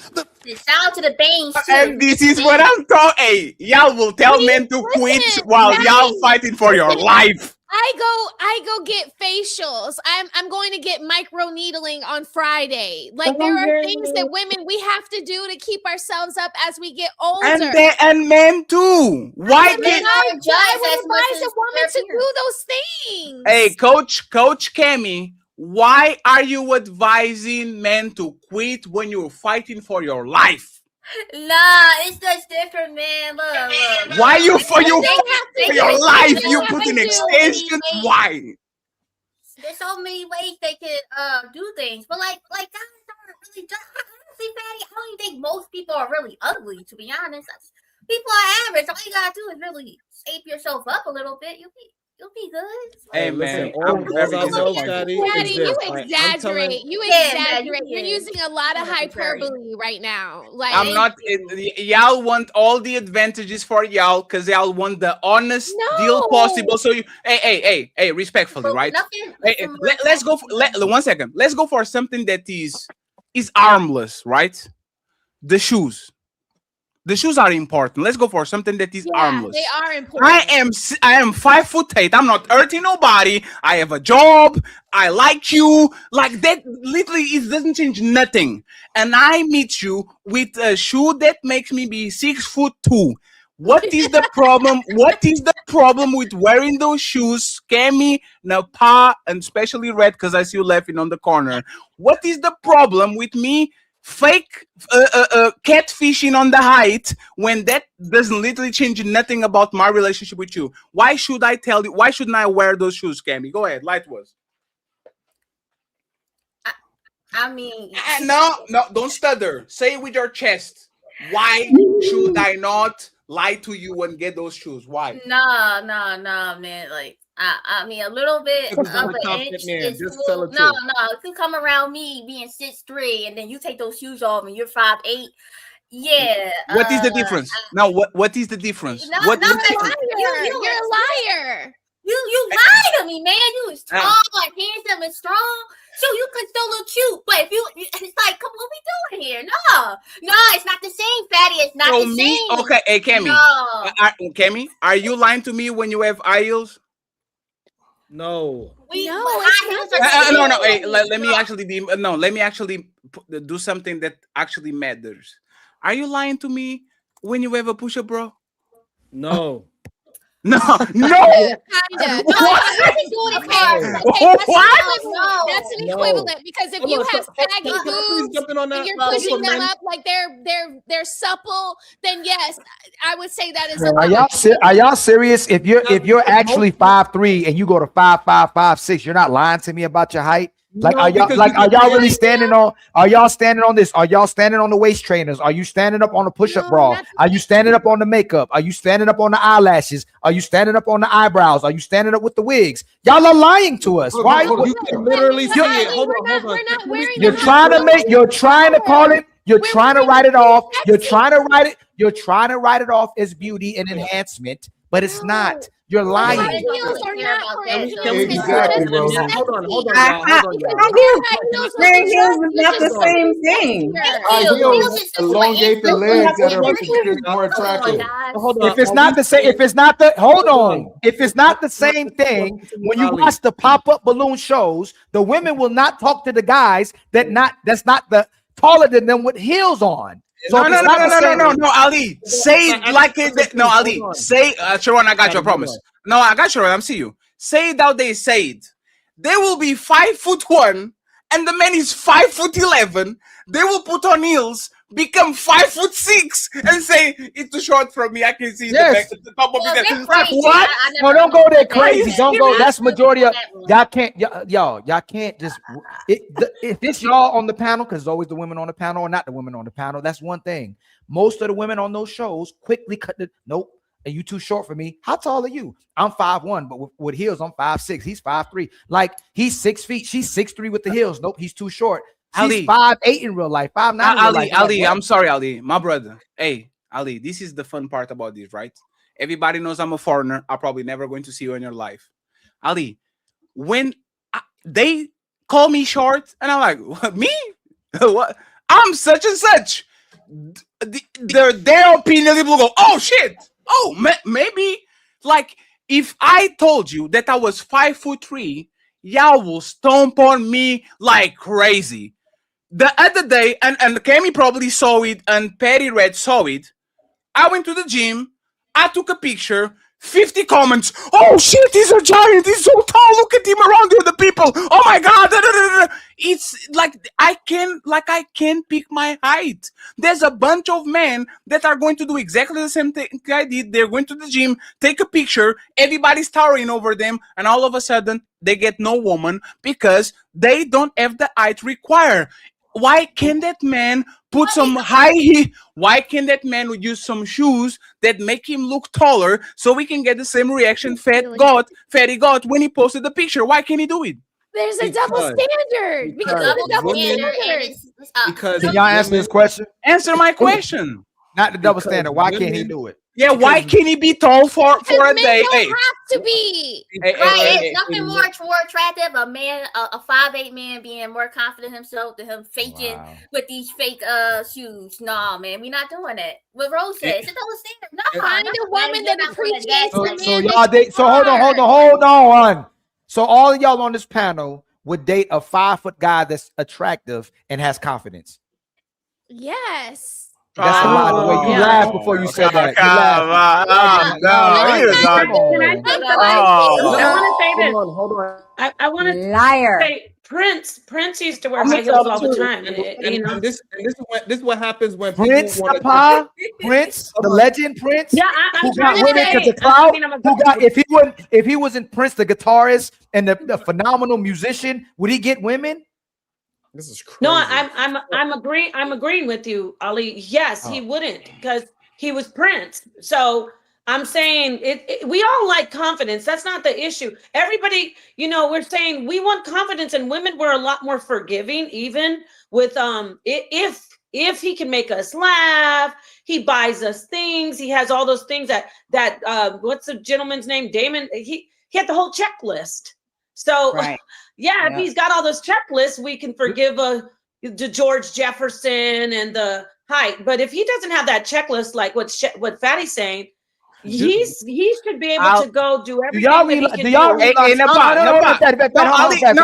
shout out to the Banes too. And this is what I'm talking. Hey, y'all will tell men to quit while y'all fighting for your life. I go get facials. I'm going to get micro needling on Friday. Like there are things that women we have to do to keep ourselves up as we get older. And men too. Why I can't would advise a woman to do those things. Hey, Coach Kemi, why are you advising men to quit when you're fighting for your life? Nah, it's just different, man. Look. Why you for your life? You have put to an do extension. many ways. Why? There's so many ways they could do things, but like guys aren't really. Honestly, Fatty, I don't even think most people are really ugly. To be honest, people are average. All you gotta do is really shape yourself up a little bit. You'll be good. Hey listen, man, all I know, Fatty, is Daddy, this. you I'm exaggerate. telling- You Yeah, exaggerate. man, You're using a lot of hyperbole right now. Like I'm not. Y'all want all the advantages for y'all because y'all want the honest deal possible. So you, hey, respectfully, right? Hey, let's go. For, 1 second. Let's go for something that is harmless, right? The shoes. The shoes are important. Let's go for something that is harmless. They are important. I am 5'8". I'm not hurting nobody. I have a job. I like you. Like that literally it doesn't change nothing. And I meet you with a shoe that makes me be 6'2". What is the problem? What is the problem with wearing those shoes? Kemi, Napa, and especially Red, because I see you laughing on the corner. What is the problem with me fake catfishing on the height when that doesn't literally change nothing about my relationship with you? Why should I tell you? Why shouldn't I wear those shoes, Kemi? Go ahead, light was. I mean, no, don't stutter. Say it with your chest. Why should I not lie to you and get those shoes? Why? Nah, man. Like, I mean, a little bit of an inch is cool. No, if you come around me being 6'3" and then you take those shoes off and you're 5'8", yeah. What is the difference? Now, what is the difference? No, What? you're a liar. You lied to me, man. You was tall, handsome, and strong. So you could still look cute, but if you, it's like, come on, what we doing here? No, it's not the same, Fatty. It's not the same. Okay, hey, Kemi. No. Kemi, are you lying to me when you have eye heels? No. No. Hey, let me actually do something that actually matters. Are you lying to me when you have a push-up, bro? No. No. Kinda. That's an equivalent because if you have saggy boobs and you're pushing them up like they're supple, then yes, I would say that is a lie. Are y'all serious? If you're actually 5'3" and you go to 5'5", 5'6", you're not lying to me about your height. Like, are y'all really standing on? Are y'all standing on this? Are y'all standing on the waist trainers? Are you standing up on the push-up bra? Are you standing up on the makeup? Are you standing up on the eyelashes? Are you standing up on the eyebrows? Are you standing up with the wigs? Y'all are lying to us. Why? You can literally see it. Hold on. You're trying to call it. You're trying to write it off. You're trying to write it off as beauty and enhancement, but it's not. You're lying. Heels are not for Exactly, bro. Hold on. Wearing heels is not the same thing. Heels elongate the legs that are more attractive. If it's not the same, if it's not the same thing, when you watch the pop-up balloon shows, the women will not talk to the guys that's not the taller than them with heels on. So No, Ali. Say it like it. No, Ali. Say, Sharon, I got you. I promise. No, I got you. I'm seeing you. Say it how they say it. They will be 5'1", and the man is 5'11". They will put on heels, become 5'6", and say it's too short for me. I can see the top of his head. What? No, don't go there crazy. Don't go. That's majority of y'all can't. Y'all can't just. If it's y'all on the panel, because it's always the women on the panel or not the women on the panel. That's one thing. Most of the women on those shows quickly cut the nope. And you too short for me. How tall are you? I'm 5'1", but with heels, I'm 5'6". He's 5'3". Like he's 6 feet. She's 6'3" with the heels. Nope, he's too short. She's 5'8" in real life. 5'9". Ali, I'm sorry, Ali, my brother. Hey, Ali, this is the fun part about this, right? Everybody knows I'm a foreigner. I'm probably never going to see you in your life. Ali, when they call me short, and I'm like, what, me? What? I'm such and such. Their opinion, people go, oh shit. Oh, maybe like if I told you that I was 5'3", y'all will stomp on me like crazy. The other day, and Cammy probably saw it, and Patty Red saw it. I went to the gym. I took a picture. 50 comments. Oh shit, he's a giant. He's so tall. Look at him around the other people. Oh my god. It's like I can't pick my height. There's a bunch of men that are going to do exactly the same thing I did. They're going to the gym, take a picture, everybody's towering over them, and all of a sudden they get no woman because they don't have the height required. Why can't that man put some high heel? Why can't that man use some shoes that make him look taller so we can get the same reaction Fatty got when he posted the picture? Why can't he do it? There's a double standard. Can y'all answer this question? Answer my question. Not the double standard. Why can't he do it? Yeah, why can't he be tall for a day? Don't have to be. It's nothing more attractive. A man, a 5'8" man, being more confident himself than him faking with these fake shoes. No, man, we're not doing that. What Rose said, it's a double standard. No, find a woman that appreciates the man. So y'all date. So hold on. So all of y'all on this panel would date a 5-foot guy that's attractive and has confidence. Yes. That's a lot. The way you laughed before you said that. I want to say Prince used to wear high heels all the time. And this is what happens when Prince, Prince, the legend Prince. Yeah, who got women to the crowd? Who got if he wasn't Prince, the guitarist and the phenomenal musician, would he get women? This is crazy. No, I'm agreeing with you, Ali. Yes, he wouldn't because he was Prince. So I'm saying we all like confidence. That's not the issue. Everybody, we're saying we want confidence, and women were a lot more forgiving, even with if he can make us laugh, he buys us things, he has all those things that what's the gentleman's name? Damon. He had the whole checklist. So yeah, if he's got all those checklists, we can forgive the George Jefferson and the height. But if he doesn't have that checklist, like what Fatty's saying, he should be able to go do everything. No,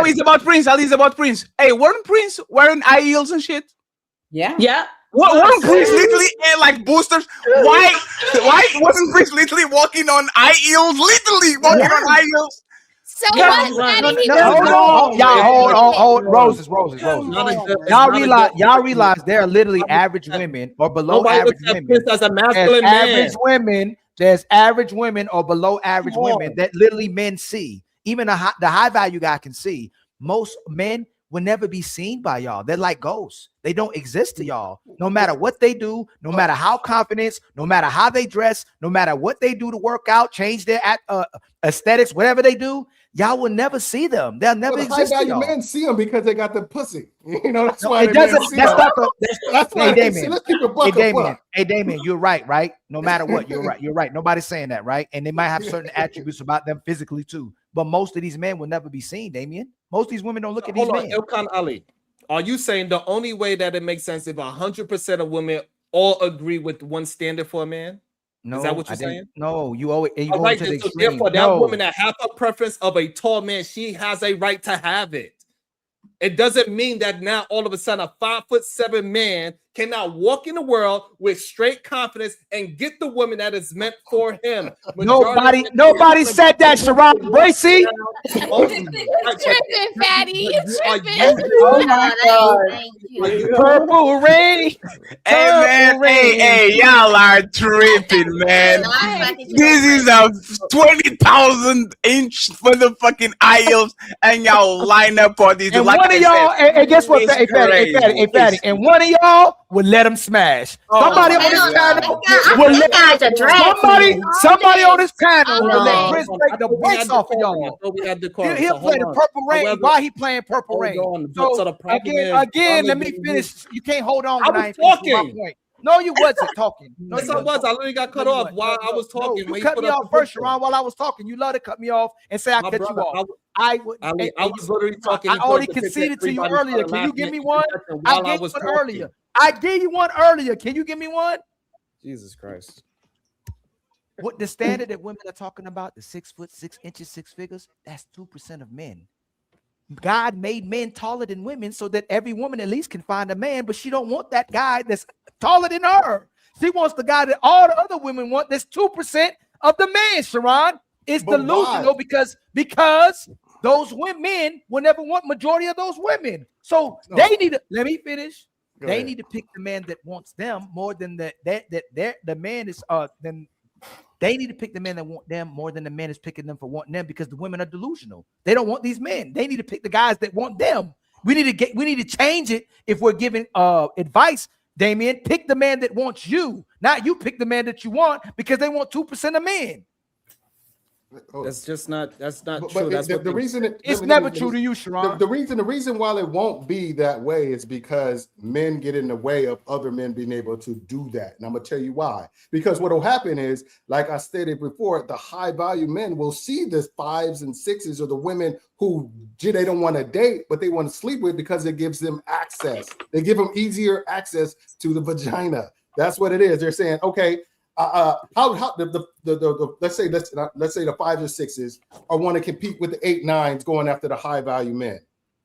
it's about Prince. Ali's about Prince. Hey, weren't Prince wearing high heels and shit? Yeah. Weren't Prince literally like boosters? Why wasn't Prince literally walking on high heels? Literally walking on high heels. So what? Hold, Roses. Y'all realize there are literally average women or below average women. As a masculine man. There's average women or below average women that literally men see. Even the high value guy can see. Most men will never be seen by y'all. They're like ghosts. They don't exist to y'all. No matter what they do, no matter how confident, no matter how they dress, no matter what they do to work out, change their aesthetics, whatever they do, y'all will never see them. They'll never exist to y'all. Men see them because they got the pussy. That's No, why it doesn't. That's not the. That's why Hey, they see. Damien. Let's keep it buck a buck. Hey, Damien, you're right? No matter what, you're right. You're right. Nobody's saying that, right? And they might have certain attributes about them physically too. But most of these men will never be seen, Damien. Most of these women don't look at these men. Ilkan Ali, are you saying the only way that it makes sense if 100% of women all agree with one standard for a man? No, is that what you're saying? No, you always All right, to the so extreme. therefore, that woman that has a preference of a tall man, she has a right to have it. It doesn't mean that now all of a sudden a 5'7" man cannot walk in the world with straight confidence and get the woman that is meant for him. Nobody said that, Sharon Bracy. Tripping, Fatty. You tripping. Oh my God. Purple rain. Hey, y'all are tripping, man. This is a 20,000 inch for the fucking aisles, and y'all line up for these. And one of y'all, and guess what? Hey, Fatty, and one of y'all would let him smash. Somebody on this panel will let somebody on this panel will let Chris break the brakes off of y'all. He'll play the Purple Rain. Why he playing Purple Rain? So again, let me finish. You can't hold on. I was talking. No, you wasn't talking. No, Yes, you I wasn't was. I talking. literally got No, cut you off wasn't. while I was No, talking. you when he cut put me up off the first, picture. Sharon, while I was talking. You love to cut me off and say I My cut brother, you off. I was literally talking. I He put already up the picture, conceded to you everybody earlier. started Can you laughing give at me each one? other I while I gave you was one talking. earlier. I gave you one earlier. Can you give me one? Jesus Christ. What the standard that women are talking about, the 6 foot 6 inches, 6 figures, that's 2% of men. God made men taller than women so that every woman at least can find a man, but she don't want that guy that's taller than her. She wants the guy that all the other women want. That's 2% of the man, Sharon. It's But delusional because those men will never want majority of those women. So they need to let me finish. Go They ahead. need to pick the man that wants them more than the man is then they need to pick the men that want them more than the man is picking them for wanting them because the women are delusional. They don't want these men. They need to pick the guys that want them. We need to change it if we're giving advice, Damien. Pick the man that wants you, not you pick the man that you want because they want 2% of men. That's not But true. That's the what they reason it's never true to you, Sharon. The reason why it won't be that way is because men get in the way of other men being able to do that. And I'm gonna tell you why. Because what will happen is, like I stated before, the high value men will see the 5s and 6s or the women who they don't want to date, but they want to sleep with because it gives them access. They give them easier access to the vagina. That's what it is. They're saying, okay. Let's say the 5s or 6s are want to compete with the 8, 9s going after the high value men.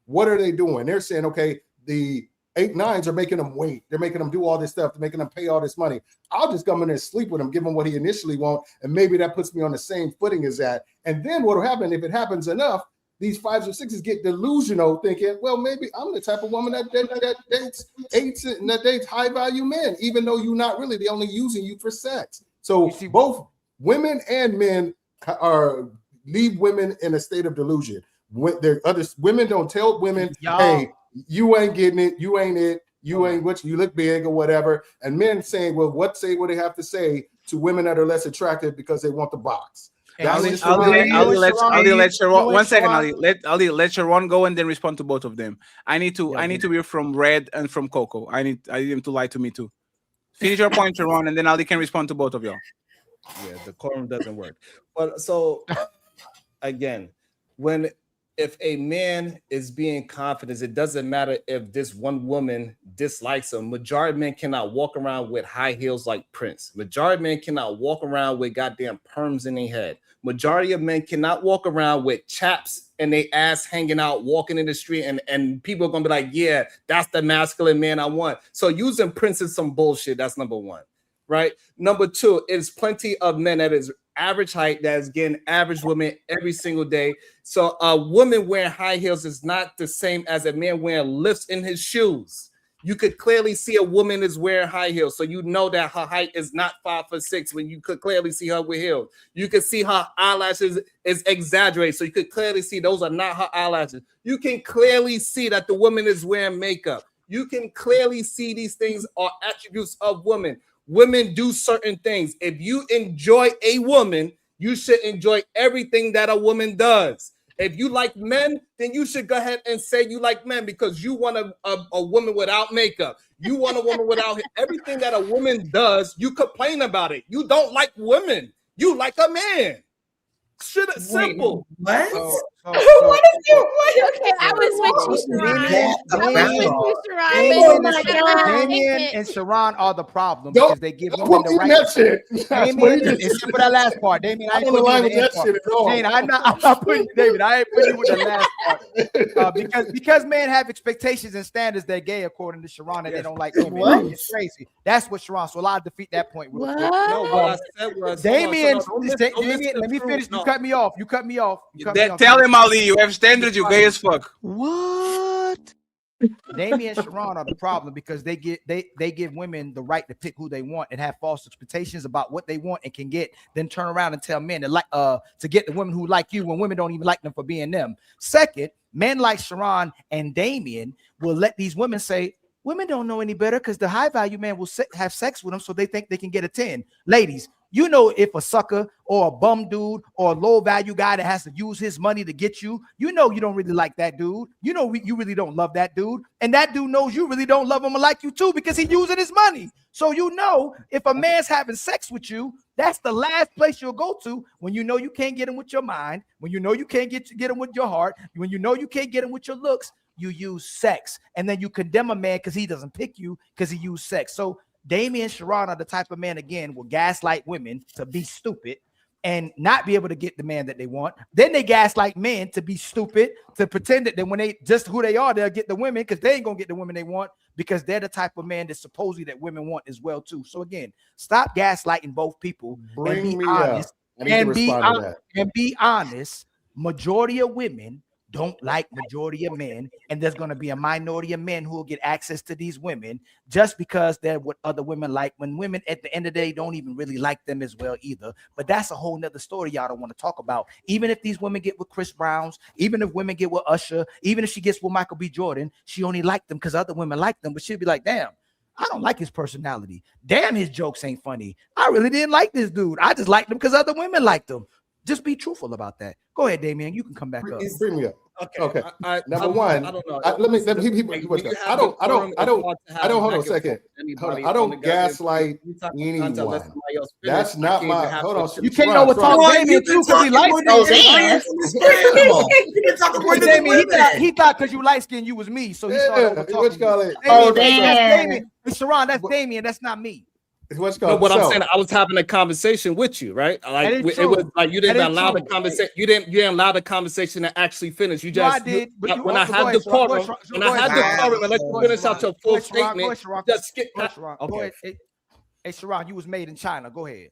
What are they doing? They're saying, okay, the 8, 9s are making them wait. They're making them do all this stuff. They're making them pay all this money. I'll just come in and sleep with him, give him what he initially wants, and maybe that puts me on the same footing as that. And then what will happen if it happens enough? These 5s or 6s get delusional, thinking, well, maybe I'm the type of woman that dates 8s and that dates high value men, even though you're not really. They're only using you for sex. So both women and men leave women in a state of delusion. Women don't tell women, hey, you ain't getting it, you ain't it, you ain't what you look big or whatever. And men saying, well, what they have to say to women that are less attractive because they want the box. I'll let Sharon. One second, Ali. Let Sharon go and then respond to both of them. I need to hear from Red and from Coco. I need him to lie to me too. Finish your point, Sharon, and then Ali can respond to both of y'all. Yeah, the quorum doesn't work. But so again, if a man is being confident, it doesn't matter if this one woman dislikes him. Majority of men cannot walk around with high heels like Prince. Majority of men cannot walk around with goddamn perms in their head. Majority of men cannot walk around with chaps and they ass hanging out, walking in the street, and people are gonna be like, yeah, that's the masculine man I want. So using Prince is some bullshit. That's number one, right? Number two, it's plenty of men that is average height that is getting average women every single day. So a woman wearing high heels is not the same as a man wearing lifts in his shoes. You could clearly see a woman is wearing high heels, so you know that her height is not 5'6" when you could clearly see her with heels. You could see her eyelashes is exaggerated, so you could clearly see those are not her eyelashes. You can clearly see that the woman is wearing makeup. You can clearly see these things are attributes of women. Women do certain things. If you enjoy a woman, you should enjoy everything that a woman does. If you like men, then you should go ahead and say you like men because you want a woman without makeup. You want a woman without everything that a woman does. You complain about it. You don't like women. You like a man. Simple. What? Okay, I was with you, Sharon. Damien and Sharon are the problem because they give women the right. That shit. Damien, except for that last part. Damien, I ain't putting you in the end part. Damien, I'm not putting you, David. I ain't putting you with the last part because men have expectations and standards they're gay according to Sharon and they don't like women. What? It's crazy. That's what Sharon. So I'll defeat that point. Real quick. No, what I said was Damien, Damien, let me finish. You cut me off. Tell him, Ali, you have standards. You gay as fuck. What? Damien and Sharon are the problem because they give women the right to pick who they want and have false expectations about what they want and can get, then turn around and tell men to get the women who like you when women don't even like them for being them. Second, men like Sharon and Damien will let these women say, women don't know any better because the high value man will have sex with them so they think they can get a 10. Ladies, You know, if a sucker or a bum dude or a low value guy that has to use his money to get you, you know, you don't really like that dude. You know, you really don't love that dude. And that dude knows you really don't love him or like you too because he's using his money. So, you know, if a man's having sex with you, that's the last place you'll go to when you know you can't get him with your mind, when you know you can't get him with your heart, when you know you can't get him with your looks, you use sex. And then you condemn a man because he doesn't pick you because he used sex. So Damien and Sharon are the type of man, again, will gaslight women to be stupid and not be able to get the man that they want. Then they gaslight men to be stupid, to pretend that when they just who they are, they'll get the women because they ain't gonna get the women they want because they're the type of man that supposedly that women want as well too. So again, stop gaslighting both people Bring and be me honest. up. I need to respond to that. And be honest. Majority of women don't like majority of men, and there's going to be a minority of men who will get access to these women just because they're what other women like, when women at the end of the day don't even really like them as well either. But that's a whole nother story y'all don't want to talk about. Even if these women get with Chris Browns, even if women get with Usher, even if she gets with Michael B. Jordan, she only liked them because other women like them, but she'll be like, damn, I don't like his personality. Damn, his jokes ain't funny. I really didn't like this dude. I just liked him because other women liked him. Just be truthful about that. Go ahead, Damien. You can come back up. Bring me up. Okay. Number one, I don't know. let me. I don't. Hold on a second. I don't gaslight anyone. That's not my. Hold on. You can't know what talk Damien too because he light skinned. Damien, he thought because you light skinned you was me, so he started what you call it? Oh, Damien. Sharon, that's Damien. That's not me. No, but I'm saying I was having a conversation with you, right? Like it was like you didn't allow the conversation. You didn't allow the conversation to actually finish. You just when I had the forum, and let you finish out your full statement. Just skip. Okay. Hey, Sharon, you was made in China. Go ahead.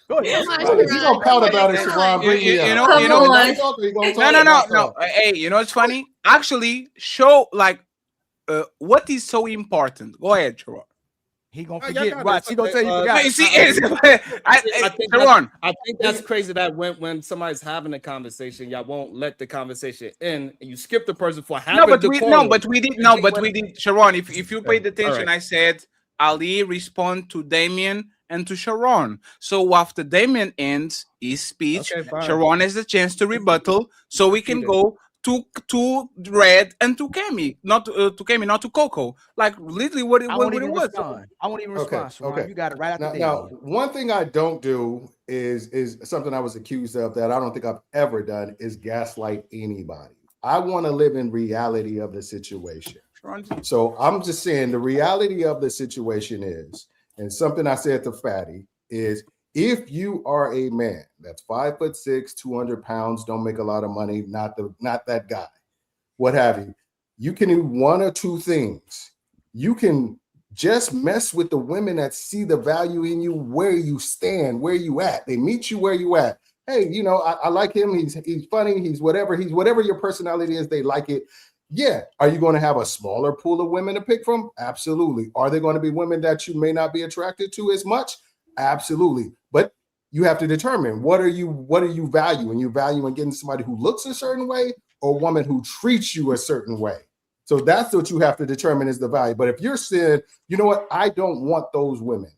Go ahead. You gonna pout about it, Sharon? Bring me up. No. Hey, you know what's funny? Actually, show like. What is so important? Go ahead, Sharon. He gonna forget. Watch. He gonna tell you. I think that's crazy that when somebody's having a conversation, y'all won't let the conversation end, and you skip the person for having. But we did. Sharon, if you paid attention, I said Ali respond to Damien and to Sharon. So after Damien ends his speech, Sharon has the chance to rebuttal, so we can go to Red and to Kemi, not to Coco. Like literally what it was. I won't even respond. Okay. You got it right after that. Now, one thing I don't do is something I was accused of that I don't think I've ever done is gaslight anybody. I want to live in reality of the situation. So I'm just saying the reality of the situation is, and something I said to Fatty is, if you are a man that's 5'6", 200 pounds, don't make a lot of money, not that guy, what have you, you can do one or two things. You can just mess with the women that see the value in you, where you stand, where you at. They meet you where you at. Hey, you know, I like him. He's funny. He's whatever your personality is. They like it. Yeah. Are you going to have a smaller pool of women to pick from? Absolutely. Are there going to be women that you may not be attracted to as much? Absolutely. But you have to determine what are you valuing? You value in getting somebody who looks a certain way or a woman who treats you a certain way. So that's what you have to determine is the value. But if you're saying, you know what, I don't want those women.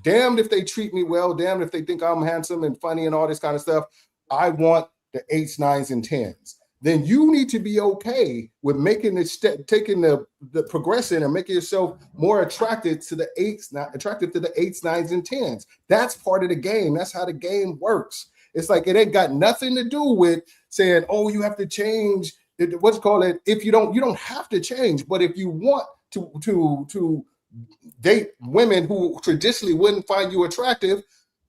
Damned if they treat me well, damned if they think I'm handsome and funny and all this kind of stuff. I want the 8s, 9s, and 10s. Then you need to be okay with making it taking the progression and making yourself more attracted to the 8s, 9s, and 10s. That's part of the game. That's how the game works. It's like it ain't got nothing to do with saying, oh, you have to change. If you don't have to change. But if you want to date women who traditionally wouldn't find you attractive,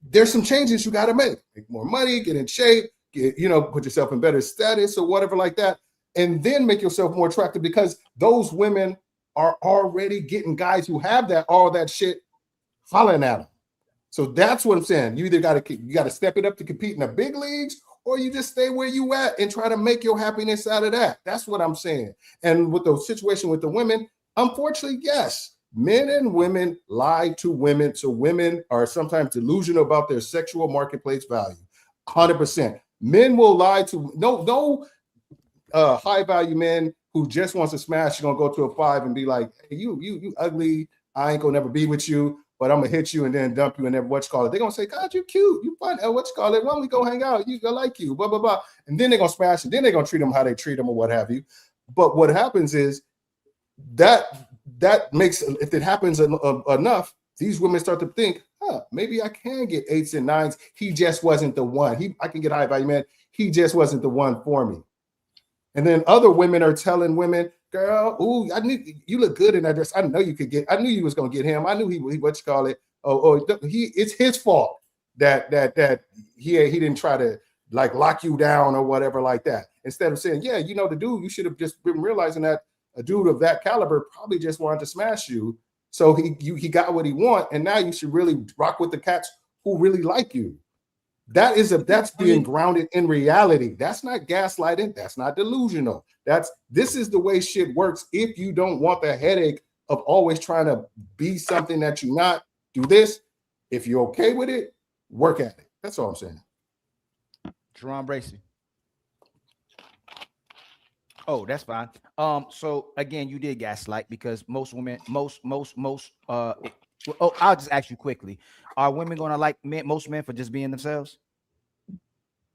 there's some changes you got to make more money, get in shape, put yourself in better status or whatever like that, and then make yourself more attractive because those women are already getting guys who have all that shit hollering at them. So that's what I'm saying. You either got to step it up to compete in the big leagues, or you just stay where you at and try to make your happiness out of that. That's what I'm saying. And with the situation with the women, unfortunately, yes, men and women lie to women. So women are sometimes delusional about their sexual marketplace value. 100%. Men will lie to no high value men who just wants to smash. You're gonna go to a 5 and be like, hey, you ugly. I ain't gonna never be with you, but I'm gonna hit you and then dump you and then they're gonna say, God, you cute, you fun. Why don't we go hang out? I like you, blah blah blah. And then they're gonna smash, and then they're gonna treat them how they treat them or what have you. But what happens is that makes, if it happens enough, these women start to think, maybe I can get 8s and 9s. He just wasn't the one. I can get high value man. He just wasn't the one for me. And then other women are telling women, girl, ooh, I knew you look good in that dress. I know you could get. I knew you was gonna get him. I knew he it's his fault that he didn't try to like lock you down or whatever like that. Instead of saying, yeah, the dude, you should have just been realizing that a dude of that caliber probably just wanted to smash you. So he got what he want, and now you should really rock with the cats who really like you. That's being grounded in reality. That's not gaslighting. That's not delusional. This is the way shit works. If you don't want the headache of always trying to be something that you're not, do this. If you're okay with it, work at it. That's all I'm saying. Jerron Bracy. Oh, that's fine. So again, you did gaslight because most women, I'll just ask you quickly. Are women gonna like most men for just being themselves?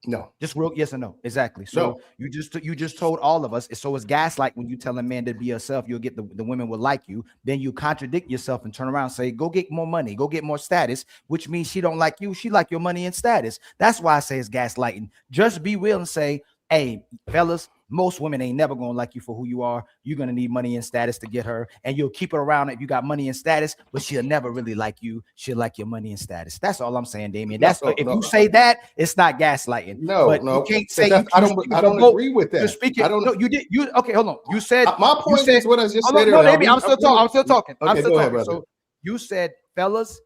No. Just real yes or no. Exactly. So you just told all of us. So it's gaslight when you tell a man to be yourself, you'll get the women will like you. Then you contradict yourself and turn around and say, go get more money, go get more status, which means she don't like you. She like your money and status. That's why I say it's gaslighting. Just be real and say, hey, fellas, most women ain't never gonna like you for who you are. You're gonna need money and status to get her, and you'll keep her around if you got money and status, but she'll never really like you. She'll like your money and status. That's all I'm saying, Damien. You say that, it's not gaslighting. You can't say I don't agree with that. You're speaking. Okay, hold on. You said my point is what I just said. No, Damien, I'm still talking. Okay, go ahead, brother. So you said, fellas,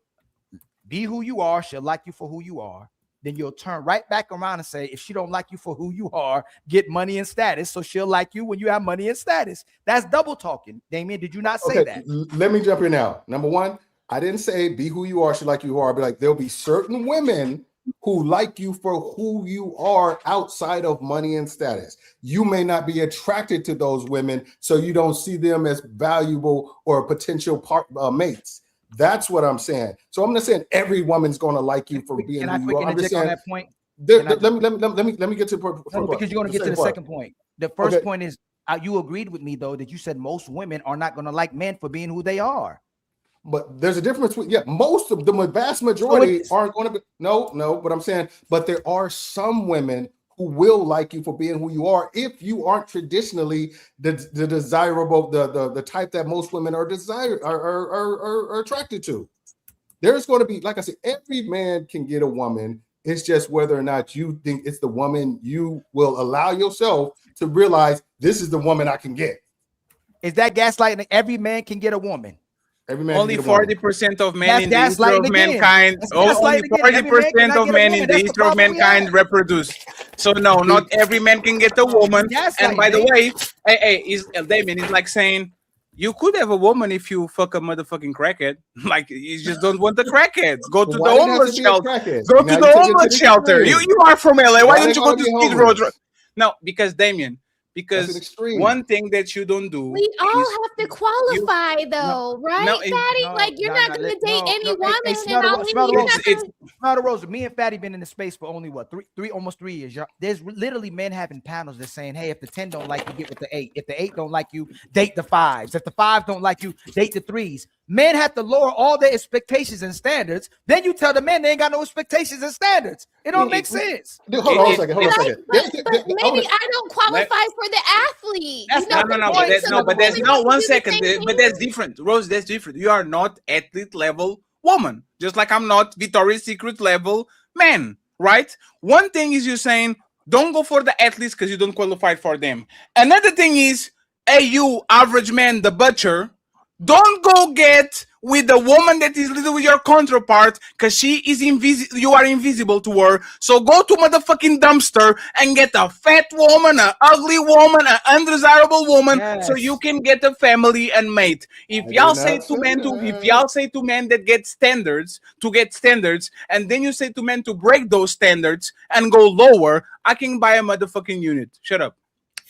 be who you are. She'll like you for who you are. Then you'll turn right back around and say, if she don't like you for who you are, get money and status, so she'll like you when you have money and status. That's double talking. Damien, did you not say that? Let me jump in now. Number one, I didn't say be who you are, she like you who are. I'll be like, there'll be certain women who like you for who you are outside of money and status. You may not be attracted to those women, so you don't see them as valuable or potential mates. That's what I'm saying. So I'm not saying every woman's going to like you for being who you are. I'm just saying, on that point. Let me get to the point. Because you're going to get to the second point. The first point is you agreed with me though that you said most women are not going to like men for being who they are. But there's a difference between most of them, a vast majority aren't going to be no. But I'm saying, but there are some women who will like you for being who you are if you aren't traditionally the desirable, the type that most women are attracted to. There's going to be, like I said, every man can get a woman. It's just whether or not you think it's the woman you will allow yourself to realize this is the woman I can get. Is that gaslighting? Every man can get a woman. Only 40% of men in the history of mankind. Only 40% of men in the history of mankind reproduce. So no, not every man can get a woman. And by the way, Damien is like saying you could have a woman if you fuck a motherfucking crackhead. Like you just don't want the crackheads. Go to the homeless shelter. Go to the homeless shelter. You are from LA. Why don't you go to Skid Row? No, because Damien. Because one thing that you don't do, we all have to qualify, though, right, Fatty? Like you're not going to date any woman. Smell the rose. Me and Fatty been in the space for only what almost 3 years. There's literally men having panels that saying, "Hey, if the 10 don't like you, get with the 8. If the 8 don't like you, date the 5s. If the 5 don't like you, date the 3s." Men have to lower all their expectations and standards. Then you tell the men they ain't got no expectations and standards. It don't make sense. Hold on a second. But maybe I don't qualify for the athlete. But there's not 1 second. But that's different, Rose. That's different. You are not athlete level woman, just like I'm not Victoria's Secret level man, right? One thing is you saying don't go for the athletes because you don't qualify for them. Another thing is, hey, you average man, the butcher. Don't go get with the woman that is little with your counterpart because she is invisible. You are invisible to her. So go to motherfucking dumpster and get a fat woman, an ugly woman, an undesirable woman, so you can get a family and mate. If y'all say to men that get standards, and then you say to men to break those standards and go lower, I can buy a motherfucking unit. Shut up.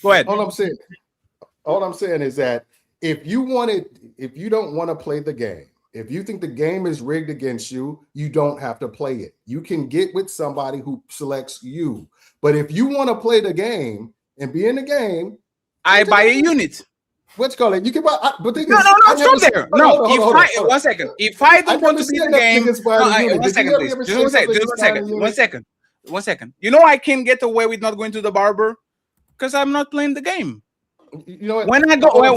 Go ahead. All I'm saying is that if you don't want to play the game, If you think the game is rigged against you, you don't have to play it. You can get with somebody who selects you. But if you want to play the game and be in the game, I buy a unit. What's called it? You can buy. But thing No, is, no, I no, never stop there. said- No, hold on, hold on, if hold on. one second. If I don't want to never be in said the that game, niggas buy the unit. one Did second, you please. ever Just say one second. something Just one buying a second. unit? One second. 1 second. You know I can get away with not going to the barber because I'm not playing the game. You know what? When I go,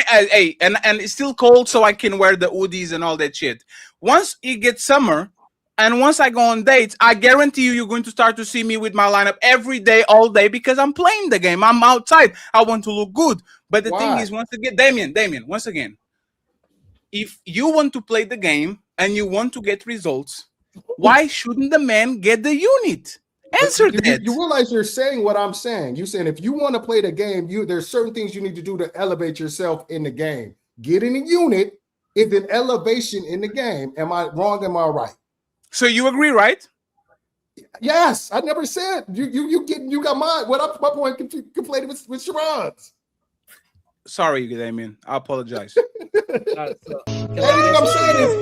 hey, and it's still cold, so I can wear the hoodies and all that shit. Once it gets summer, and once I go on dates, I guarantee you're going to start to see me with my lineup every day, all day, because I'm playing the game. I'm outside. I want to look good. But the thing Why? is, once again, Damien, once again, if you want to play the game and you want to get results, why shouldn't the man get the unit? Answer that. You realize you're saying what I'm saying. You're saying if you want to play the game, there's certain things you need to do to elevate yourself in the game. Getting a unit is an elevation in the game. Am I wrong? Am I right? So you agree, right? Yes. I never said you got mine. My point conflated with Sharon's. Sorry, Damien. I apologize. Everything I'm saying is.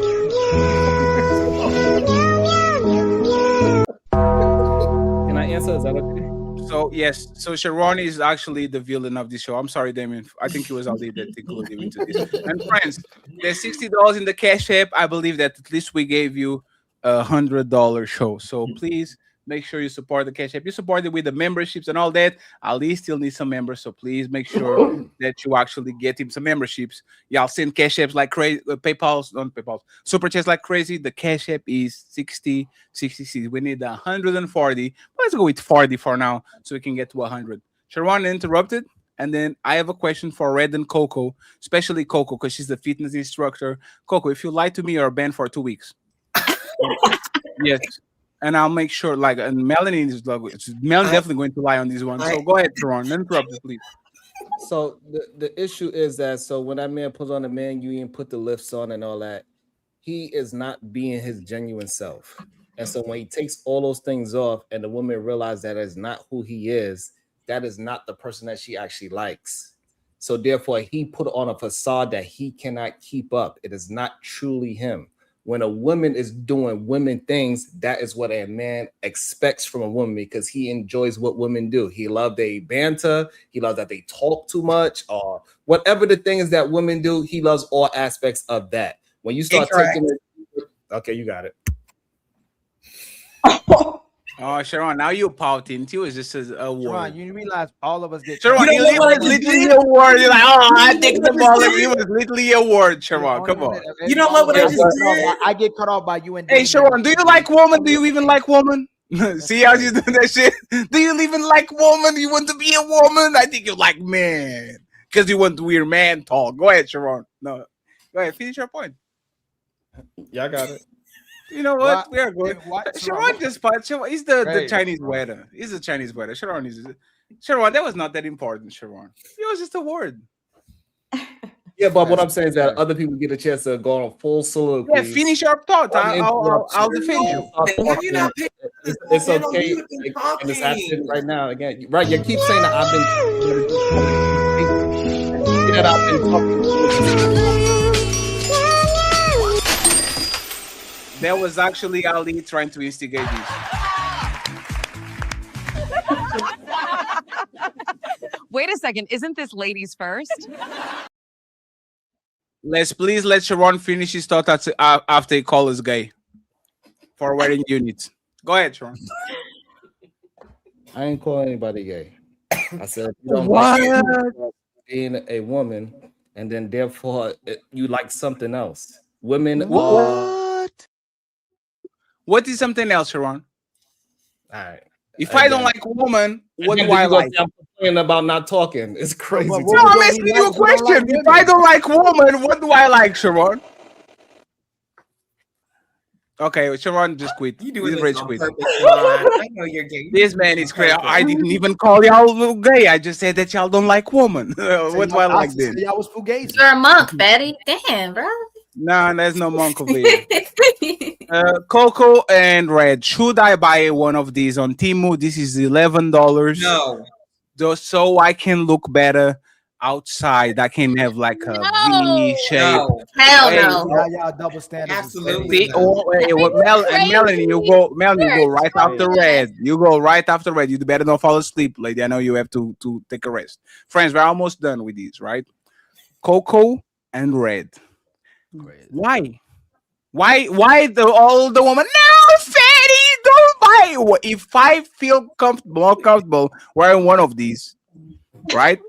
Can I answer? Is that okay? So yes, so Sharon is actually the villain of this show. I'm sorry, Damien. I think it was Ali that included him into this. And friends, there's $60 in the Cash App. I believe that at least we gave you $100 show. So please make sure you support the Cash App. You support it with the memberships and all that. Ali still needs some members, so please make sure that you actually get him some memberships. Y'all send Cash Apps like crazy, Super Chats like crazy. The Cash App is 60. We need 140. Let's go with 40 for now, so we can get to 100. Sharon interrupted, and then I have a question for Red and Coco, especially Coco, because she's the fitness instructor. Coco, if you lie to me, you're banned for 2 weeks. Yes. And I'll make sure, and Melanie is definitely going to lie on this one. So go ahead, Sharon. Interrupt us, please. So the issue is that when that man puts on the man union, put the lifts on and all that, he is not being his genuine self. And so when he takes all those things off and the woman realizes that is not who he is, that is not the person that she actually likes. So therefore, he put on a facade that he cannot keep up. It is not truly him. When a woman is doing women things, that is what a man expects from a woman because he enjoys what women do. He loves they banter. He loves that they talk too much or whatever the thing is that women do. He loves all aspects of that. When you start taking it, okay, you got it. Oh, Sharon, now you're pouting. It was just a word. Sharon, you realize all of us get. Sharon, it was literally a word. You're like, oh, I take the ball. It was literally a word, Sharon. Come on. You don't know what I just did? I get cut off by you and. Hey, Sharon, do you like woman? Do you even like woman? See how you do that shit? Do you even like woman? You want to be a woman? I think you like man because you want to hear man talk. Go ahead, Sharon. No, go ahead. Finish your point. Y'all got it. You know what? We are good. Sharon just punch. He's the Chinese weather. He's the Chinese weather. Sharon is. Sharon, that was not that important, Sharon. It was just a word. Yeah, but what I'm saying is that other people get a chance to go on full soliloquy. Yeah, finish your thought. I'll defend you. It's okay. And it's happening right now. Again, right? You keep saying that I've been talking. That was actually Ali trying to instigate this. Wait a second. Isn't this ladies first? Please let Sharon finish his thought after he calls us gay for wearing units. Go ahead, Sharon. I ain't calling anybody gay. I said you don't like being a woman, and then therefore you like something else. Women. What is something else, Sharon? All right. If I don't like a woman, what do I like? I'm complaining about not talking. It's crazy. No, I'm asking you a question. If I don't like woman, what do I like, Sharon? Okay, Sharon just quit. You doing He's this on quit. purpose, Sharon. I know you're gay. This man is crazy. I didn't even call y'all gay. I just said that y'all don't like woman. What do I like then? Y'all was fugazi. You're a monk, Betty. Damn, bro. Nah, there's no monk over here. Coco and Red, should I buy one of these on Temu? This is $11. No. Just so I can look better. outside that can have like a V shape. No. Hell Hey, no. Now y'all double standards. is Absolutely crazy. See, Melanie, you go right after crazy. red. You go right after red. You better not fall asleep, lady. I know you have to take a rest. Friends, we're almost done with these, right? Cocoa and red. Why? Why all the woman? No, fatty, don't buy. If I feel more comfortable wearing one of these, right?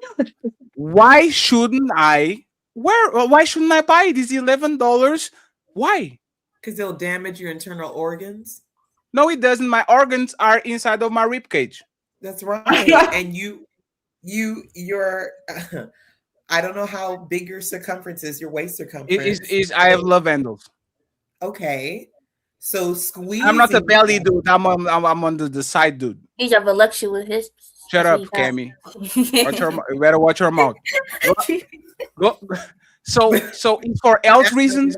Why shouldn't I wear? Why shouldn't I buy these $11? Why? Because they'll damage your internal organs. No, it doesn't. My organs are inside of my rib cage. That's right. And you're I don't know how big your circumference is, your waist circumference. I have love handles. Okay. So squeeze. I'm not a belly dude. I'm on the side dude. He's a voluptuous. Shut up, Cammy. You better watch your mouth. Go. So it's for health reasons.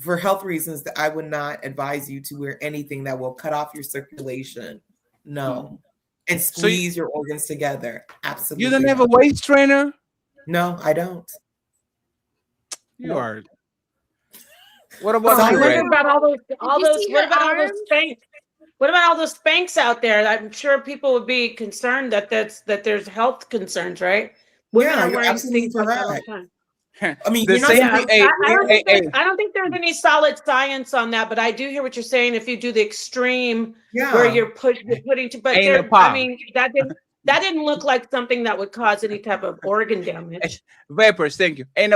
For health reasons, that I would not advise you to wear anything that will cut off your circulation. No. And squeeze your organs together. Absolutely. You don't have a waist trainer? No, I don't. You are. What about you, what Red? about all those? see What her about all those arms? spanks? What about all those spanks out there? I'm sure people would be concerned that there's health concerns, right? Women Yeah, are you're wearing absolutely things like that all the correct. time. I mean, The you're not same supposed- thing. I don't think there's any solid science on that, but I do hear what you're saying. If you do the extreme, where Yeah. you're putting to, but Ain't there, a pop. I mean, that didn't look like something that would cause any type of organ damage. Vapors, thank you. And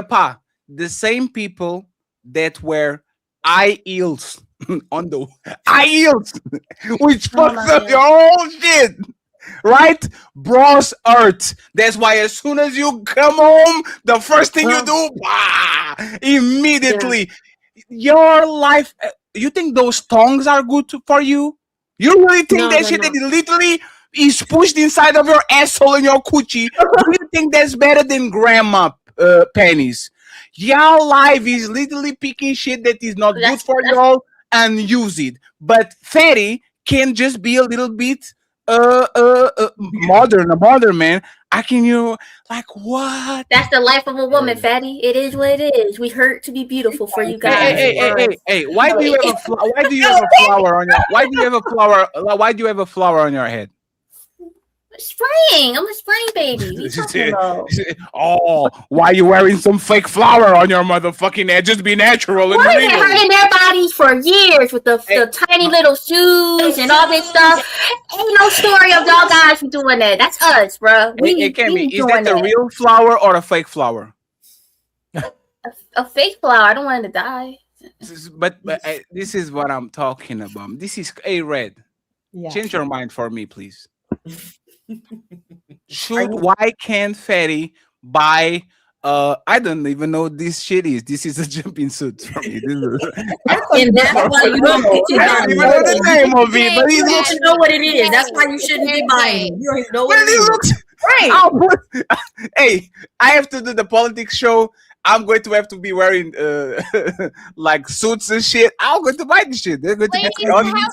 the same people that wear high heels on the high heels, which fucks up your whole shit. Right? Bros hurt. That's why as soon as you come home, the first thing you do, immediately. Your life. You think those tongs are good for you? You really think that shit that literally is pushed inside of your asshole and your coochie? Do you think that's better than grandma pennies? Your life is literally picking shit that is not good for y'all and use it. But fatty can just be a little bit modern man. Like what? That's the life of a woman, fatty. It is what it is. We hurt to be beautiful for you guys. Hey, why do you have a flower on your why do you have a flower on your head? Spraying. I'm a spraying baby. What you talking about? Oh, why are you wearing some fake flower on your motherfucking head? Just be natural and Women been real. hurting their bodies for years with the tiny little shoes and all this stuff. Ain't no story of y'all guys doing that. That's us, bro. Hey, Cammy, is that the real flower or a fake flower? A fake flower. I don't want it to die. But this is what I'm talking about. This is red. Yeah. Change your mind for me, please. Why can't Fatty buy I don't even know what this shit is. This is a jumping suit for me. And that's why you don't get to I don't even know the name of it, but you don't know what it is. That's why you shouldn't be buying it. You don't even know what it is. Right. Hey, I have to do the politics show. I'm going to have to be wearing like suits and shit. I'm going to buy this shit. They're going to Ladies, get how would you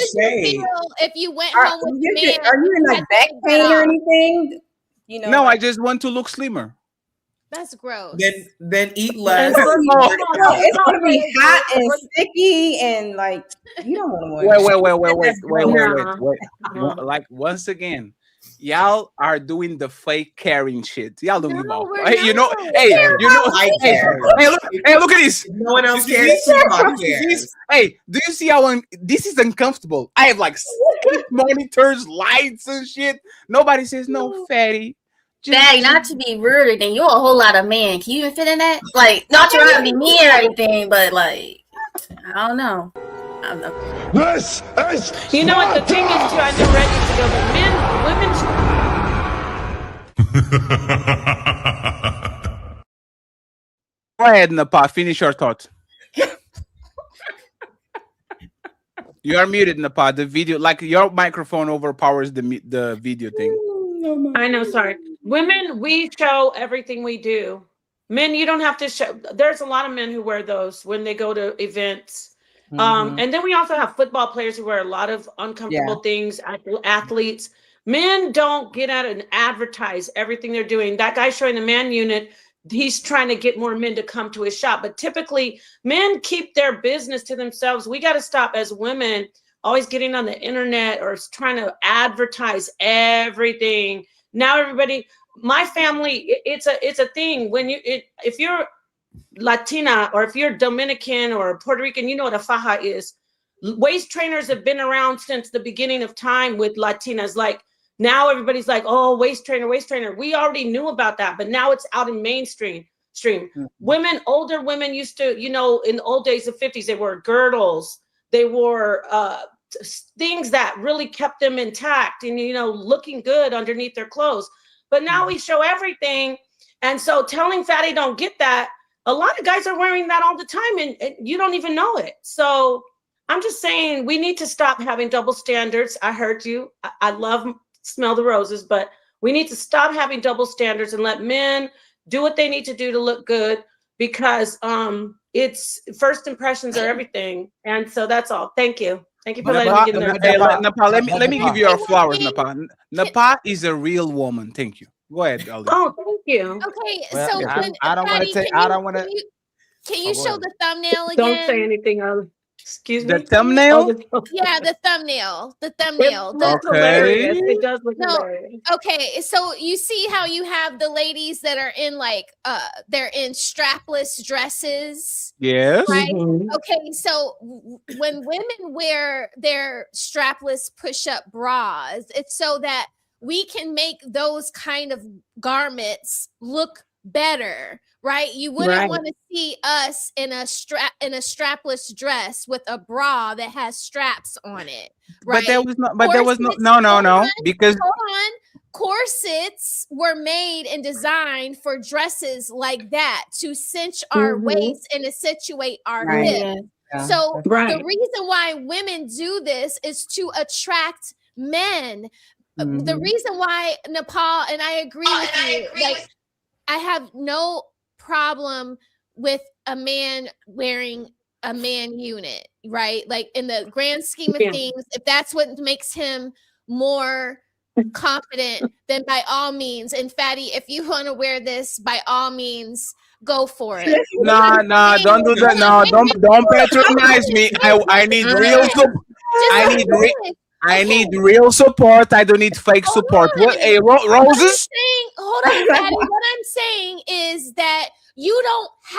feel if you went home with a man? Are you in like back pain or anything? You know, no, I just want to look slimmer. That's gross. Then eat less. It's gonna be hot and sticky and like you don't want to. Wait. Like once again, y'all are doing the fake caring shit. Y'all don't give a hey, hey, look at this. No one else cares. Hey, do you see how this is uncomfortable? I have like 6 monitors, lights and shit. Nobody says no, fatty. Fatty, not to be rude, then you're a whole lot of man. Can you even fit in that? Like, not trying to be mean or anything, but like, I don't know. This is you know what the thing is too. I know Red needs to go, but women. Go ahead, Napa. Finish your thought. You are muted, Napa. The video, like your microphone, overpowers the video thing. I know. Sorry, women. We show everything we do. Men, you don't have to show. There's a lot of men who wear those when they go to events. And then we also have football players who wear a lot of uncomfortable things. Athletes. Men don't get out and advertise everything they're doing. That guy showing the man unit, he's trying to get more men to come to his shop. But typically, men keep their business to themselves. We got to stop as women always getting on the internet or trying to advertise everything. Now everybody, my family, it's a thing. When if you're Latina or if you're Dominican or Puerto Rican, you know what a faja is. Waist trainers have been around since the beginning of time with Latinas. Like now everybody's like, oh, waist trainer, waist trainer. We already knew about that, but now it's out in mainstream. Women, older women used to, in the old days of 50s, they wore girdles. They wore things that really kept them intact and, looking good underneath their clothes. But now we show everything. And so telling fatty don't get that, a lot of guys are wearing that all the time and you don't even know it. So I'm just saying we need to stop having double standards. I heard you. I love smell the roses, but we need to stop having double standards and let men do what they need to do to look good, because it's first impressions are everything. And so that's all. Thank you. Thank you for letting me get in there. Nepal, let me give you your flowers, Nepal. Nepal is a real woman. Thank you. Go ahead, Ali. Oh, thank you. Okay, Well, so I don't want to take. I don't want to. Can you show the thumbnail again? Don't say anything, Ali. Excuse me. The thumbnail? Yeah, the thumbnail. The thumbnail. It looks hilarious. It does look hilarious. Okay, so you see how you have the ladies that are in they're in strapless dresses. Yes. Right. Okay, so when women wear their strapless push-up bras, it's so that we can make those kind of garments look better, right? You wouldn't want to see us in a strapless dress with a bra that has straps on it, right? But there was no because hold on. Corsets were made and designed for dresses like that to cinch our waist and to situate our hips. Yeah. So the reason why women do this is to attract men. The reason why, Nepal, and I agree with you, like I have no problem with a man wearing a man unit, right? Like in the grand scheme of things, if that's what makes him more confident, then by all means. And fatty, if you want to wear this, by all means, go for it. No, don't do that. No, don't patronize me. I need real support. I need real support. I don't need fake support. What? Hey, roses? Hold on, fatty. What I'm saying is that you don't have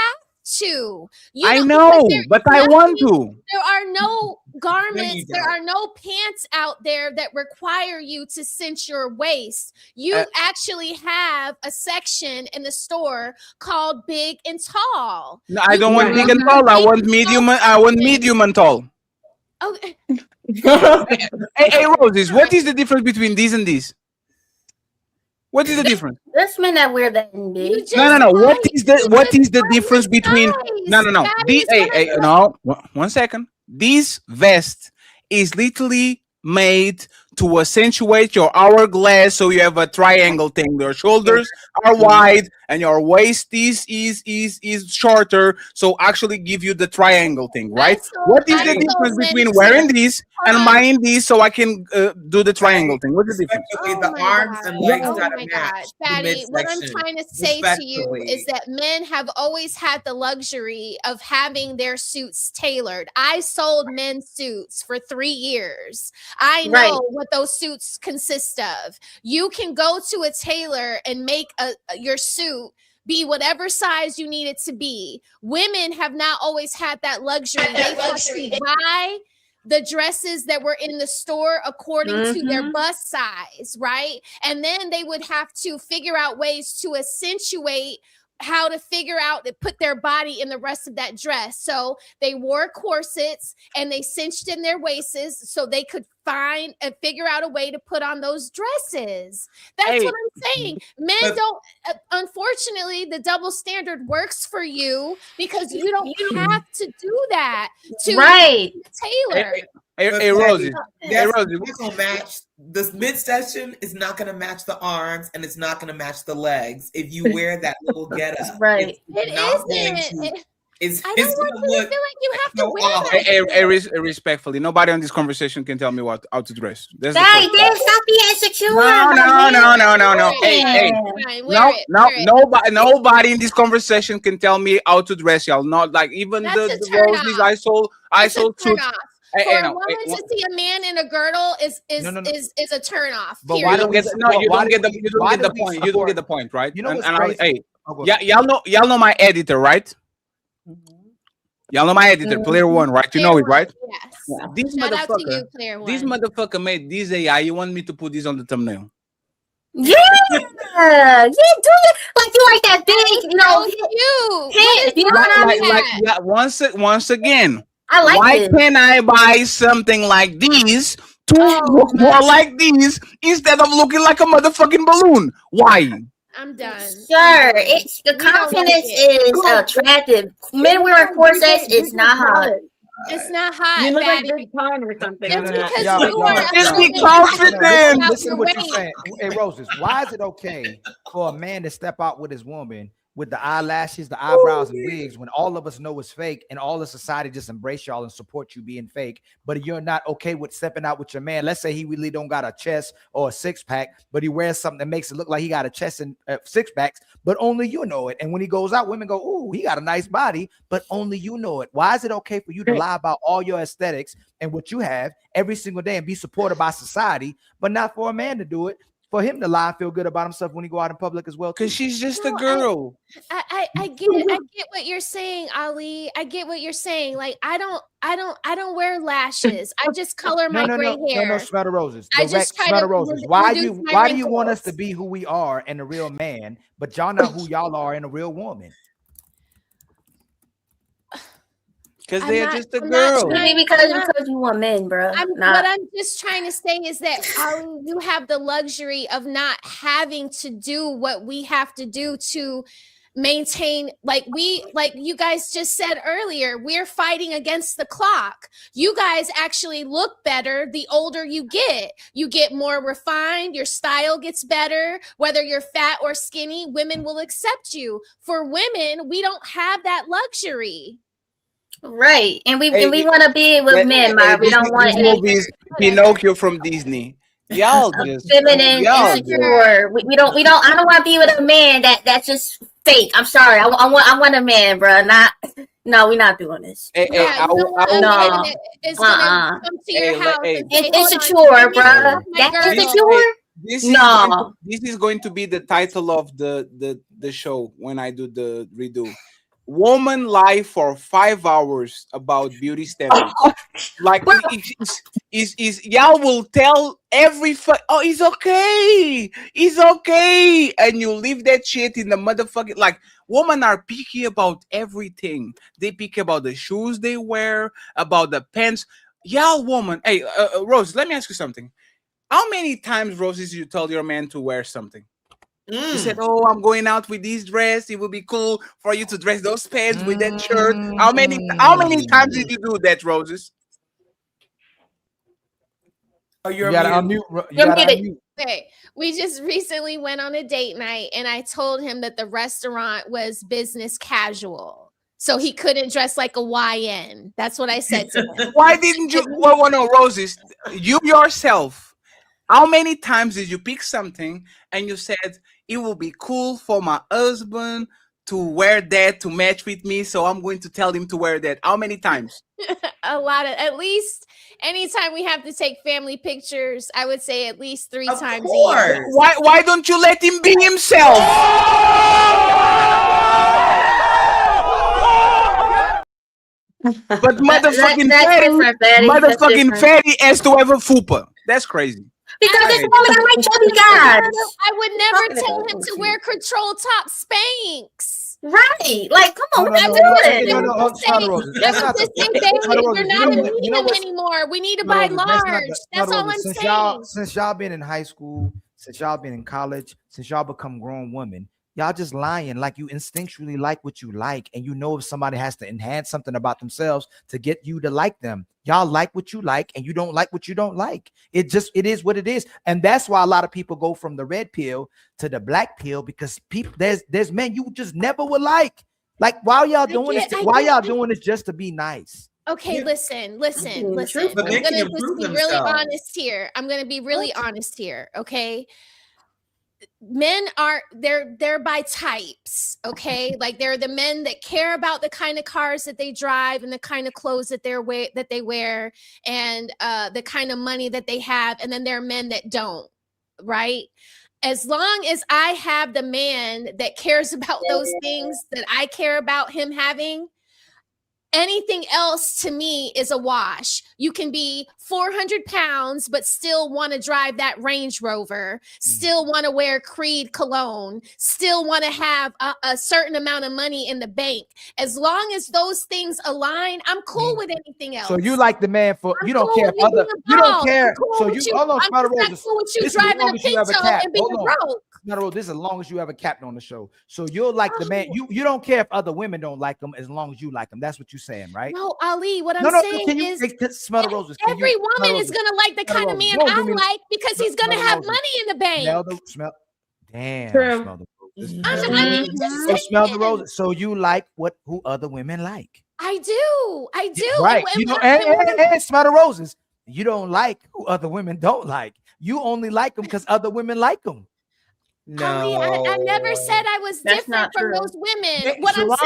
to. I know, but I want to. There are no garments, there are no pants out there that require you to cinch your waist. You actually have a section in the store called big and tall. No, I don't want big and tall. I want medium. I want medium and tall. Okay. Hey, Roses, what is the difference between these and these? What is the difference? There's men that wear that in big. No. What is the difference between? No. No. One second. This vest is literally made to accentuate your hourglass, so you have a triangle thing. Your shoulders are wide and your waist is shorter, so actually give you the triangle thing, right? What is the difference between wearing these and mine these so I can do the triangle thing? What's the difference? The arms and legs gotta match. Fatty, what I'm trying to say to you is that men have always had the luxury of having their suits tailored. I sold men's suits for 3 years. I know what those suits consist of. You can go to a tailor and make your suit be whatever size you need it to be. Women have not always had that luxury. They have to buy the dresses that were in the store according to their bust size, right? And then they would have to figure out ways to accentuate how to figure out to put their body in the rest of that dress. So they wore corsets and they cinched in their waists so they could find and figure out a way to put on those dresses. That's what I'm saying. Men don't, unfortunately, the double standard works for you because you don't have to do that to tailor. Hey, Rosie. That's gonna match. This midsection is not going to match the arms, and it's not going to match the legs if you wear that little getup. It isn't. It's, I it's don't want gonna you to look feel like you have to so wear off. that. Respectfully, nobody on this conversation can tell me how to dress. That's the Dang, first. damn, stop being insecure. No. Hey, Fine, wear it, no, wear it. nobody in this conversation can tell me how to dress, y'all. Not like even That's the a turn roses off. I It's a sold turn suits. off. Hey, For hey, a no, woman hey, to see a man in a girdle is No. is a turn off. But you why don't do we get no, support? you Why don't do get the we? you don't Why get do the we point. You don't get support? the point, right? You know what's And crazy? hey, Oh, go yeah, ahead. y'all know my editor, right? Y'all know my editor, Player One, right? You know it, right? Yes. This Shout out to you, motherfucker, Player this One. motherfucker made this AI. You want me to put this on the thumbnail? Yeah, do it like you like that big, you know, What is you know wrong what I with mean? that? Yeah, once again, I like why this. can't I buy something like these to look more like these instead of looking like a motherfucking balloon? Why? I'm done. Sure, it's the We don't like confidence it. is attractive. Men wearing corsets is not hot. It's not hot, You look like Fatty. Big Pun or something. Just on that. because Y'all, you are a Just little be bit confident. insecure about Listen to your what you're weight. saying. Hey, Roses, why is it okay for a man to step out with his woman with the eyelashes, the eyebrows, and wigs when all of us know it's fake and all of society just embrace y'all and support you being fake? But you're not okay with stepping out with your man. Let's say he really don't got a chest or a six pack, but he wears something that makes it look like he got a chest and six packs, but only you know it. And when he goes out, women go, "Ooh, he got a nice body," but only you know it. Why is it okay for you to lie about all your aesthetics and what you have every single day and be supported by society, but not for a man to do it? For him to lie and feel good about himself when he go out in public as well. Because she's just a No, girl. I get what you're saying, Ali. I get what you're saying. Like I don't wear lashes. I just color my gray hair. No, smell the roses. I just try Smell to the roses. reduce my Why do you want us wrinkles. to be who we are and a real man, but y'all not who y'all are and a real woman? Because I'm they're not- just a I'm not girl. trying- Because I'm not- you want men, bro. What I'm just trying to say is that Ali, you have the luxury of not having to do what we have to do to maintain, like you guys just said earlier, we're fighting against the clock. You guys actually look better the older you get more refined, your style gets better, whether you're fat or skinny, women will accept you. For women, we don't have that luxury. Right, and we Hey, want to be with men, Mar. We don't want this movie is Pinocchio from Disney. Y'all just feminine, y'all insecure. We don't. I don't want to be with a man that's just fake. I'm sorry. I want a man, bro. No, we're not doing this. Hey, no. I will- No. It's gonna come to your house and say, It's "Hold on, insecure, let me bro. remove my That's girdle." insecure. This is going to be the title of the show when I do the redo. Woman lie for 5 hours about beauty standards. Like is y'all will tell oh, it's okay, and you leave that shit in the motherfucking, like, women are picky about everything. They picky about the shoes they wear, about the pants. Y'all woman, hey, Rose, let me ask you something. How many times, Roses, you told your man to wear something? You said, "Oh, I'm going out with this dress. It will be cool for you to dress those pants with that shirt." How many times did you do that, Roses? Oh, You gotta unmute. You gotta unmute. Okay, we just recently went on a date night and I told him that the restaurant was business casual. So he couldn't dress like a YN. That's what I said to him. Why didn't you? Well, no, Roses, you yourself. How many times did you pick something and you said it will be cool for my husband to wear that to match with me, so I'm going to tell him to wear that? How many times? A lot of, at least anytime we have to take family pictures, I would say at least 3 times a year. Why don't you let him be himself? But motherfucking fatty has to have a fupa. That's crazy. Because this woman got like chubby guys. I would never tell him to wear control top Spanx. Right. Like, come on, No, That's not the same thing. You're not meeting them anymore. We need to buy large. That's all I'm saying. Since y'all been in high school, since y'all been in college, since y'all become grown women, y'all just lying like you instinctually like what you like, and you know if somebody has to enhance something about themselves to get you to like them. Y'all like what you like, and you don't like what you don't like. It is what it is, and that's why a lot of people go from the red pill to the black pill, because people there's men you just never would like. Like, why y'all doing get- this? I Why get- y'all doing this just to be nice? Okay, listen. But I'm they gonna can just improve be really themselves. honest here. I'm gonna be really honest here. Okay. Men are they're by types, okay? Like they're the men that care about the kind of cars that they drive and the kind of clothes that they wear and the kind of money that they have, and then there are men that don't, right? As long as I have the man that cares about those things that I care about him having, anything else to me is a wash. You can be 400 pounds, but still want to drive that Range Rover, still want to wear Creed cologne, still want to have a certain amount of money in the bank. As long as those things align, I'm cool with anything else. So you like the man for you don't cool care if with other being you don't bald. care. I'm cool So with you you. hold on, I'm Smother just not Roses. cool with you This is as driving long a as you have a Pinto cap. and being Hold on. broke. Smother Roses, this is as long as you have a captain on the show. So you're like the man. You don't care if other women don't like him as long as you like him. That's what you're saying, right? No, Ali, what I'm No, saying can you is Smother Roses? Can every you, woman Smother is Roses, gonna like the Smother kind of Roses, man don't do I me- like because he's gonna Smother have Roses. money in the bank. Smell. Damn, True. Smell the Roses. I mean, just So Smell the saying. Roses. So you like who other women like? I do. Right. And You know, when I- and Smell the Roses. You don't like who other women don't like. You only like them because other women like them. Ali, I never said I was different not from true. those women. Sharon, What I'm your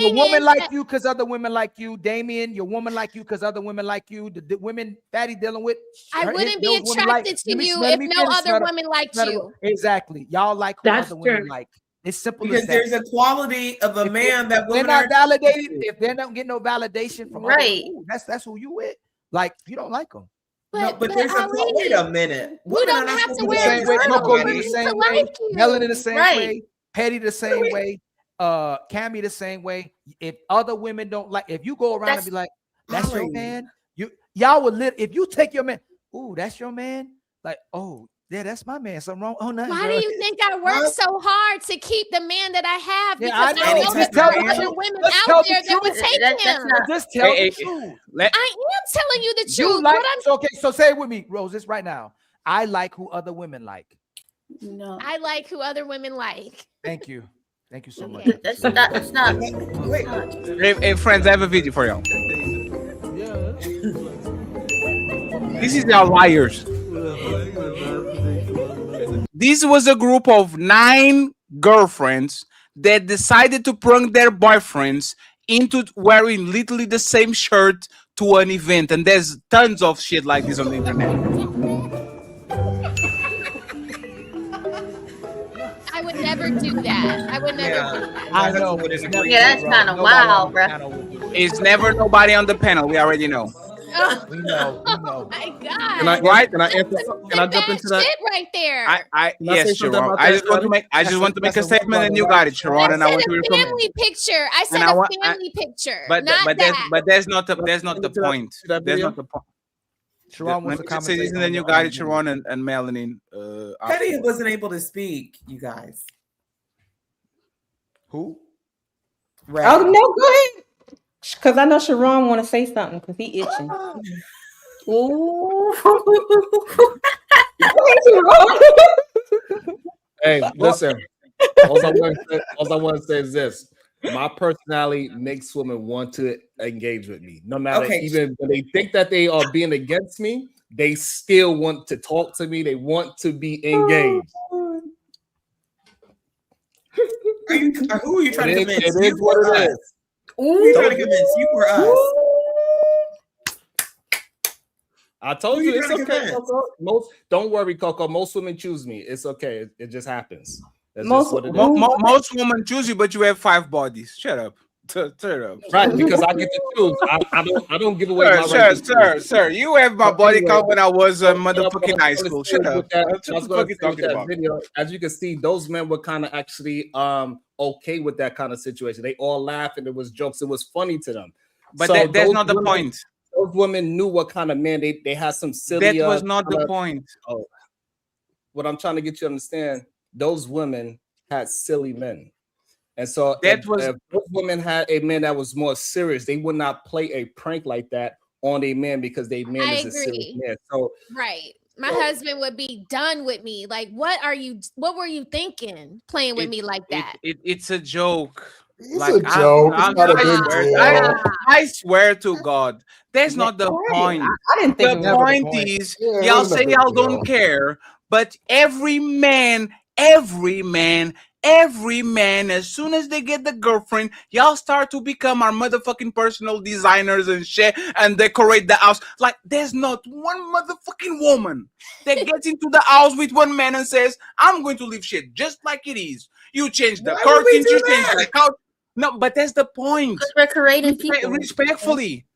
saying woman is like that you because other women like you. Damien, your woman like you because other women like you. The women Fatty dealing with. I wouldn't be those women like- attracted to Let me- you let if me no finish, other Smell the- women liked Smell the- you. Exactly. Y'all like who That's other women true. like. It's simple Because as that. there's a quality of a man that They're women not are validated. If they don't get no validation from Right. other, that's who you with. Like you don't like them. but there's Ali, wait a minute. you Women are don't not have supposed to be wear Same way, girdle Coco, for you me the to same way. like you. Melanie the same Right. way. Petty the same way. Cammy the same way. If other women don't like, if you go around and be like, "That's your Ali. man," y'all would live. If you take your man, "Ooh, that's your man," like, "Oh, yeah, that's my man." Something wrong? Oh, nothing. Why girl. do you think I work so hard to keep the man that I have? Yeah, Because I I know. know Just that there tell are the other truth. women Let's out tell the there that would truth. take That's him. not. Just tell Hey, the hey, truth. I am telling you the You truth. like What I'm so okay, so say it with me, Roses, right now. I like who other women like. No. I like who other women like. Thank you. Thank you so much. That's not. That's not. Hey, friends, I have a video for y'all. This is our liars. This was a group of 9 girlfriends that decided to prank their boyfriends into wearing literally the same shirt to an event, and there's tons of shit like this on the internet. I would never do that. I would never do that. I know. Yeah, that's kind of wild, bro. It's never nobody on the panel. We already know. Oh, We know. my God. Can I answer? Can I jump into that? Shit right there. I Can I say yes, something Sharon. about I that, just want to Scotty? make That's a a statement, one and you brother, got it, right? Sharon. I And I said want to a hear from family picture. I said And I a want- family picture, but not that. there's not the point. that There's video? not the point. Sharon Let wants me to just say this, commentate and then on you the- got on it, the- Sharon and Melanie. Petty afterwards. wasn't able to speak, you guys. Who? Right. Oh no, go ahead. Because I know Sharon want to say something because he itching. Ooh. Hey, listen. All I want to say is this: my personality makes women want to engage with me, no matter Okay. even when they think that they are being against me. They still want to talk to me. They want to be engaged. Who are you trying to convince? It You is what or it us? is. Who are you trying to convince? You or us? I told Who you you it's trying to okay. convince? Coco. Don't worry, Coco. Most women choose me. It's okay. It just happens. That's Most- just what it is. Most women choose you, but you have 5 bodies. Shut up. Shut up. Right, because I get to choose. I don't give away my right to choose. Sir. You have my But body anyway, count when I was what I motherfucking was high gonna school. say Shut with up. that- What I was the gonna fuck you say with talking that about? video, as you can see, those men were kind of actually okay with that kind of situation. They all laughed and it was jokes. It was funny to them. But So that's those not the women- point. Those women knew what kind of man they had some silly. That was not the kinda- point. Oh, what I'm trying to get you to understand, those women had silly men. And so if those women had a man that was more serious, they would not play a prank like that on a man because they man I is a serious agree. man. So Right. My husband would be done with me. Like, what were you thinking playing with me like that? It's a joke. It's a joke. It's not a big deal. I swear to God, that's not the Right. point. I didn't think The it was. point is, Yeah, it y'all wasn't a say big y'all deal. don't care, but every man, as soon as they get the girlfriend, y'all start to become our motherfucking personal designers and shit and decorate the house. Like, there's not one motherfucking woman that gets into the house with one man and says, I'm going to leave shit just like it is. You change the Why would we curtains, do you change that? the couch. No, but that's the point. Because we're creative people. Respectfully,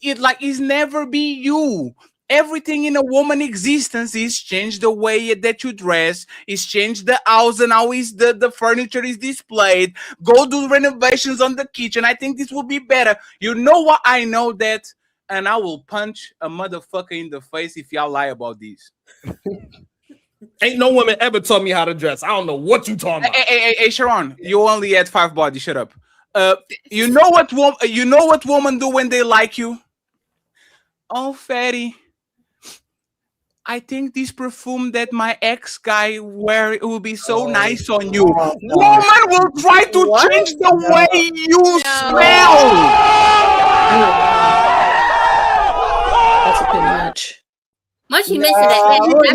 it like it's never be you. Everything in a woman existence is change the way that you dress, is change the house and how is the furniture is displayed. Go do renovations on the kitchen. I think this will be better. You know what? I know that, and I will punch a motherfucker in the face if y'all lie about this. Ain't no woman ever taught me how to dress. I don't know what you talking about. Hey, Sharon, you only had 5 bodies. Shut up. You know what women do when they like you? Oh, fatty, I think this perfume that my ex guy wear it will be so nice on you. Woman will try to change the way you smell. That's a bit much. Once you mentioned that, What are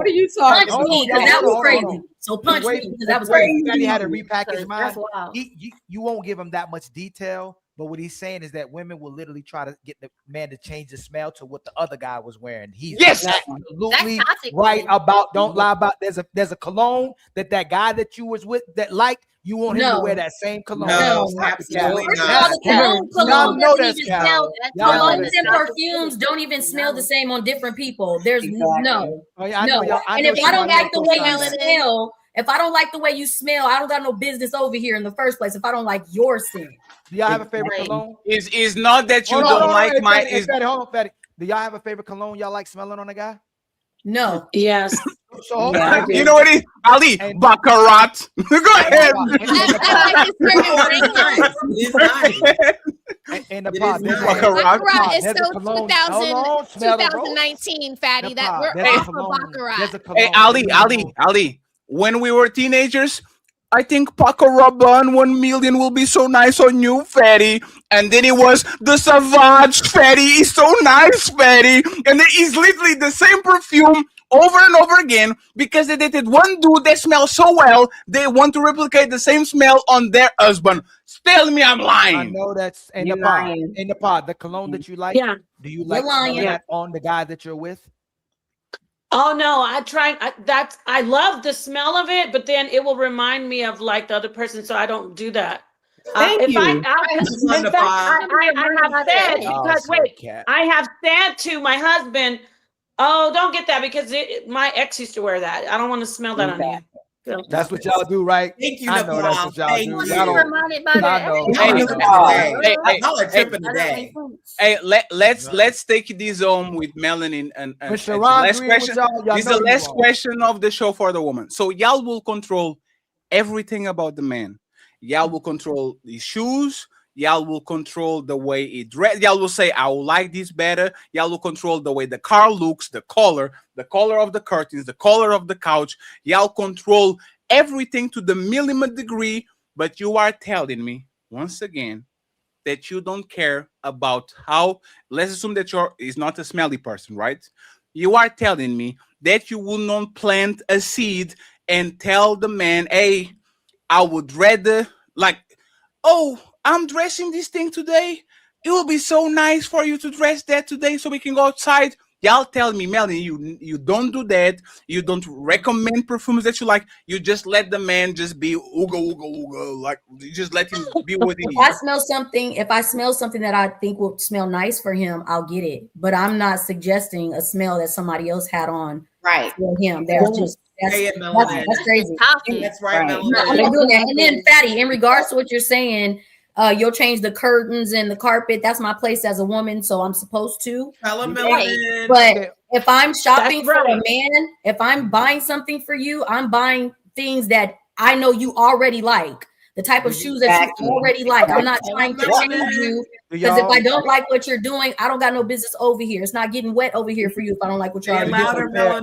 you talking about? Punch me, because that was crazy. So punch me, because that was crazy. Fatty had to repack his mind. That's wild. You won't give him that much detail, but what he's saying is that women will literally try to get the man to change the smell to what the other guy was wearing. He's absolutely right about. Don't lie about. There's a cologne that guy that you was with that liked. You want him to wear that same cologne. No, absolutely not. Cologne and perfumes don't even smell the same on different people. There's no. And if I don't like the way you smell, if I don't like the way you smell, I don't got no business over here in the first place. If I don't like your scent. Do y'all have a favorite cologne? Is not that you don't like my. Fatty, hold on, Fatty. Do y'all have a favorite cologne y'all like smelling on a guy? No. Yes. So you know what it is? Ali Baccarat. Go ahead. And the pod. Baccarat is so 2019, Fatty. That we're off for Baccarat. Hey, Ali. When we were teenagers, I think Paco Rabanne 1 million will be so nice on you, Fatty. And then it was the Savage, Fatty is so nice, Fatty. And it's literally the same perfume over and over again because they dated one dude that smells so well, they want to replicate the same smell on their husband. Tell me I'm lying. I know that's in the pod. In the pod, the cologne that you like. Yeah. Do you like that on the guy that you're with? Oh no, I love the smell of it, but then it will remind me of like the other person, so I don't do that. Thank you. I have said to my husband, "Oh, don't get that because my ex used to wear that. I don't want to smell that on you." That's what y'all do, right? Thank you, I know that's what y'all do. Hey, let's take this home with Melanin and last question. This is the last question of the show for the woman. So y'all will control everything about the man. Y'all will control the shoes. Y'all will control the way it dress. Y'all will say, I will like this better. Y'all will control the way the car looks, the color of the curtains, the color of the couch. Y'all control everything to the millimeter degree. But you are telling me, once again, that you don't care about how, let's assume that is not a smelly person, right? You are telling me that you will not plant a seed and tell the man, hey, I would rather, like, oh, I'm dressing this thing today. It will be so nice for you to dress that today so we can go outside. Y'all tell me, Melanie, you don't do that. You don't recommend perfumes that you like. You just let the man just be ooga. Like, you just let him be what he is. If I smell something that I think will smell nice for him, I'll get it. But I'm not suggesting a smell that somebody else had on for him. That's crazy. That's right, Melanie. I'm doing that. And then, Fatty, in regards to what you're saying, you'll change the curtains and the carpet. That's my place as a woman, so I'm supposed to. But if I'm shopping for a man, if I'm buying something for you, I'm buying things that I know you already like. The type of shoes that you already like. I'm not trying to change you Because if I don't like what you're doing, I don't got no business over here. It's not getting wet over here for you if I don't like what you're Do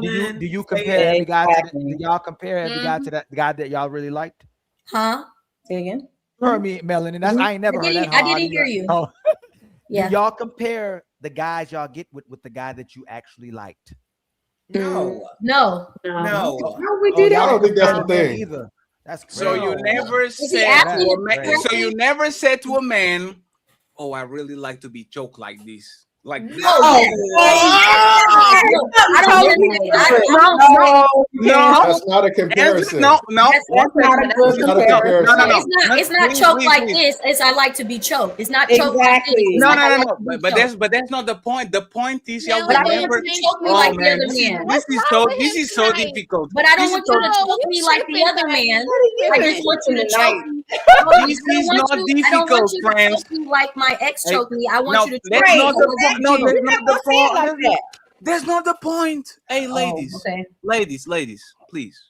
doing. you compare every guy to do y'all compare every guy to the guy that y'all really liked? Huh? Say again. Heard me, Melanie. That's I ain't never heard that. I didn't hear you. Oh. Yeah. Do y'all compare the guys y'all get with the guy that you actually liked? No. No. No. How we do that? I don't think that's the thing. Either. That's crazy. So you never said to a man, so you never said to a man, "Oh, I really like to be choked like this." Like No, that's not a comparison. No, That's not a good comparison. It's not choked like this. It's I like to be choked. It's not choked like this. No. But that's not the point. The point is y'all But I don't never. want you to choke me like the other man. This is so difficult. But I don't want you to choke me like the other man. I just want you to choke me. This is not difficult, friends. Like my ex choked me. I want you to choke that's me. not the point. No, that's not the like point. that. That's not the point. Hey, ladies, okay. ladies, please.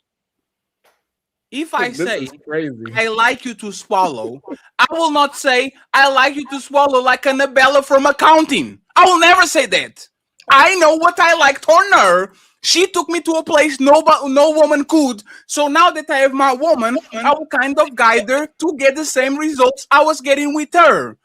If I This say is crazy. I like you to swallow, I will not say I like you to swallow like Annabella from accounting. I will never say that. I know what I liked on her. She took me to a place no woman could. So now that I have my woman, I will kind of guide her to get the same results I was getting with her.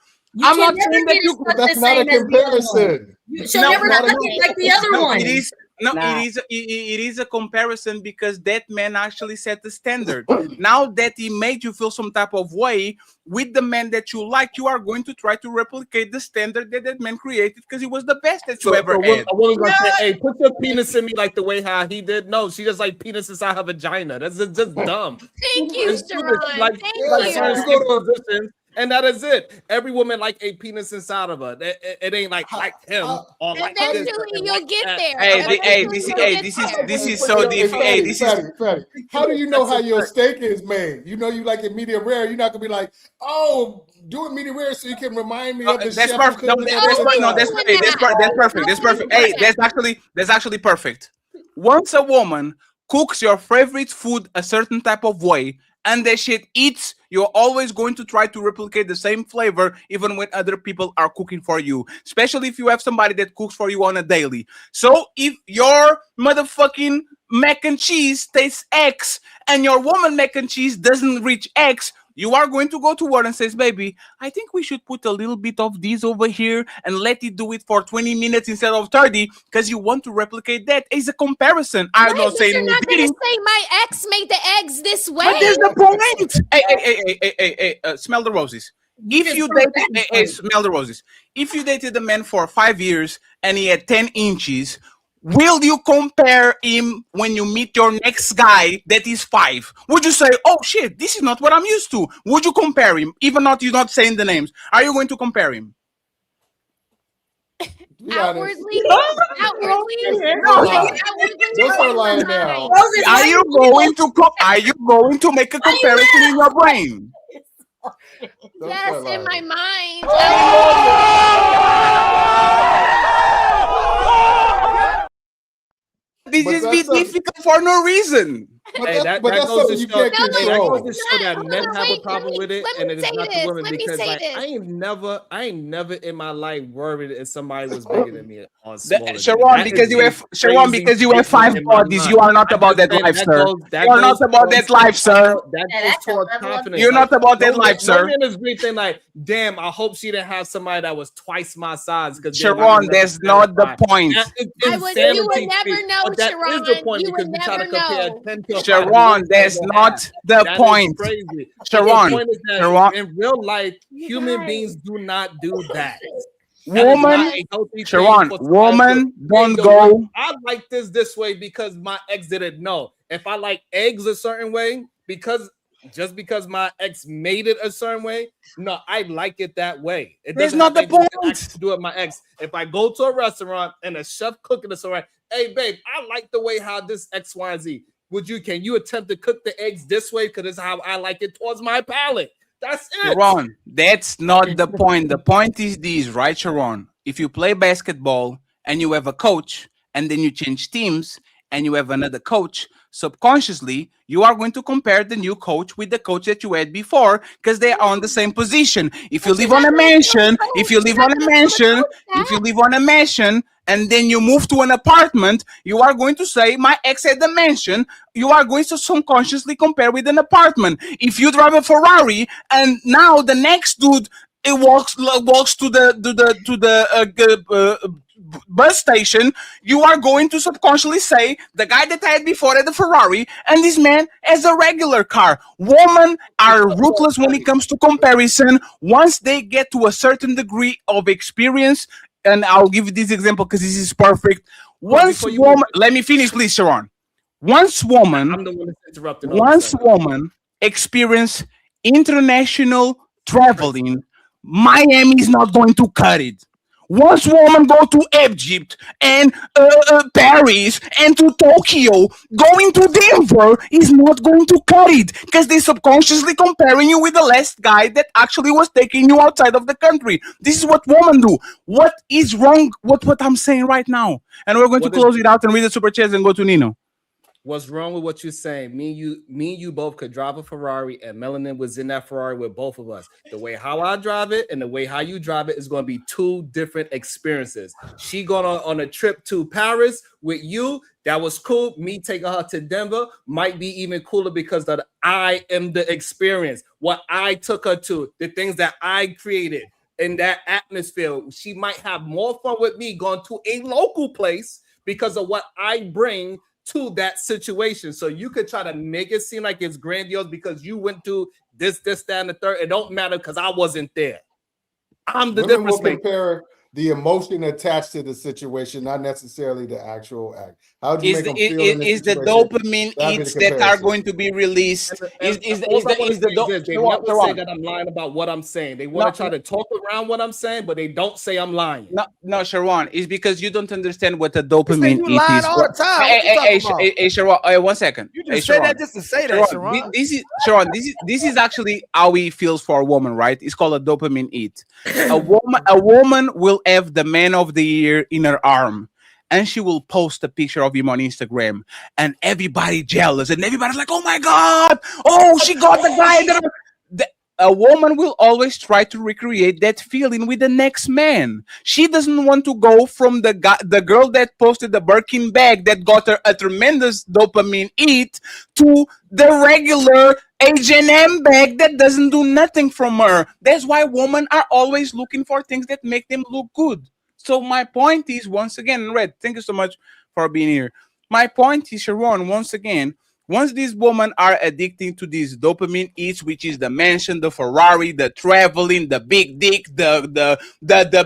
I'm not saying that you. That's not a comparison. She'll never look like the other one. It is. No, it is a comparison because that man actually set the standard. Now that he made you feel some type of way with the man that you like, you are going to try to replicate the standard that man created because he was the best that you ever had. A woman's gonna say, "Hey, put your penis in me like the way how he did." No, she just like penis inside her vagina. That's just dumb. Thank you, It's stupid. Sharon. Like Thank so you you. go to positions, and that is it. Every woman like a penis inside of her. It ain't like him or like this. Eventually, and you'll like get that. there. This is so difficult. Hey, this is. Fatty. How do you know how your steak is made? You know you like it medium rare. You're not gonna be like, oh, do it medium rare so you can remind me of the That's chef. perfect. That's perfect. That's perfect. Hey, that's actually perfect. Once a woman cooks your favorite food a certain type of way, and that shit eats, you're always going to try to replicate the same flavor even when other people are cooking for you, especially if you have somebody that cooks for you on a daily. So if your motherfucking mac and cheese tastes X and your woman mac and cheese doesn't reach X, you are going to go to her and says, "Baby, I think we should put a little bit of this over here and let it do it for 20 minutes instead of 30 because you want to replicate that." It's a comparison. I'm not saying You're we not gonna didn't. say my ex made the eggs this way. But there's the point. Hey, smell the roses. If you dated, smell the roses. If you dated a man for 5 years and he had 10 inches, will you compare him when you meet your next guy that is 5? Would you say, "Oh shit, this is not what I'm used to"? Would you compare him, even not you're not saying the names? Are you going to compare him? Outwardly, Don't start lying now. Are you going to make a comparison in your brain? Yes, in my mind. This is be difficult for no reason. Hey, that that's goes to something you show. can't Hey, that control. goes to show that men have a problem with it, and it is say not the this. women. Let me Because say like this. I ain't never in my life worried if somebody was bigger than me on smaller. Sharon, because you have 5 bodies, you are not about that life, sir. You are not about that life, sir. That goes towards confidence. You're not about that life, sir. No man is breathing like, damn, I hope she didn't have somebody that was twice my size. Sharon, that's not the point. You would never know, Sharon. You would never know. Sharon, that's not the point. Crazy. Sharon, The point is that in real life, human beings do not do that. Woman, Sharon, woman, don't go. I like this way because my ex didn't know. If I like eggs a certain way, just because my ex made it a certain way, no, I like it that way. It That's doesn't not have the anything point. to do with my ex. If I go to a restaurant and a chef cooking this right, hey babe, I like the way how this X, Y, and Z. Can you attempt to cook the eggs this way? Because it's how I like it towards my palate. That's it. Sharon, that's not the point. The point is this, right, Sharon? If you play basketball and you have a coach and then you change teams and you have another coach, subconsciously you are going to compare the new coach with the coach that you had before because they are on the same position. If you live on a mansion, if you live on a mansion, and then you move to an apartment, you are going to say, my ex had the mansion. You are going to subconsciously compare with an apartment. If you drive a Ferrari and now the next dude walks to the bus station, you are going to subconsciously say the guy that I had before had a Ferrari and this man has a regular car. Women are ruthless when it comes to comparison. Once they get to a certain degree of experience, and I'll give you this example because this is perfect. Once woman, let me finish, please, Sharon. Once woman, I'm the one that's interrupting. once woman experience international traveling, Miami is not going to cut it. Once woman go to Egypt and Paris and to Tokyo, going to Denver is not going to cut it because they subconsciously comparing you with the last guy that actually was taking you outside of the country. This is what women do. What is wrong with what I'm saying right now? And we're going to close it out and read the super chats and go to Nino. What's wrong with what you're saying? Me and you both could drive a Ferrari, and Melanin was in that Ferrari with both of us. The way how I drive it and the way how you drive it is going to be two different experiences. She going on a trip to Paris with you. That was cool. Me taking her to Denver might be even cooler because that I am the experience. What I took her to, the things that I created in that atmosphere. She might have more fun with me going to a local place because of what I bring to that situation. So you could try to make it seem like it's grandiose because you went to this, that, and the third. It don't matter because I wasn't there. I'm the Women will difference maker. compare the emotion attached to the situation, not necessarily the actual act. How do you make them feel in this is the situation? dopamine That'd be the hits that are comparison. going to be released? They never say that I'm lying about what I'm saying. They want to try to talk around what I'm saying, but they don't say I'm lying. No, Sharon, it's because you don't understand what the dopamine you hit lying is. all the time. What you talking about? Hey, Sharon, 1 second. You just say that just to say that, Sharon. This is actually how it feels for a woman, right? It's called a dopamine hit. A woman will have the man of the year in her arm, and she will post a picture of him on Instagram, and everybody jealous, and everybody's like, "Oh my god! Oh, she got the guy that." A woman will always try to recreate that feeling with the next man. She doesn't want to go from the girl that posted the Birkin bag that got her a tremendous dopamine hit to the regular H&M bag that doesn't do nothing from her. That's why women are always looking for things that make them look good. So my point is, once again, Red, thank you so much for being here. My point is, Sharon, once again, once these women are addicted to these dopamine hits, which is the mansion, the Ferrari, the traveling, the big dick, the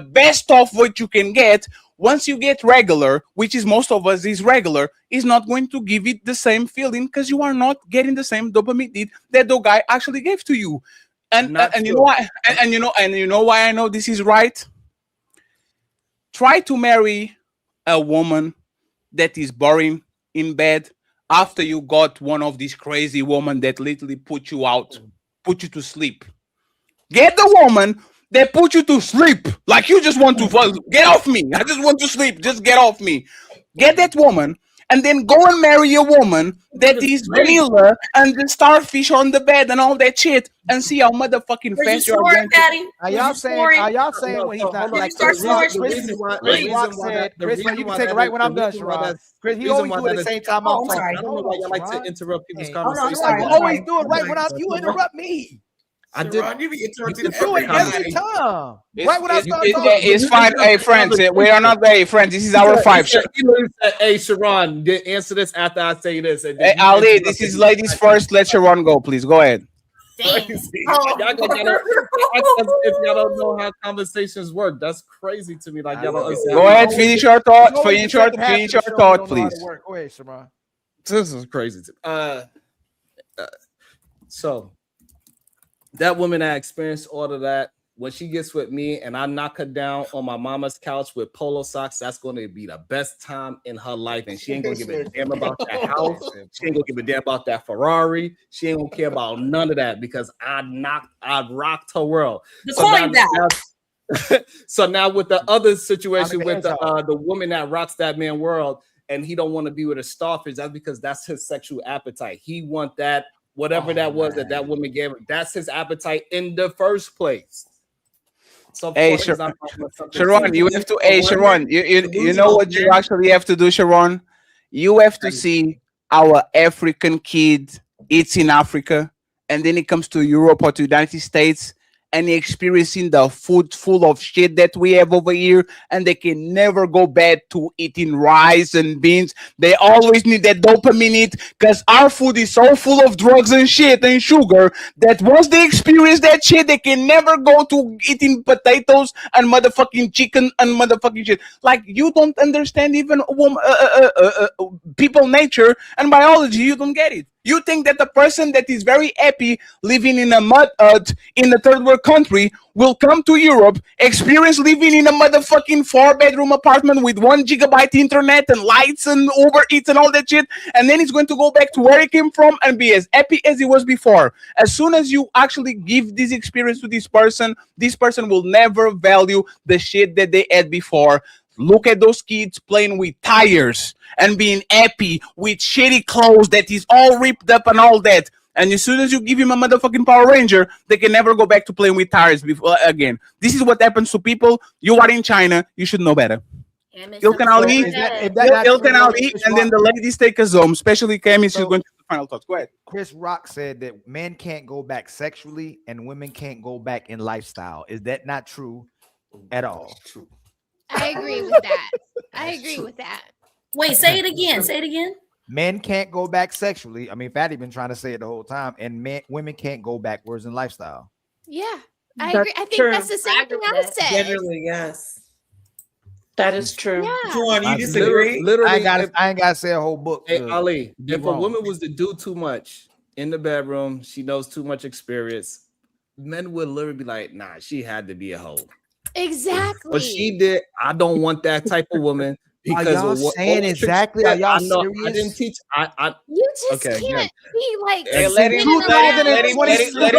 best of what you can get, once you get regular, which is most of us is regular, is not going to give it the same feeling because you are not getting the same dopamine hit that the guy actually gave to you. And you know why? And you know why I know this is right? Try to marry a woman that is boring in bed after you got one of these crazy women that literally put you out, put you to sleep. Get the woman that put you to sleep. Like you just want to get off me. I just want to sleep. Just get off me. Get that woman and then go and marry a woman that is vanilla and the starfish on the bed and all that shit and see how motherfucking fast you are going to. Are y'all saying when he's not like Chris, you can take it right when I'm done, Sharon. Chris, he always do it at the same time I'm talking. I don't know why y'all like to interrupt people's You conversations. always do it right when you interrupt me. I did. You be interrupting do it every time. Right when I start talking. It's fine. Hey, friends, we are not very friends. This is our five. Hey, Sharon, answer this after I say this. Hey, Ali, this is ladies first. Let Sharon go, please. Go ahead. If y'all don't know how conversations work, that's crazy to me. Like y'all don't understand. Go ahead, finish your thought. Finish your thought, please. Go ahead, Sharon. This is crazy. So that woman that experienced all of that, when she gets with me and I knock her down on my mama's couch with polo socks, that's going to be the best time in her life. And she ain't going to give a damn about that house. She ain't going to give a damn about that Ferrari. She ain't going to care about none of that because I rocked her world. So now with the other situation with the woman that rocks that man world, and he don't want to be with a starfish, that's because that's his sexual appetite. He want that whatever that was that woman gave him. That's his appetite in the first place. So of Hey, course he's not talking about something Sharon, you have to. Hey, Sharon, you know what you actually have to do, Sharon? You have to see our African kid eats in Africa, and then it comes to Europe or to the United States, and experiencing the food full of shit that we have over here, and they can never go back to eating rice and beans. They always need that dopamine hit because our food is so full of drugs and shit and sugar that once they experience that shit, they can never go to eating potatoes and motherfucking chicken and motherfucking shit. Like, you don't understand even people nature and biology. You don't get it. You think that the person that is very happy living in a mud hut in a third world country will come to Europe, experience living in a motherfucking 4-bedroom apartment with 1 gigabyte internet and lights and Uber Eats and all that shit, and then he's going to go back to where he came from and be as happy as he was before. As soon as you actually give this experience to this person will never value the shit that they had before. Look at those kids playing with tires and being happy with shitty clothes that is all ripped up and all that. And as soon as you give him a motherfucking Power Ranger, they can never go back to playing with tires before again. This is what happens to people. You are in China. You should know better. You can all eat, and then the ladies take us home, especially Cammy. She's going to the final thoughts. Go ahead. Chris Rock said that men can't go back sexually and women can't go back in lifestyle. Is that not true at all? True. I agree with that. I agree with that. Wait, say it again. Say it again. Men can't go back sexually. I mean, Fatty been trying to say it the whole time, and women can't go backwards in lifestyle. Yeah, I agree. I think that's the same thing I said. Generally, yes. That is true. Yeah. Juan, you disagree? Literally, I ain't got to say a whole book. Hey, Ali, if a woman was to do too much in the bedroom, she knows too much experience, men would literally be like, nah, she had to be a hoe. Exactly. What she did, I don't want that type of woman. Because are y'all saying exactly? Are y'all serious? I didn't teach. You just can't be like. Hey, let him.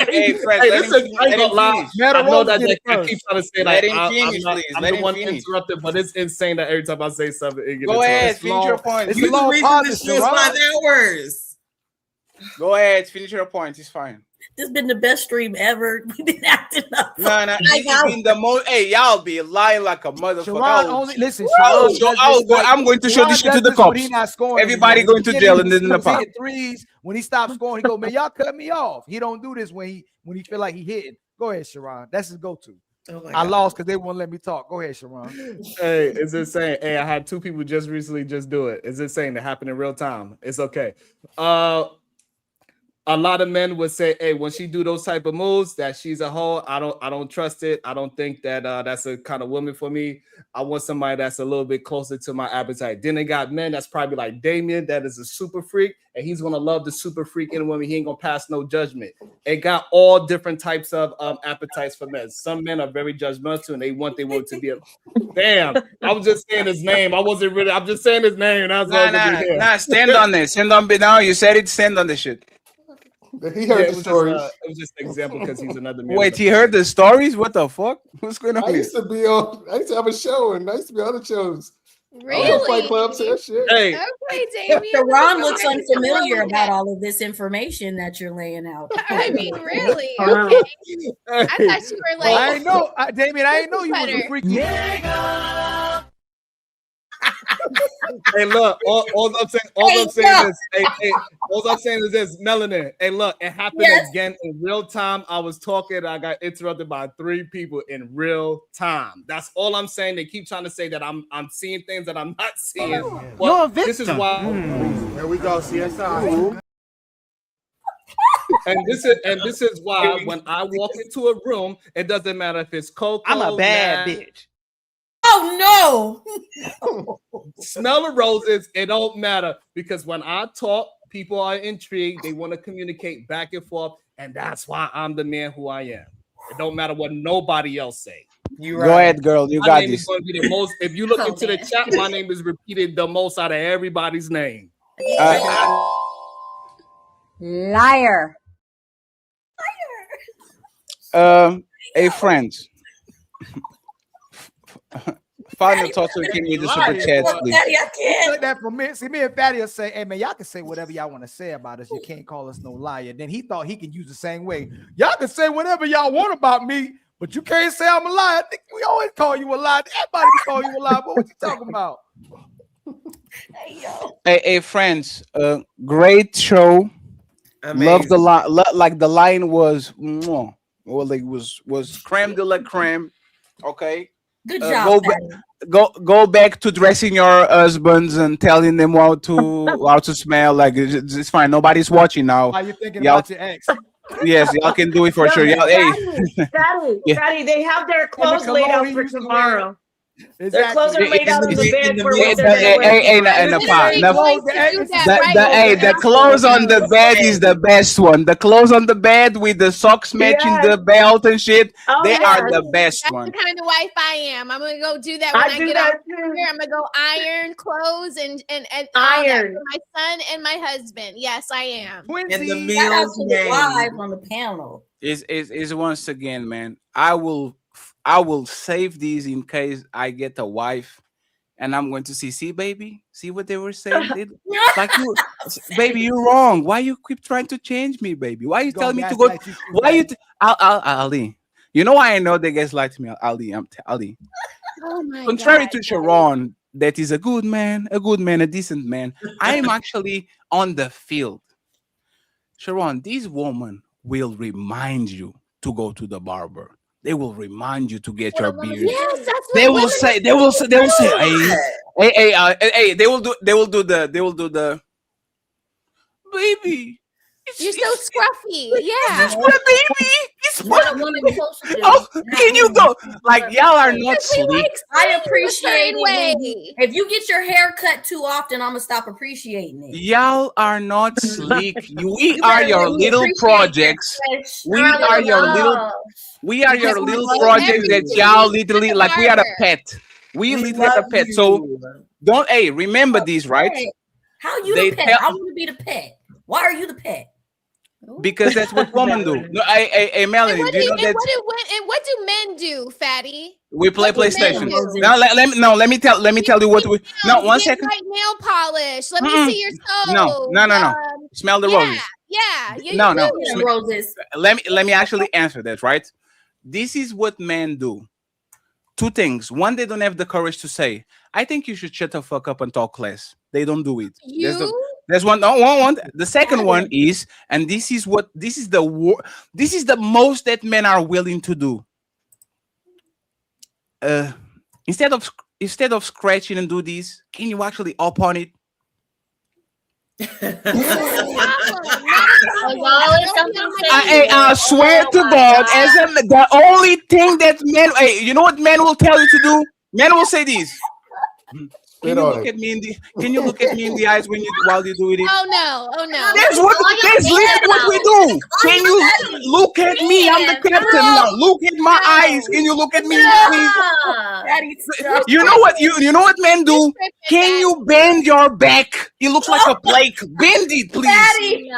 Hey, Fred, I know that I keep trying to say that. I'm the one interrupted, but it's insane that every time I say something, it gets Go ahead, finish your point. It's a long podcast. 5 hours. Go ahead, finish your point. It's fine. This has been the best stream ever. We've been acting up. No, this has been the most. Hey, y'all be lying like a motherfucker. Listen, I'm going to show this shit to the cops. Everybody going to jail and then in the park. Threes. When he stops scoring, he go, man, y'all cut me off. He don't do this when he feel like he hitting. Go ahead, Sharon. That's his go-to. I lost because they won't let me talk. Go ahead, Sharon. Hey, it's insane. Hey, I had 2 people just recently just do it. It's insane. It happened in real time. It's okay. A lot of men would say, hey, when she do those type of moves, that she's a hoe. I don't trust it. I don't think that that's a kind of woman for me. I want somebody that's a little bit closer to my appetite. Then they got men that's probably like Damien, that is a super freak, and he's gonna love the super freak in a woman. He ain't gonna pass no judgment. It got all different types of appetites for men. Some men are very judgmental and they want their woman to be a damn. I was just saying his name. I wasn't really, I'm just saying his name. That's nah, stand on it. Stand on it now. You said it, stand on the shit. He heard the stories. It was just an example because he's another man. Wait, he heard the stories? What the fuck? What's going on I used to have a show, and I used to be on other shows. Really? Fight clubs and shit. Hey, okay, Damien. Sharon looks unfamiliar about all of this information that you're laying out. I mean, really? Okay. I thought you were like. I ain't know, Damien. I ain't know you was a freaky. Hey, look, all I'm saying is this, Melanin. Hey, look, it happened again in real time. I was talking, I got interrupted by 3 people in real time. That's all I'm saying. They keep trying to say that I'm seeing things that I'm not seeing. You're a victim. This is why. Here we go, CSI. And this is why when I walk into a room, it doesn't matter if it's Coco. I'm a bad bitch. Oh no! Smell the roses. It don't matter because when I talk, people are intrigued. They want to communicate back and forth, and that's why I'm the man who I am. It don't matter what nobody else say. Go ahead, girl. You got this. The most, if you look into the chat, my name is repeated the most out of everybody's name. Liar. Hey, friends. Final thoughts so we can read the super Lying, chats, boy. please. Daddy, I You can't. took that from me. See, me and Fatty will say, hey man, y'all can say whatever y'all want to say about us. You can't call us no liar. Then he thought he can use the same way. Y'all can say whatever y'all want about me, but you can't say I'm a liar. I think we always call you a liar. Everybody can call you a liar. But what you talking about? Hey, yo. Hey, friends, great show. Love the line. Like the line was, mwah. Well, like was creme de la creme. Okay. Good job, Fatty. Go back to dressing your husbands and telling them how to smell. Like it's fine. Nobody's watching now. Why you thinking Y'all, about your ex? yes, y'all can do it for sure. Y'all, hey, yeah. Fatty, they have their clothes laid out for tomorrow. Their clothes are Exactly. laid out on the bed for Hey, what they're gonna wear tomorrow. the clothes on the bed is the best one. The clothes on the bed with the socks matching the belt and shit. They are the best That's one. the kind of wife I am. I'm gonna go do that when I do get that out here. I'm gonna go iron clothes and all that Iron. for my son and my husband. Yes, I am. And the Shout out meals to the made. wives on the panel. Is once again, man. I will save these in case I get a wife, and I'm going to see, baby, see what they were saying. Like you, baby, you're wrong. Why you keep trying to change me, baby? Why you telling me to go? Why you? Ali. You know why I know they gaslight to me, Ali. Ali. Oh my Contrary God. to Sharon, that is a good man, a decent man. I am actually on the field. Sharon, these women will remind you to go to the barber. They will remind you to get your beard. Yes, that's They what will say, they will say, hey, they will do the baby. You're so scruffy. Yeah. It's what, baby? It's What what? a woman is supposed to do. Oh, can you go? Like y'all are not sleek. I appreciate it when way. if you get your hair cut too often, I'm gonna stop appreciating it. Y'all are not sleek. We You are better your let me little appreciate projects. that fresh We style are of your love. little. We are your Because we little love projects that you. y'all literally The like. We are a barber. pet. We We literally are a love pet. So you. don't. Hey, remember these, right? Pet. How you They the pet? tell- I want to be the pet. Why are you the pet? Because that's what women do. No, hey, And Melanie, what do you know that what do men do, Fatty? we play What do men PlayStation? do? Now let me tell you what we. No, one Get second. white nail polish. Let me Mm-mm. see your No, toes. no. Smell the roses. Yeah, you No. do. Roses. Let me actually answer that. Right. This is what men do. Two things. One, they don't have the courage to say, I think you should shut the fuck up and talk less. They don't do it. There's one. No, one. The second one is, and this is the most that men are willing to do. Instead of scratching and do this, can you actually up on it? I swear to God, the only thing that men, hey, you know what men will tell you to do? Men will say this. Can you look at me in the? Can you look at me in the eyes while you do it? Oh no! That's literally what we do. Can you look at me? I'm the captain. Now look at my eyes. Can you look at me, please? You know what? You know what men do? Can you bend your back? It looks like a plate. Bend it, please.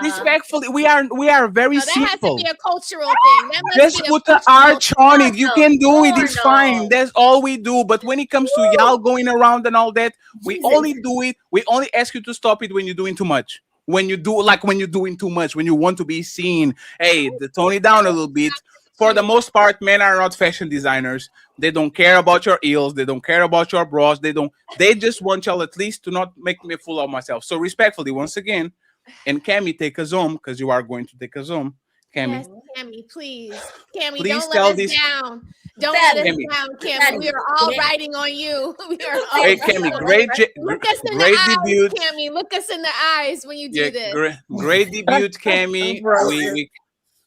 Respectfully, we are very No, that has to simple. be a cultural thing. That must Just be a put the cultural arch on it. You can do it. It's fine. That's all we do. But when it comes to y'all going around and all that, we only do it. We only ask you to stop it when you're doing too much. When you're doing too much. When you want to be seen. Hey, tone it down a little bit. For the most part, men are not fashion designers. They don't care about your heels. They don't care about your bras. They just want y'all at least to not make me a fool of myself. So respectfully, once again, and Cammy, take us home because you are going to take us home. Cammy. Yes, Cammy, please. Cammy, Please don't tell let us this- down. Don't let us Cammy. down, Cammy. We are all riding on you. We are all Hey, Cammy, Look us in great the debut. eyes, Cammy. Look us in the eyes when you do Yeah, this. great debut, Cammy.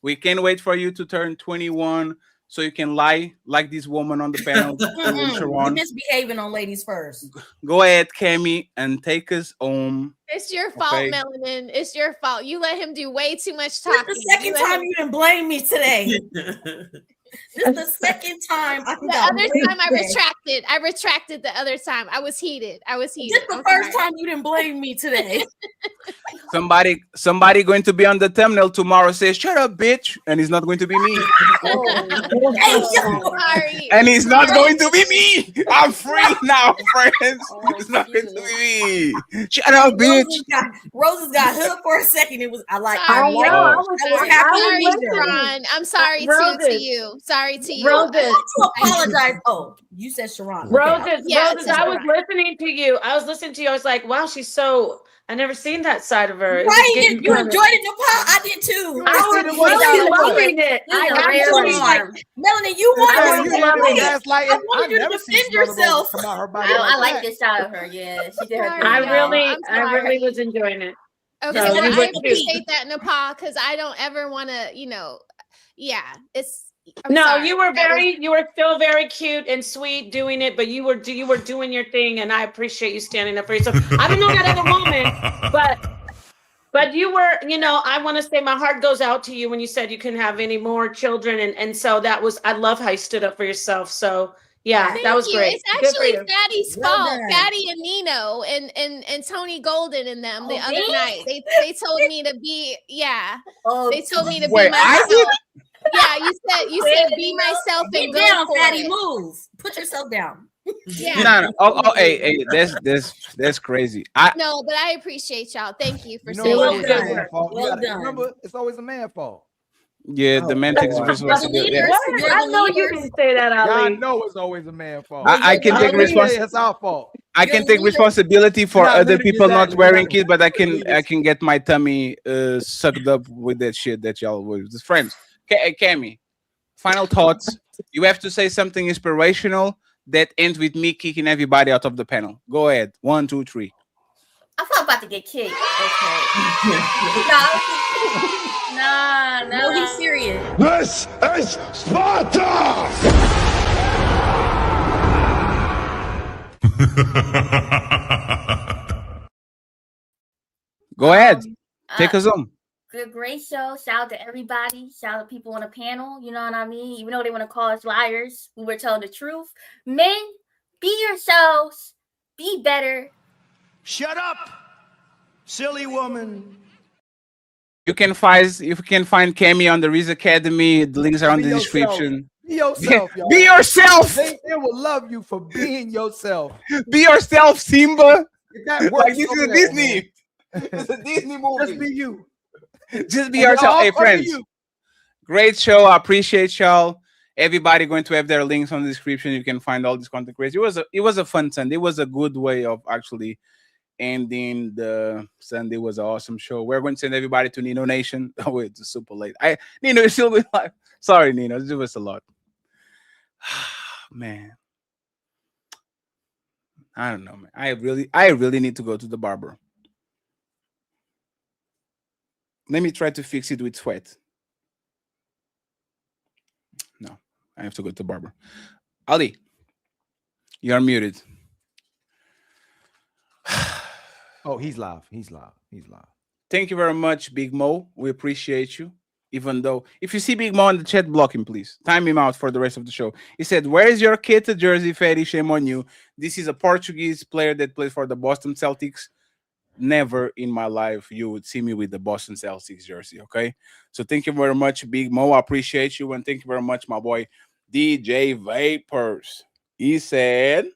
We can't wait for you to turn 21 so you can lie like this woman on the panel. You're misbehaving on ladies first. Go ahead, Cammy, and take us home. It's your fault, Okay. Melanin. It's your fault. You let him do way too much That's talking. the second time you didn't blame me today. This is the second time I The got other blamed time I today. retracted. I retracted the other time. I was heated. This the first time you didn't blame me today. Somebody going to be on the thumbnail tomorrow says, "Shut up, bitch," and it's not going to be me. Sorry. And it's not going to be me. I'm free now, friends. It's not going to be me. Shut up, bitch. Roses got hood for a second. It was I Sorry. was happy. Sorry, Sharon. I'm sorry to you. Sorry to you. Roses. I want to apologize. Oh, you said Sharon. Roses, Yeah, Roses, I was listening to you. I was was like, wow, she's so. I never seen that side of her. It was Right, getting you kind of- enjoyed it, Nepal. I did too. I was really loving it. I I actually like Melanie. You wanted I to was loving it. I wanted you to defend yourself. I like this side of her. Yeah, she did her thing. I y'all. really, I'm I sorry. really was enjoying it. Okay, So well, you I were too. appreciate that, Nepal, because I don't ever want to, I'm No, sorry. you were That was- you were still very cute and sweet doing it, but you were doing your thing, and I appreciate you standing up for yourself. I don't know that other woman, but you were, I want to say my heart goes out to you when you said you couldn't have any more children, and so that was, I love how you stood up for yourself. So yeah, Thank that was you. great. It's Good for actually you. Fatty's Well fault. done. Fatty and Nino and Tony Golden and them the other really? night. They told me to be they told me to be Wait, I myself. Yeah, you said be myself and Get go down, for Fatty. it. Move. Put yourself down. Yeah. No. Hey, that's crazy. No, but I appreciate y'all. Thank you for You know saying what? that. It's a man fault. You Well gotta done. remember, it's always a man fault. Yeah, the man takes responsibility. Yeah. I know you didn't say that, Y'all Ali. know it's always a man fault. I can take responsibility. It's our fault. I can take responsibility for Yeah, other leave it people at not that. wearing kids, but I can get my tummy sucked up with that shit that y'all were just friends. Cammy, final thoughts. You have to say something inspirational that ends with me kicking everybody out of the panel. Go ahead. 1, 2, 3. I thought I'm about to get kicked. Okay. Nah. No, he's serious. This is Sparta! Go ahead. Take us home. Great show. Shout out to everybody. Shout out to people on the panel. You know what I mean? Even though they want to call us liars, we were telling the truth. Men, be yourselves. Be better. Shut up, silly woman. You can find Cammy on the Riz Academy. The links are on the description. Be yourself, y'all. Be yourself. They will love you for being yourself. Be yourself, Simba. That Like works this is over a there, Disney. It's a Disney movie. Just be you. Just be And yourself. y'all Hey, under friends. you. Great show. I appreciate y'all. Everybody going to have their links on the description. You can find all this content creators. It was a fun Sunday. It was a good way of actually ending the Sunday. Was an awesome show. We're going to send everybody to Nino Nation. Oh, it's super late. Nino is still with live. Sorry, Nino. It was a lot. Man. I don't know, man. I really need to go to the barber. Let me try to fix it with sweat. No, I have to go to the barber. Ali, you're muted. Oh, he's live. Thank you very much, Big Mo. We appreciate you. Even though, if you see Big Mo in the chat, block him, please. Time him out for the rest of the show. He said, "Where is your kit jersey, Fatty? Shame on you. This is a Portuguese player that plays for the Boston Celtics. Never in my life you would see me with the Boston Celtics jersey." Okay, so thank you very much, Big Mo. I appreciate you, and thank you very much, my boy DJ Vapors. He said,